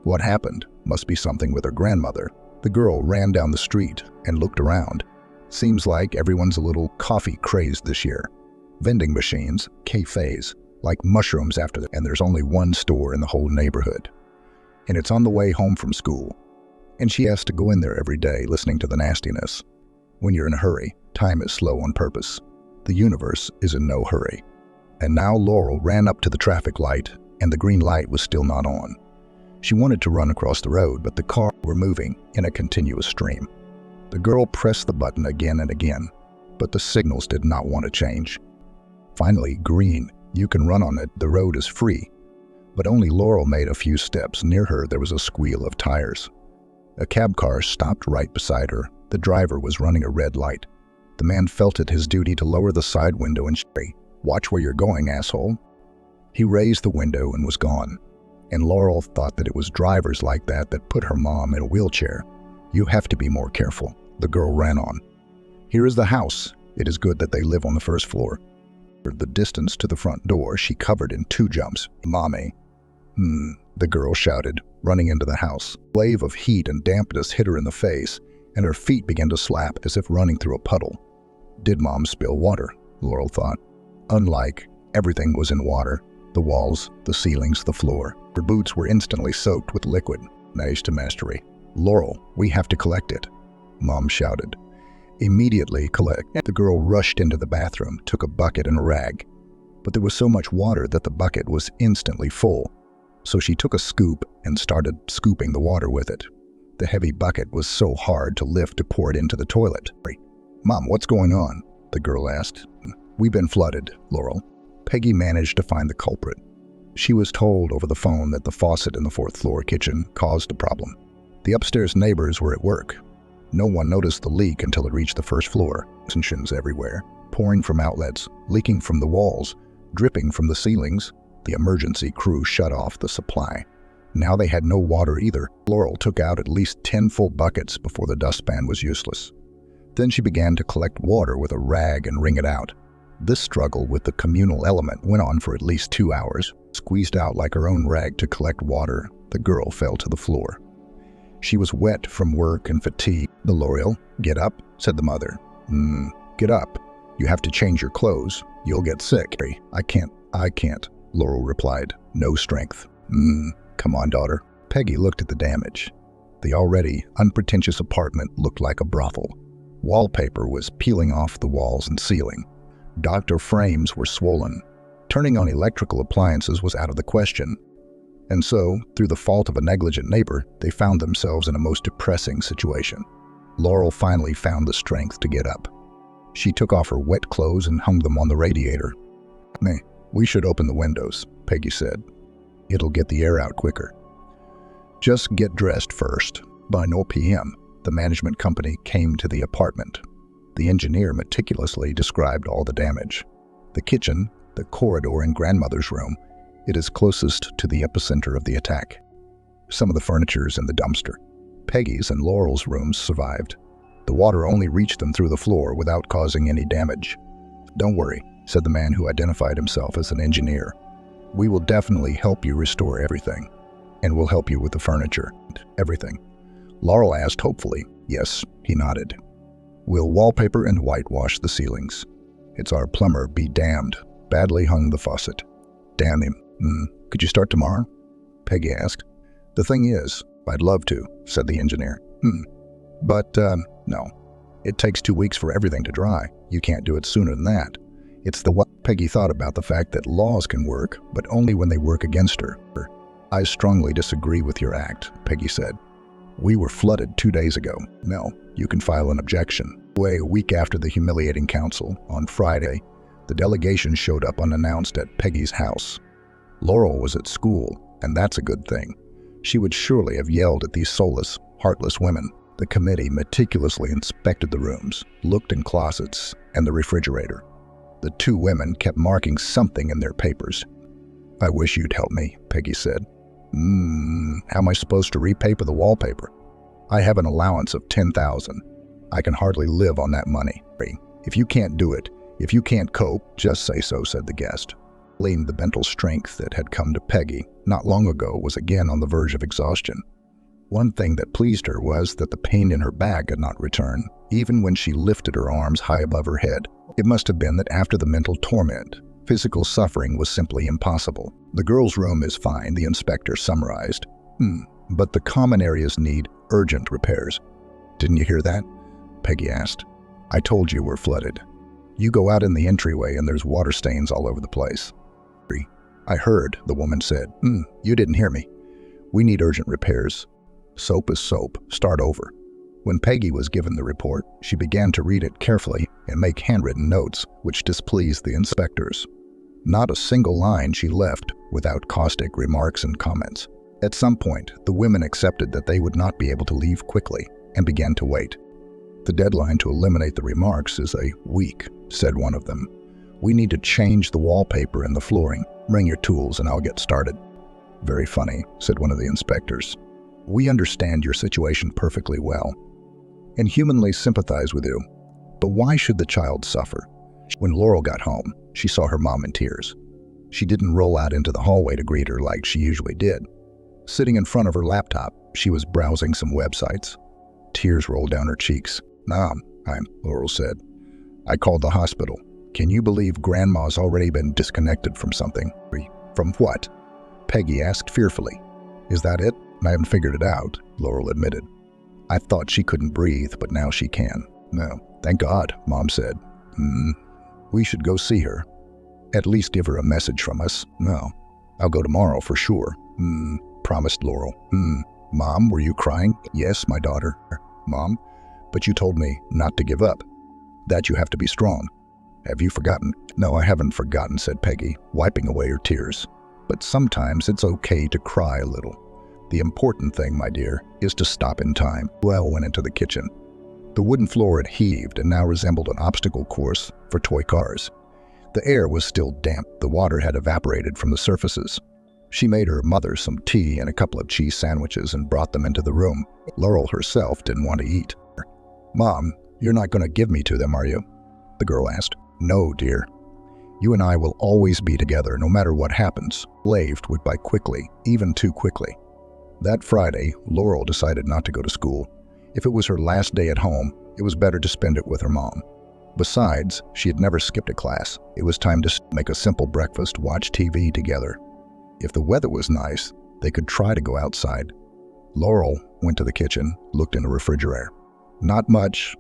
What happened? Must be something with her grandmother. The girl ran down the street and looked around. Seems like everyone's a little coffee crazed this year. Vending machines, cafes, like mushrooms after and there's only one store in the whole neighborhood. And it's on the way home from school. And she has to go in there every day listening to the nastiness. When you're in a hurry, time is slow on purpose. The universe is in no hurry. And now Laurel ran up to the traffic light, and the green light was still not on. She wanted to run across the road, but the cars were moving in a continuous stream. The girl pressed the button again and again, but the signals did not want to change. Finally, green, You can run on it, the road is free. But only Laurel made a few steps. Near her, there was a squeal of tires. A cab car stopped right beside her. The driver was running a red light. The man felt it his duty to lower the side window and say, "Watch where you're going, asshole." He raised the window and was gone. And Laurel thought that it was drivers like that put her mom in a wheelchair. "You have to be more careful," the girl ran on. "Here is the house. It is good that they live on the first floor." The distance to the front door she covered in 2 jumps. "Mommy." The girl shouted, running into the house. A wave of heat and dampness hit her in the face, and her feet began to slap as if running through a puddle. Did Mom spill water? Laurel thought. Unlike, everything was in water. The walls, the ceilings, the floor. Her boots were instantly soaked with liquid. Nice to mastery. "Laurel, we have to collect it," Mom shouted. "Immediately collect." The girl rushed into the bathroom, took a bucket and a rag. But there was so much water that the bucket was instantly full. So she took a scoop and started scooping the water with it. The heavy bucket was so hard to lift to pour it into the toilet. "Mom, what's going on?" the girl asked. "We've been flooded, Laurel." Peggy managed to find the culprit. She was told over the phone that the faucet in the 4th floor kitchen caused the problem. The upstairs neighbors were at work. No one noticed the leak until it reached the 1st floor. Tensions everywhere, pouring from outlets, leaking from the walls, dripping from the ceilings. The emergency crew shut off the supply. Now they had no water either. Laurel took out at least 10 full buckets before the dustpan was useless. Then she began to collect water with a rag and wring it out. This struggle with the communal element went on for at least 2 hours. Squeezed out like her own rag to collect water, the girl fell to the floor. She was wet from work and fatigue. "Laurel, get up," said the mother. Get up. You have to change your clothes. You'll get sick." I can't, Laurel replied. "No strength." Come on, daughter." Peggy looked at the damage. The already unpretentious apartment looked like a brothel. Wallpaper was peeling off the walls and ceiling. Doctor frames were swollen. Turning on electrical appliances was out of the question. And so, through the fault of a negligent neighbor, they found themselves in a most depressing situation. Laurel finally found the strength to get up. She took off her wet clothes and hung them on the radiator. "We should open the windows," Peggy said. "It'll get the air out quicker." "Just get dressed first." By 9 p.m., the management company came to the apartment. The engineer meticulously described all the damage. The kitchen, the corridor and grandmother's room. It is closest to the epicenter of the attack. Some of the furniture's in the dumpster. Peggy's and Laurel's rooms survived. The water only reached them through the floor without causing any damage. "Don't worry," said the man who identified himself as an engineer. "We will definitely help you restore everything, and we'll help you with the furniture." "Everything?" Laurel asked hopefully. "Yes," he nodded. "We'll wallpaper and whitewash the ceilings." "It's our plumber, be damned. Badly hung the faucet." "Damn him." Could you start tomorrow?" Peggy asked. "The thing is, I'd love to," said the engineer. But, no. It takes 2 weeks for everything to dry. You can't do it sooner than that. It's the what." Peggy thought about the fact that laws can work, but only when they work against her. "I strongly disagree with your act," Peggy said. "We were flooded 2 days ago. No, you can file an objection." A week after the humiliating council, on Friday, the delegation showed up unannounced at Peggy's house. Laurel was at school, and that's a good thing. She would surely have yelled at these soulless, heartless women. The committee meticulously inspected the rooms, looked in closets, and the refrigerator. The 2 women kept marking something in their papers. "I wish you'd help me," Peggy said. How am I supposed to repaper the wallpaper? I have an allowance of $10,000. I can hardly live on that money." "If you can't do it, if you can't cope, just say so," said the guest. The mental strength that had come to Peggy not long ago was again on the verge of exhaustion. One thing that pleased her was that the pain in her back had not returned, even when she lifted her arms high above her head. It must have been that after the mental torment, physical suffering was simply impossible. "The girl's room is fine," the inspector summarized. But the common areas need urgent repairs." "Didn't you hear that?" Peggy asked. "I told you we're flooded. You go out in the entryway and there's water stains all over the place." "I heard," the woman said. You didn't hear me. We need urgent repairs. Soap is soap. Start over." When Peggy was given the report, she began to read it carefully and make handwritten notes, which displeased the inspectors. Not a single line she left without caustic remarks and comments. At some point, the women accepted that they would not be able to leave quickly and began to wait. "The deadline to eliminate the remarks is a week," said one of them. "We need to change the wallpaper and the flooring. Bring your tools and I'll get started." "Very funny," said one of the inspectors. "We understand your situation perfectly well and humanly sympathize with you, but why should the child suffer?" When Laurel got home, she saw her mom in tears. She didn't roll out into the hallway to greet her like she usually did. Sitting in front of her laptop, she was browsing some websites. Tears rolled down her cheeks. "Mom," Laurel said. "I called the hospital. Can you believe Grandma's already been disconnected from something?" "From what?" Peggy asked fearfully. "Is that it?" "I haven't figured it out," Laurel admitted. "I thought she couldn't breathe, but now she can." "No, thank God," Mom said. We should go see her. At least give her a message from us." "No, I'll go tomorrow for sure," promised Laurel. "Mom, were you crying?" "Yes, my daughter." "Mom, but you told me not to give up, that you have to be strong. Have you forgotten?" "No, I haven't forgotten," said Peggy, wiping away her tears. "But sometimes it's okay to cry a little. The important thing, my dear, is to stop in time." Well went into the kitchen. The wooden floor had heaved and now resembled an obstacle course for toy cars. The air was still damp. The water had evaporated from the surfaces. She made her mother some tea and a couple of cheese sandwiches and brought them into the room. Laurel herself didn't want to eat. "Mom, you're not going to give me to them, are you?" the girl asked. "No, dear. You and I will always be together, no matter what happens." Laved would by quickly, even too quickly. That Friday, Laurel decided not to go to school. If it was her last day at home, it was better to spend it with her mom. Besides, she had never skipped a class. It was time to make a simple breakfast, watch TV together. If the weather was nice, they could try to go outside. Laurel went to the kitchen, looked in the refrigerator. Not much.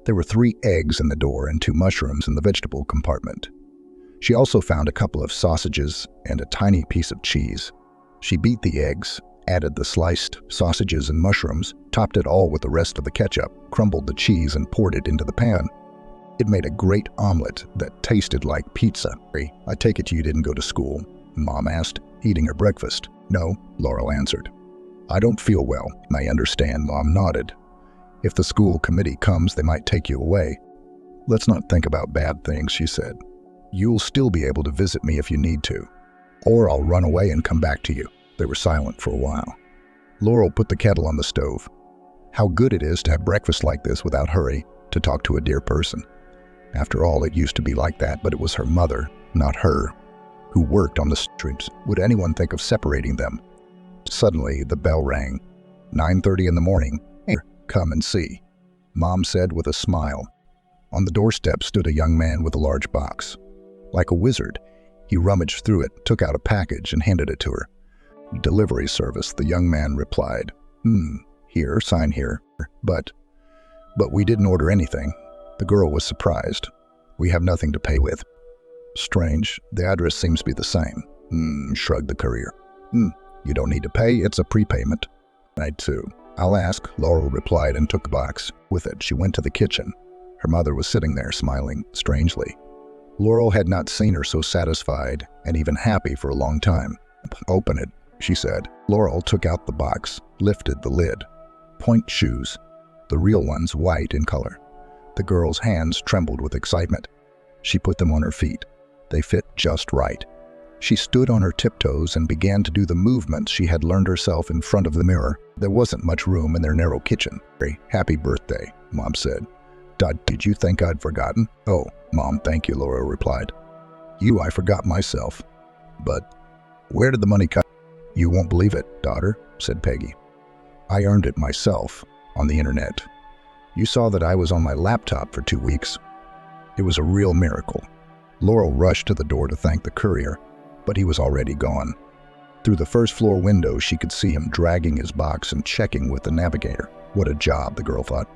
There were 3 eggs in the door and 2 mushrooms in the vegetable compartment. She also found a couple of sausages and a tiny piece of cheese. She beat the eggs, added the sliced sausages and mushrooms, topped it all with the rest of the ketchup, crumbled the cheese and poured it into the pan. It made a great omelet that tasted like pizza. "I take it you didn't go to school?" Mom asked, eating her breakfast. "No," Laurel answered. "I don't feel well." "I understand," Mom nodded. "If the school committee comes, they might take you away." "Let's not think about bad things," she said. "You'll still be able to visit me if you need to. Or I'll run away and come back to you." They were silent for a while. Laurel put the kettle on the stove. How good it is to have breakfast like this without hurry, to talk to a dear person. After all, it used to be like that, but it was her mother, not her, who worked on the streets. Would anyone think of separating them? Suddenly, the bell rang. 9:30 in the morning. "Here, come and see," Mom said with a smile. On the doorstep stood a young man with a large box. Like a wizard, he rummaged through it, took out a package, and handed it to her. "Delivery service," the young man replied. Here, sign here." But we didn't order anything." The girl was surprised. "We have nothing to pay with." "Strange. The address seems to be the same." Shrugged the courier. You don't need to pay. It's a prepayment." "I too. I'll ask," Laurel replied and took a box. With it, she went to the kitchen. Her mother was sitting there, smiling strangely. Laurel had not seen her so satisfied and even happy for a long time. "Open it," she said. Laurel took out the box, lifted the lid. Point shoes, the real ones, white in color. The girl's hands trembled with excitement. She put them on her feet. They fit just right. She stood on her tiptoes and began to do the movements she had learned herself in front of the mirror. There wasn't much room in their narrow kitchen. "Happy birthday," Mom said. Did you think I'd forgotten?" "Oh, Mom, thank you," Laura replied. I forgot myself. But where did the money come?" "You won't believe it, daughter," said Peggy. "I earned it myself on the internet. You saw that I was on my laptop for 2 weeks. It was a real miracle." Laurel rushed to the door to thank the courier, but he was already gone. Through the first floor window, she could see him dragging his box and checking with the navigator. What a job, the girl thought.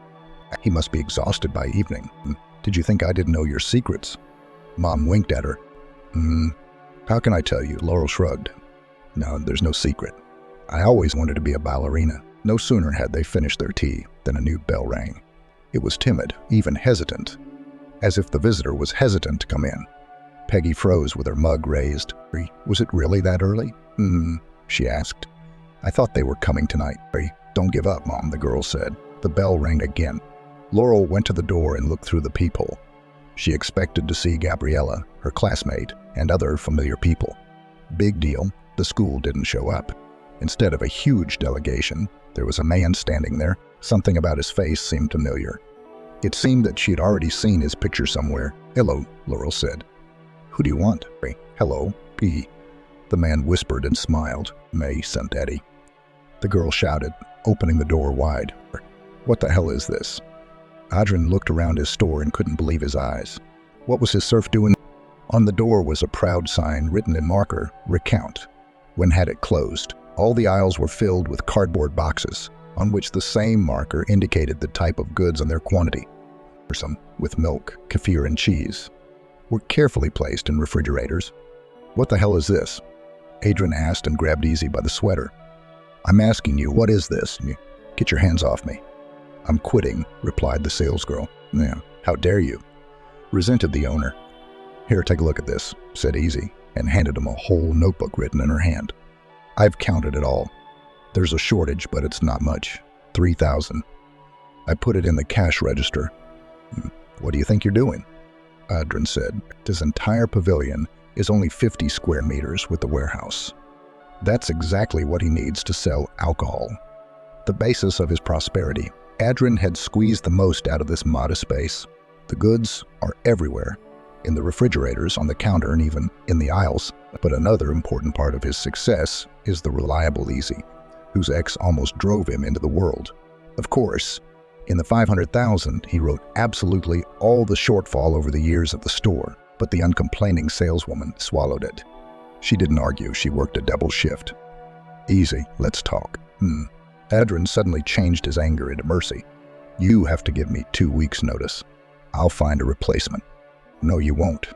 He must be exhausted by evening. "Did you think I didn't know your secrets?" Mom winked at her. How can I tell you?" Laurel shrugged. "No, there's no secret. I always wanted to be a ballerina." No sooner had they finished their tea than a new bell rang. It was timid, even hesitant, as if the visitor was hesitant to come in. Peggy froze with her mug raised. Was it really that early? She asked. I thought they were coming tonight. Don't give up, Mom, the girl said. The bell rang again. Laurel went to the door and looked through the peephole. She expected to see Gabriella, her classmate, and other familiar people. Big deal, the school didn't show up. Instead of a huge delegation, there was a man standing there. Something about his face seemed familiar. It seemed that she had already seen his picture somewhere. Hello, Laurel said. Who do you want? Hello, P. The man whispered and smiled. May sent Eddie. The girl shouted, opening the door wide. What the hell is this? Adrian looked around his store and couldn't believe his eyes. What was his serf doing? On the door was a proud sign written in marker, recount. When had it closed, all the aisles were filled with cardboard boxes, on which the same marker indicated the type of goods and their quantity. Some, with milk, kefir, and cheese, were carefully placed in refrigerators. What the hell is this? Adrian asked and grabbed Easy by the sweater. I'm asking you, what is this? Get your hands off me. I'm quitting, replied the salesgirl. Yeah, how dare you? Resented the owner. Here, take a look at this, said Easy, and handed him a whole notebook written in her hand. I've counted it all. There's a shortage, but it's not much. 3,000. I put it in the cash register. What do you think you're doing? Adrian said. This entire pavilion is only 50 square meters with the warehouse. That's exactly what he needs to sell alcohol. The basis of his prosperity. Adrian had squeezed the most out of this modest space. The goods are everywhere, in the refrigerators, on the counter, and even in the aisles. But another important part of his success is the reliable Easy, whose ex almost drove him into the world. Of course, in the 500,000, he wrote absolutely all the shortfall over the years of the store, but the uncomplaining saleswoman swallowed it. She didn't argue, she worked a double shift. Easy, let's talk. Adrian suddenly changed his anger into mercy. You have to give me 2 weeks' notice. I'll find a replacement. No, you won't,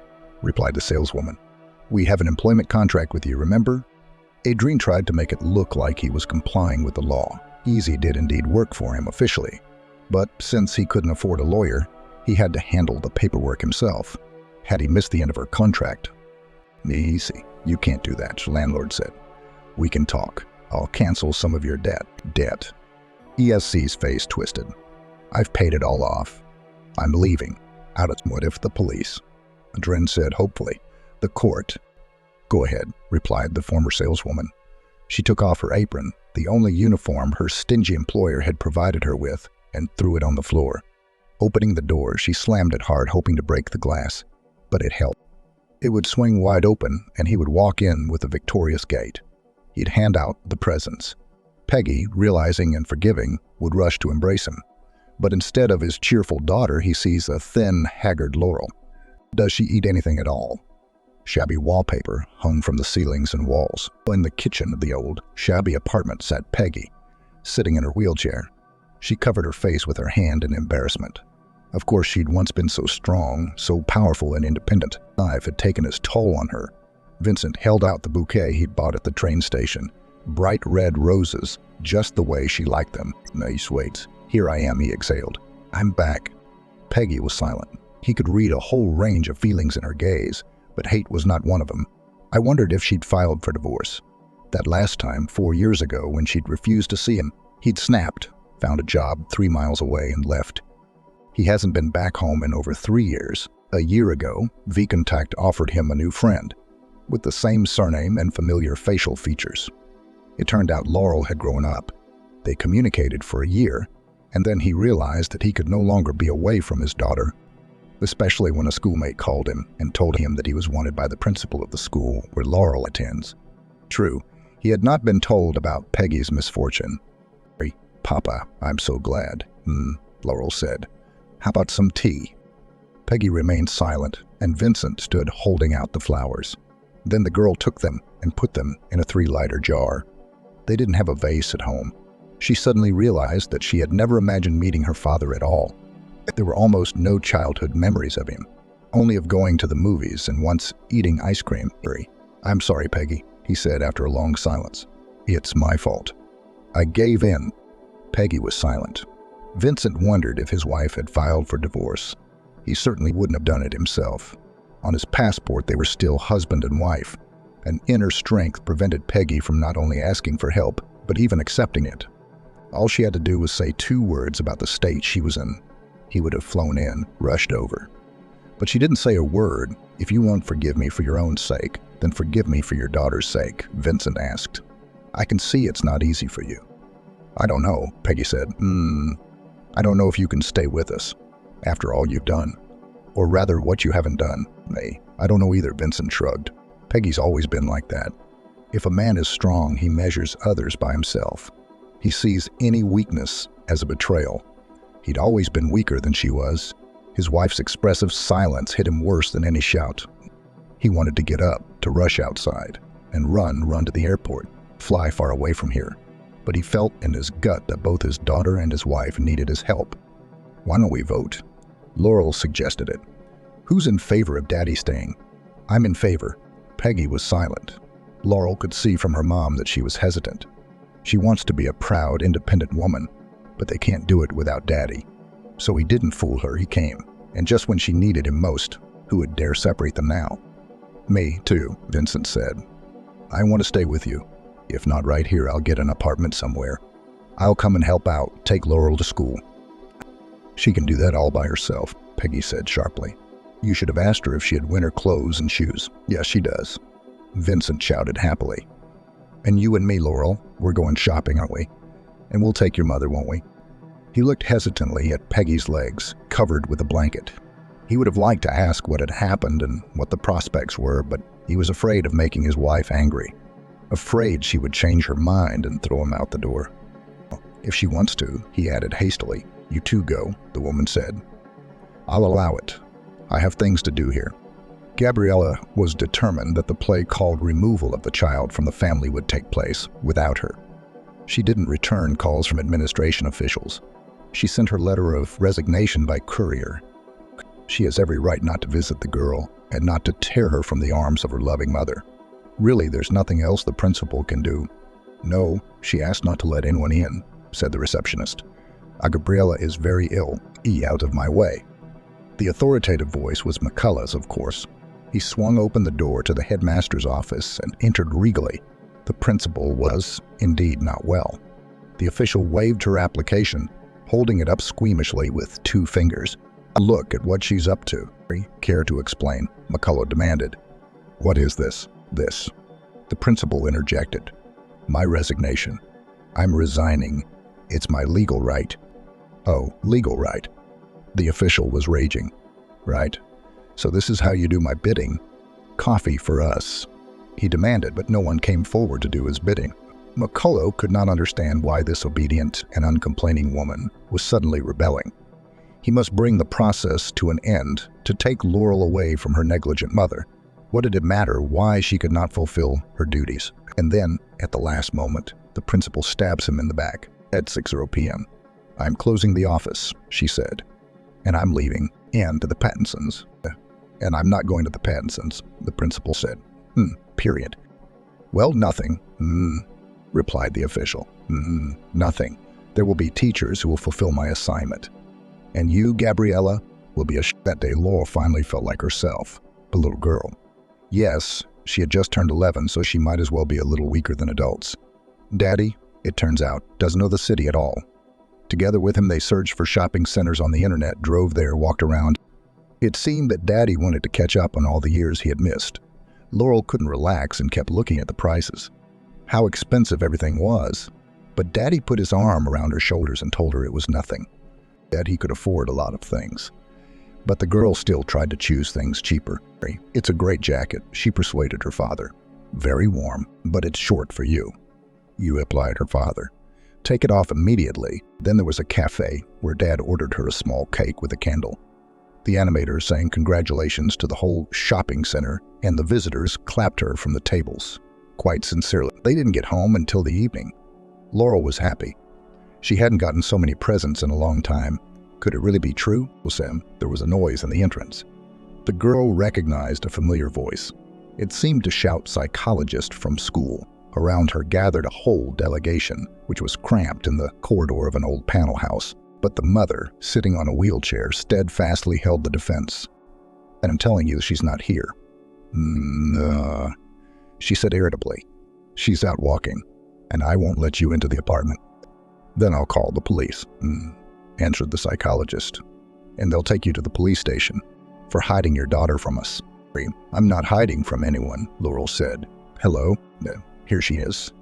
replied the saleswoman. We have an employment contract with you, remember? Adrian tried to make it look like he was complying with the law. Easy did indeed work for him officially, but since he couldn't afford a lawyer, he had to handle the paperwork himself. Had he missed the end of her contract? Easy, you can't do that, the landlord said. We can talk. I'll cancel some of your debt. ESC's face twisted. I've paid it all off. I'm leaving. Out of what if the police? Adrian said hopefully. The court. Go ahead, replied the former saleswoman. She took off her apron, the only uniform her stingy employer had provided her with, and threw it on the floor. Opening the door, she slammed it hard, hoping to break the glass. But it helped. It would swing wide open, and he would walk in with a victorious gait. He'd hand out the presents. Peggy, realizing and forgiving, would rush to embrace him. But instead of his cheerful daughter, he sees a thin, haggard Laurel. Does she eat anything at all? Shabby wallpaper hung from the ceilings and walls. In the kitchen of the old, shabby apartment sat Peggy, sitting in her wheelchair. She covered her face with her hand in embarrassment. Of course, she'd once been so strong, so powerful and independent. Life had taken its toll on her. Vincent held out the bouquet he'd bought at the train station. Bright red roses, just the way she liked them. Nice waits. Here I am, he exhaled. I'm back. Peggy was silent. He could read a whole range of feelings in her gaze, but hate was not one of them. I wondered if she'd filed for divorce. That last time, 4 years ago, when she'd refused to see him, he'd snapped, found a job 3 miles away, and left. He hasn't been back home in over 3 years. A year ago, V-Contact offered him a new friend, with the same surname and familiar facial features. It turned out Laurel had grown up. They communicated for a year, and then he realized that he could no longer be away from his daughter, especially when a schoolmate called him and told him that he was wanted by the principal of the school where Laurel attends. True, he had not been told about Peggy's misfortune. Papa, I'm so glad, Laurel said. How about some tea? Peggy remained silent, and Vincent stood holding out the flowers. Then the girl took them and put them in a 3-liter jar. They didn't have a vase at home. She suddenly realized that she had never imagined meeting her father at all. There were almost no childhood memories of him, only of going to the movies and once eating ice cream. I'm sorry, Peggy, he said after a long silence. It's my fault. I gave in. Peggy was silent. Vincent wondered if his wife had filed for divorce. He certainly wouldn't have done it himself. On his passport, they were still husband and wife. An inner strength prevented Peggy from not only asking for help, but even accepting it. All she had to do was say 2 words about the state she was in. He would have flown in, rushed over. But she didn't say a word. "If you won't forgive me for your own sake, then forgive me for your daughter's sake," Vincent asked. "I can see it's not easy for you." "I don't know," Peggy said. I don't know if you can stay with us, after all you've done. Or rather, what you haven't done, May. I don't know either," Vincent shrugged. Peggy's always been like that. If a man is strong, he measures others by himself. He sees any weakness as a betrayal. He'd always been weaker than she was. His wife's expressive silence hit him worse than any shout. He wanted to get up, to rush outside, and run to the airport, fly far away from here. But he felt in his gut that both his daughter and his wife needed his help. "Why don't we vote?" Laurel suggested it. "Who's in favor of Daddy staying?" "I'm in favor." Peggy was silent. Laurel could see from her mom that she was hesitant. She wants to be a proud, independent woman, but they can't do it without Daddy. So he didn't fool her, he came. And just when she needed him most, who would dare separate them now? "Me, too," Vincent said. "I want to stay with you. If not right here, I'll get an apartment somewhere. I'll come and help out, take Laurel to school." "She can do that all by herself," Peggy said sharply. "You should have asked her if she had winter clothes and shoes." "Yes, she does," Vincent shouted happily. "And you and me, Laurel, we're going shopping, aren't we? And we'll take your mother, won't we?" He looked hesitantly at Peggy's legs, covered with a blanket. He would have liked to ask what had happened and what the prospects were, but he was afraid of making his wife angry. Afraid she would change her mind and throw him out the door. "If she wants to," he added hastily. "You two go," the woman said. "I'll allow it. I have things to do here." Gabriella was determined that the play called removal of the child from the family would take place without her. She didn't return calls from administration officials. She sent her letter of resignation by courier. She has every right not to visit the girl and not to tear her from the arms of her loving mother. Really, there's nothing else the principal can do. "No, she asked not to let anyone in," said the receptionist. "Gabriella is very ill. Out of my way." The authoritative voice was McCullough's, of course. He swung open the door to the headmaster's office and entered regally. The principal was, indeed, not well. The official waved her application, holding it up squeamishly with 2 fingers. "Look at what she's up to." "Care to explain?" McCullough demanded. "What is this?" "This." The principal interjected. "My resignation. I'm resigning. It's my legal right." "Oh, legal right." The official was raging. "Right. So this is how you do my bidding. Coffee for us," he demanded, but no one came forward to do his bidding. McCullough could not understand why this obedient and uncomplaining woman was suddenly rebelling. He must bring the process to an end to take Laurel away from her negligent mother. What did it matter why she could not fulfill her duties? And then, at the last moment, the principal stabs him in the back at 6:00 p.m. "I'm closing the office," she said, "and I'm leaving, and to the Pattinsons." "And I'm not going to the Pattinsons," the principal said. Period. "Well, nothing," replied the official. "Nothing. There will be teachers who will fulfill my assignment. And you, Gabriella, will be a That day, Laurel finally felt like herself, a little girl. Yes, she had just turned 11, so she might as well be a little weaker than adults. Daddy, it turns out, doesn't know the city at all. Together with him, they searched for shopping centers on the internet, drove there, walked around. It seemed that Daddy wanted to catch up on all the years he had missed. Laurel couldn't relax and kept looking at the prices. How expensive everything was. But Daddy put his arm around her shoulders and told her it was nothing. That he could afford a lot of things. But the girl still tried to choose things cheaper. "It's a great jacket," she persuaded her father. "Very warm, but it's short for you," replied her father. "Take it off immediately." Then there was a cafe where Dad ordered her a small cake with a candle. The animator sang congratulations to the whole shopping center, and the visitors clapped her from the tables, quite sincerely. They didn't get home until the evening. Laurel was happy. She hadn't gotten so many presents in a long time. Could it really be true? Sam, there was a noise in the entrance. The girl recognized a familiar voice. It seemed to shout psychologist from school. Around her gathered a whole delegation, which was cramped in the corridor of an old panel house. But the mother, sitting on a wheelchair, steadfastly held the defense. And I'm telling you, she's not here. She said irritably. She's out walking, and I won't let you into the apartment. Then I'll call the police, answered the psychologist. And they'll take you to the police station for hiding your daughter from us. I'm not hiding from anyone, Laurel said. Hello? Here she is,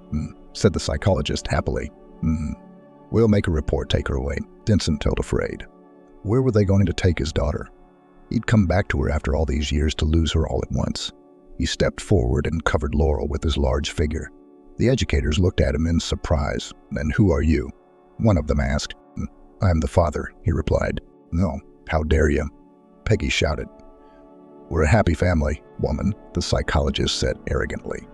said the psychologist happily. We'll make a report, take her away, Vincent told afraid. Where were they going to take his daughter? He'd come back to her after all these years to lose her all at once. He stepped forward and covered Laurel with his large figure. The educators looked at him in surprise. Then, who are you? One of them asked. I'm the father, he replied. No, how dare you? Peggy shouted. We're a happy family, woman, the psychologist said arrogantly.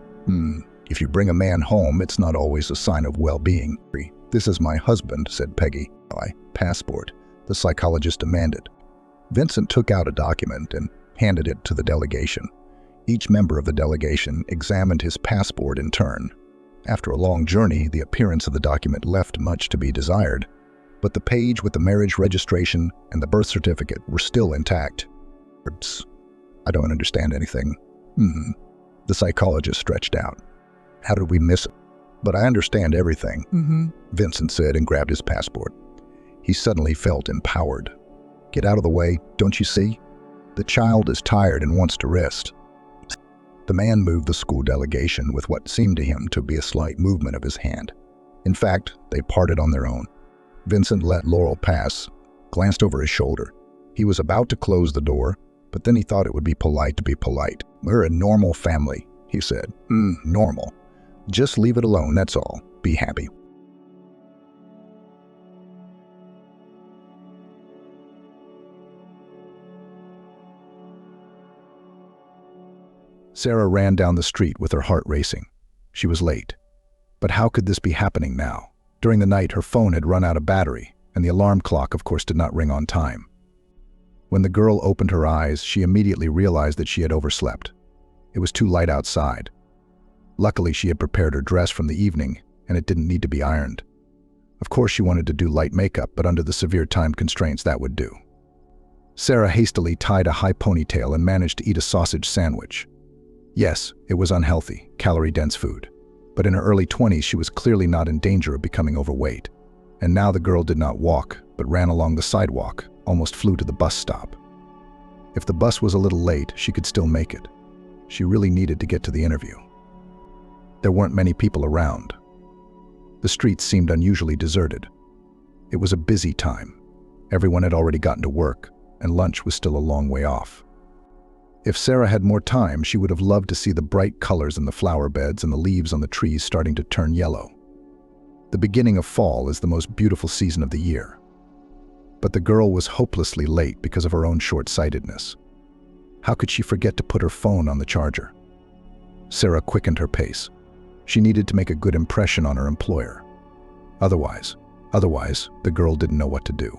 If you bring a man home, it's not always a sign of well-being. This is my husband, said Peggy. My passport, the psychologist demanded. Vincent took out a document and handed it to the delegation. Each member of the delegation examined his passport in turn. After a long journey, the appearance of the document left much to be desired, but the page with the marriage registration and the birth certificate were still intact. I don't understand anything. The psychologist stretched out. How did we miss it? But I understand everything, Vincent said and grabbed his passport. He suddenly felt empowered. Get out of the way, don't you see? The child is tired and wants to rest. The man moved the school delegation with what seemed to him to be a slight movement of his hand. In fact, they parted on their own. Vincent let Laurel pass, glanced over his shoulder. He was about to close the door, but then he thought it would be polite to be polite. We're a normal family, he said. Normal. Just leave it alone, that's all. Be happy. Sarah ran down the street with her heart racing. She was late. But how could this be happening now? During the night, her phone had run out of battery, and the alarm clock, of course, did not ring on time. When the girl opened her eyes, she immediately realized that she had overslept. It was too light outside. Luckily, she had prepared her dress from the evening, and it didn't need to be ironed. Of course, she wanted to do light makeup, but under the severe time constraints, that would do. Sarah hastily tied a high ponytail and managed to eat a sausage sandwich. Yes, it was unhealthy, calorie-dense food. But in her early 20s, she was clearly not in danger of becoming overweight. And now the girl did not walk, but ran along the sidewalk, almost flew to the bus stop. If the bus was a little late, she could still make it. She really needed to get to the interview. There weren't many people around. The streets seemed unusually deserted. It was a busy time. Everyone had already gotten to work, and lunch was still a long way off. If Sarah had more time, she would have loved to see the bright colors in the flower beds and the leaves on the trees starting to turn yellow. The beginning of fall is the most beautiful season of the year. But the girl was hopelessly late because of her own short-sightedness. How could she forget to put her phone on the charger? Sarah quickened her pace. She needed to make a good impression on her employer. Otherwise, the girl didn't know what to do.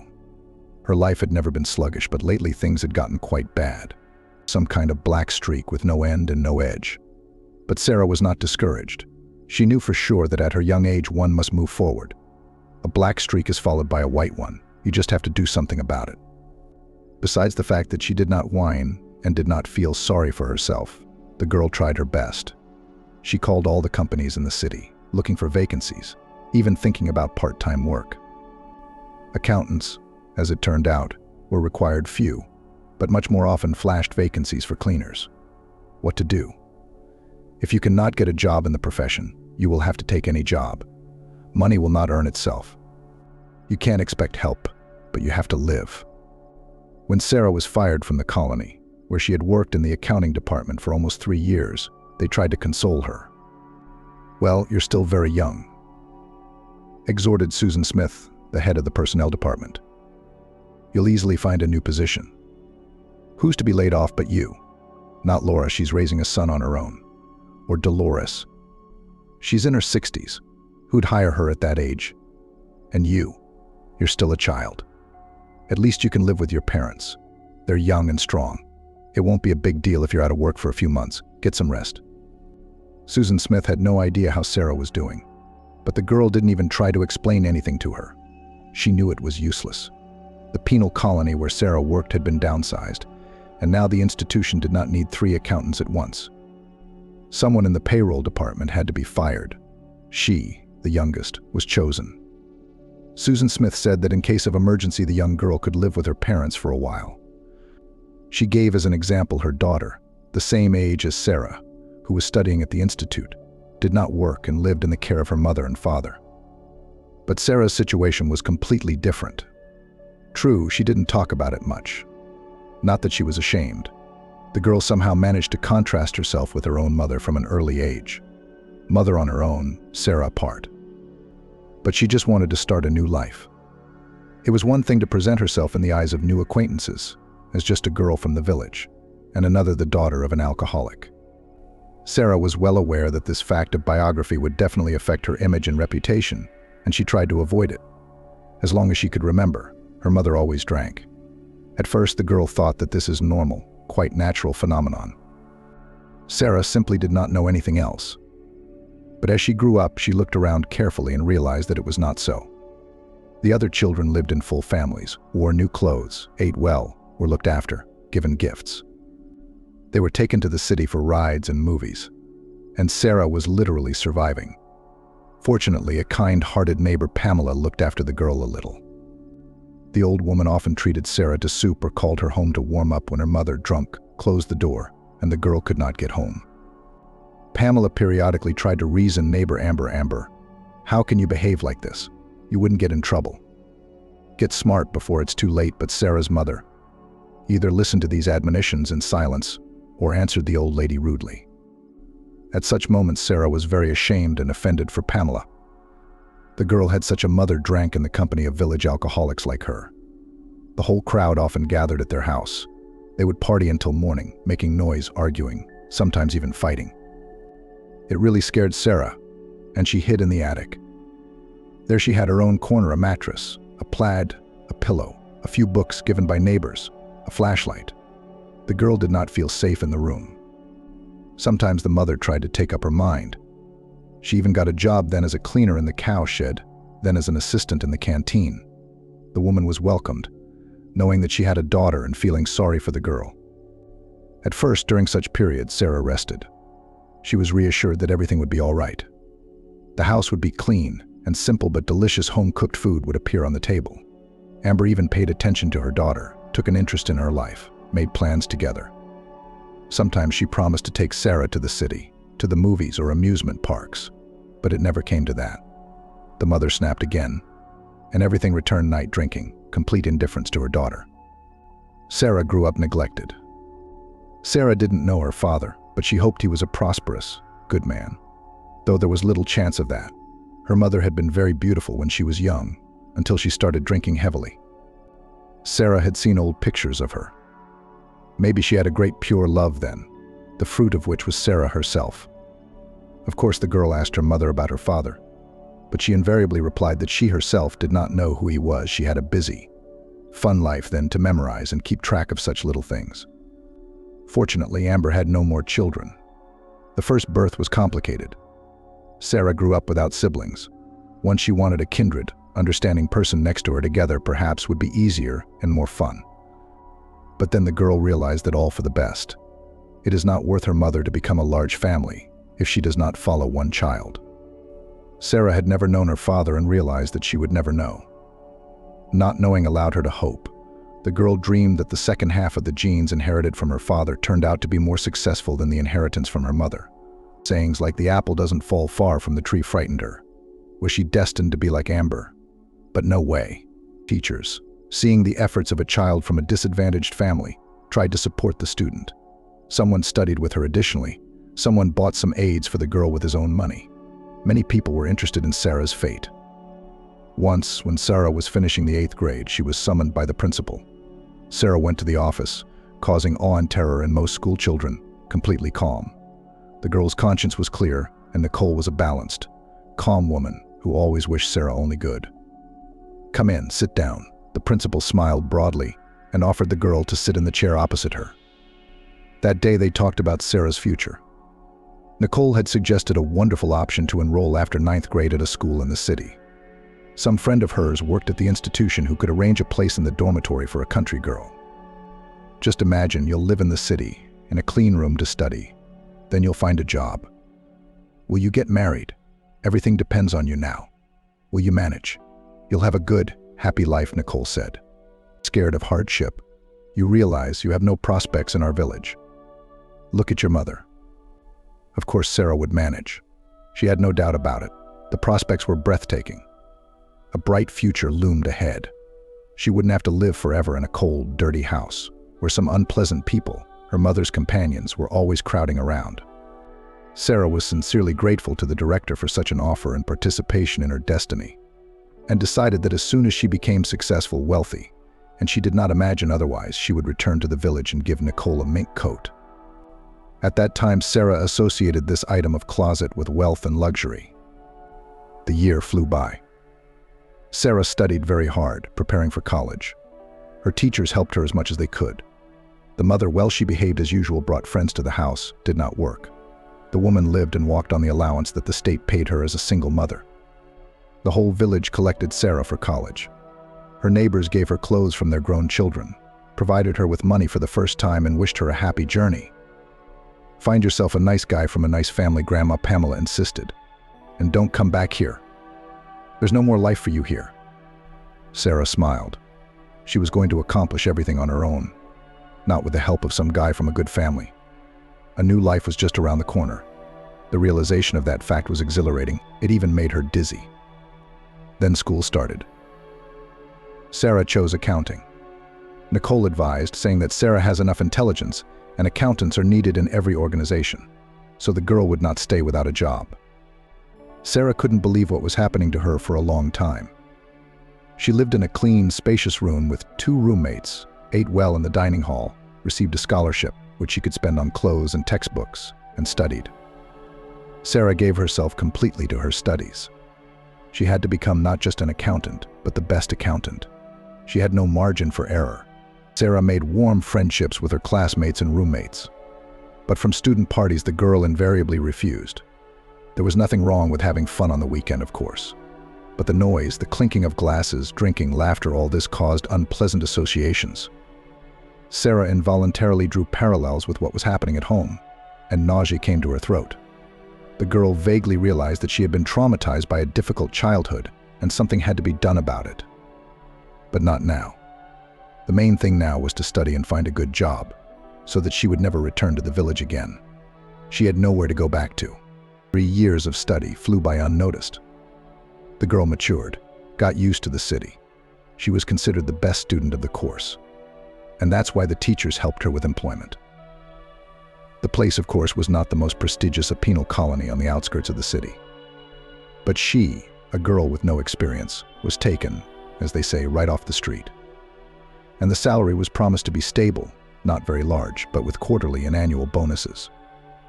Her life had never been sluggish, but lately things had gotten quite bad. Some kind of black streak with no end and no edge. But Sarah was not discouraged. She knew for sure that at her young age one must move forward. A black streak is followed by a white one. You just have to do something about it. Besides the fact that she did not whine and did not feel sorry for herself, the girl tried her best. She called all the companies in the city, looking for vacancies, even thinking about part-time work. Accountants, as it turned out, were required few, but much more often flashed vacancies for cleaners. What to do? If you cannot get a job in the profession, you will have to take any job. Money will not earn itself. You can't expect help, but you have to live. When Sarah was fired from the colony, where she had worked in the accounting department for almost 3 years, they tried to console her. Well, you're still very young, exhorted Susan Smith, the head of the personnel department. You'll easily find a new position. Who's to be laid off but you? Not Laura, she's raising a son on her own. Or Dolores. She's in her 60s. Who'd hire her at that age? And you're still a child. At least you can live with your parents. They're young and strong. It won't be a big deal if you're out of work for a few months. Get some rest. Susan Smith had no idea how Sarah was doing, but the girl didn't even try to explain anything to her. She knew it was useless. The penal colony where Sarah worked had been downsized, and now the institution did not need 3 accountants at once. Someone in the payroll department had to be fired. She, the youngest, was chosen. Susan Smith said that in case of emergency, the young girl could live with her parents for a while. She gave as an example her daughter, the same age as Sarah, who was studying at the institute, did not work and lived in the care of her mother and father. But Sarah's situation was completely different. True, she didn't talk about it much. Not that she was ashamed. The girl somehow managed to contrast herself with her own mother from an early age. Mother on her own, Sarah apart. But she just wanted to start a new life. It was one thing to present herself in the eyes of new acquaintances as just a girl from the village, and another the daughter of an alcoholic. Sarah was well aware that this fact of biography would definitely affect her image and reputation, and she tried to avoid it. As long as she could remember, her mother always drank. At first, the girl thought that this is normal, quite natural phenomenon. Sarah simply did not know anything else. But as she grew up, she looked around carefully and realized that it was not so. The other children lived in full families, wore new clothes, ate well, were looked after, given gifts. They were taken to the city for rides and movies, and Sarah was literally surviving. Fortunately, a kind-hearted neighbor, Pamela, looked after the girl a little. The old woman often treated Sarah to soup or called her home to warm up when her mother, drunk, closed the door and the girl could not get home. Pamela periodically tried to reason neighbor Amber, how can you behave like this? You wouldn't get in trouble. Get smart before it's too late, but Sarah's mother either listened to these admonitions in silence or answered the old lady rudely. At such moments, Sarah was very ashamed and offended for Pamela. The girl had such a mother, drank in the company of village alcoholics like her. The whole crowd often gathered at their house. They would party until morning, making noise, arguing, sometimes even fighting. It really scared Sarah, and she hid in the attic. There she had her own corner, a mattress, a plaid, a pillow, a few books given by neighbors, a flashlight. The girl did not feel safe in the room. Sometimes the mother tried to take up her mind. She even got a job then as a cleaner in the cow shed, then as an assistant in the canteen. The woman was welcomed, knowing that she had a daughter and feeling sorry for the girl. At first, during such periods, Sarah rested. She was reassured that everything would be all right. The house would be clean, and simple but delicious home-cooked food would appear on the table. Amber even paid attention to her daughter, took an interest in her life, made plans together. Sometimes she promised to take Sarah to the city, to the movies or amusement parks, but it never came to that. The mother snapped again, and everything returned night drinking, complete indifference to her daughter. Sarah grew up neglected. Sarah didn't know her father, but she hoped he was a prosperous, good man. Though there was little chance of that. Her mother had been very beautiful when she was young, until she started drinking heavily. Sarah had seen old pictures of her. Maybe she had a great pure love then, the fruit of which was Sarah herself. Of course, the girl asked her mother about her father, but she invariably replied that she herself did not know who he was. She had a busy, fun life then to memorize and keep track of such little things. Fortunately, Amber had no more children. The first birth was complicated. Sarah grew up without siblings. Once she wanted a kindred, understanding person next to her together perhaps would be easier and more fun. But then the girl realized that all for the best. It is not worth her mother to become a large family if she does not follow one child. Sarah had never known her father and realized that she would never know. Not knowing allowed her to hope. The girl dreamed that the second half of the genes inherited from her father turned out to be more successful than the inheritance from her mother. Sayings like the apple doesn't fall far from the tree frightened her. Was she destined to be like Amber? But no way. Teachers, seeing the efforts of a child from a disadvantaged family, tried to support the student. Someone studied with her additionally. Someone bought some aids for the girl with his own money. Many people were interested in Sarah's fate. Once, when Sarah was finishing the 8th grade, she was summoned by the principal. Sarah went to the office, causing awe and terror in most school children, completely calm. The girl's conscience was clear, and Nicole was a balanced, calm woman who always wished Sarah only good. "Come in, sit down." The principal smiled broadly and offered the girl to sit in the chair opposite her. That day they talked about Sarah's future. Nicole had suggested a wonderful option to enroll after 9th grade at a school in the city. Some friend of hers worked at the institution who could arrange a place in the dormitory for a country girl. Just imagine you'll live in the city, in a clean room to study. Then you'll find a job. Will you get married? Everything depends on you now. Will you manage? You'll have a good, happy life, Nicole said. Scared of hardship, you realize you have no prospects in our village. Look at your mother. Of course, Sarah would manage. She had no doubt about it. The prospects were breathtaking. A bright future loomed ahead. She wouldn't have to live forever in a cold, dirty house, where some unpleasant people, her mother's companions, were always crowding around. Sarah was sincerely grateful to the director for such an offer and participation in her destiny, and decided that as soon as she became successful, wealthy, and she did not imagine otherwise, she would return to the village and give Nicole a mink coat. At that time, Sarah associated this item of closet with wealth and luxury. The year flew by. Sarah studied very hard, preparing for college. Her teachers helped her as much as they could. The mother, while she behaved as usual, brought friends to the house, did not work. The woman lived and walked on the allowance that the state paid her as a single mother. The whole village collected Sarah for college. Her neighbors gave her clothes from their grown children, provided her with money for the first time, and wished her a happy journey. Find yourself a nice guy from a nice family, Grandma Pamela insisted. And don't come back here. There's no more life for you here. Sarah smiled. She was going to accomplish everything on her own, not with the help of some guy from a good family. A new life was just around the corner. The realization of that fact was exhilarating. It even made her dizzy. Then school started. Sarah chose accounting. Nicole advised, saying that Sarah has enough intelligence and accountants are needed in every organization, so the girl would not stay without a job. Sarah couldn't believe what was happening to her for a long time. She lived in a clean, spacious room with 2 roommates, ate well in the dining hall, received a scholarship, which she could spend on clothes and textbooks, and studied. Sarah gave herself completely to her studies. She had to become not just an accountant, but the best accountant. She had no margin for error. Sarah made warm friendships with her classmates and roommates. But from student parties, the girl invariably refused. There was nothing wrong with having fun on the weekend, of course. But the noise, the clinking of glasses, drinking, laughter, all this caused unpleasant associations. Sarah involuntarily drew parallels with what was happening at home, and nausea came to her throat. The girl vaguely realized that she had been traumatized by a difficult childhood, and something had to be done about it. But not now. The main thing now was to study and find a good job, so that she would never return to the village again. She had nowhere to go back to. 3 years of study flew by unnoticed. The girl matured, got used to the city. She was considered the best student of the course. And that's why the teachers helped her with employment. The place, of course, was not the most prestigious, a penal colony on the outskirts of the city. But she, a girl with no experience, was taken, as they say, right off the street. And the salary was promised to be stable, not very large, but with quarterly and annual bonuses.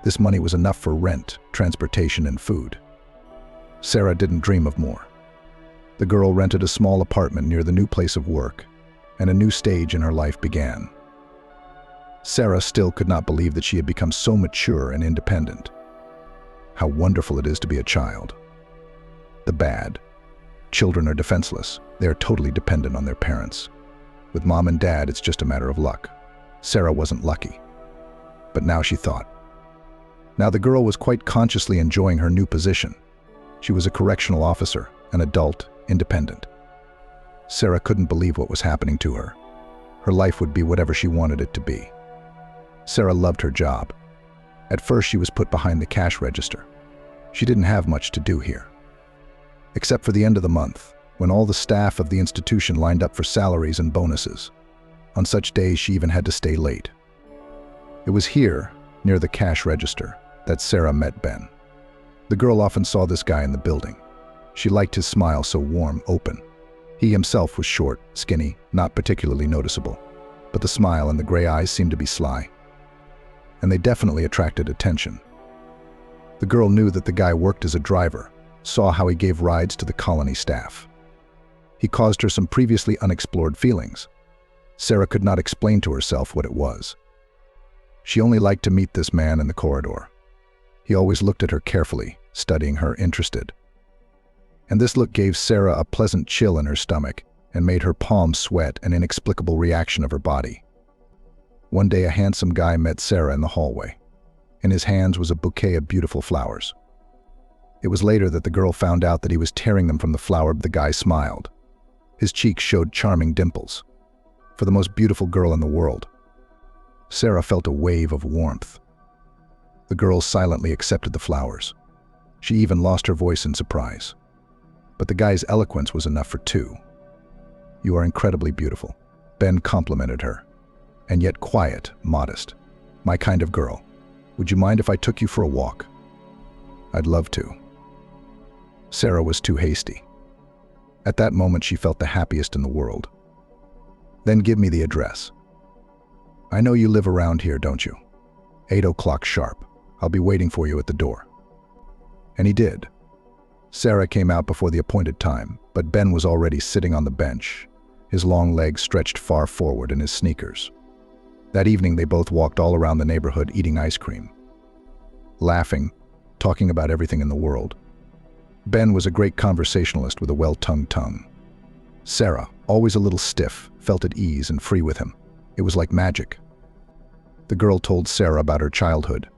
This money was enough for rent, transportation, and food. Sarah didn't dream of more. The girl rented a small apartment near the new place of work, and a new stage in her life began. Sarah still could not believe that she had become so mature and independent. How wonderful it is to be a child. The bad. Children are defenseless. They are totally dependent on their parents. With mom and dad, it's just a matter of luck. Sarah wasn't lucky. But now she thought. Now the girl was quite consciously enjoying her new position. She was a correctional officer, an adult, independent. Sarah couldn't believe what was happening to her. Her life would be whatever she wanted it to be. Sarah loved her job. At first, she was put behind the cash register. She didn't have much to do here. Except for the end of the month, when all the staff of the institution lined up for salaries and bonuses. On such days, she even had to stay late. It was here, near the cash register, that Sarah met Ben. The girl often saw this guy in the building. She liked his smile, so warm, open. He himself was short, skinny, not particularly noticeable. But the smile and the gray eyes seemed to be sly. And they definitely attracted attention. The girl knew that the guy worked as a driver, saw how he gave rides to the colony staff. He caused her some previously unexplored feelings. Sarah could not explain to herself what it was. She only liked to meet this man in the corridor. He always looked at her carefully, studying her, interested. And this look gave Sarah a pleasant chill in her stomach and made her palms sweat, an inexplicable reaction of her body. One day, a handsome guy met Sarah in the hallway. In his hands was a bouquet of beautiful flowers. It was later that the girl found out that he was tearing them from the flower. The guy smiled. His cheeks showed charming dimples. For the most beautiful girl in the world. Sarah felt a wave of warmth. The girl silently accepted the flowers. She even lost her voice in surprise. But the guy's eloquence was enough for two. "You are incredibly beautiful," Ben complimented her. "And yet quiet, modest. My kind of girl. Would you mind if I took you for a walk?" "I'd love to." Sarah was too hasty. At that moment, she felt the happiest in the world. "Then give me the address." "I know you live around here, don't you? 8 o'clock sharp. I'll be waiting for you at the door." And he did. Sarah came out before the appointed time, but Ben was already sitting on the bench, his long legs stretched far forward in his sneakers. That evening, they both walked all around the neighborhood eating ice cream, laughing, talking about everything in the world. Ben was a great conversationalist with a well-tongued tongue. Sarah, always a little stiff, felt at ease and free with him. It was like magic. The girl told Sarah about her childhood.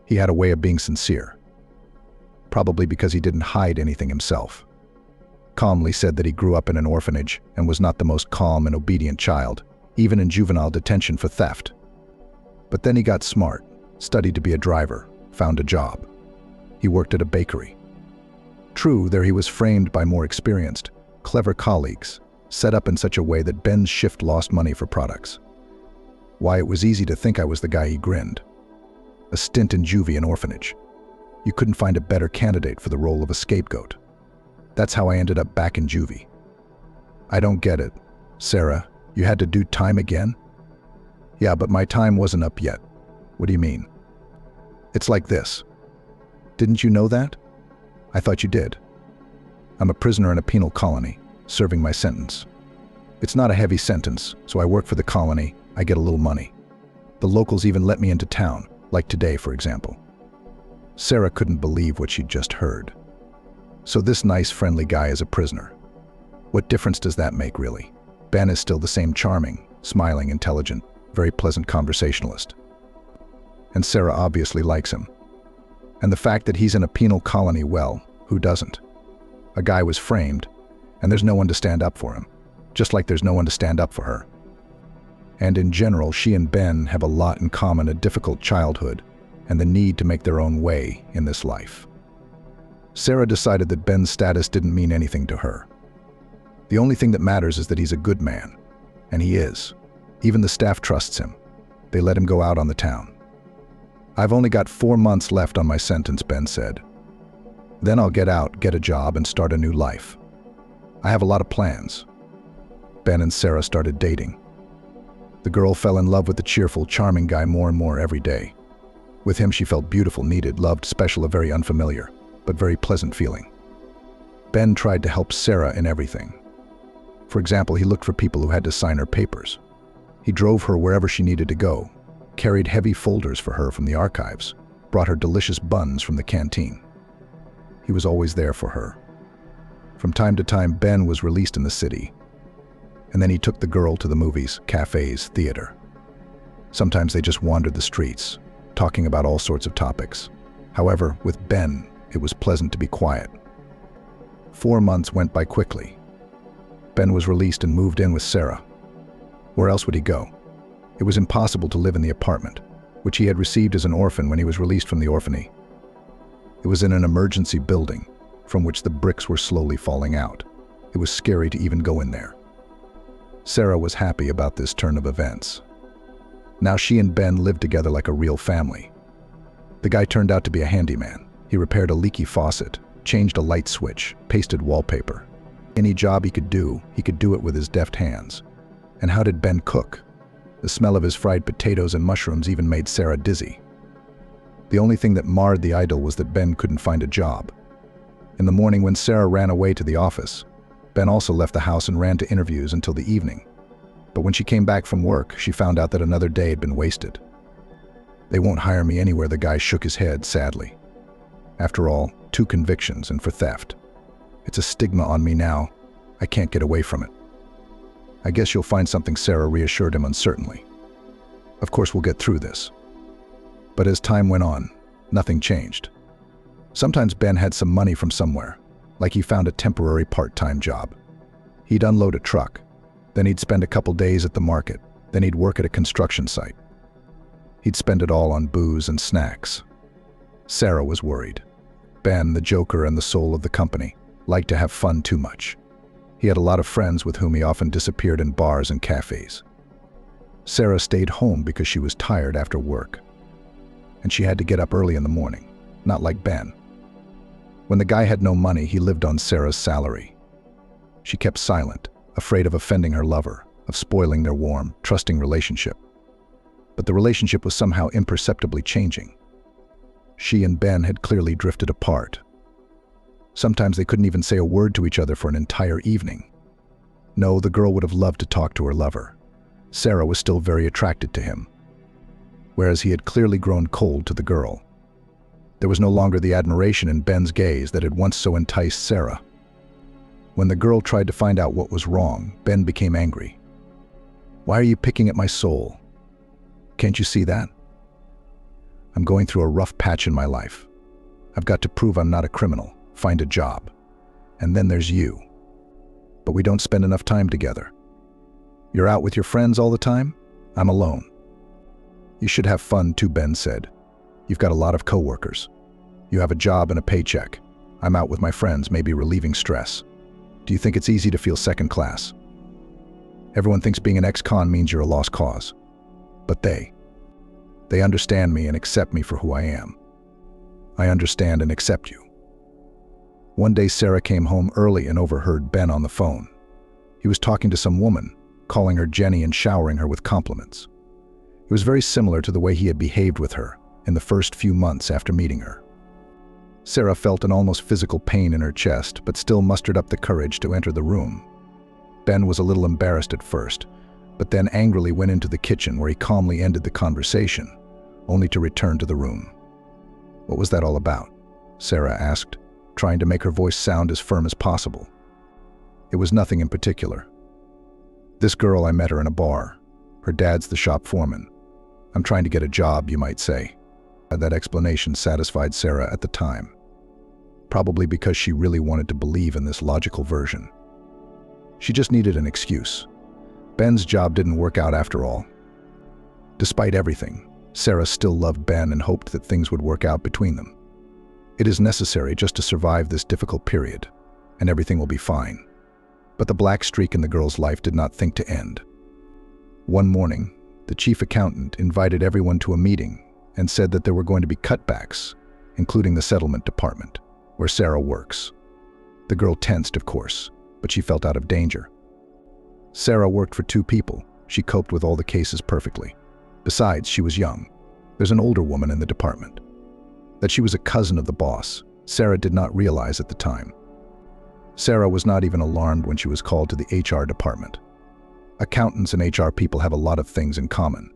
He had a way of being sincere. Probably because he didn't hide anything himself. Calmly said that he grew up in an orphanage and was not the most calm and obedient child, even in juvenile detention for theft. But then he got smart, studied to be a driver, found a job. He worked at a bakery. True, there he was framed by more experienced, clever colleagues, set up in such a way that Ben's shift lost money for products. Why, it was easy to think I was the guy, he grinned. A stint in juvie and orphanage. You couldn't find a better candidate for the role of a scapegoat. That's how I ended up back in juvie. I don't get it. Sarah, you had to do time again? Yeah, but my time wasn't up yet. What do you mean? It's like this. Didn't you know that? I thought you did. I'm a prisoner in a penal colony, serving my sentence. It's not a heavy sentence, so I work for the colony, I get a little money. The locals even let me into town, like today, for example. Sarah couldn't believe what she'd just heard. So this nice, friendly guy is a prisoner. What difference does that make, really? Ben is still the same charming, smiling, intelligent, very pleasant conversationalist. And Sarah obviously likes him. And the fact that he's in a penal colony, well, who doesn't? A guy was framed, and there's no one to stand up for him, just like there's no one to stand up for her. And in general, she and Ben have a lot in common: a difficult childhood and the need to make their own way in this life. Sarah decided that Ben's status didn't mean anything to her. The only thing that matters is that he's a good man, and he is. Even the staff trusts him. They let him go out on the town. "I've only got 4 months left on my sentence," Ben said. "Then I'll get out, get a job, and start a new life. I have a lot of plans." Ben and Sarah started dating. The girl fell in love with the cheerful, charming guy more and more every day. With him, she felt beautiful, needed, loved, special, a very unfamiliar, but very pleasant feeling. Ben tried to help Sarah in everything. For example, he looked for people who had to sign her papers. He drove her wherever she needed to go, carried heavy folders for her from the archives, brought her delicious buns from the canteen. He was always there for her. From time to time, Ben was released in the city, and then he took the girl to the movies, cafes, theater. Sometimes they just wandered the streets, talking about all sorts of topics. However, with Ben, it was pleasant to be quiet. 4 months went by quickly. Ben was released and moved in with Sarah. Where else would he go? It was impossible to live in the apartment, which he had received as an orphan when he was released from the orphanage. It was in an emergency building, from which the bricks were slowly falling out. It was scary to even go in there. Sarah was happy about this turn of events. Now she and Ben lived together like a real family. The guy turned out to be a handyman. He repaired a leaky faucet, changed a light switch, pasted wallpaper. Any job he could do it with his deft hands. And how did Ben cook? The smell of his fried potatoes and mushrooms even made Sarah dizzy. The only thing that marred the idyll was that Ben couldn't find a job. In the morning, when Sarah ran away to the office, Ben also left the house and ran to interviews until the evening. But when she came back from work, she found out that another day had been wasted. "They won't hire me anywhere," the guy shook his head sadly. "After all, 2 convictions and for theft. It's a stigma on me now. I can't get away from it." "I guess you'll find something," Sarah reassured him uncertainly. Of course, we'll get through this. But as time went on, nothing changed. Sometimes Ben had some money from somewhere, like he found a temporary part-time job. He'd unload a truck, then he'd spend a couple days at the market, then he'd work at a construction site. He'd spend it all on booze and snacks. Sarah was worried. Ben, the joker and the soul of the company, liked to have fun too much. He had a lot of friends with whom he often disappeared in bars and cafes. Sarah stayed home because she was tired after work. And she had to get up early in the morning, not like Ben. When the guy had no money, he lived on Sarah's salary. She kept silent, afraid of offending her lover, of spoiling their warm, trusting relationship. But the relationship was somehow imperceptibly changing. She and Ben had clearly drifted apart. Sometimes they couldn't even say a word to each other for an entire evening. No, the girl would have loved to talk to her lover. Sarah was still very attracted to him, whereas he had clearly grown cold to the girl. There was no longer the admiration in Ben's gaze that had once so enticed Sarah. When the girl tried to find out what was wrong, Ben became angry. "Why are you picking at my soul? Can't you see that? I'm going through a rough patch in my life. I've got to prove I'm not a criminal, find a job. And then there's you. But we don't spend enough time together. You're out with your friends all the time? I'm alone." "You should have fun too," Ben said. "You've got a lot of coworkers. You have a job and a paycheck. I'm out with my friends, maybe relieving stress. Do you think it's easy to feel second class? Everyone thinks being an ex-con means you're a lost cause. But they understand me and accept me for who I am. I understand and accept you." One day Sarah came home early and overheard Ben on the phone. He was talking to some woman, calling her Jenny and showering her with compliments. It was very similar to the way he had behaved with her in the first few months after meeting her. Sarah felt an almost physical pain in her chest, but still mustered up the courage to enter the room. Ben was a little embarrassed at first, but then angrily went into the kitchen where he calmly ended the conversation, only to return to the room. "What was that all about?" Sarah asked, trying to make her voice sound as firm as possible. "It was nothing in particular. This girl, I met her in a bar. Her dad's the shop foreman. I'm trying to get a job, you might say." That explanation satisfied Sarah at the time, probably because she really wanted to believe in this logical version. She just needed an excuse. Ben's job didn't work out after all. Despite everything, Sarah still loved Ben and hoped that things would work out between them. It is necessary just to survive this difficult period, and everything will be fine. But the black streak in the girl's life did not think to end. One morning, the chief accountant invited everyone to a meeting and said that there were going to be cutbacks, including the settlement department, where Sarah works. The girl tensed, of course, but she felt out of danger. Sarah worked for 2 people. She coped with all the cases perfectly. Besides, she was young. There's an older woman in the department. That she was a cousin of the boss, Sarah did not realize at the time. Sarah was not even alarmed when she was called to the HR department. Accountants and HR people have a lot of things in common.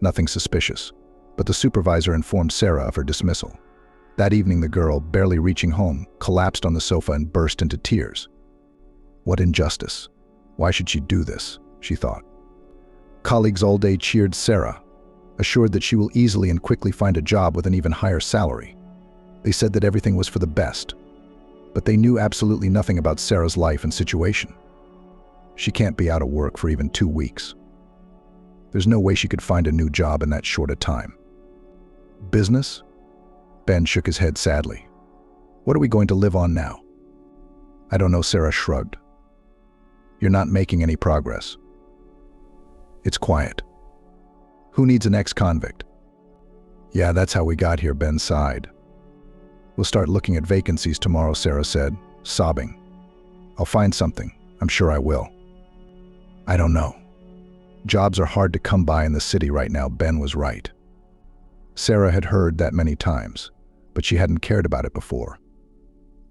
Nothing suspicious. But the supervisor informed Sarah of her dismissal. That evening, the girl, barely reaching home, collapsed on the sofa and burst into tears. What injustice. Why should she do this? She thought. Colleagues all day cheered Sarah, assured that she will easily and quickly find a job with an even higher salary. They said that everything was for the best, but they knew absolutely nothing about Sarah's life and situation. She can't be out of work for even 2 weeks. There's no way she could find a new job in that short a time. Business? Ben shook his head sadly. What are we going to live on now? I don't know, Sarah shrugged. You're not making any progress. It's quiet. Who needs an ex-convict? Yeah, that's how we got here, Ben sighed. We'll start looking at vacancies tomorrow, Sarah said, sobbing. I'll find something. I'm sure I will. I don't know. Jobs are hard to come by in the city right now, Ben was right. Sarah had heard that many times, but she hadn't cared about it before.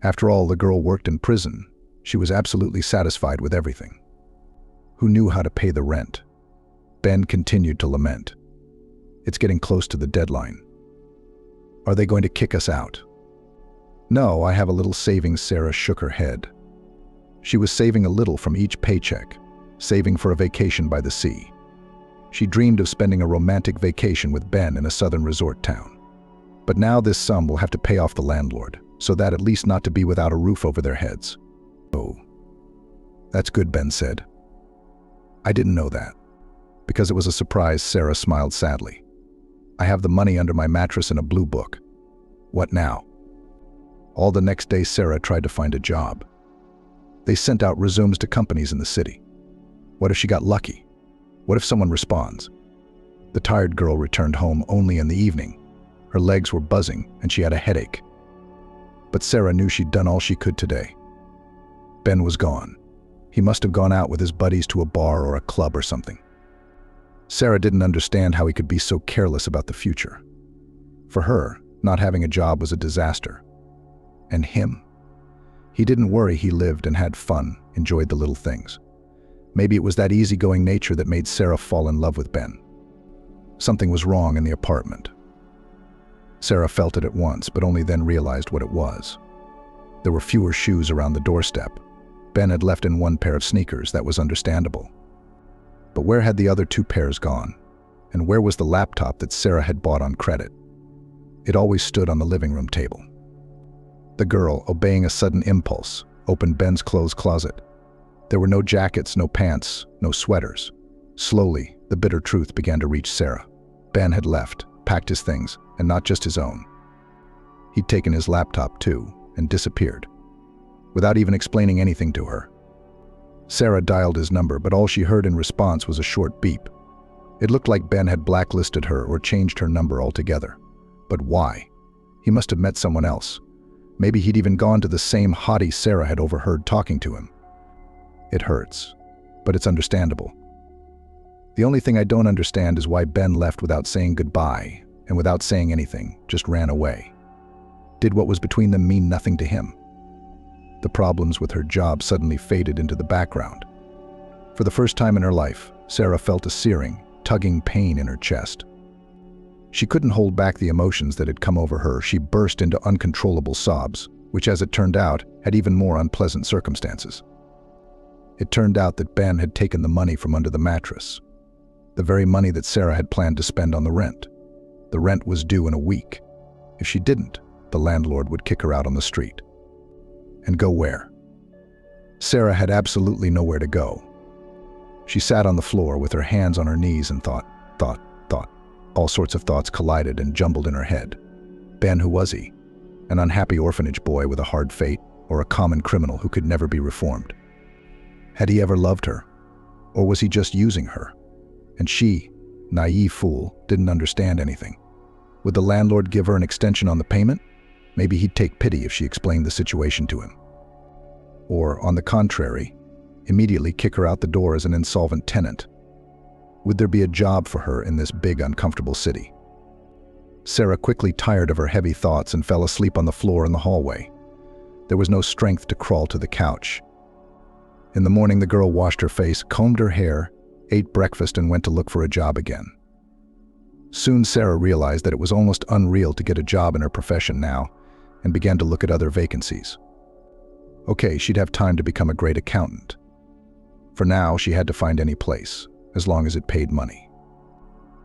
After all, the girl worked in prison. She was absolutely satisfied with everything. Who knew how to pay the rent? Ben continued to lament. It's getting close to the deadline. Are they going to kick us out? No, I have a little savings. Sarah shook her head. She was saving a little from each paycheck, saving for a vacation by the sea. She dreamed of spending a romantic vacation with Ben in a southern resort town. But now this sum will have to pay off the landlord, so that at least not to be without a roof over their heads. Oh, that's good, Ben said. I didn't know that. Because it was a surprise, Sarah smiled sadly. I have the money under my mattress in a blue book. What now? All the next day, Sarah tried to find a job. They sent out resumes to companies in the city. What if she got lucky? What if someone responds? The tired girl returned home only in the evening. Her legs were buzzing and she had a headache. But Sarah knew she'd done all she could today. Ben was gone. He must have gone out with his buddies to a bar or a club or something. Sarah didn't understand how he could be so careless about the future. For her, not having a job was a disaster. And him? He didn't worry, he lived and had fun, enjoyed the little things. Maybe it was that easygoing nature that made Sarah fall in love with Ben. Something was wrong in the apartment. Sarah felt it at once, but only then realized what it was. There were fewer shoes around the doorstep. Ben had left in one pair of sneakers. That was understandable. But where had the other two pairs gone? And where was the laptop that Sarah had bought on credit? It always stood on the living room table. The girl, obeying a sudden impulse, opened Ben's clothes closet. There were no jackets, no pants, no sweaters. Slowly, the bitter truth began to reach Sarah. Ben had left, packed his things, and not just his own. He'd taken his laptop too, and disappeared, without even explaining anything to her. Sarah dialed his number, but all she heard in response was a short beep. It looked like Ben had blacklisted her or changed her number altogether. But why? He must have met someone else. Maybe he'd even gone to the same hottie Sarah had overheard talking to him. It hurts, but it's understandable. The only thing I don't understand is why Ben left without saying goodbye, and without saying anything, just ran away. Did what was between them mean nothing to him? The problems with her job suddenly faded into the background. For the first time in her life, Sarah felt a searing, tugging pain in her chest. She couldn't hold back the emotions that had come over her. She burst into uncontrollable sobs, which, as it turned out, had even more unpleasant circumstances. It turned out that Ben had taken the money from under the mattress, the very money that Sarah had planned to spend on the rent. The rent was due in a week. If she didn't, the landlord would kick her out on the street. And go where? Sarah had absolutely nowhere to go. She sat on the floor with her hands on her knees and thought. All sorts of thoughts collided and jumbled in her head. Ben, who was he? An unhappy orphanage boy with a hard fate, or a common criminal who could never be reformed? Had he ever loved her? Or was he just using her? And she, naive fool, didn't understand anything. Would the landlord give her an extension on the payment? Maybe he'd take pity if she explained the situation to him. Or, on the contrary, immediately kick her out the door as an insolvent tenant. Would there be a job for her in this big, uncomfortable city? Sarah quickly tired of her heavy thoughts and fell asleep on the floor in the hallway. There was no strength to crawl to the couch. In the morning, the girl washed her face, combed her hair, ate breakfast, and went to look for a job again. Soon Sarah realized that it was almost unreal to get a job in her profession now, and began to look at other vacancies. Okay, she'd have time to become a great accountant. For now, she had to find any place, as long as it paid money.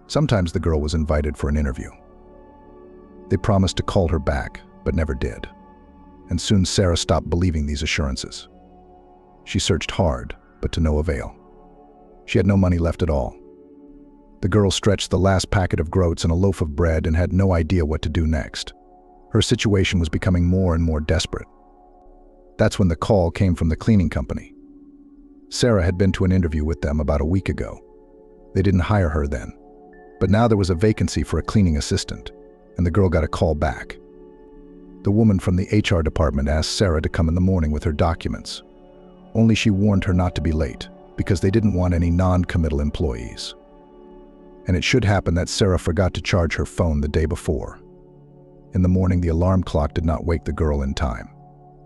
Sometimes the girl was invited for an interview. They promised to call her back, but never did. And soon Sarah stopped believing these assurances. She searched hard, but to no avail. She had no money left at all. The girl stretched the last packet of groats and a loaf of bread and had no idea what to do next. Her situation was becoming more and more desperate. That's when the call came from the cleaning company. Sarah had been to an interview with them about a week ago. They didn't hire her then, but now there was a vacancy for a cleaning assistant, and the girl got a call back. The woman from the HR department asked Sarah to come in the morning with her documents. Only she warned her not to be late, because they didn't want any non-committal employees. And it should happen that Sarah forgot to charge her phone the day before. In the morning, the alarm clock did not wake the girl in time.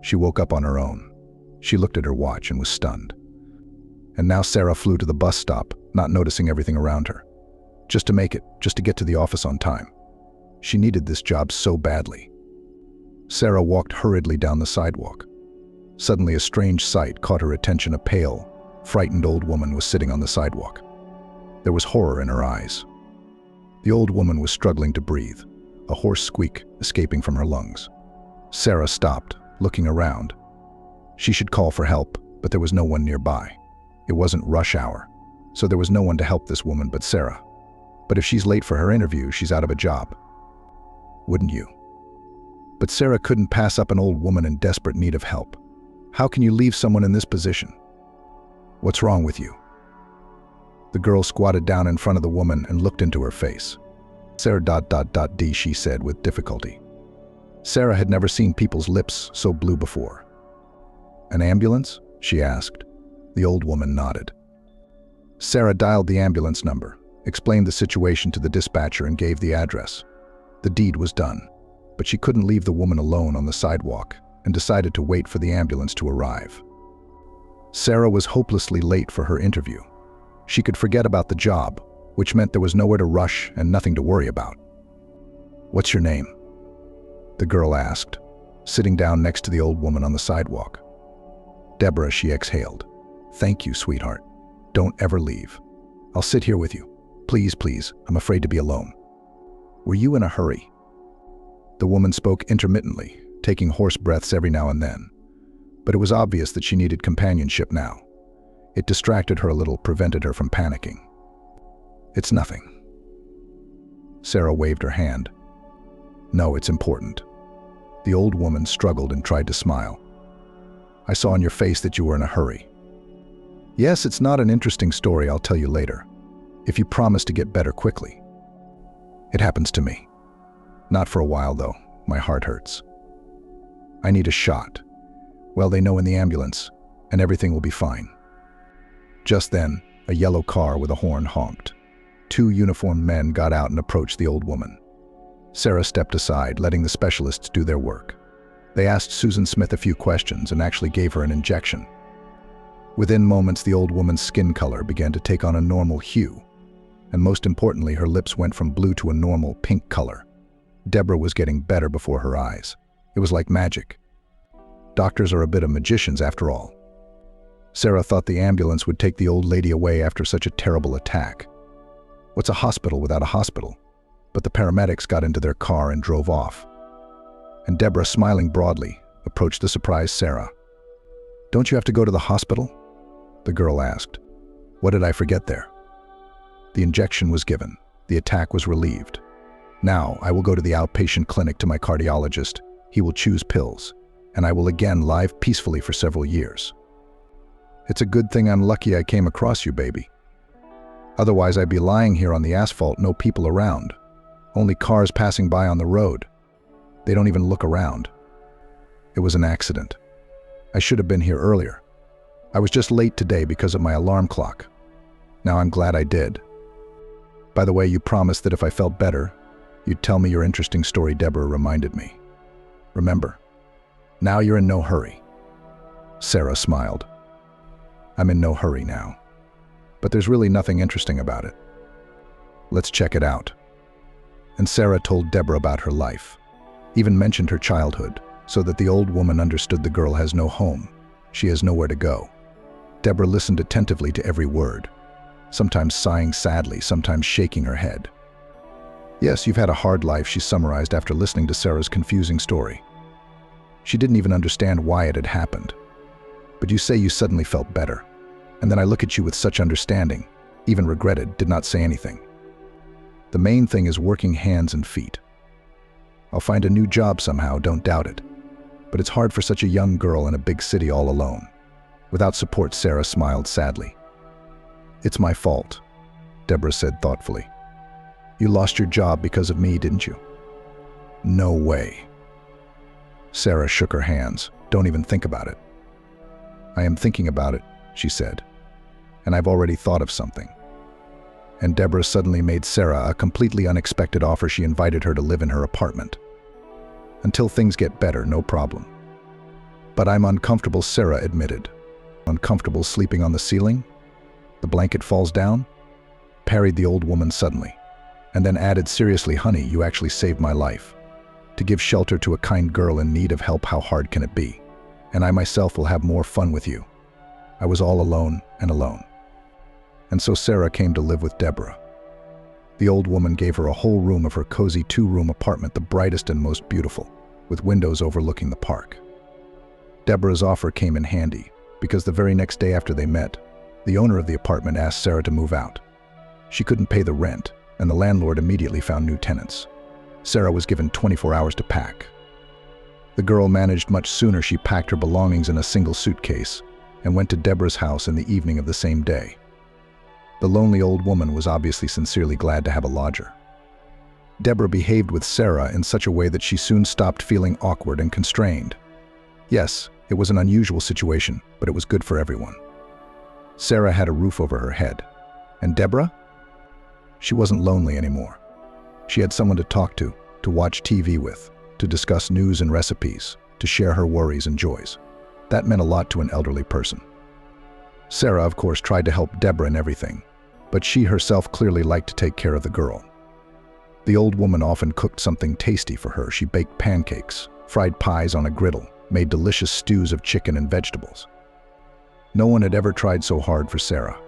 She woke up on her own. She looked at her watch and was stunned. And now Sarah flew to the bus stop, not noticing everything around her. Just to make it, just to get to the office on time. She needed this job so badly. Sarah walked hurriedly down the sidewalk. Suddenly, a strange sight caught her attention. A pale, frightened old woman was sitting on the sidewalk. There was horror in her eyes. The old woman was struggling to breathe, a hoarse squeak escaping from her lungs. Sarah stopped, looking around. She should call for help, but there was no one nearby. It wasn't rush hour, so there was no one to help this woman but Sarah. But if she's late for her interview, she's out of a job. Wouldn't you? But Sarah couldn't pass up an old woman in desperate need of help. How can you leave someone in this position? What's wrong with you? The girl squatted down in front of the woman and looked into her face. Sarah D, she said with difficulty. Sarah had never seen people's lips so blue before. An ambulance? She asked. The old woman nodded. Sarah dialed the ambulance number, explained the situation to the dispatcher and gave the address. The deed was done, but she couldn't leave the woman alone on the sidewalk and decided to wait for the ambulance to arrive. Sarah was hopelessly late for her interview. She could forget about the job, which meant there was nowhere to rush and nothing to worry about. What's your name? The girl asked, sitting down next to the old woman on the sidewalk. Deborah, she exhaled. Thank you, sweetheart. Don't ever leave. I'll sit here with you. Please, please, I'm afraid to be alone. Were you in a hurry? The woman spoke intermittently, taking hoarse breaths every now and then. But it was obvious that she needed companionship now. It distracted her a little, prevented her from panicking. It's nothing. Sarah waved her hand. No, it's important. The old woman struggled and tried to smile. I saw on your face that you were in a hurry. Yes, it's not an interesting story, I'll tell you later, if you promise to get better quickly. It happens to me. Not for a while, though. My heart hurts. I need a shot. Well, they know in the ambulance, and everything will be fine. Just then, a yellow car with a horn honked. 2 uniformed men got out and approached the old woman. Sarah stepped aside, letting the specialists do their work. They asked Susan Smith a few questions and actually gave her an injection. Within moments, the old woman's skin color began to take on a normal hue, and most importantly, her lips went from blue to a normal pink color. Deborah was getting better before her eyes. It was like magic. Doctors are a bit of magicians after all. Sarah thought the ambulance would take the old lady away after such a terrible attack. What's a hospital without a hospital? But the paramedics got into their car and drove off. And Deborah, smiling broadly, approached the surprised Sarah. Don't you have to go to the hospital? The girl asked. What did I forget there? The injection was given. The attack was relieved. Now I will go to the outpatient clinic to my cardiologist. He will choose pills, and I will again live peacefully for several years. It's a good thing I'm lucky I came across you, baby. Otherwise I'd be lying here on the asphalt, no people around. Only cars passing by on the road. They don't even look around. It was an accident. I should have been here earlier. I was just late today because of my alarm clock. Now I'm glad I did. By the way, you promised that if I felt better, you'd tell me your interesting story, Deborah reminded me. Remember, now you're in no hurry. Sarah smiled. I'm in no hurry now. But there's really nothing interesting about it. Let's check it out. And Sarah told Deborah about her life, even mentioned her childhood, so that the old woman understood the girl has no home. She has nowhere to go. Deborah listened attentively to every word, sometimes sighing sadly, sometimes shaking her head. Yes, you've had a hard life, she summarized after listening to Sarah's confusing story. She didn't even understand why it had happened. But you say you suddenly felt better. And then I look at you with such understanding, even regretted, did not say anything. The main thing is working hands and feet. I'll find a new job somehow, don't doubt it. But it's hard for such a young girl in a big city all alone. Without support, Sarah smiled sadly. It's my fault, Deborah said thoughtfully. You lost your job because of me, didn't you? No way. Sarah shook her hands. Don't even think about it. I am thinking about it, she said. And I've already thought of something. And Deborah suddenly made Sarah a completely unexpected offer. She invited her to live in her apartment. Until things get better, no problem. But I'm uncomfortable, Sarah admitted. Uncomfortable sleeping on the ceiling? The blanket falls down? Parried the old woman suddenly, and then added seriously, honey, you actually saved my life. To give shelter to a kind girl in need of help, how hard can it be? And I myself will have more fun with you. I was all alone and alone. and so Sarah came to live with Deborah. The old woman gave her a whole room of her cozy 2-room apartment, the brightest and most beautiful, with windows overlooking the park. Deborah's offer came in handy, because the very next day after they met, the owner of the apartment asked Sarah to move out. She couldn't pay the rent, and the landlord immediately found new tenants. Sarah was given 24 hours to pack. The girl managed much sooner. She packed her belongings in a single suitcase and went to Deborah's house in the evening of the same day. The lonely old woman was obviously sincerely glad to have a lodger. Deborah behaved with Sarah in such a way that she soon stopped feeling awkward and constrained. Yes, it was an unusual situation, but it was good for everyone. Sarah had a roof over her head. And Deborah? She wasn't lonely anymore. She had someone to talk to watch TV with, to discuss news and recipes, to share her worries and joys. That meant a lot to an elderly person. Sarah, of course, tried to help Deborah in everything, but she herself clearly liked to take care of the girl. The old woman often cooked something tasty for her. She baked pancakes, fried pies on a griddle, made delicious stews of chicken and vegetables. No one had ever tried so hard for Sarah.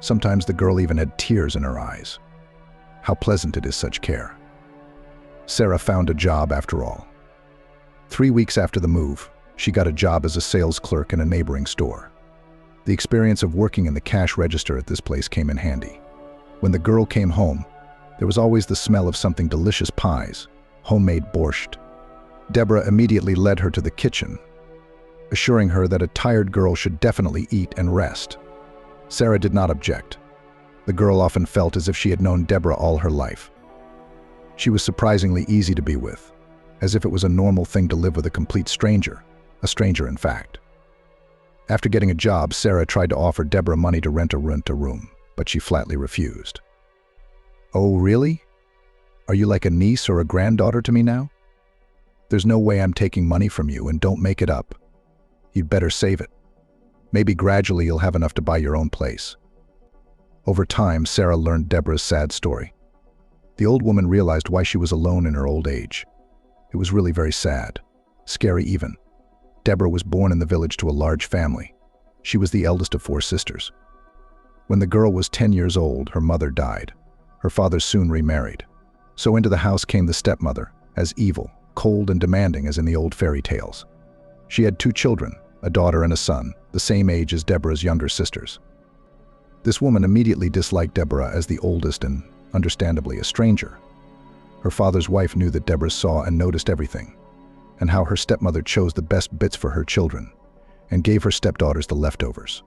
Sometimes the girl even had tears in her eyes. How pleasant it is, such care. Sarah found a job after all. 3 weeks after the move, she got a job as a sales clerk in a neighboring store. The experience of working in the cash register at this place came in handy. When the girl came home, there was always the smell of something delicious: pies, homemade borscht. Deborah immediately led her to the kitchen, assuring her that a tired girl should definitely eat and rest. Sarah did not object. The girl often felt as if she had known Deborah all her life. She was surprisingly easy to be with, as if it was a normal thing to live with a complete stranger, a stranger in fact. After getting a job, Sarah tried to offer Deborah money to rent a room, but she flatly refused. "Oh, really? Are you like a niece or a granddaughter to me now? There's no way I'm taking money from you, and don't make it up. You'd better save it. Maybe gradually you'll have enough to buy your own place." Over time, Sarah learned Deborah's sad story. The old woman realized why she was alone in her old age. It was really very sad, scary even. Deborah was born in the village to a large family. She was the eldest of 4 sisters. When the girl was 10 years old, her mother died. Her father soon remarried. So into the house came the stepmother, as evil, cold and demanding as in the old fairy tales. She had 2 children, a daughter and a son, the same age as Deborah's younger sisters. This woman immediately disliked Deborah as the oldest and, understandably, a stranger. Her father's wife knew that Deborah saw and noticed everything, and how her stepmother chose the best bits for her children and gave her stepdaughters the leftovers,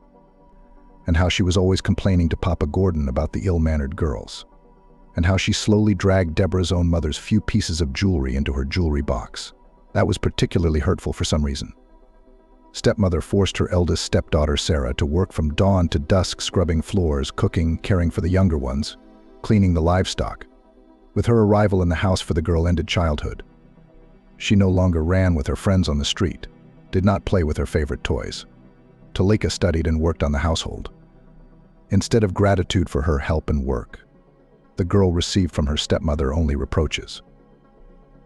and how she was always complaining to Papa Gordon about the ill-mannered girls, and how she slowly dragged Deborah's own mother's few pieces of jewelry into her jewelry box. That was particularly hurtful for some reason. Stepmother forced her eldest stepdaughter Sarah to work from dawn to dusk, scrubbing floors, cooking, caring for the younger ones, cleaning the livestock. With her arrival in the house for the girl ended childhood. She no longer ran with her friends on the street, did not play with her favorite toys. Talika studied and worked on the household. Instead of gratitude for her help and work, the girl received from her stepmother only reproaches.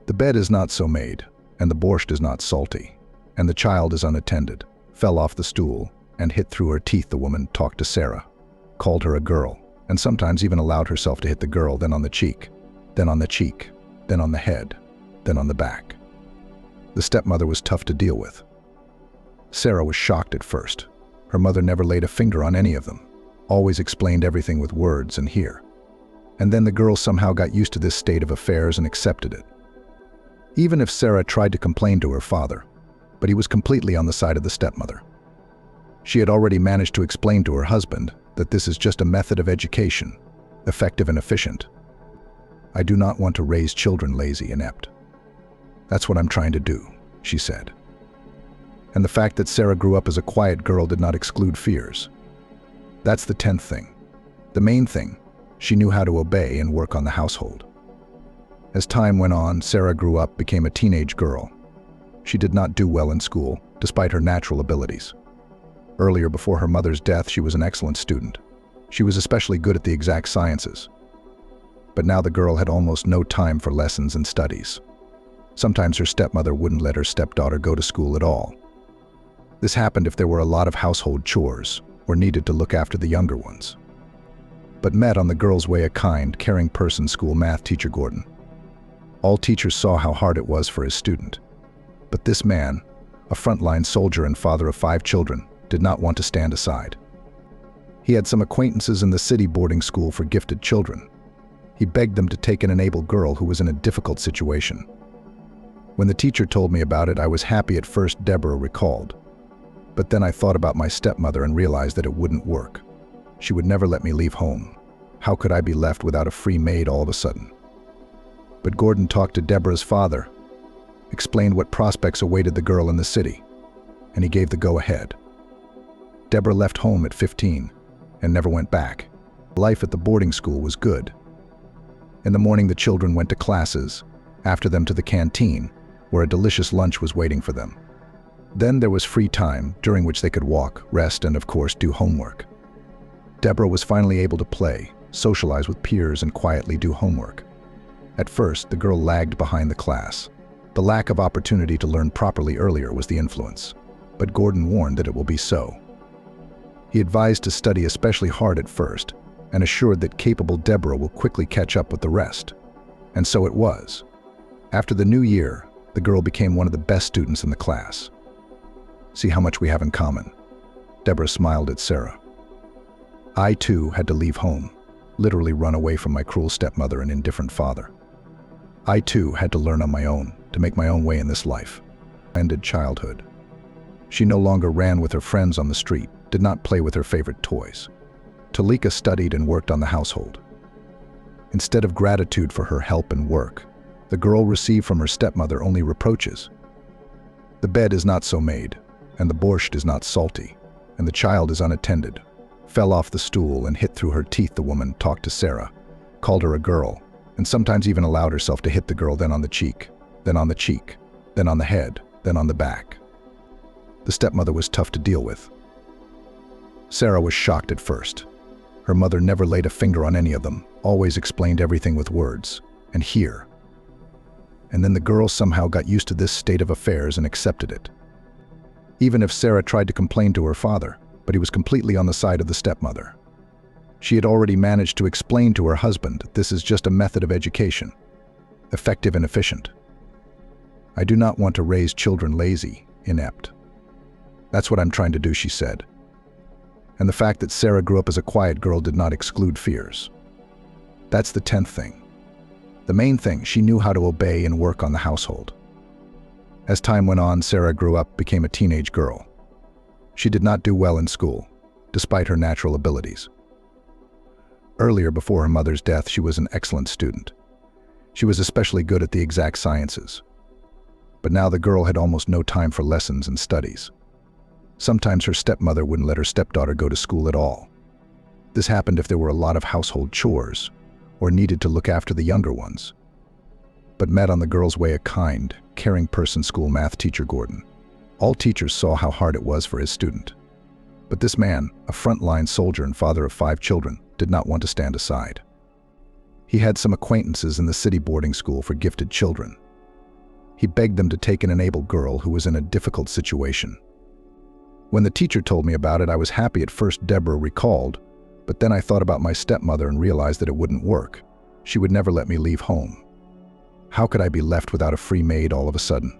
The bed is not so made, and the borscht is not salty, and the child is unattended, fell off the stool, and hit through her teeth. The woman talked to Sarah, called her a girl, and sometimes even allowed herself to hit the girl, then on the cheek, then on the cheek, then on the head, then on the back. The stepmother was tough to deal with. Sarah was shocked at first. Her mother never laid a finger on any of them, always explained everything with words and here. And then the girl somehow got used to this state of affairs and accepted it. Even if Sarah tried to complain to her father, but he was completely on the side of the stepmother. She had already managed to explain to her husband that this is just a method of education, effective and efficient. "I do not want to raise children lazy, inept. That's what I'm trying to do," she said. And the fact that Sarah grew up as a quiet girl did not exclude fears. That's the 10th thing. The main thing, she knew how to obey and work on the household. As time went on, Sarah grew up, became a teenage girl. She did not do well in school, despite her natural abilities. Earlier, before her mother's death, she was an excellent student. She was especially good at the exact sciences. But now the girl had almost no time for lessons and studies. Sometimes her stepmother wouldn't let her stepdaughter go to school at all. This happened if there were a lot of household chores or needed to look after the younger ones. but met on the girl's way a kind, caring person, school math teacher Gordon. All teachers saw how hard it was for his student. But this man, a frontline soldier and father of 5 children, did not want to stand aside. He had some acquaintances in the city boarding school for gifted children. He begged them to take in an able girl who was in a difficult situation. When the teacher told me about it, I was happy at first, Deborah recalled. But then I thought about my stepmother and realized that it wouldn't work. She would never let me leave home. How could I be left without a free maid all of a sudden? But Gordon talked to Deborah's father, explained what prospects awaited the girl in the city, and he gave the go-ahead. Deborah left home at 15 and never went back. Life at the boarding school was good. In the morning, the children went to classes, after them to the canteen, where a delicious lunch was waiting for them. Then there was free time, during which they could walk, rest, and of course do homework. Deborah was finally able to play, socialize with peers, and quietly do homework. At first, the girl lagged behind the class. The lack of opportunity to learn properly earlier was the influence, but Gordon warned that it will be so. He advised to study especially hard at first, and assured that capable Deborah will quickly catch up with the rest. And so it was. After the new year, the girl became one of the best students in the class. See how much we have in common. Deborah smiled at Sarah. I too had to leave home, literally run away from my cruel stepmother and indifferent father. I too had to learn on my own, to make my own way in this life. Ended childhood. She no longer ran with her friends on the street, did not play with her favorite toys. Talika studied and worked on the household. Instead of gratitude for her help and work, the girl received from her stepmother only reproaches. The bed is not so made, and the borscht is not salty, and the child is unattended. Fell off the stool and hit through her teeth. The woman talked to Sarah, called her a girl, and sometimes even allowed herself to hit the girl, then on the cheek, then on the cheek, then on the head, then on the back. The stepmother was tough to deal with. Sarah was shocked at first. Her mother never laid a finger on any of them, always explained everything with words, and here. And then the girl somehow got used to this state of affairs and accepted it. Even if Sarah tried to complain to her father, but he was completely on the side of the stepmother. She had already managed to explain to her husband that this is just a method of education, effective and efficient. I do not want to raise children lazy, inept. That's what I'm trying to do, she said. And the fact that Sarah grew up as a quiet girl did not exclude fears. That's the 10th thing. The main thing, she knew how to obey and work on the household. As time went on, Sarah grew up, became a teenage girl. She did not do well in school, despite her natural abilities. Earlier, before her mother's death, she was an excellent student. She was especially good at the exact sciences. But now the girl had almost no time for lessons and studies. Sometimes her stepmother wouldn't let her stepdaughter go to school at all. This happened if there were a lot of household chores or needed to look after the younger ones. But met on the girl's way a kind, caring person, school math teacher Gordon. All teachers saw how hard it was for his student. But this man, a frontline soldier and father of 5 children, did not want to stand aside. He had some acquaintances in the city boarding school for gifted children. He begged them to take in an able girl who was in a difficult situation. When the teacher told me about it, I was happy at first, Deborah recalled, but then I thought about my stepmother and realized that it wouldn't work. She would never let me leave home. How could I be left without a free maid all of a sudden?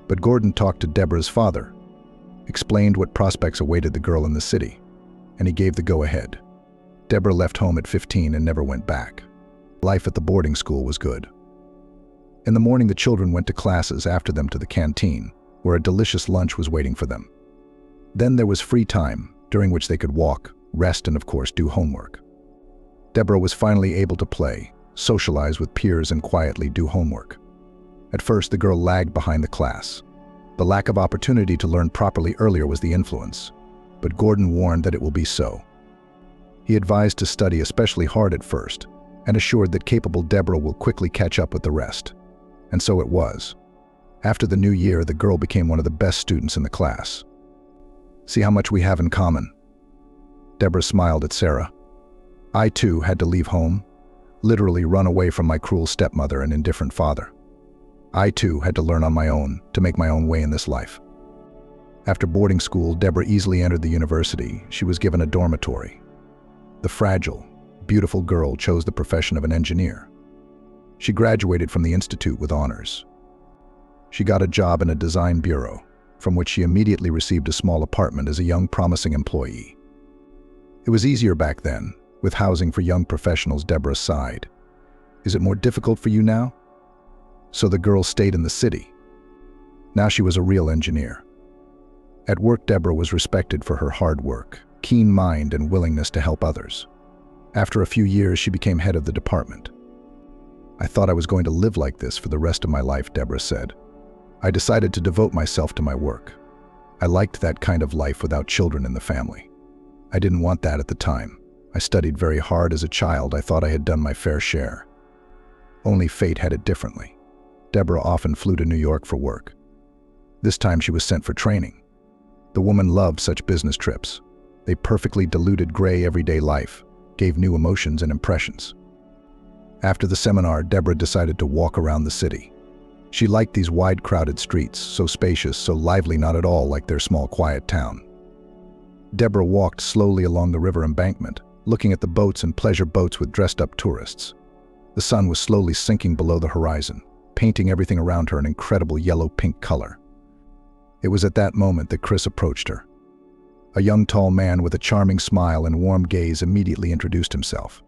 But Gordon talked to Deborah's father, explained what prospects awaited the girl in the city, and he gave the go-ahead. Deborah left home at 15 and never went back. Life at the boarding school was good. In the morning, the children went to classes, after them to the canteen, where a delicious lunch was waiting for them. Then there was free time, during which they could walk, rest, and of course do homework. Deborah was finally able to play, socialize with peers, and quietly do homework. At first, the girl lagged behind the class. The lack of opportunity to learn properly earlier was the influence, but Gordon warned that it will be so. He advised to study especially hard at first, and assured that capable Deborah will quickly catch up with the rest. And so it was. After the new year, the girl became one of the best students in the class. See how much we have in common. Deborah smiled at Sarah. I too had to leave home, literally run away from my cruel stepmother and indifferent father. I too had to learn on my own, to make my own way in this life. After boarding school, Deborah easily entered the university. She was given a dormitory. The fragile, beautiful girl chose the profession of an engineer. She graduated from the institute with honors. She got a job in a design bureau, from which she immediately received a small apartment as a young, promising employee. It was easier back then, with housing for young professionals. Deborah sighed. Is it more difficult for you now? So the girl stayed in the city. Now she was a real engineer. At work, Deborah was respected for her hard work, keen mind, and willingness to help others. After a few years, she became head of the department. I thought I was going to live like this for the rest of my life, Deborah said. I decided to devote myself to my work. I liked that kind of life without children in the family. I didn't want that at the time. I studied very hard as a child. I thought I had done my fair share. Only fate had it differently. Deborah often flew to New York for work. This time she was sent for training. The woman loved such business trips. They perfectly diluted gray everyday life, gave new emotions and impressions. After the seminar, Deborah decided to walk around the city. She liked these wide, crowded streets, so spacious, so lively, not at all like their small, quiet town. Deborah walked slowly along the river embankment, looking at the boats and pleasure boats with dressed-up tourists. The sun was slowly sinking below the horizon, painting everything around her an incredible yellow-pink color. It was at that moment that Chris approached her. A young, tall man with a charming smile and warm gaze immediately introduced himself.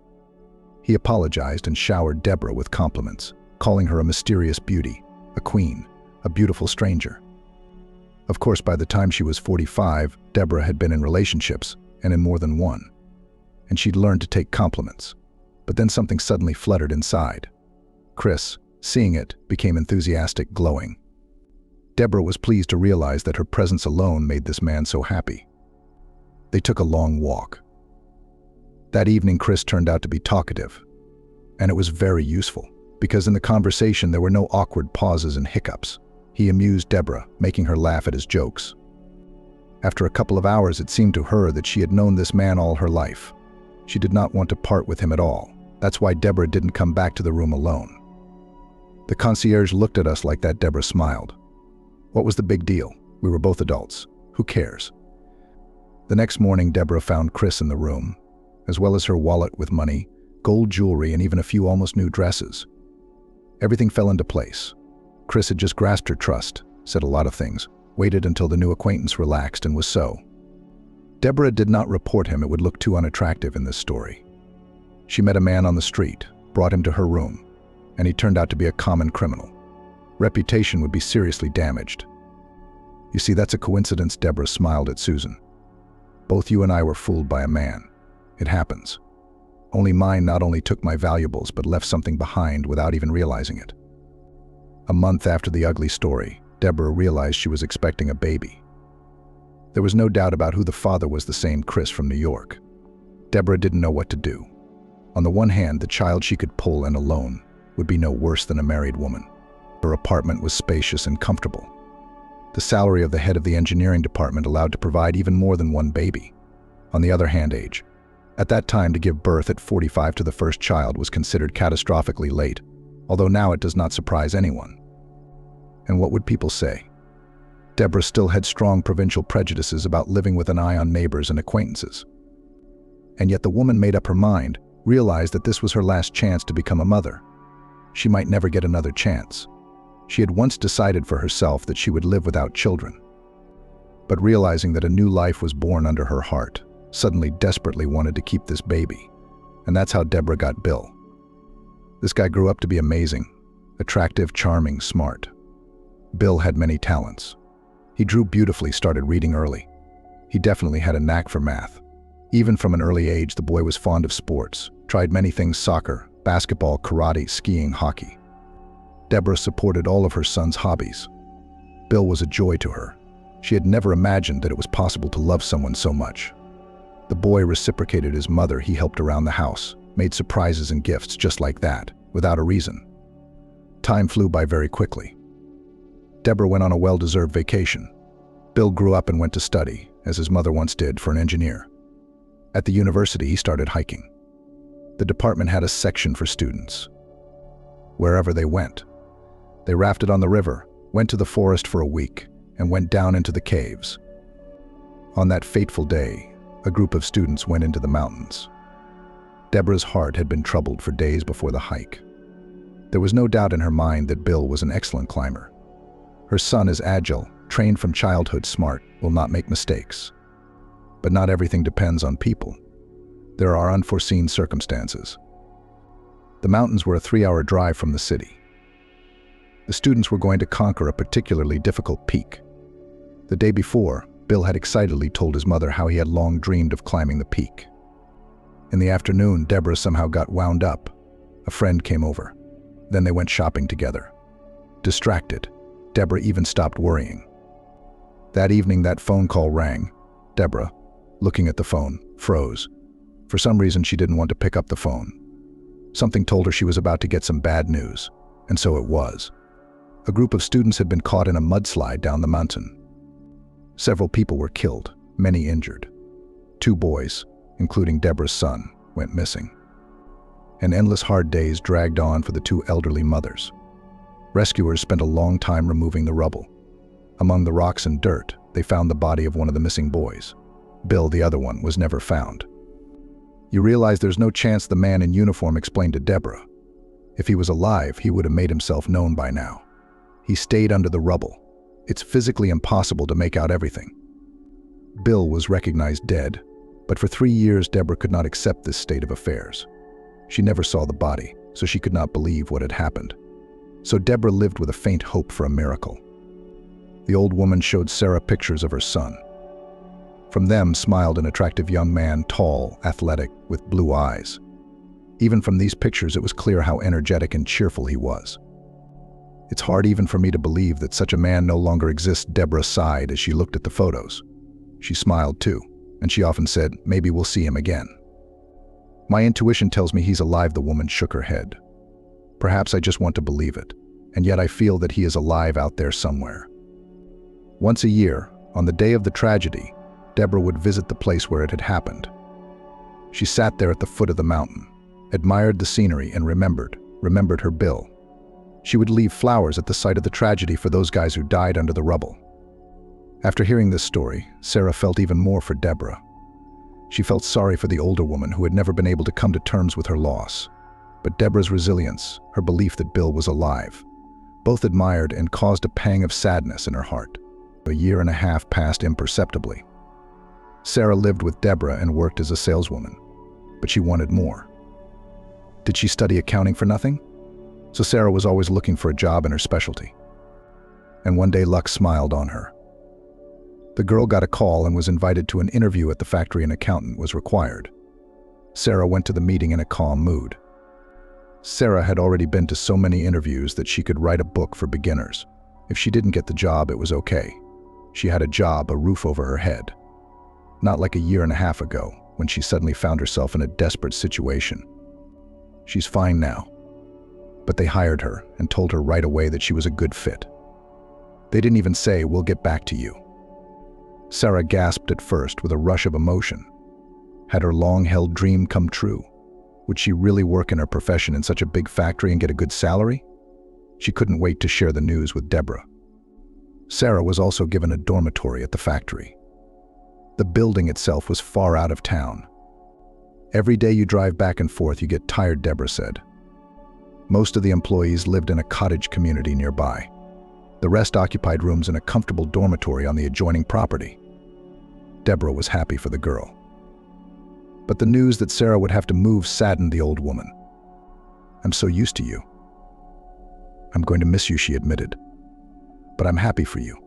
He apologized and showered Deborah with compliments, calling her a mysterious beauty, a queen, a beautiful stranger. Of course, by the time she was 45, Deborah had been in relationships, and in more than one. And she'd learned to take compliments. But then something suddenly fluttered inside. Chris, seeing it, became enthusiastic, glowing. Deborah was pleased to realize that her presence alone made this man so happy. They took a long walk. That evening, Chris turned out to be talkative. And it was very useful, because in the conversation there were no awkward pauses and hiccups. He amused Deborah, making her laugh at his jokes. After a couple of hours, it seemed to her that she had known this man all her life. She did not want to part with him at all. That's why Deborah didn't come back to the room alone. The concierge looked at us like that. Deborah smiled. What was the big deal? We were both adults. Who cares? The next morning, Deborah found Chris in the room, as well as her wallet with money, gold jewelry, and even a few almost new dresses. Everything fell into place. Chris had just grasped her trust, said a lot of things, waited until the new acquaintance relaxed, and was so. Deborah did not report him. It would look too unattractive in this story. She met a man on the street, brought him to her room, and he turned out to be a common criminal. Reputation would be seriously damaged. You see, that's a coincidence. Deborah smiled at Susan. Both you and I were fooled by a man. It happens. Only mine not only took my valuables, but left something behind without even realizing it. A month after the ugly story, Deborah realized she was expecting a baby. There was no doubt about who the father was, the same Chris from New York. Deborah didn't know what to do. On the one hand, the child she could pull and alone would be no worse than a married woman. Her apartment was spacious and comfortable. The salary of the head of the engineering department allowed to provide even more than one baby. On the other hand, age. At that time, to give birth at 45 to the first child was considered catastrophically late, although now it does not surprise anyone. And what would people say? Deborah still had strong provincial prejudices about living with an eye on neighbors and acquaintances. And yet the woman made up her mind, realized that this was her last chance to become a mother. She might never get another chance. She had once decided for herself that she would live without children. But realizing that a new life was born under her heart, suddenly desperately wanted to keep this baby. And that's how Deborah got Bill. This guy grew up to be amazing, attractive, charming, smart. Bill had many talents. He drew beautifully, started reading early. He definitely had a knack for math. Even from an early age, the boy was fond of sports, tried many things: soccer, basketball, karate, skiing, hockey. Deborah supported all of her son's hobbies. Bill was a joy to her. She had never imagined that it was possible to love someone so much. The boy reciprocated his mother. He helped around the house, made surprises and gifts just like that, without a reason. Time flew by very quickly. Deborah went on a well-deserved vacation. Bill grew up and went to study, as his mother once did, for an engineer. At the university, he started hiking. The department had a section for students. Wherever they went, they rafted on the river, went to the forest for a week, and went down into the caves. On that fateful day, a group of students went into the mountains. Deborah's heart had been troubled for days before the hike. There was no doubt in her mind that Bill was an excellent climber. Her son is agile, trained from childhood, smart, will not make mistakes. But not everything depends on people. There are unforeseen circumstances. The mountains were a 3-hour drive from the city. The students were going to conquer a particularly difficult peak. The day before, Bill had excitedly told his mother how he had long dreamed of climbing the peak. In the afternoon, Deborah somehow got wound up. A friend came over. Then they went shopping together. Distracted, Deborah even stopped worrying. That evening, that phone call rang. Deborah, looking at the phone, froze. For some reason, she didn't want to pick up the phone. Something told her she was about to get some bad news, and so it was. A group of students had been caught in a mudslide down the mountain. Several people were killed, many injured. 2 boys, including Deborah's son, went missing. And endless hard days dragged on for the 2 elderly mothers. Rescuers spent a long time removing the rubble. Among the rocks and dirt, they found the body of one of the missing boys. Bill, the other one, was never found. You realize there's no chance the man in uniform explained to Deborah. If he was alive, he would have made himself known by now. He stayed under the rubble. It's physically impossible to make out everything. Bill was recognized dead, but for 3 years Deborah could not accept this state of affairs. She never saw the body, so she could not believe what had happened. So Deborah lived with a faint hope for a miracle. The old woman showed Sarah pictures of her son. From them smiled an attractive young man, tall, athletic, with blue eyes. Even from these pictures, it was clear how energetic and cheerful he was. It's hard even for me to believe that such a man no longer exists, Deborah sighed as she looked at the photos. She smiled too, and she often said, maybe we'll see him again. My intuition tells me he's alive, the woman shook her head. Perhaps I just want to believe it, and yet I feel that he is alive out there somewhere. Once a year, on the day of the tragedy, Deborah would visit the place where it had happened. She sat there at the foot of the mountain, admired the scenery, and remembered her Bill. She would leave flowers at the site of the tragedy for those guys who died under the rubble. After hearing this story, Sarah felt even more for Deborah. She felt sorry for the older woman who had never been able to come to terms with her loss. But Deborah's resilience, her belief that Bill was alive, both admired and caused a pang of sadness in her heart. A 1.5 years passed imperceptibly. Sarah lived with Deborah and worked as a saleswoman, but she wanted more. Did she study accounting for nothing? So Sarah was always looking for a job in her specialty. And one day luck smiled on her. The girl got a call and was invited to an interview at the factory. An accountant was required. Sarah went to the meeting in a calm mood. Sarah had already been to so many interviews that she could write a book for beginners. If she didn't get the job, it was okay. She had a job, a roof over her head. Not like 1.5 years ago, when she suddenly found herself in a desperate situation. She's fine now. But they hired her and told her right away that she was a good fit. They didn't even say, "We'll get back to you." Sarah gasped at first with a rush of emotion. Had her long-held dream come true? Would she really work in her profession in such a big factory and get a good salary? She couldn't wait to share the news with Deborah. Sarah was also given a dormitory at the factory. The building itself was far out of town. Every day you drive back and forth, you get tired, Deborah said. Most of the employees lived in a cottage community nearby. The rest occupied rooms in a comfortable dormitory on the adjoining property. Deborah was happy for the girl. But the news that Sarah would have to move saddened the old woman. "I'm so used to you. I'm going to miss you," she admitted. "But I'm happy for you.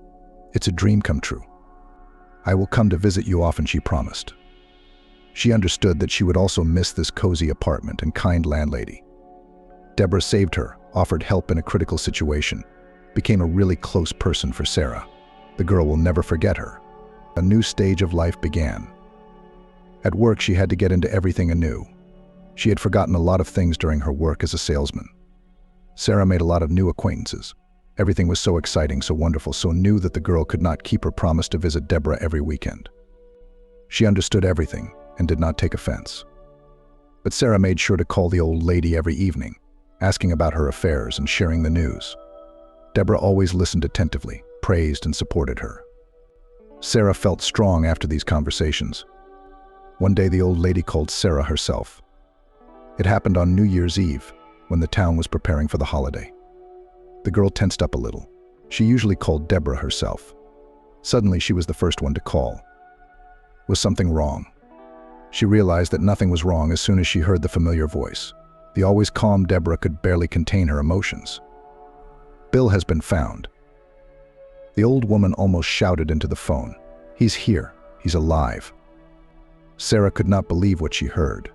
It's a dream come true. I will come to visit you often," she promised. She understood that she would also miss this cozy apartment and kind landlady. Deborah saved her, offered help in a critical situation, became a really close person for Sarah. The girl will never forget her. A new stage of life began. At work, she had to get into everything anew. She had forgotten a lot of things during her work as a salesman. Sarah made a lot of new acquaintances. Everything was so exciting, so wonderful, so new that the girl could not keep her promise to visit Deborah every weekend. She understood everything and did not take offense. But Sarah made sure to call the old lady every evening, asking about her affairs and sharing the news. Deborah always listened attentively, praised and supported her. Sarah felt strong after these conversations. One day the old lady called Sarah herself. It happened on New Year's Eve, when the town was preparing for the holiday. The girl tensed up a little. She usually called Deborah herself. Suddenly, she was the first one to call. Was something wrong? She realized that nothing was wrong as soon as she heard the familiar voice. The always calm Deborah could barely contain her emotions. Bill has been found. The old woman almost shouted into the phone. He's here. He's alive. Sarah could not believe what she heard.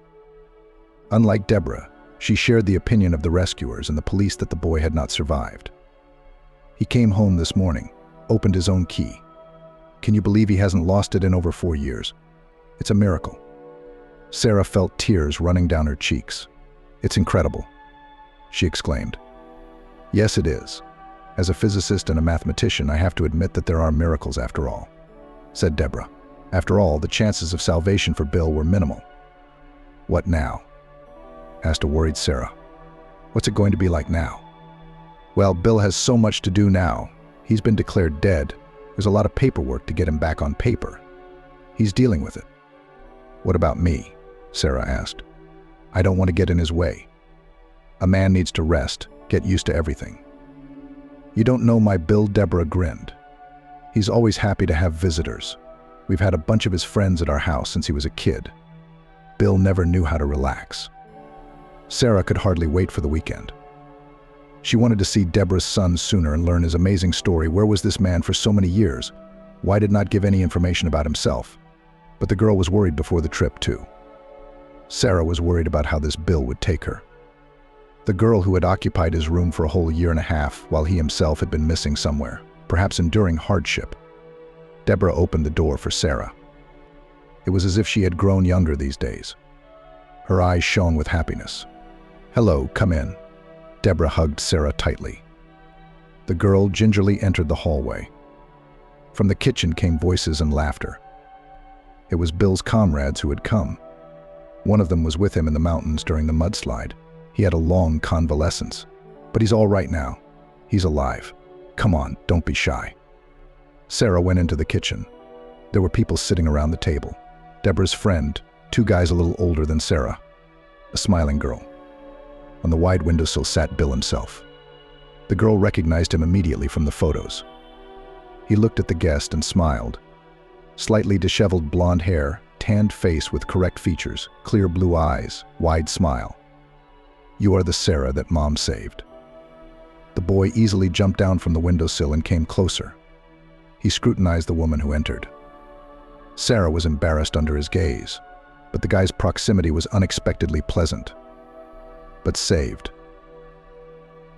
Unlike Deborah, she shared the opinion of the rescuers and the police that the boy had not survived. He came home this morning, opened his own key. Can you believe he hasn't lost it in over 4 years? It's a miracle. Sarah felt tears running down her cheeks. It's incredible, she exclaimed. Yes, it is. As a physicist and a mathematician, I have to admit that there are miracles after all, said Deborah. After all, the chances of salvation for Bill were minimal. What now? Asked a worried Sarah. What's it going to be like now? Well, Bill has so much to do now. He's been declared dead. There's a lot of paperwork to get him back on paper. He's dealing with it. What about me? Sarah asked. I don't want to get in his way. A man needs to rest, get used to everything. You don't know my Bill, Deborah grinned. He's always happy to have visitors. We've had a bunch of his friends at our house since he was a kid. Bill never knew how to relax. Sarah could hardly wait for the weekend. She wanted to see Deborah's son sooner and learn his amazing story. Where was this man for so many years? Why did not give any information about himself? But the girl was worried before the trip, too. Sarah was worried about how this Bill would take her. The girl who had occupied his room for a whole year and a half while he himself had been missing somewhere, perhaps enduring hardship. Deborah opened the door for Sarah. It was as if she had grown younger these days. Her eyes shone with happiness. Hello, come in. Deborah hugged Sarah tightly. The girl gingerly entered the hallway. From the kitchen came voices and laughter. It was Bill's comrades who had come. One of them was with him in the mountains during the mudslide. He had a long convalescence. But he's all right now. He's alive. Come on, don't be shy. Sarah went into the kitchen. There were people sitting around the table. Deborah's friend, 2 guys a little older than Sarah. A smiling girl. On the wide windowsill sat Bill himself. The girl recognized him immediately from the photos. He looked at the guest and smiled. Slightly disheveled blonde hair, tanned face with correct features, clear blue eyes, wide smile. You are the Sarah that Mom saved. The boy easily jumped down from the windowsill and came closer. He scrutinized the woman who entered. Sarah was embarrassed under his gaze, but the guy's proximity was unexpectedly pleasant. But saved.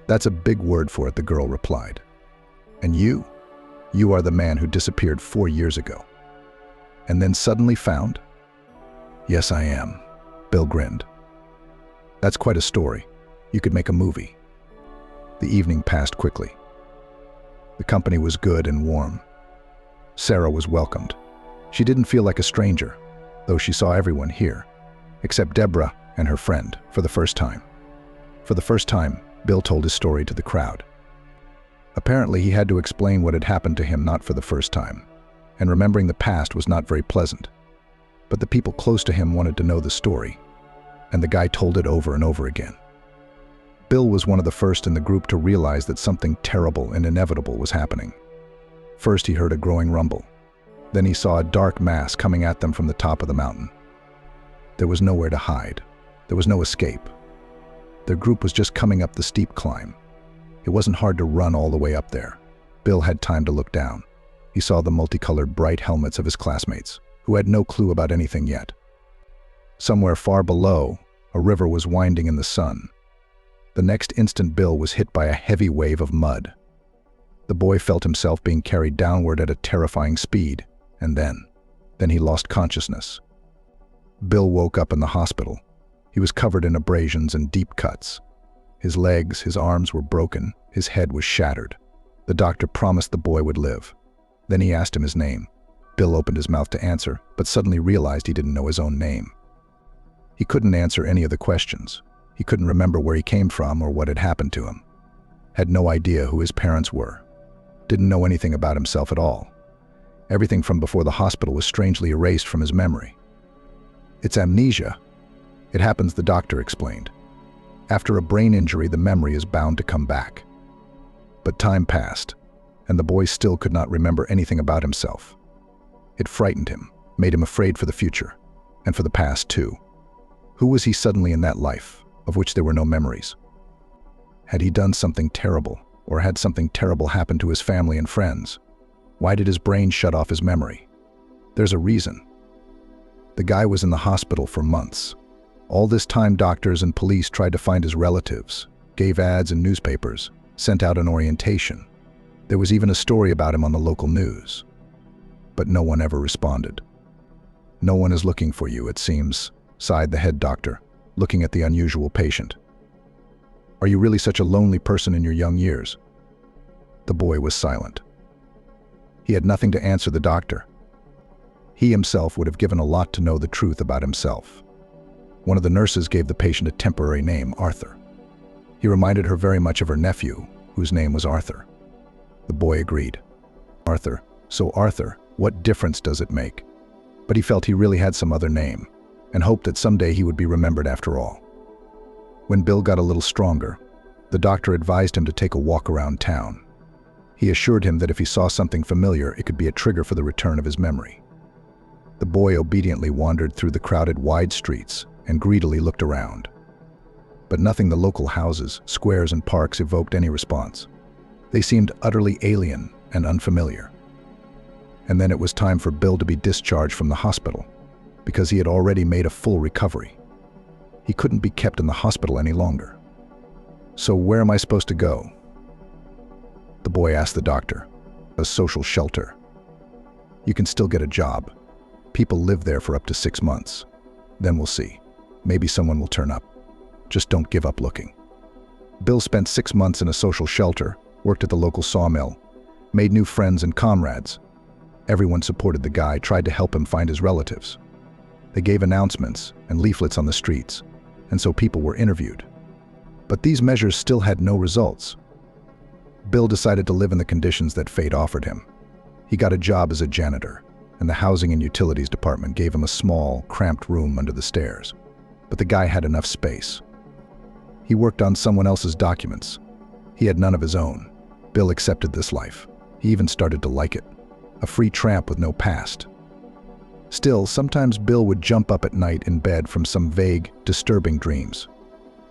That's a big word for it, the girl replied. And you? You are the man who disappeared 4 years ago. And then suddenly found? Yes, I am, Bill grinned. That's quite a story. You could make a movie. The evening passed quickly. The company was good and warm. Sarah was welcomed. She didn't feel like a stranger, though she saw everyone here, except Deborah and her friend, for the first time. For the first time, Bill told his story to the crowd. Apparently, he had to explain what had happened to him not for the first time, and remembering the past was not very pleasant. But the people close to him wanted to know the story, and the guy told it over and over again. Bill was one of the first in the group to realize that something terrible and inevitable was happening. First, he heard a growing rumble. Then he saw a dark mass coming at them from the top of the mountain. There was nowhere to hide. There was no escape. Their group was just coming up the steep climb. It wasn't hard to run all the way up there. Bill had time to look down. He saw the multicolored bright helmets of his classmates, who had no clue about anything yet. Somewhere far below, a river was winding in the sun. The next instant, Bill was hit by a heavy wave of mud. The boy felt himself being carried downward at a terrifying speed, and then he lost consciousness. Bill woke up in the hospital. He was covered in abrasions and deep cuts. His legs, his arms were broken, his head was shattered. The doctor promised the boy would live. Then he asked him his name. Bill opened his mouth to answer, but suddenly realized he didn't know his own name. He couldn't answer any of the questions. He couldn't remember where he came from or what had happened to him. Had no idea who his parents were. Didn't know anything about himself at all. Everything from before the hospital was strangely erased from his memory. It's amnesia. It happens, the doctor explained. After a brain injury, the memory is bound to come back. But time passed, and the boy still could not remember anything about himself. It frightened him, made him afraid for the future, and for the past too. Who was he suddenly in that life, of which there were no memories? Had he done something terrible, or had something terrible happen to his family and friends? Why did his brain shut off his memory? There's a reason. The guy was in the hospital for months. All this time, doctors and police tried to find his relatives, gave ads in newspapers, sent out an orientation. There was even a story about him on the local news. But no one ever responded. "No one is looking for you, it seems," sighed the head doctor, looking at the unusual patient. "Are you really such a lonely person in your young years?" The boy was silent. He had nothing to answer the doctor. He himself would have given a lot to know the truth about himself. One of the nurses gave the patient a temporary name, Arthur. He reminded her very much of her nephew, whose name was Arthur. The boy agreed. Arthur, so Arthur, what difference does it make? But he felt he really had some other name, and hoped that someday he would be remembered after all. When Bill got a little stronger, the doctor advised him to take a walk around town. He assured him that if he saw something familiar, it could be a trigger for the return of his memory. The boy obediently wandered through the crowded, wide streets and greedily looked around. But nothing the local houses, squares, and parks evoked any response. They seemed utterly alien and unfamiliar. And then it was time for Bill to be discharged from the hospital, because he had already made a full recovery. He couldn't be kept in the hospital any longer. "So where am I supposed to go?" the boy asked the doctor. "A social shelter. You can still get a job. People live there for up to 6 months. Then we'll see. Maybe someone will turn up. Just don't give up looking." Bill spent 6 months in a social shelter, worked at the local sawmill, made new friends and comrades. Everyone supported the guy, tried to help him find his relatives. They gave announcements and leaflets on the streets, and so people were interviewed. But these measures still had no results. Bill decided to live in the conditions that fate offered him. He got a job as a janitor, and the Housing and Utilities Department gave him a small, cramped room under the stairs. But the guy had enough space. He worked on someone else's documents. He had none of his own. Bill accepted this life. He even started to like it. A free tramp with no past. Still, sometimes Bill would jump up at night in bed from some vague, disturbing dreams.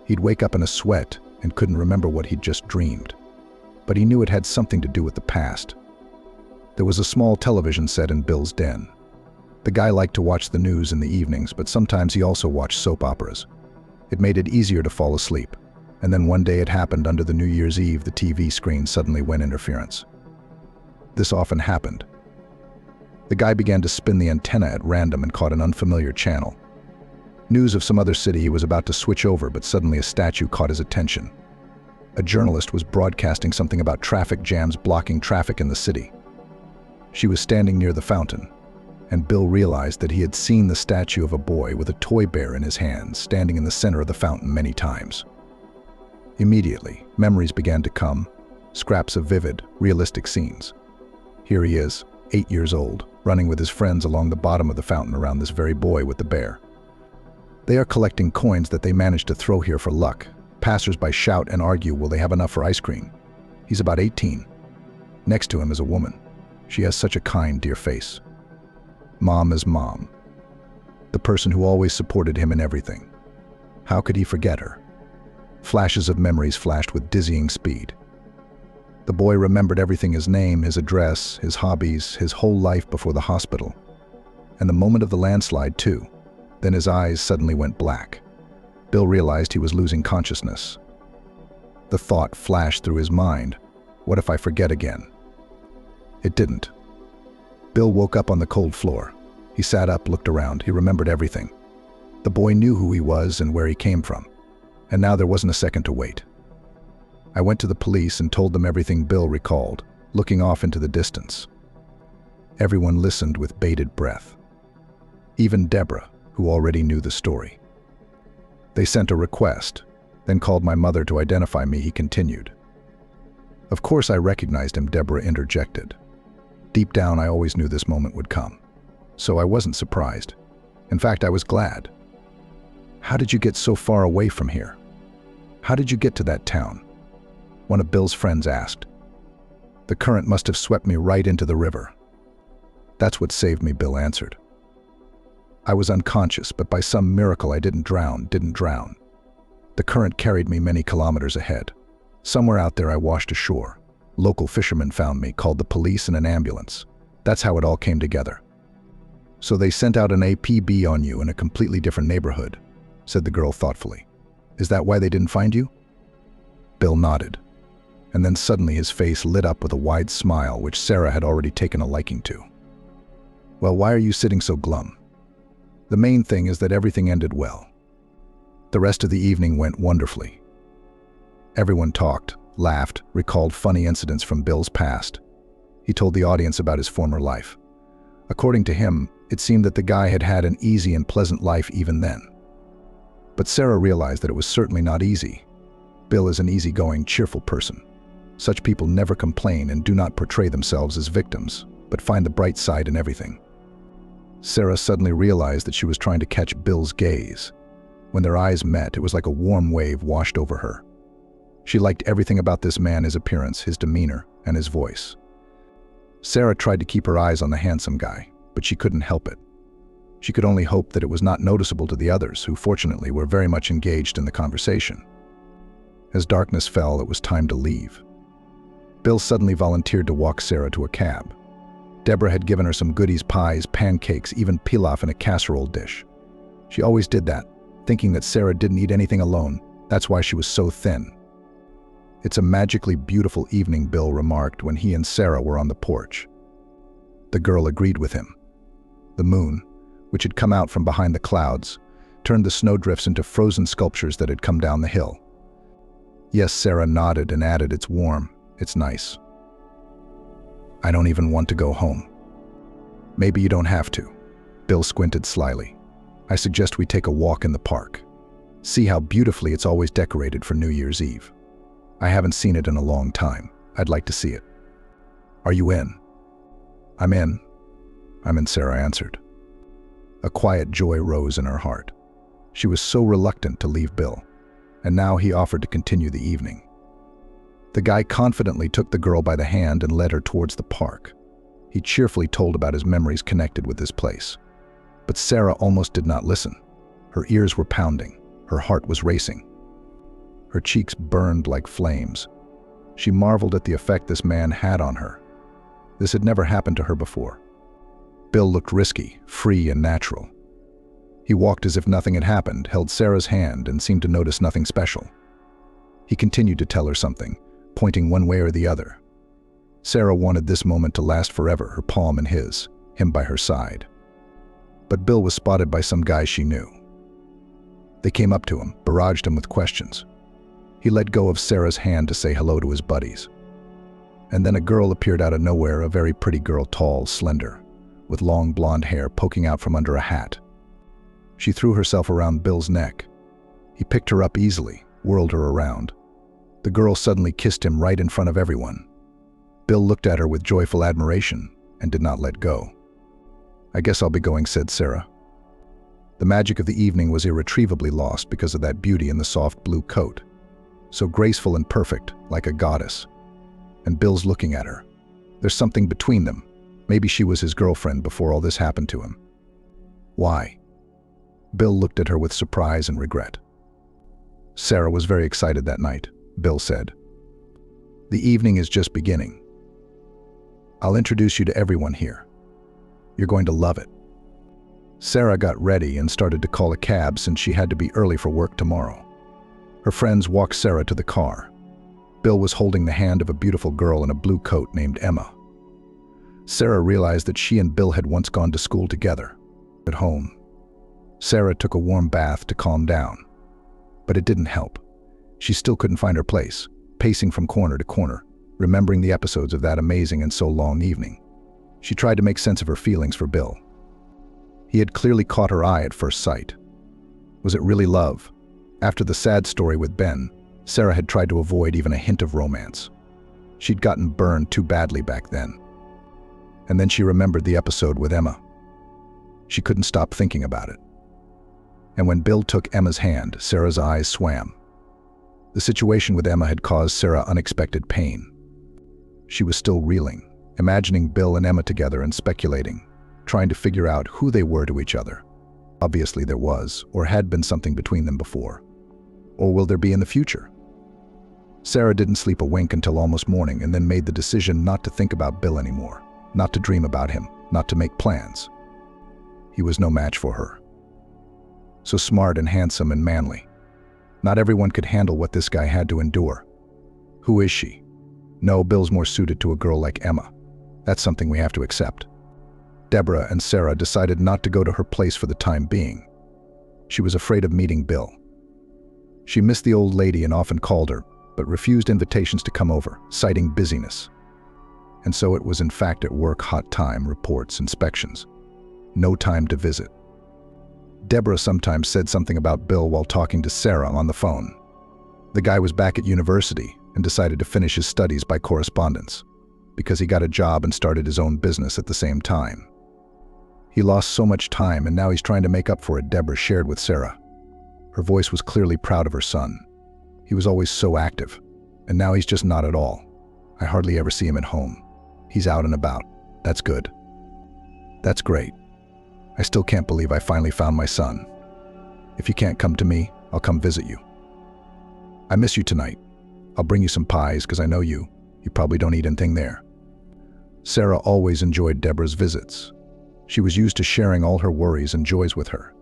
He'd wake up in a sweat and couldn't remember what he'd just dreamed. But he knew it had something to do with the past. There was a small television set in Bill's den. The guy liked to watch the news in the evenings, but sometimes he also watched soap operas. It made it easier to fall asleep. And then one day it happened under the New Year's Eve, the TV screen suddenly went interference. This often happened. The guy began to spin the antenna at random and caught an unfamiliar channel. News of some other city. He was about to switch over, but suddenly a statue caught his attention. A journalist was broadcasting something about traffic jams blocking traffic in the city. She was standing near the fountain, and Bill realized that he had seen the statue of a boy with a toy bear in his hands standing in the center of the fountain many times. Immediately, memories began to come, scraps of vivid, realistic scenes. Here he is, 8 years old, running with his friends along the bottom of the fountain around this very boy with the bear. They are collecting coins that they managed to throw here for luck. Passers-by shout and argue, will they have enough for ice cream? He's about 18. Next to him is a woman. She has such a kind, dear face. Mom is Mom. The person who always supported him in everything. How could he forget her? Flashes of memories flashed with dizzying speed. The boy remembered everything: his name, his address, his hobbies, his whole life before the hospital. And the moment of the landslide, too. Then his eyes suddenly went black. Bill realized he was losing consciousness. The thought flashed through his mind, what if I forget again? It didn't. Bill woke up on the cold floor. He sat up, looked around. He remembered everything. The boy knew who he was and where he came from. And now there wasn't a second to wait. I went to the police and told them everything Bill recalled, looking off into the distance. Everyone listened with bated breath. Even Deborah, who already knew the story. They sent a request, then called my mother to identify me, he continued. Of course I recognized him, Deborah interjected. Deep down, I always knew this moment would come. So I wasn't surprised. In fact, I was glad. How did you get so far away from here? How did you get to that town? One of Bill's friends asked. The current must have swept me right into the river. That's what saved me, Bill answered. I was unconscious, but by some miracle I didn't drown. The current carried me many kilometers ahead. Somewhere out there I washed ashore. Local fishermen found me, called the police and an ambulance. That's how it all came together. So they sent out an APB on you in a completely different neighborhood, said the girl thoughtfully. Is that why they didn't find you? Bill nodded, and then suddenly his face lit up with a wide smile which Sarah had already taken a liking to. Well, why are you sitting so glum? The main thing is that everything ended well. The rest of the evening went wonderfully. Everyone talked, laughed, recalled funny incidents from Bill's past. He told the audience about his former life. According to him, it seemed that the guy had had an easy and pleasant life even then. But Sarah realized that it was certainly not easy. Bill is an easygoing, cheerful person. Such people never complain and do not portray themselves as victims, but find the bright side in everything. Sarah suddenly realized that she was trying to catch Bill's gaze. When their eyes met, it was like a warm wave washed over her. She liked everything about this man, his appearance, his demeanor, and his voice. Sarah tried to keep her eyes on the handsome guy, but she couldn't help it. She could only hope that it was not noticeable to the others, who fortunately were very much engaged in the conversation. As darkness fell, it was time to leave. Bill suddenly volunteered to walk Sarah to a cab. Deborah had given her some goodies, pies, pancakes, even pilaf in a casserole dish. She always did that, thinking that Sarah didn't eat anything alone. That's why she was so thin. It's a magically beautiful evening, Bill remarked when he and Sarah were on the porch. The girl agreed with him. The moon, which had come out from behind the clouds, turned the snowdrifts into frozen sculptures that had come down the hill. Yes, Sarah nodded and added, it's warm, it's nice. I don't even want to go home. Maybe you don't have to. Bill squinted slyly. I suggest we take a walk in the park. See how beautifully it's always decorated for New Year's Eve. I haven't seen it in a long time. I'd like to see it. Are you in? I'm in, Sarah answered. A quiet joy rose in her heart. She was so reluctant to leave Bill, and now he offered to continue the evening. The guy confidently took the girl by the hand and led her towards the park. He cheerfully told about his memories connected with this place. But Sarah almost did not listen. Her ears were pounding. Her heart was racing. Her cheeks burned like flames. She marveled at the effect this man had on her. This had never happened to her before. Bill looked risky, free, and natural. He walked as if nothing had happened, held Sarah's hand, and seemed to notice nothing special. He continued to tell her something, pointing one way or the other. Sarah wanted this moment to last forever, her palm in his, him by her side. But Bill was spotted by some guys she knew. They came up to him, barraged him with questions. He let go of Sarah's hand to say hello to his buddies. And then a girl appeared out of nowhere, a very pretty girl, tall, slender, with long blonde hair poking out from under a hat. She threw herself around Bill's neck. He picked her up easily, whirled her around. The girl suddenly kissed him right in front of everyone. Bill looked at her with joyful admiration and did not let go. I guess I'll be going, said Sarah. The magic of the evening was irretrievably lost because of that beauty in the soft blue coat. So graceful and perfect, like a goddess. And Bill's looking at her. There's something between them. Maybe she was his girlfriend before all this happened to him. Why? Bill looked at her with surprise and regret. Sarah was very excited that night, Bill said. The evening is just beginning. I'll introduce you to everyone here. You're going to love it. Sarah got ready and started to call a cab since she had to be early for work tomorrow. Her friends walked Sarah to the car. Bill was holding the hand of a beautiful girl in a blue coat named Emma. Sarah realized that she and Bill had once gone to school together. At home, Sarah took a warm bath to calm down. But it didn't help. She still couldn't find her place, pacing from corner to corner, remembering the episodes of that amazing and so long evening. She tried to make sense of her feelings for Bill. He had clearly caught her eye at first sight. Was it really love? After the sad story with Ben, Sarah had tried to avoid even a hint of romance. She'd gotten burned too badly back then. And then she remembered the episode with Emma. She couldn't stop thinking about it. And when Bill took Emma's hand, Sarah's eyes swam. The situation with Emma had caused Sarah unexpected pain. She was still reeling, imagining Bill and Emma together and speculating, trying to figure out who they were to each other. Obviously there was, or had been, something between them before. Or will there be in the future? Sarah didn't sleep a wink until almost morning, and then made the decision not to think about Bill anymore, not to dream about him, not to make plans. He was no match for her. So smart and handsome and manly. Not everyone could handle what this guy had to endure. Who is she? No, Bill's more suited to a girl like Emma. That's something we have to accept. Deborah and Sarah decided not to go to her place for the time being. She was afraid of meeting Bill. She missed the old lady and often called her, but refused invitations to come over, citing busyness. And so it was in fact at work, hot time, reports, inspections. No time to visit. Deborah sometimes said something about Bill while talking to Sarah on the phone. The guy was back at university and decided to finish his studies by correspondence, because he got a job and started his own business at the same time. He lost so much time, and now he's trying to make up for it, Deborah shared with Sarah. Her voice was clearly proud of her son. He was always so active, and now he's just not at all. I hardly ever see him at home. He's out and about. That's good. That's great. I still can't believe I finally found my son. If you can't come to me, I'll come visit you. I miss you tonight. I'll bring you some pies because I know you probably don't eat anything there. Sarah always enjoyed Deborah's visits. She was used to sharing all her worries and joys with her.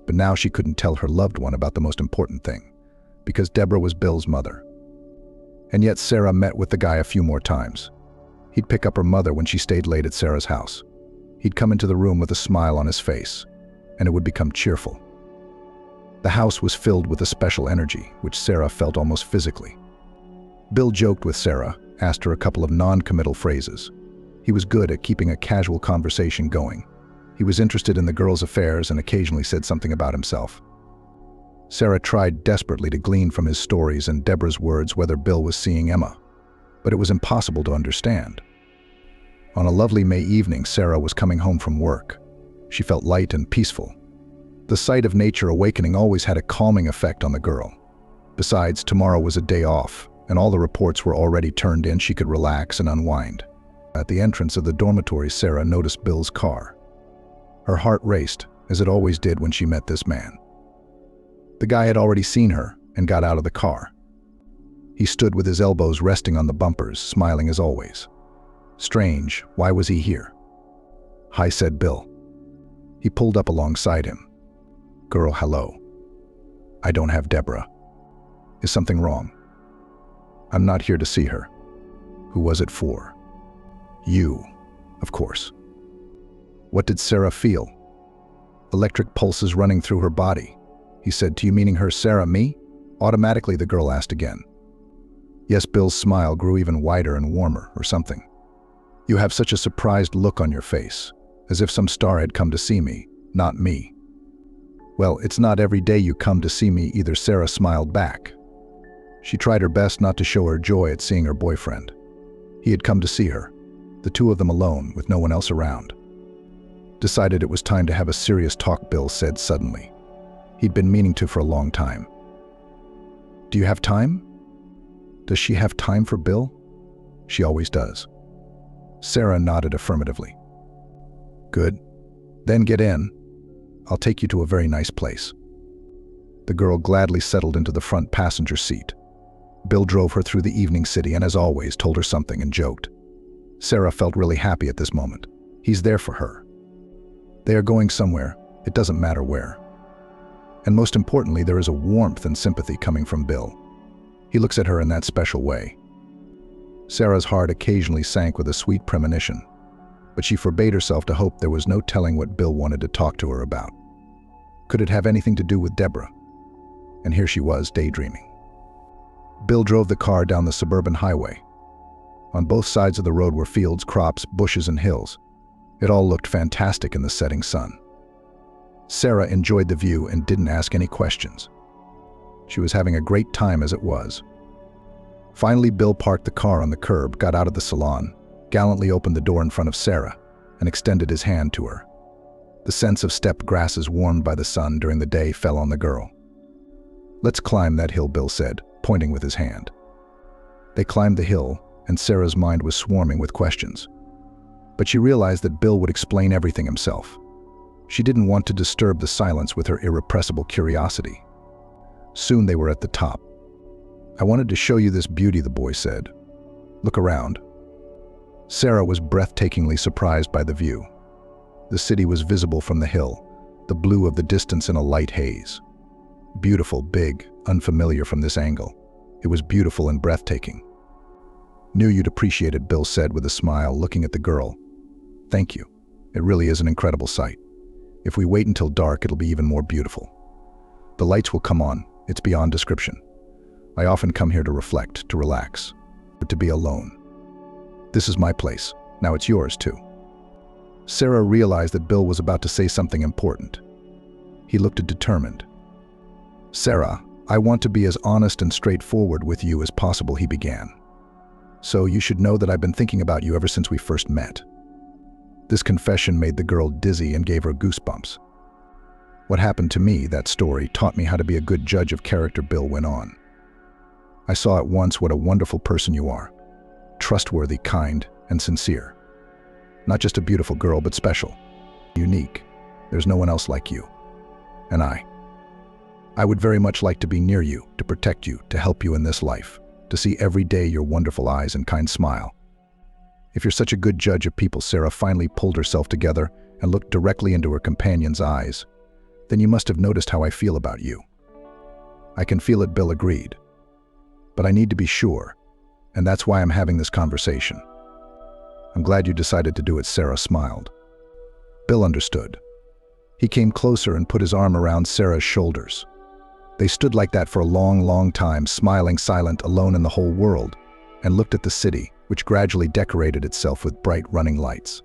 But now she couldn't tell her loved one about the most important thing, because Deborah was Bill's mother. And yet Sarah met with the guy a few more times. He'd pick up her mother when she stayed late at Sarah's house. He'd come into the room with a smile on his face, and it would become cheerful. The house was filled with a special energy, which Sarah felt almost physically. Bill joked with Sarah, asked her a couple of non-committal phrases. He was good at keeping a casual conversation going. He was interested in the girl's affairs and occasionally said something about himself. Sarah tried desperately to glean from his stories and Deborah's words whether Bill was seeing Emma, but it was impossible to understand. On a lovely May evening, Sarah was coming home from work. She felt light and peaceful. The sight of nature awakening always had a calming effect on the girl. Besides, tomorrow was a day off, and all the reports were already turned in. She could relax and unwind. At the entrance of the dormitory, Sarah noticed Bill's car. Her heart raced, as it always did when she met this man. The guy had already seen her and got out of the car. He stood with his elbows resting on the bumpers, smiling as always. Strange, why was he here? "Hi," said Bill. He pulled up alongside him. "Girl, hello. I don't have Deborah. Is something wrong?" "I'm not here to see her." "Who was it for?" "You, of course." What did Sarah feel? Electric pulses running through her body. He said, "To you, meaning her, Sarah, me?" Automatically, the girl asked again. Yes, Bill's smile grew even wider and warmer, or something. "You have such a surprised look on your face, as if some star had come to see me, not me." "Well, it's not every day you come to see me either," Sarah smiled back. She tried her best not to show her joy at seeing her boyfriend. He had come to see her, the two of them alone, with no one else around. "Decided it was time to have a serious talk," Bill said suddenly. He'd been meaning to for a long time. "Do you have time?" Does she have time for Bill? She always does. Sarah nodded affirmatively. "Good. Then get in. I'll take you to a very nice place." The girl gladly settled into the front passenger seat. Bill drove her through the evening city and, as always, told her something and joked. Sarah felt really happy at this moment. He's there for her. They are going somewhere, it doesn't matter where. And most importantly, there is a warmth and sympathy coming from Bill. He looks at her in that special way. Sarah's heart occasionally sank with a sweet premonition, but she forbade herself to hope there was no telling what Bill wanted to talk to her about. Could it have anything to do with Deborah? And here she was, daydreaming. Bill drove the car down the suburban highway. On both sides of the road were fields, crops, bushes, and hills. It all looked fantastic in the setting sun. Sarah enjoyed the view and didn't ask any questions. She was having a great time as it was. Finally, Bill parked the car on the curb, got out of the salon, gallantly opened the door in front of Sarah, and extended his hand to her. The scents of stepped grasses warmed by the sun during the day fell on the girl. "Let's climb that hill," Bill said, pointing with his hand. They climbed the hill, and Sarah's mind was swarming with questions. But she realized that Bill would explain everything himself. She didn't want to disturb the silence with her irrepressible curiosity. Soon they were at the top. "I wanted to show you this beauty," the boy said. "Look around." Sarah was breathtakingly surprised by the view. The city was visible from the hill, the blue of the distance in a light haze. Beautiful, big, unfamiliar from this angle. It was beautiful and breathtaking. "Knew you'd appreciate it," Bill said with a smile, looking at the girl. "Thank you. It really is an incredible sight. If we wait until dark, it'll be even more beautiful. The lights will come on. It's beyond description. I often come here to reflect, to relax, but to be alone. This is my place. Now it's yours, too." Sarah realized that Bill was about to say something important. He looked determined. "Sarah, I want to be as honest and straightforward with you as possible," he began. "So you should know that I've been thinking about you ever since we first met." This confession made the girl dizzy and gave her goosebumps. "What happened to me, that story, taught me how to be a good judge of character," Bill went on. "I saw at once what a wonderful person you are. Trustworthy, kind, and sincere. Not just a beautiful girl, but special. Unique. There's no one else like you. And I would very much like to be near you, to protect you, to help you in this life, to see every day your wonderful eyes and kind smile. If you're such a good judge of people," Sarah finally pulled herself together and looked directly into her companion's eyes, "then you must have noticed how I feel about you." "I can feel it," Bill agreed. "But I need to be sure, and that's why I'm having this conversation." "I'm glad you decided to do it," Sarah smiled. Bill understood. He came closer and put his arm around Sarah's shoulders. They stood like that for a long, long time, smiling, silent, alone in the whole world, and looked at the city, which gradually decorated itself with bright running lights.